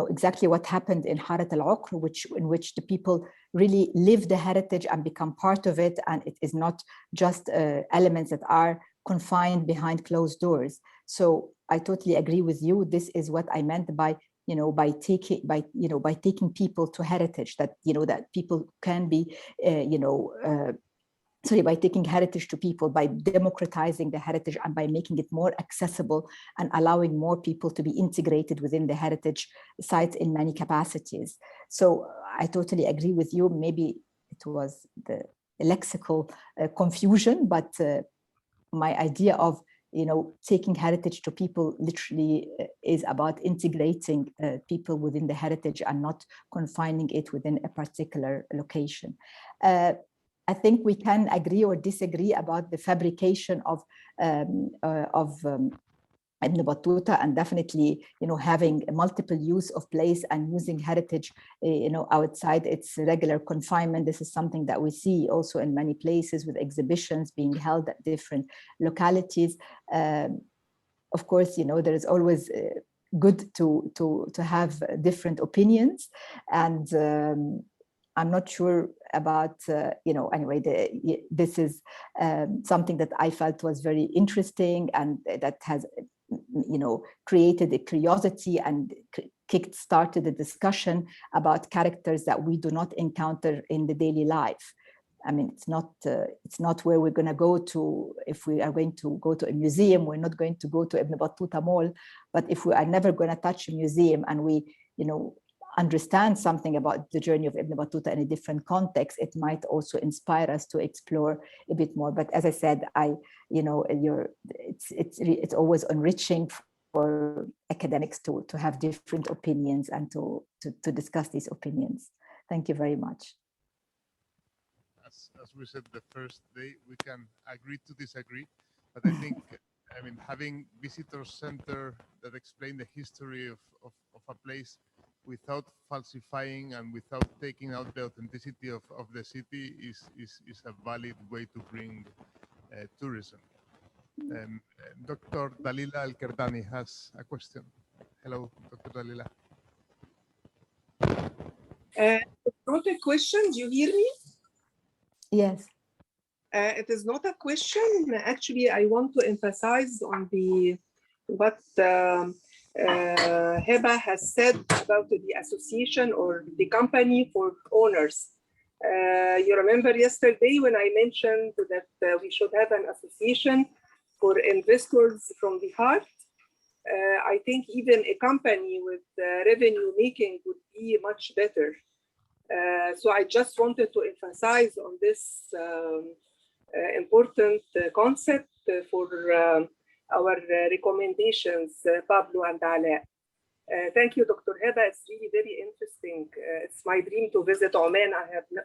exactly what happened in Harat al-Uqr, in which the people really live the heritage and become part of it, and it is not just elements that are confined behind closed doors. So I totally agree with you. This is what I meant by by taking people to heritage, that that people can be by taking heritage to people, by democratizing the heritage and by making it more accessible and allowing more people to be integrated within the heritage sites in many capacities. So I totally agree with you. Maybe it was the lexical confusion, but my idea of taking heritage to people literally is about integrating people within the heritage and not confining it within a particular location. I think we can agree or disagree about the fabrication of Ibn Battuta, and definitely, having multiple use of place and using heritage, outside its regular confinement. This is something that we see also in many places with exhibitions being held at different localities. Of course, there is always good to have different opinions, and I'm not sure about, anyway, this is something that I felt was very interesting and that has, created a curiosity and started the discussion about characters that we do not encounter in the daily life. I mean, it's not where we're going to go to. If we are going to go to a museum, we're not going to go to Ibn Battuta Mall. But if we are never going to touch a museum and we, understand something about the journey of Ibn Battuta in a different context, it might also inspire us to explore a bit more. But as I said, it's always enriching for academics to have different opinions and to discuss these opinions. Thank you very much. As we said the first day, we can agree to disagree, but I think, having visitor center that explain the history of a place without falsifying and without taking out the authenticity of the city is a valid way to bring tourism. Dr. Dalila Al-Kerdani has a question. Hello, Dr. Dalila. It's not a question. Do you hear me? Yes. It is not a question. Actually, I want to emphasize on what Heba has said about the association or the company for owners. You remember yesterday when I mentioned that we should have an association for investors from the heart. I think even a company with revenue making would be much better. So I just wanted to emphasize on this important concept for our recommendations, Pablo and Ala. Thank you, Dr. Heba. It's really very interesting. It's my dream to visit Oman.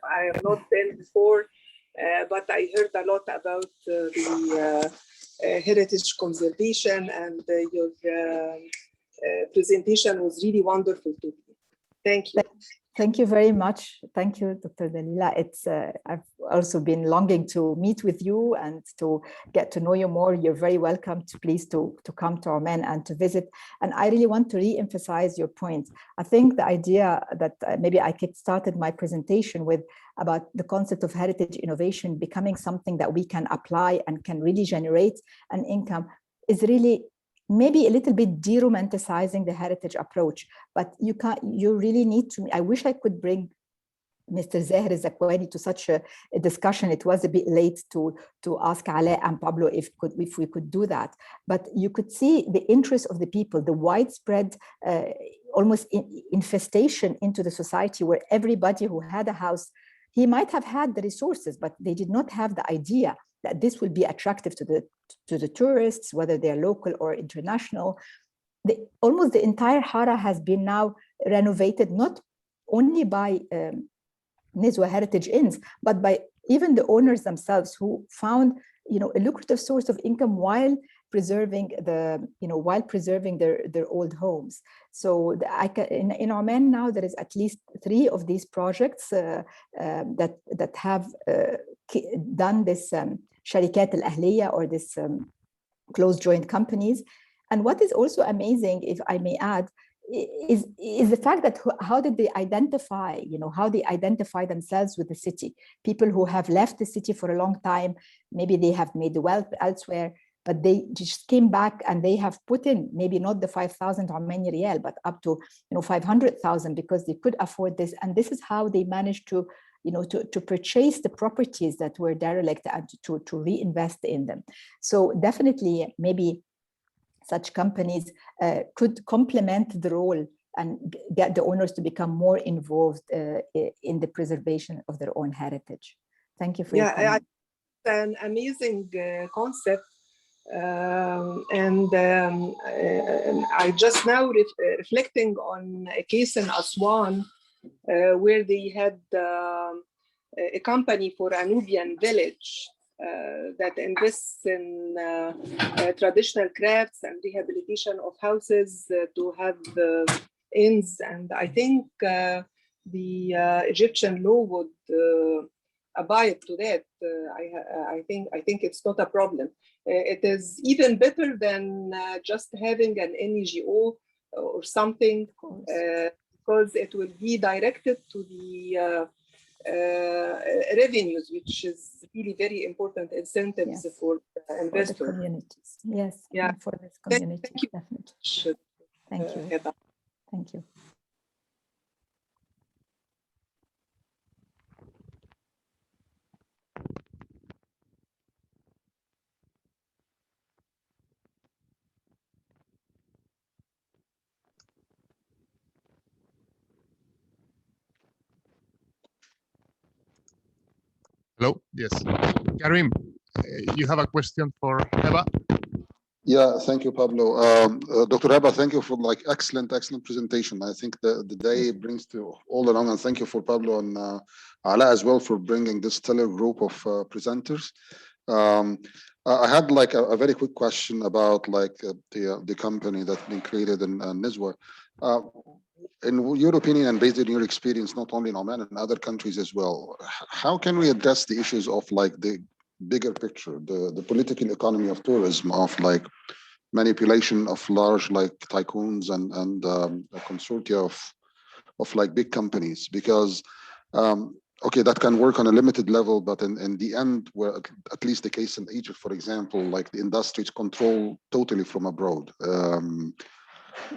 I have not been before, but I heard a lot about the heritage conservation, and your presentation was really wonderful to me. Thank you. Thank you very much. Thank you, Dr. Dalila. I've also been longing to meet with you and to get to know you more. You're very welcome to come to Oman and to visit. And I really want to re-emphasize your point. I think the idea that maybe I kick-started my presentation with about the concept of heritage innovation becoming something that we can apply and can really generate an income is really maybe a little bit de-romanticizing the heritage approach, but you really need to, I wish I could bring Mr. Zahir Zakwani to such a discussion. It was a bit late to ask Ala and Pablo if we could do that, but you could see the interest of the people, the widespread almost infestation into the society where everybody who had a house, he might have had the resources, but they did not have the idea that this will be attractive to the tourists, whether they're local or international. Almost the entire Hara has been now renovated, not only by Nizwa Heritage Inns, but by even the owners themselves who found a lucrative source of income while preserving their old homes. So in Oman now there is at least 3 of these projects that have done this Sharikat al-Ahliya, or this closed joint companies. And what is also amazing, if I may add, is the fact that how did they identify, how they identify themselves with the city? People who have left the city for a long time, maybe they have made the wealth elsewhere, but they just came back and they have put in maybe not the 5,000 Omani Riyal, but up to 500,000 because they could afford this. And this is how they managed to purchase the properties that were derelict and to reinvest in them. So definitely maybe such companies could complement the role and get the owners to become more involved in the preservation of their own heritage. Thank you for your comment. It's an amazing concept. I just now reflecting on a case in Aswan where they had a company for a Nubian village that invests in traditional crafts and rehabilitation of houses to have inns. And I think the Egyptian law would abide to that. I think it's not a problem. It is even better than just having an NGO or something, because it will be directed to the revenues, which is really very important incentives for investors. For the communities. Yes, yeah. for this community, Thank you. Definitely. Thank you. Thank you. Hello. Yes. Karim, you have a question for Eva? Yeah, thank you, Pablo. Dr. Heba, thank you for like excellent presentation. I think the day brings to all along, and thank you for Pablo and Ala as well for bringing this stellar group of presenters. I had like a very quick question about like the company that's been created in NISWA. In your opinion and based on your experience, not only in Oman and other countries as well, how can we address the issues of like the bigger picture, the political economy of tourism, of like manipulation of large like tycoons and a consortia of like big companies? Because okay, that can work on a limited level, but in the end, where at least the case in Egypt, for example, like the industry is controlled totally from abroad.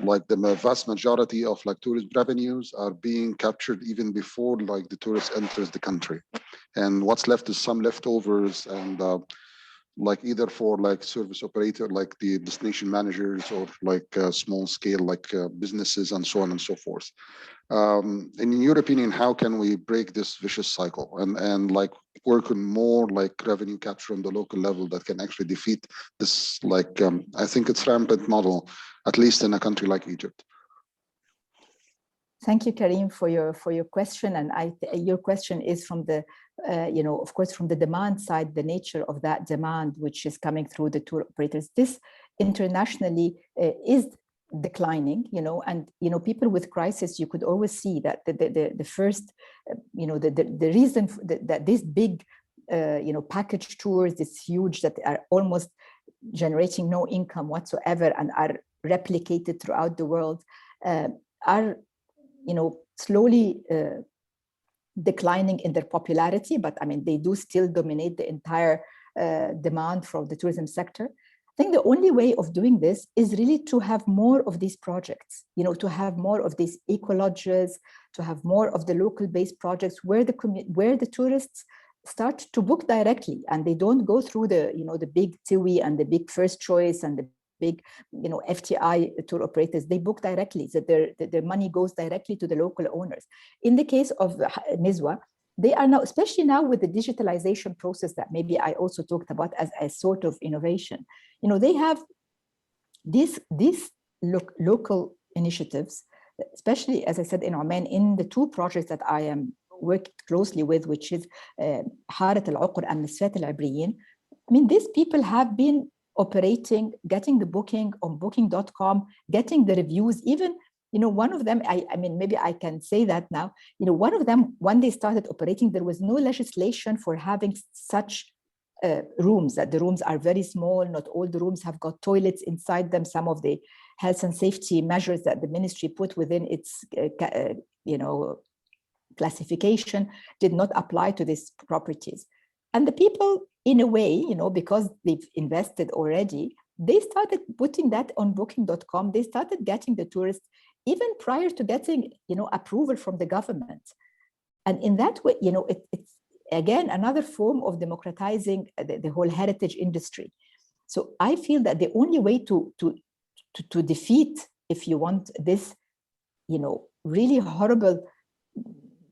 Like the vast majority of like tourist revenues are being captured even before like the tourist enters the country, and what's left is some leftovers, and like either for like service operator, like the destination managers, or like small scale like businesses and so on and so forth. In your opinion, how can we break this vicious cycle and like work on more like revenue capture on the local level that can actually defeat this like I think it's rampant model, at least in a country like Egypt? Thank you, Karim, for your question. And your question is from the, you know, of course, from the demand side, the nature of that demand, which is coming through the tour operators. This internationally is declining, you know, and, you know, people with crisis, you could always see that the first, you know, the reason that this big, you know, package tours, this huge, that are almost generating no income whatsoever and are replicated throughout the world, are, you know, slowly declining in their popularity, but I mean, they do still dominate the entire demand from the tourism sector. I think the only way of doing this is really to have more of these projects, you know, to have more of these eco-lodges, to have more of the local-based projects where the tourists start to book directly, and they don't go through the, you know, the big TUI and the big First Choice and the big, you know, FTI tour operators. They book directly, so their money goes directly to the local owners. In the case of NISWA, they are now, especially now with the digitalization process that maybe I also talked about as a sort of innovation, you know, they have these local initiatives, especially, as I said, in Oman, in the two projects that I am working closely with, which is Harat al-Uqr and Nisfat al-Ibriyin. I mean, these people have been operating, getting the booking on booking.com, getting the reviews. Even, you know, one of them, I mean, maybe I can say that now, you know, one of them, when they started operating, there was no legislation for having such rooms, that the rooms are very small. Not all the rooms have got toilets inside them. Some of the health and safety measures that the ministry put within its, you know, classification did not apply to these properties. And the people, in a way, you know, because they've invested already, they started putting that on booking.com. They started getting the tourists even prior to getting, you know, approval from the government. And in that way, you know, it's again another form of democratizing the whole heritage industry. So I feel that the only way to defeat, if you want, this, you know, really horrible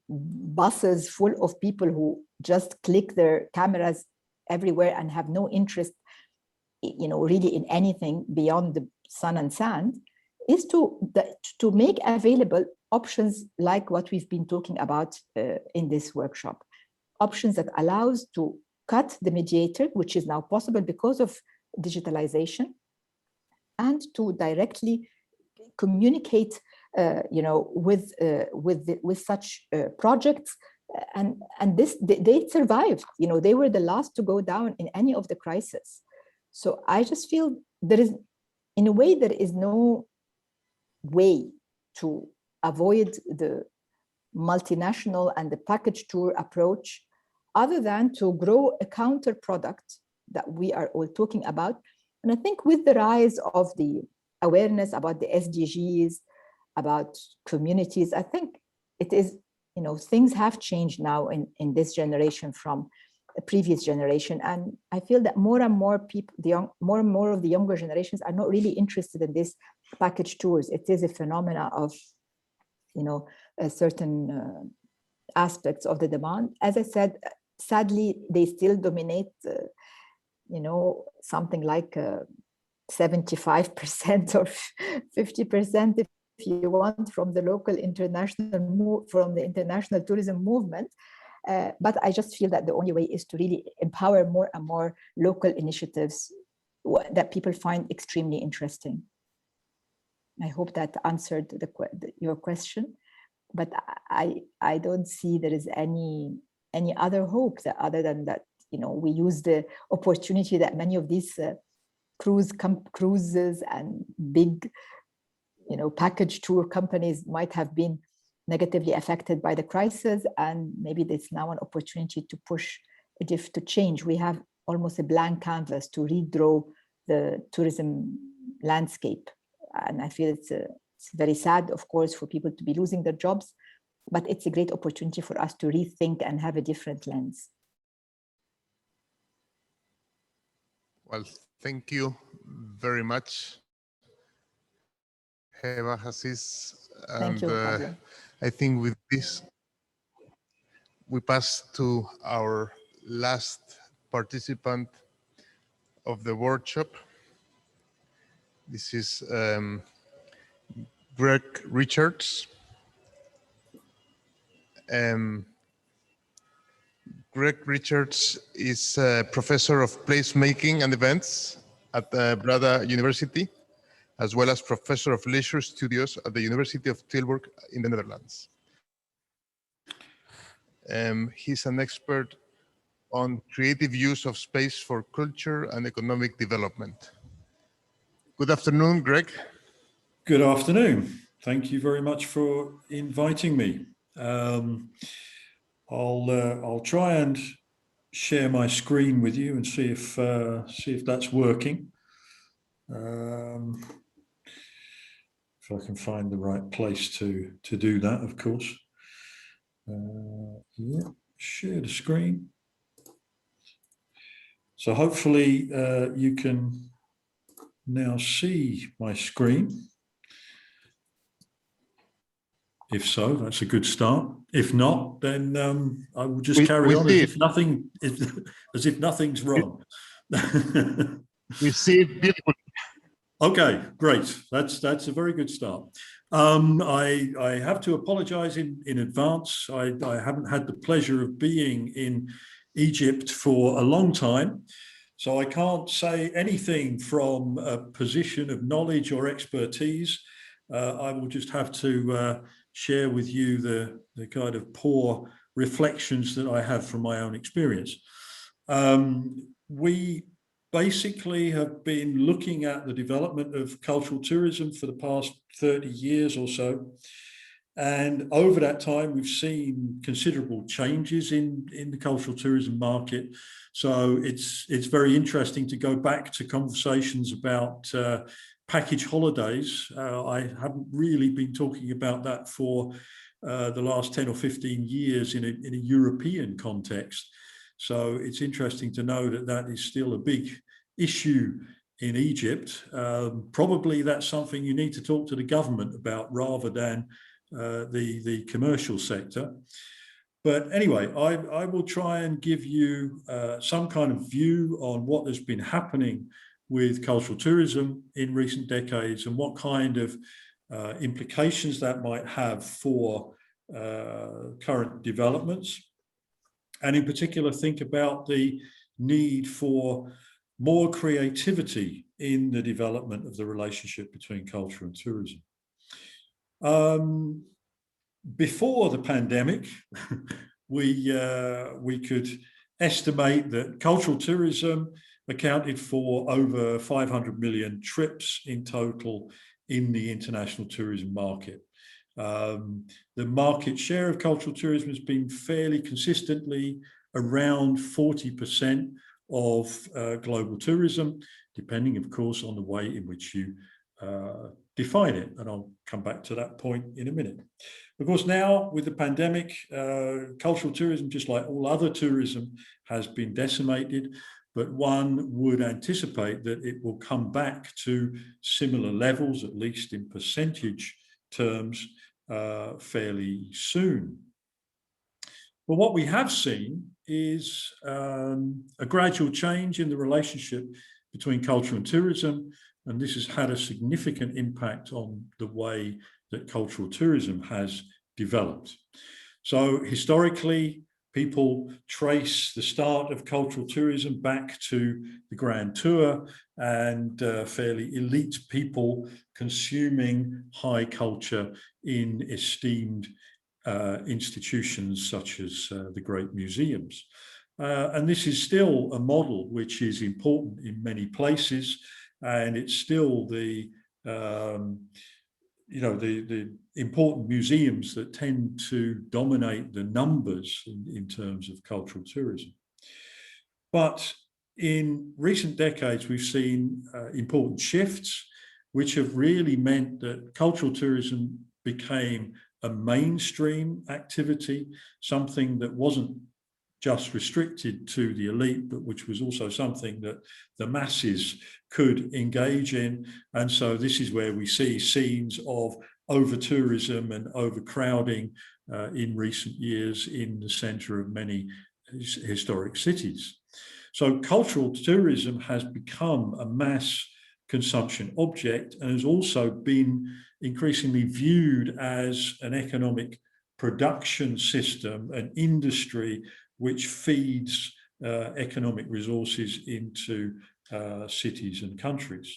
buses full of people who just click their cameras everywhere and have no interest, you know, really in anything beyond the sun and sand, is to make available options like what we've been talking about in this workshop. Options that allows to cut the mediator, which is now possible because of digitalization, and to directly communicate, you know, with such projects, and this they survived. You know, they were the last to go down in any of the crises. So I just feel there is, in a way, there is no way to avoid the multinational and the package tour approach, other than to grow a counter product that we are all talking about. And I think with the rise of the awareness about the SDGs, about communities. I think it is, you know, things have changed now in this generation from a previous generation. And I feel that more and more people, more and more of the younger generations are not really interested in this package tours. It is a phenomena of, you know, a certain aspects of the demand. As I said, sadly, they still dominate, you know, something like 75% or 50%, if you want, from the local international from the international tourism movement. But I just feel that the only way is to really empower more and more local initiatives that people find extremely interesting. I hope that answered your question, but I don't see there is any other hope other than that, you know, we use the opportunity that many of these cruises and big, you know, package tour companies might have been negatively affected by the crisis, and maybe there's now an opportunity to push to change. We have almost a blank canvas to redraw the tourism landscape, and I feel it's very sad, of course, for people to be losing their jobs, but it's a great opportunity for us to rethink and have a different lens. Well, thank you very much, Heba Hassis. Thank you, Pablo. I think with this, we pass to our last participant of the workshop. This is Greg Richards. Greg Richards is a professor of placemaking and events at Breda University, as well as professor of leisure studios at the University of Tilburg in the Netherlands. He's an expert on creative use of space for culture and economic development. Good afternoon, Greg. Good afternoon. Thank you very much for inviting me. I'll try and share my screen with you and see if that's working. If I can find the right place to do that, of course. Yeah, share the screen. So hopefully you can now see my screen. If so, that's a good start. If not, then I will just carry on as if nothing's wrong. We see it beautifully. Okay, great. That's a very good start. I have to apologize in advance. I haven't had the pleasure of being in Egypt for a long time, so I can't say anything from a position of knowledge or expertise. I will just have to share with you the kind of poor reflections that I have from my own experience. We basically have been looking at the development of cultural tourism for the past 30 years or so. And over that time, we've seen considerable changes in the cultural tourism market. So it's very interesting to go back to conversations about package holidays. I haven't really been talking about that for the last 10 or 15 years in a European context. So it's interesting to know that that is still a big issue in Egypt. Probably that's something you need to talk to the government about rather than the commercial sector. But anyway, I will try and give you some kind of view on what has been happening with cultural tourism in recent decades and what kind of implications that might have for current developments. And in particular, think about the need for more creativity in the development of the relationship between culture and tourism. Before the pandemic, we could estimate that cultural tourism accounted for over 500 million trips in total in the international tourism market. The market share of cultural tourism has been fairly consistently around 40% of global tourism, depending, of course, on the way in which you define it. And I'll come back to that point in a minute. Of course, now with the pandemic, cultural tourism, just like all other tourism, has been decimated, but one would anticipate that it will come back to similar levels, at least in percentage terms, fairly soon. But what we have seen is a gradual change in the relationship between culture and tourism, and this has had a significant impact on the way that cultural tourism has developed. So historically, people trace the start of cultural tourism back to the Grand Tour and fairly elite people consuming high culture in esteemed institutions such as the great museums. And this is still a model which is important in many places, and it's still the the important museums that tend to dominate the numbers in terms of cultural tourism. But in recent decades, we've seen important shifts, which have really meant that cultural tourism became a mainstream activity, something that wasn't just restricted to the elite, but which was also something that the masses could engage in. And so this is where we see scenes of over-tourism and overcrowding in recent years in the center of many historic cities. So cultural tourism has become a mass consumption object and has also been increasingly viewed as an economic production system, an industry which feeds economic resources into cities and countries.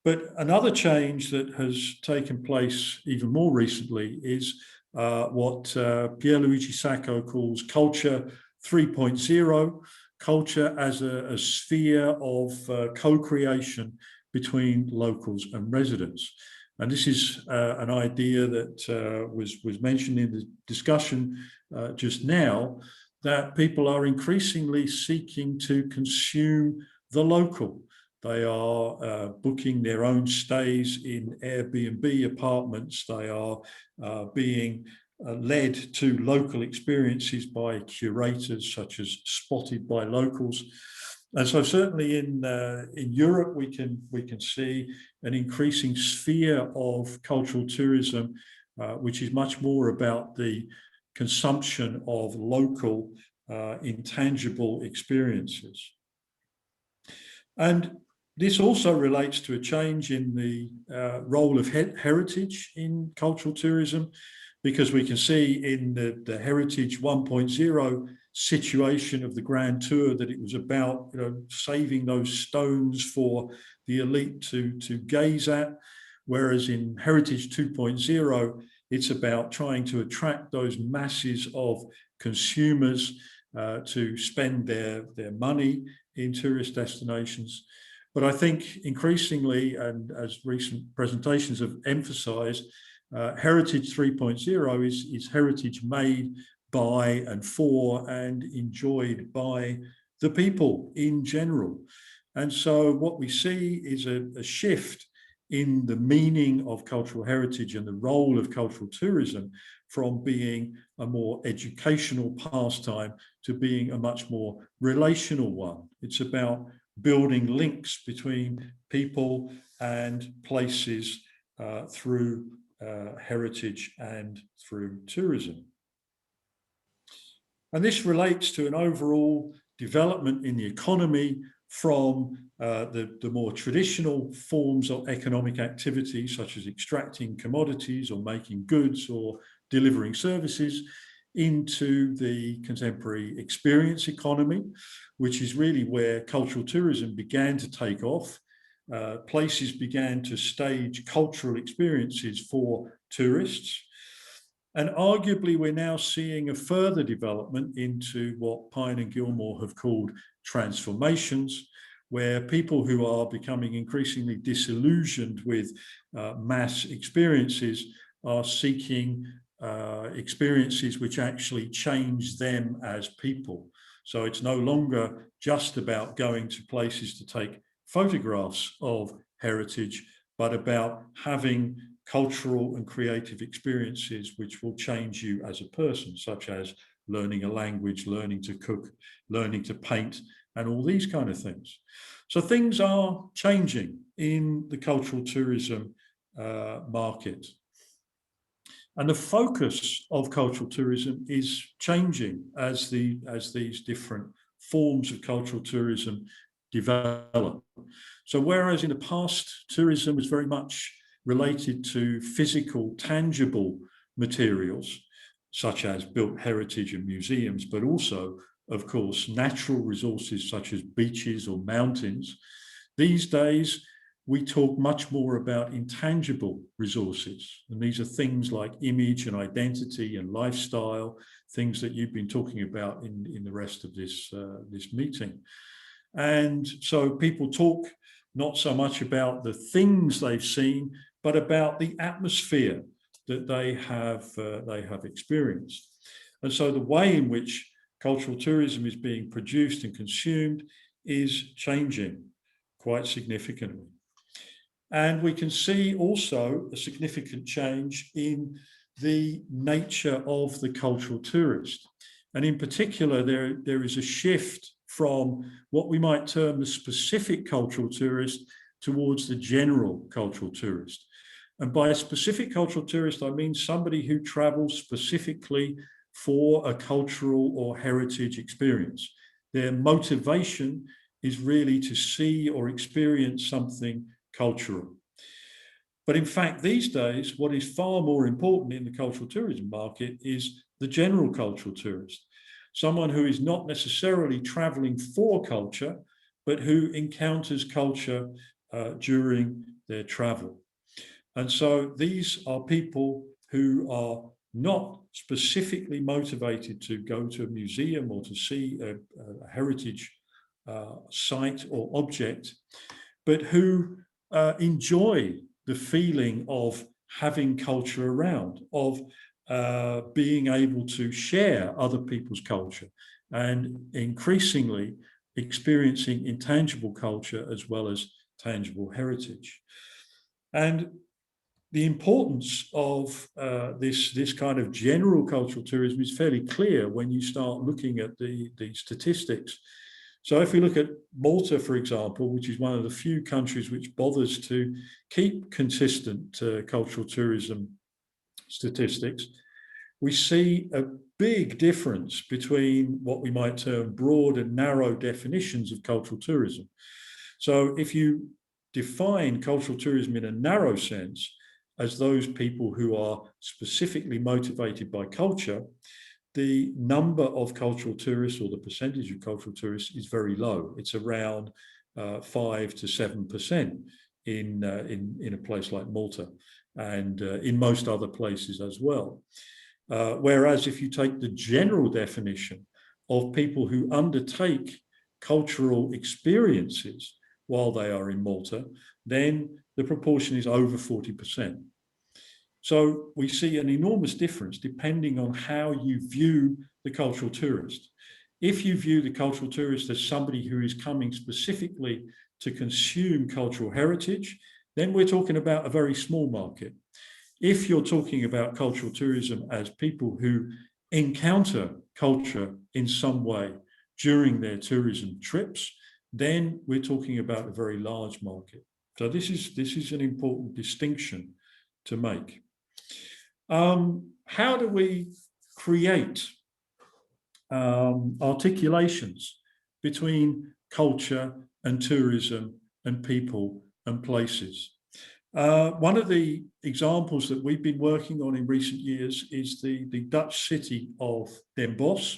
But another change that has taken place even more recently is what Pierluigi Sacco calls culture 3.0, culture as a sphere of co-creation between locals and residents. And this is an idea that was mentioned in the discussion just now, that people are increasingly seeking to consume the local. They are booking their own stays in Airbnb apartments. They are being led to local experiences by curators, such as Spotted by Locals. And so certainly in Europe, we can see an increasing sphere of cultural tourism, which is much more about the consumption of local intangible experiences. And this also relates to a change in the role of heritage in cultural tourism, because we can see in the Heritage 1.0 situation of the Grand Tour that it was about saving those stones for the elite to gaze at, whereas in Heritage 2.0, it's about trying to attract those masses of consumers to spend their money in tourist destinations. But I think increasingly, and as recent presentations have emphasized, Heritage 3.0 is heritage made by and for and enjoyed by the people in general. And so what we see is a shift in the meaning of cultural heritage and the role of cultural tourism from being a more educational pastime to being a much more relational one. It's about building links between people and places through heritage and through tourism. And this relates to an overall development in the economy from the more traditional forms of economic activity, such as extracting commodities or making goods or delivering services, into the contemporary experience economy, which is really where cultural tourism began to take off. Places began to stage cultural experiences for tourists. And arguably, we're now seeing a further development into what Pine and Gilmore have called transformations, where people who are becoming increasingly disillusioned with mass experiences are seeking experiences which actually change them as people. So it's no longer just about going to places to take photographs of heritage, but about having cultural and creative experiences which will change you as a person, such as learning a language, learning to cook, learning to paint, and all these kind of things. So things are changing in the cultural tourism market. And the focus of cultural tourism is changing as these different forms of cultural tourism develop. So whereas in the past, tourism was very much related to physical, tangible materials, such as built heritage and museums, but also, of course, natural resources such as beaches or mountains. These days, we talk much more about intangible resources. And these are things like image and identity and lifestyle, things that you've been talking about in the rest of this meeting. And so people talk not so much about the things they've seen, but about the atmosphere that they have experienced. And so the way in which cultural tourism is being produced and consumed is changing quite significantly. And we can see also a significant change in the nature of the cultural tourist. And in particular, there is a shift from what we might term the specific cultural tourist towards the general cultural tourist. And by a specific cultural tourist, I mean somebody who travels specifically for a cultural or heritage experience. Their motivation is really to see or experience something cultural. But in fact, these days, what is far more important in the cultural tourism market is the general cultural tourist. Someone who is not necessarily traveling for culture, but who encounters culture during their travel. And so these are people who are not specifically motivated to go to a museum or to see a heritage site or object, but who enjoy the feeling of having culture around, of being able to share other people's culture, and increasingly experiencing intangible culture as well as tangible heritage. And the importance of this kind of general cultural tourism is fairly clear when you start looking at the statistics. So if we look at Malta, for example, which is one of the few countries which bothers to keep consistent cultural tourism statistics, we see a big difference between what we might term broad and narrow definitions of cultural tourism. So if you define cultural tourism in a narrow sense as those people who are specifically motivated by culture, the number of cultural tourists, or the percentage of cultural tourists, is very low. It's around 5 to 7% in a place like Malta, and in most other places as well. Whereas if you take the general definition of people who undertake cultural experiences while they are in Malta, then the proportion is over 40%. So we see an enormous difference depending on how you view the cultural tourist. If you view the cultural tourist as somebody who is coming specifically to consume cultural heritage, then we're talking about a very small market. If you're talking about cultural tourism as people who encounter culture in some way during their tourism trips, then we're talking about a very large market. So this is an important distinction to make. How do we create articulations between culture and tourism and people and places? One of the examples that we've been working on in recent years is the Dutch city of Den Bosch,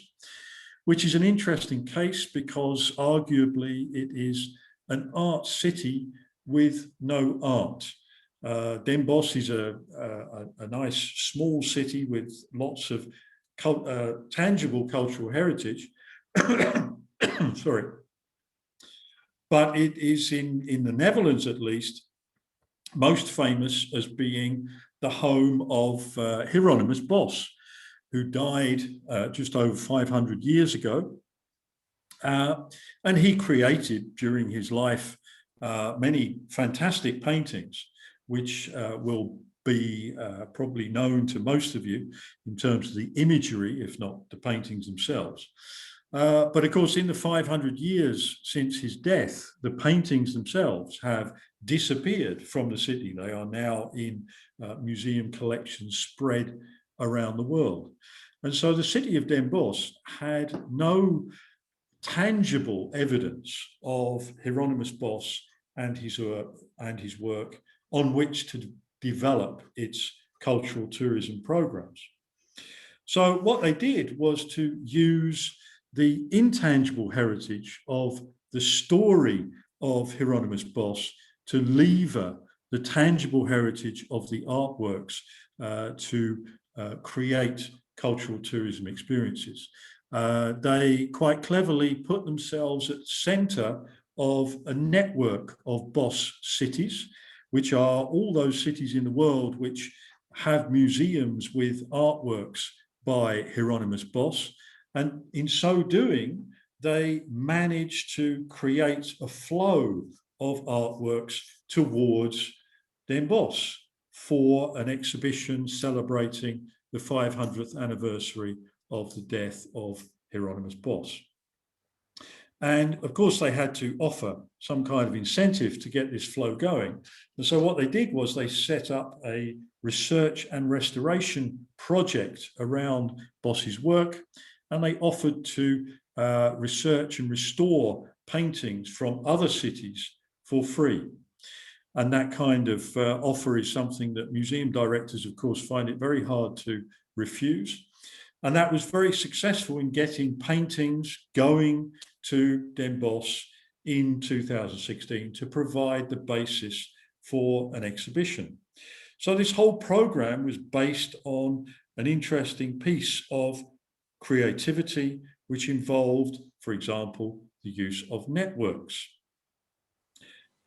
which is an interesting case because arguably it is an art city with no art. Den Bosch is a nice small city with lots of tangible cultural heritage. Sorry. But it is in the Netherlands, at least, most famous as being the home of Hieronymus Bosch, who died just over 500 years ago. And he created during his life many fantastic paintings, which will be probably known to most of you in terms of the imagery, if not the paintings themselves. But of course, in the 500 years since his death, the paintings themselves have disappeared from the city. They are now in museum collections spread around the world. And so the city of Den Bosch had no tangible evidence of Hieronymus Bosch and his work on which to develop its cultural tourism programs. So what they did was to use the intangible heritage of the story of Hieronymus Bosch to lever the tangible heritage of the artworks to create cultural tourism experiences. They quite cleverly put themselves at the center of a network of Bosch cities, which are all those cities in the world which have museums with artworks by Hieronymus Bosch. And in so doing, they managed to create a flow of artworks towards Den Bosch for an exhibition celebrating the 500th anniversary of the death of Hieronymus Bosch. And of course, they had to offer some kind of incentive to get this flow going. And so what they did was they set up a research and restoration project around Bosch's work, and they offered to research and restore paintings from other cities for free. And that kind of offer is something that museum directors, of course, find it very hard to refuse. And that was very successful in getting paintings going to Den Bosch in 2016 to provide the basis for an exhibition. So this whole program was based on an interesting piece of creativity, which involved, for example, the use of networks.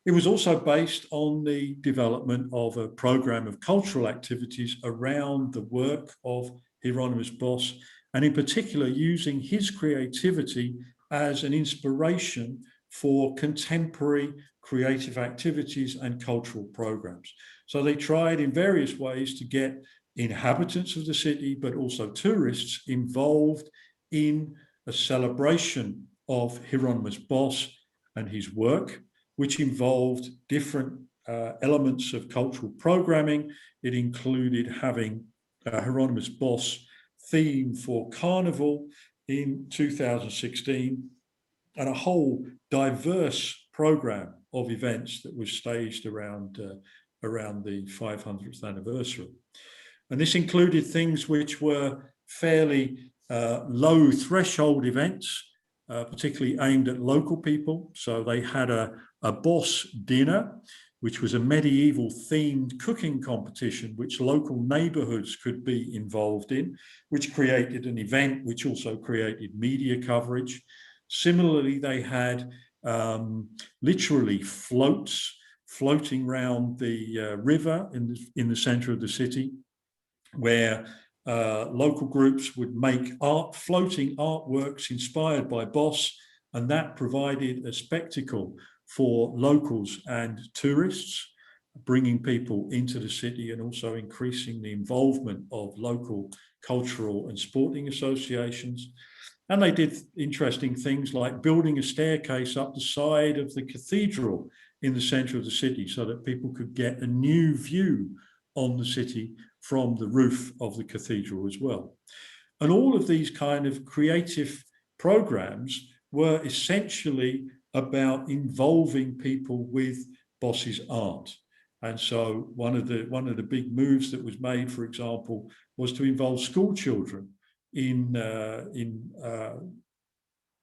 It was also based on the development of a program of cultural activities around the work of Hieronymus Bosch, and in particular using his creativity as an inspiration for contemporary creative activities and cultural programs. So they tried in various ways to get inhabitants of the city, but also tourists involved in a celebration of Hieronymus Bosch and his work, which involved different elements of cultural programming. It included having Hieronymus Bosch theme for Carnival in 2016, and a whole diverse program of events that was staged around the 500th anniversary. And this included things which were fairly low threshold events, particularly aimed at local people. So they had a Bosch dinner, which was a medieval themed cooking competition, which local neighborhoods could be involved in, which created an event, which also created media coverage. Similarly, they had literally floats floating around the river in the center of the city, where local groups would make floating artworks inspired by Bosch, and that provided a spectacle for locals and tourists, bringing people into the city and also increasing the involvement of local cultural and sporting associations. And they did interesting things like building a staircase up the side of the cathedral in the center of the city so that people could get a new view on the city from the roof of the cathedral as well. And all of these kind of creative programs were essentially about involving people with Bosch's art. And so one of the big moves that was made, for example, was to involve school children in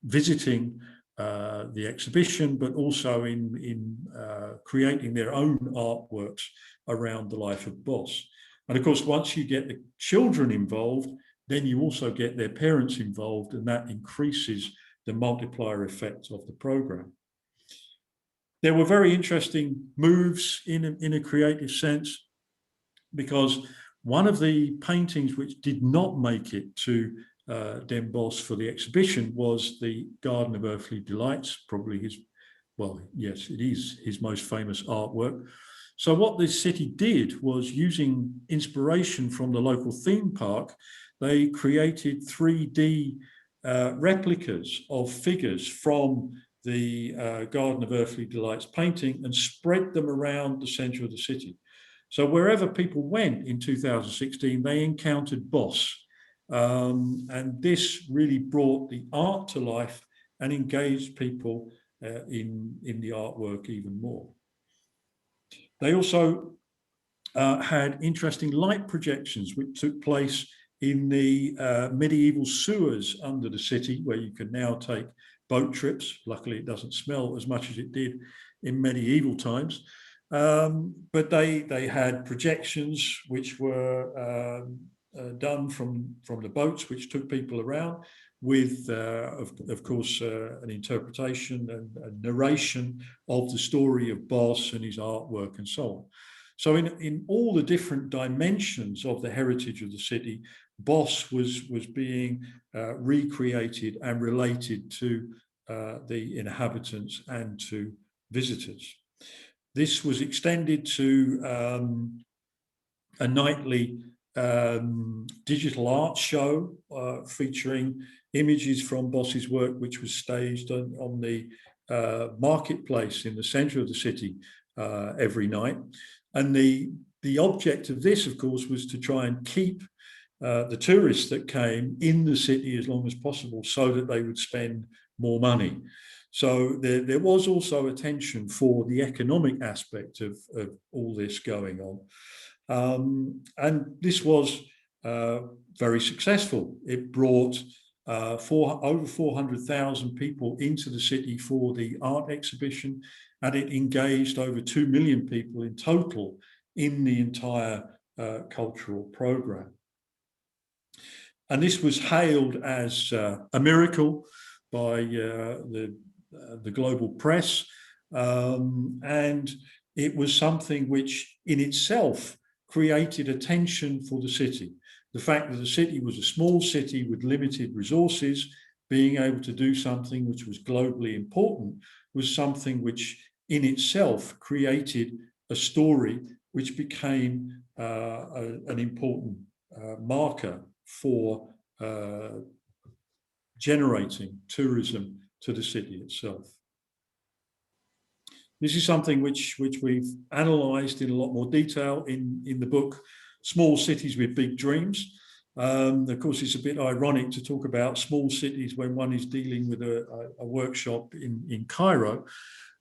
visiting the exhibition, but also in creating their own artworks around the life of Bosch. And of course, once you get the children involved, then you also get their parents involved, and that increases the multiplier effect of the program. There were very interesting moves in a creative sense, because one of the paintings which did not make it to Den Bosch for the exhibition was the Garden of Earthly Delights, probably his, well, yes, it is his most famous artwork. So what this city did was, using inspiration from the local theme park, they created 3D replicas of figures from the Garden of Earthly Delights painting and spread them around the center of the city. So wherever people went in 2016, they encountered Boss. And this really brought the art to life and engaged people in the artwork even more. They also had interesting light projections which took place in the medieval sewers under the city, where you can now take boat trips. Luckily, it doesn't smell as much as it did in medieval times. But they had projections which were done from the boats, which took people around with, of course, an interpretation and a narration of the story of Boss and his artwork and so on. So in all the different dimensions of the heritage of the city, Boss was being recreated and related to the inhabitants and to visitors. This was extended to a nightly digital art show featuring images from Boss's work, which was staged on the marketplace in the center of the city every night. And the object of this, of course, was to try and keep the tourists that came in the city as long as possible, so that they would spend more money. So there was also attention for the economic aspect of all this going on. And this was very successful. It brought over 400,000 people into the city for the art exhibition, and it engaged over 2 million people in total in the entire cultural program. And this was hailed as a miracle by the global press, and it was something which in itself created attention for the city. The fact that the city was a small city with limited resources, being able to do something which was globally important, was something which in itself created a story which became an important marker for generating tourism to the city itself. This is something which we've analysed in a lot more detail in the book, Small Cities with Big Dreams. Of course, it's a bit ironic to talk about small cities when one is dealing with a workshop in Cairo,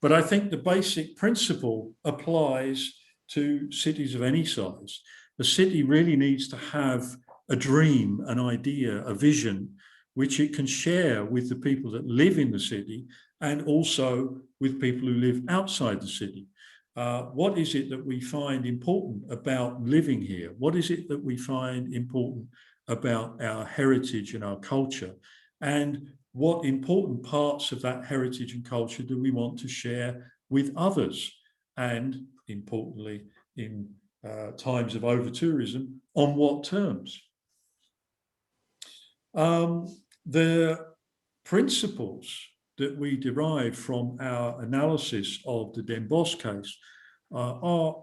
but I think the basic principle applies to cities of any size. The city really needs to have a dream, an idea, a vision, which it can share with the people that live in the city and also with people who live outside the city. What is it that we find important about living here? What is it that we find important about our heritage and our culture? And what important parts of that heritage and culture do we want to share with others? And importantly, in times of over-tourism, on what terms? The principles that we derive from our analysis of the Den Bosch case are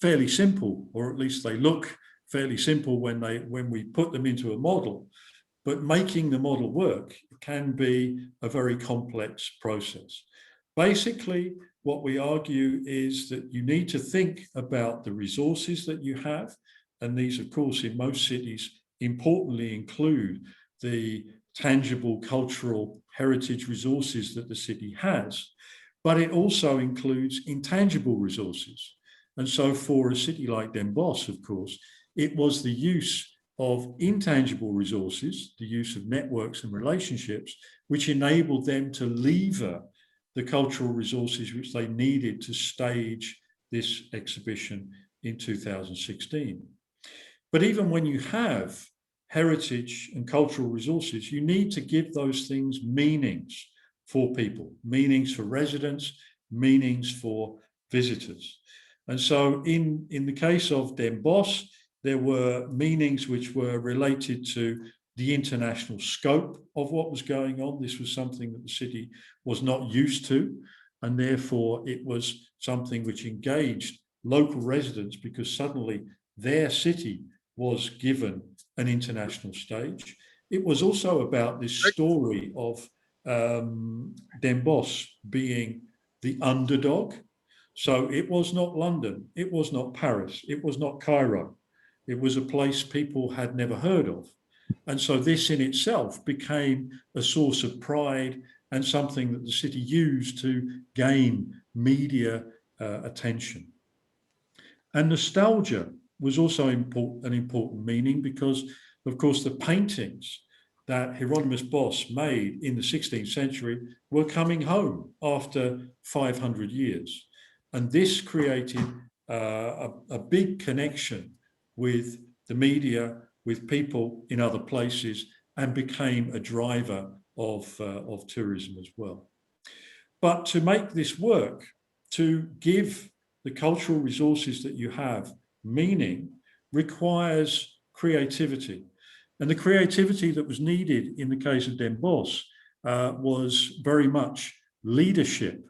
fairly simple, or at least they look fairly simple when we put them into a model. But making the model work can be a very complex process. Basically, what we argue is that you need to think about the resources that you have, and these, of course, in most cities, importantly include the tangible cultural heritage resources that the city has, but it also includes intangible resources. And so for a city like Den Bosch, of course, it was the use of intangible resources, the use of networks and relationships, which enabled them to lever the cultural resources which they needed to stage this exhibition in 2016. But even when you have heritage and cultural resources, you need to give those things meanings for people, meanings for residents, meanings for visitors. And so in the case of Den Bosch, there were meanings which were related to the international scope of what was going on. This was something that the city was not used to, and therefore it was something which engaged local residents because suddenly their city was given an international stage. It was also about this story of Den Bosch being the underdog. So it was not London, it was not Paris, it was not Cairo. It was a place people had never heard of. And so this in itself became a source of pride and something that the city used to gain media attention. And nostalgia was also an important meaning because, of course, the paintings that Hieronymus Bosch made in the 16th century were coming home after 500 years. And this created a big connection with the media, with people in other places, and became a driver of tourism as well. But to make this work, to give the cultural resources that you have meaning, requires creativity. And the creativity that was needed in the case of Den Bosch was very much leadership.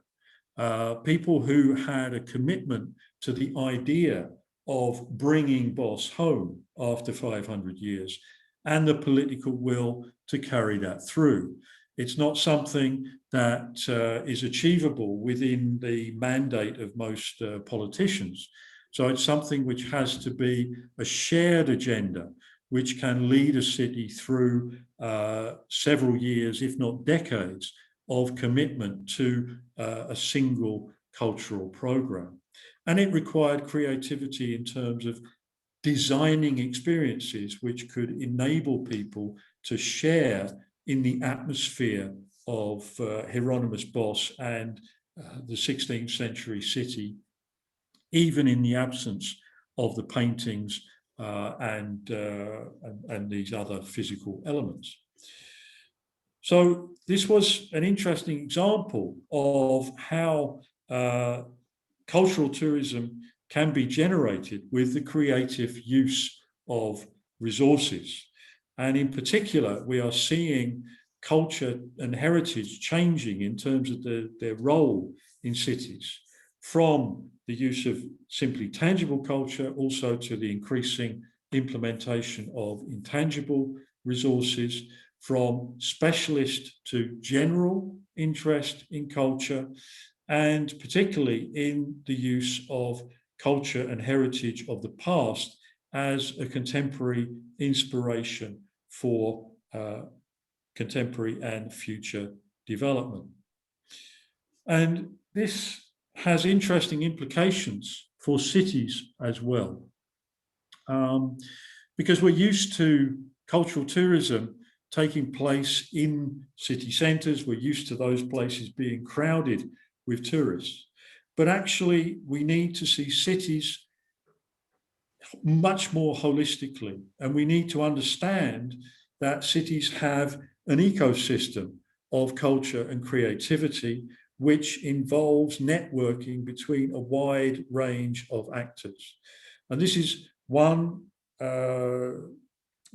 People who had a commitment to the idea of bringing Bosch home after 500 years and the political will to carry that through. It's not something that is achievable within the mandate of most politicians. So it's something which has to be a shared agenda, which can lead a city through several years, if not decades, of commitment to a single cultural program. And it required creativity in terms of designing experiences which could enable people to share in the atmosphere of Hieronymus Bosch and the 16th century city, even in the absence of the paintings and these other physical elements. So this was an interesting example of how cultural tourism can be generated with the creative use of resources. And in particular, we are seeing culture and heritage changing in terms of their role in cities, from the use of simply tangible culture also to the increasing implementation of intangible resources, from specialist to general interest in culture, and particularly in the use of culture and heritage of the past as a contemporary inspiration for contemporary and future development. And this has interesting implications for cities as well, because we're used to cultural tourism taking place in city centres. We're used to those places being crowded with tourists. But actually, we need to see cities much more holistically. And we need to understand that cities have an ecosystem of culture and creativity, which involves networking between a wide range of actors. And this is one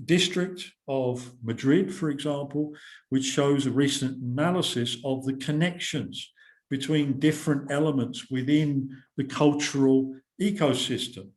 district of Madrid, for example, which shows a recent analysis of the connections between different elements within the cultural ecosystem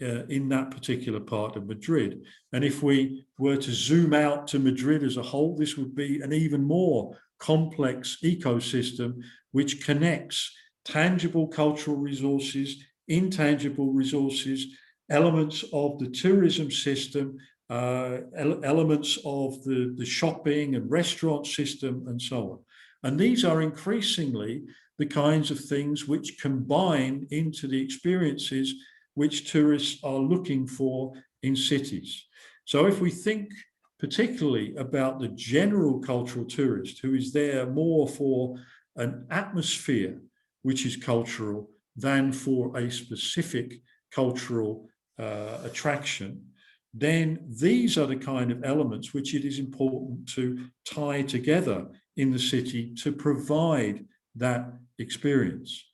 in that particular part of Madrid. And if we were to zoom out to Madrid as a whole, this would be an even more complex ecosystem which connects tangible cultural resources, intangible resources, elements of the tourism system, elements of the shopping and restaurant system, and so on. And these are increasingly the kinds of things which combine into the experiences which tourists are looking for in cities. So if we think particularly about the general cultural tourist who is there more for an atmosphere which is cultural than for a specific cultural attraction, then these are the kind of elements which it is important to tie together in the city to provide that experience.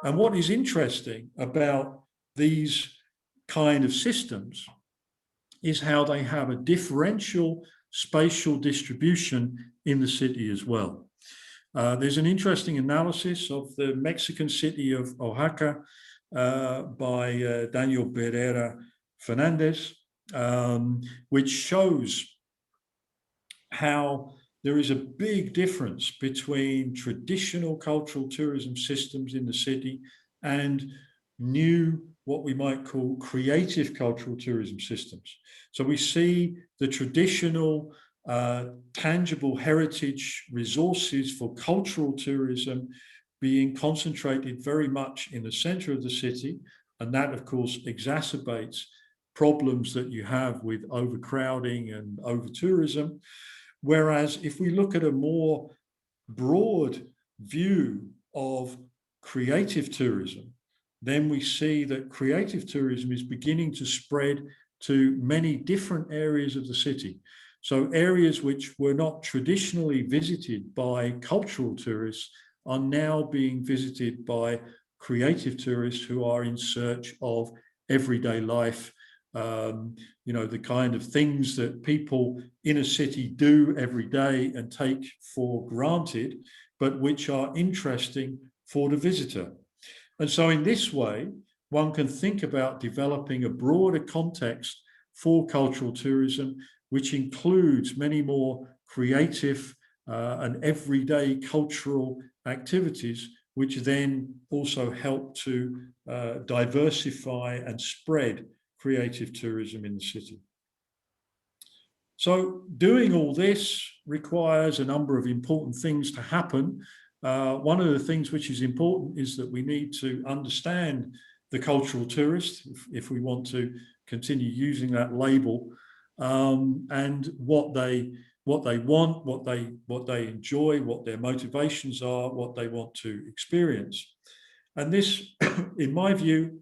And what is interesting about these kind of systems is how they have a differential spatial distribution in the city as well. There's an interesting analysis of the Mexican city of Oaxaca, by Daniel Pereira Fernandez, which shows how there is a big difference between traditional cultural tourism systems in the city and new, what we might call creative cultural tourism systems. So we see the traditional tangible heritage resources for cultural tourism being concentrated very much in the center of the city. And that, of course, exacerbates problems that you have with overcrowding and over-tourism. Whereas if we look at a more broad view of creative tourism, then we see that creative tourism is beginning to spread to many different areas of the city. So areas which were not traditionally visited by cultural tourists are now being visited by creative tourists who are in search of everyday life, you know, the kind of things that people in a city do every day and take for granted, but which are interesting for the visitor. And so in this way, one can think about developing a broader context for cultural tourism, which includes many more creative and everyday cultural activities, which then also help to diversify and spread creative tourism in the city. So doing all this requires a number of important things to happen. One of the things which is important is that we need to understand the cultural tourist, if we want to continue using that label, and what they want, what they enjoy, what their motivations are, what they want to experience. And this, in my view,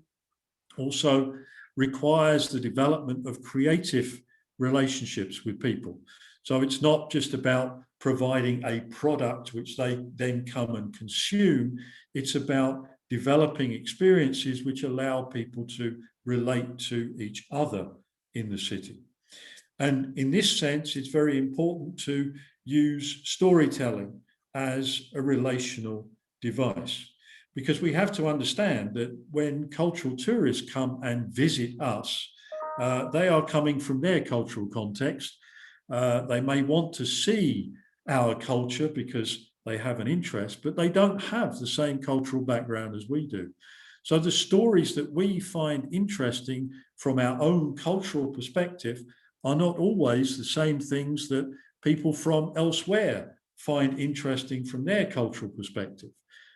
also requires the development of creative relationships with people. So it's not just about providing a product which they then come and consume. It's about developing experiences which allow people to relate to each other in the city. And in this sense, it's very important to use storytelling as a relational device, because we have to understand that when cultural tourists come and visit us, they are coming from their cultural context. They may want to see our culture because they have an interest, but they don't have the same cultural background as we do. So the stories that we find interesting from our own cultural perspective are not always the same things that people from elsewhere find interesting from their cultural perspective.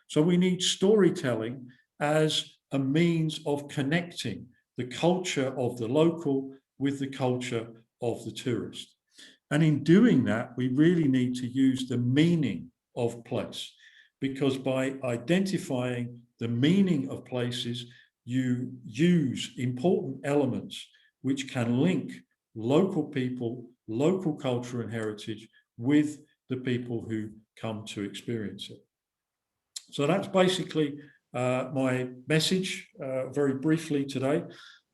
So we need storytelling as a means of connecting the culture of the local with the culture of the tourist. And in doing that, we really need to use the meaning of place, because by identifying the meaning of places, you use important elements which can link local people, local culture and heritage with the people who come to experience it. So that's basically my message very briefly today.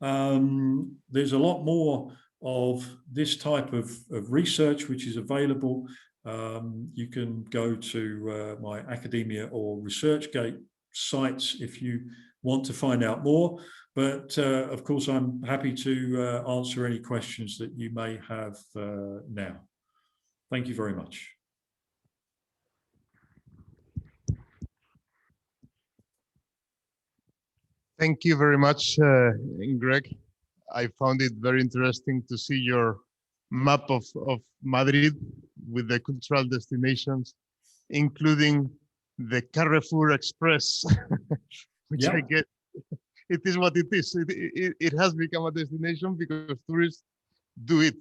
There's a lot more of this type of research which is available. You can go to my academia or ResearchGate sites if you want to find out more. But of course, I'm happy to answer any questions that you may have now. Thank you very much. Thank you very much, Greg. I found it very interesting to see your map of Madrid with the cultural destinations, including the Carrefour Express, which I get. It is what it is. It has become a destination because tourists do it.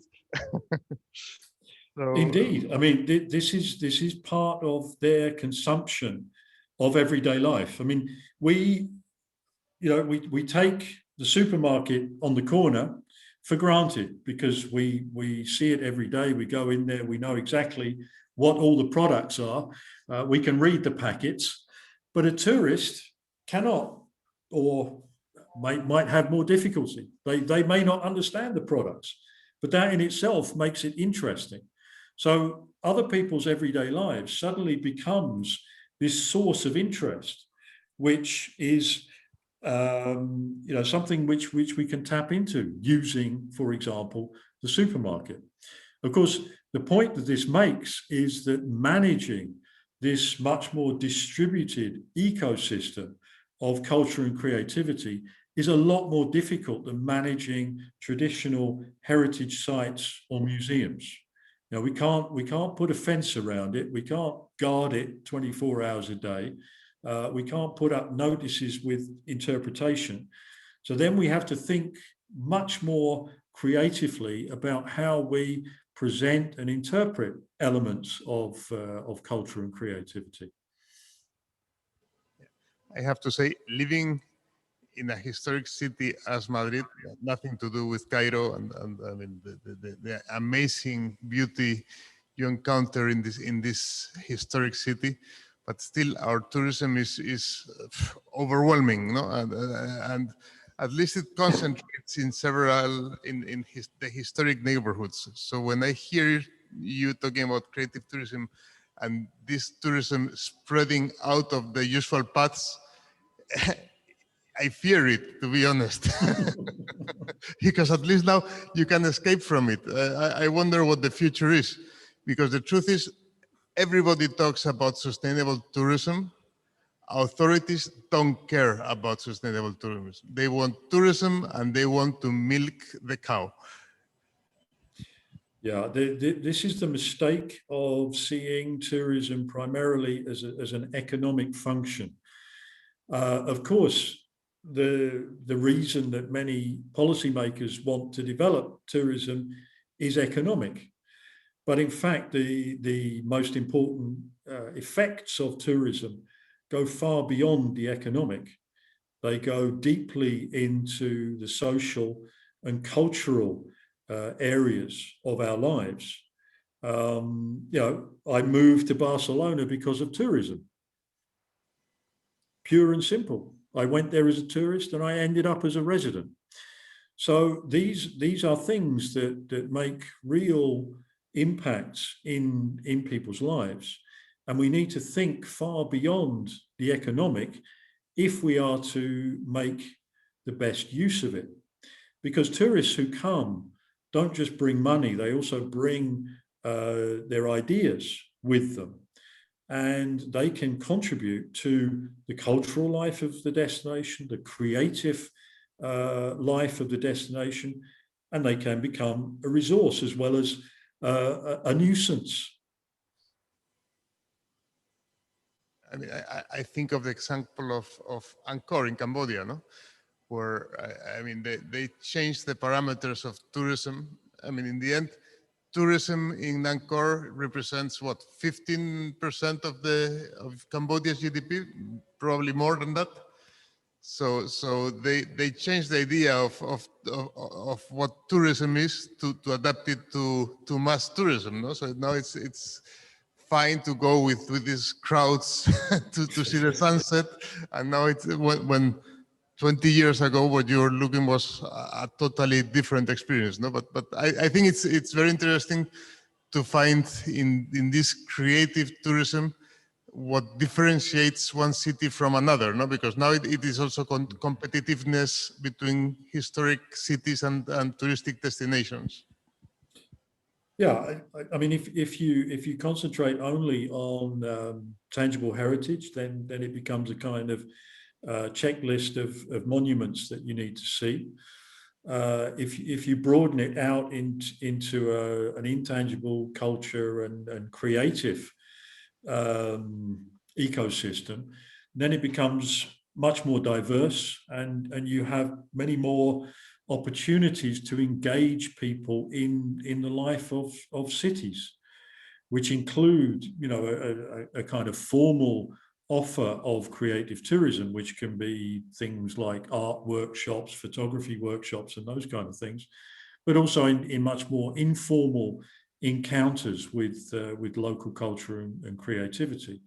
So, indeed, I mean, this is part of their consumption of everyday life. I mean, we take the supermarket on the corner for granted because we see it every day. We go in there, we know exactly what all the products are. We can read the packets, but a tourist cannot, or might have more difficulty. They may not understand the products, but that in itself makes it interesting. So other people's everyday lives suddenly becomes this source of interest, which is you know, something which we can tap into using, for example, the supermarket. Of course, the point that this makes is that managing this much more distributed ecosystem of culture and creativity is a lot more difficult than managing traditional heritage sites or museums. You know, we can't put a fence around it. We can't guard it 24 hours a day. We can't put up notices with interpretation. So then we have to think much more creatively about how we present and interpret elements of culture and creativity. I have to say, living in a historic city as Madrid, nothing to do with Cairo, and I mean the amazing beauty you encounter in this historic city, but still our tourism is overwhelming, no? And at least it concentrates in several the historic neighborhoods. So when I hear you talking about creative tourism and this tourism spreading out of the usual paths, I fear it, to be honest, because at least now you can escape from it. I wonder what the future is, because the truth is, everybody talks about sustainable tourism. Authorities don't care about sustainable tourism. They want tourism and they want to milk the cow. Yeah, this is the mistake of seeing tourism primarily as an economic function. Of course, the reason that many policymakers want to develop tourism is economic. But in fact, the most important effects of tourism go far beyond the economic. They go deeply into the social and cultural areas of our lives. You know, I moved to Barcelona because of tourism. Pure and simple. I went there as a tourist and I ended up as a resident. So these are things that make real impacts in people's lives. And we need to think far beyond the economic if we are to make the best use of it. Because tourists who come don't just bring money, they also bring their ideas with them. And they can contribute to the cultural life of the destination, the creative life of the destination, and they can become a resource as well as a nuisance. I mean, I think of the example of Angkor in Cambodia, no? Where, I mean, they changed the parameters of tourism. I mean, in the end, tourism in Angkor represents what, 15% of Cambodia's GDP, probably more than that. So they changed the idea of what tourism is to adapt it to mass tourism. No? So now it's fine to go with these crowds to see the sunset, and now it's when 20 years ago, what you were looking was a totally different experience, no? But I think it's very interesting to find in this creative tourism what differentiates one city from another, no? Because now it is also competitiveness between historic cities and touristic destinations. Yeah, I mean, if you concentrate only on tangible heritage, then it becomes a kind of checklist of monuments that you need to see. If you broaden it out into an intangible culture and creative ecosystem, then it becomes much more diverse, and you have many more opportunities to engage people in the life of cities, which include, you know, a kind of formal offer of creative tourism, which can be things like art workshops, photography workshops, and those kind of things, but also in much more informal encounters with local culture and creativity.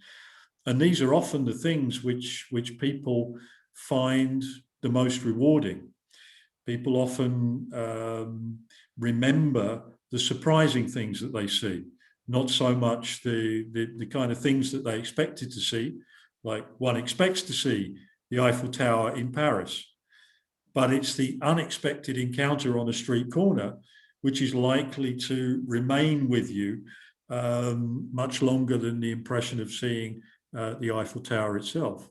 And these are often the things which people find the most rewarding. People often remember the surprising things that they see, not so much the kind of things that they expected to see. Like one expects to see the Eiffel Tower in Paris. But it's the unexpected encounter on a street corner which is likely to remain with you much longer than the impression of seeing the Eiffel Tower itself.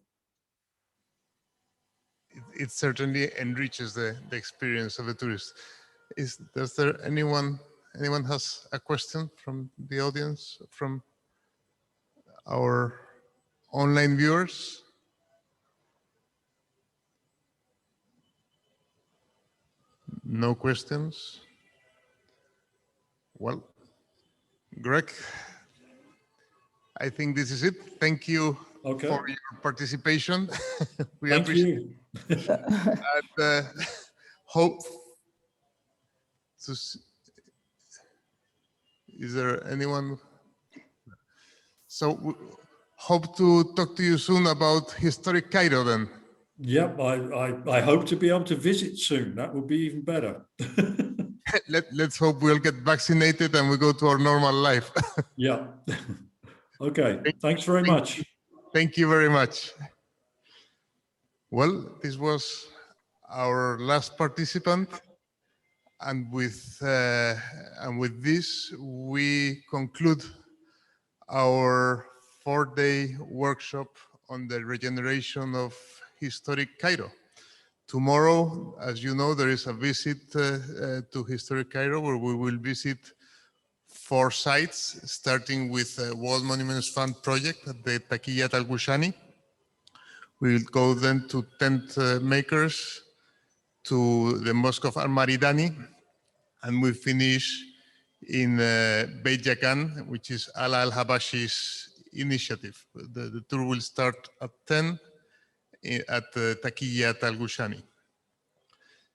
It certainly enriches the experience of the tourist. Does there anyone has a question from the audience, from our online viewers? No questions? Well, Greg, I think this is it. Thank you for your participation. We Thank appreciate you. it. And hope to see, is there anyone? So hope to talk to you soon about historic Cairo then. Yep, I hope to be able to visit soon. That would be even better. Let's hope we'll get vaccinated and we go to our normal life. Yeah. Okay. Thanks very much. Thank you very much. Well, this was our last participant. And with this, we conclude our 4-day workshop on the regeneration of historic Cairo. Tomorrow, as you know, there is a visit to historic Cairo where we will visit 4 sites, starting with the World Monuments Fund project at the Taqiyyat al-Gushani. We will go then to tent makers, to the Mosque of Al-Maridani, and we finish in Beit Jakan, which is Ala al-Habashi's initiative. The tour will start at 10 at Taqiyyat al-Gushani.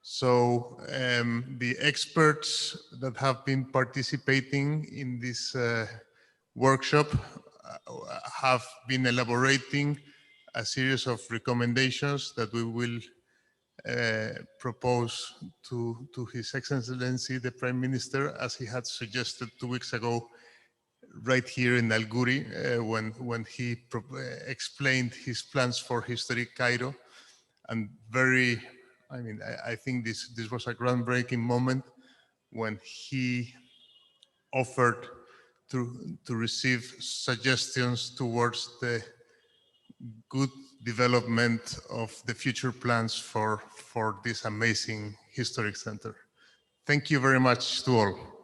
So the experts that have been participating in this workshop have been elaborating a series of recommendations that we will propose to His Excellency the Prime Minister, as he had suggested 2 weeks ago, right here in Al Ghuri, when he explained his plans for historic Cairo. And I think this was a groundbreaking moment when he offered to receive suggestions towards the good development of the future plans for this amazing historic center. Thank you very much to all.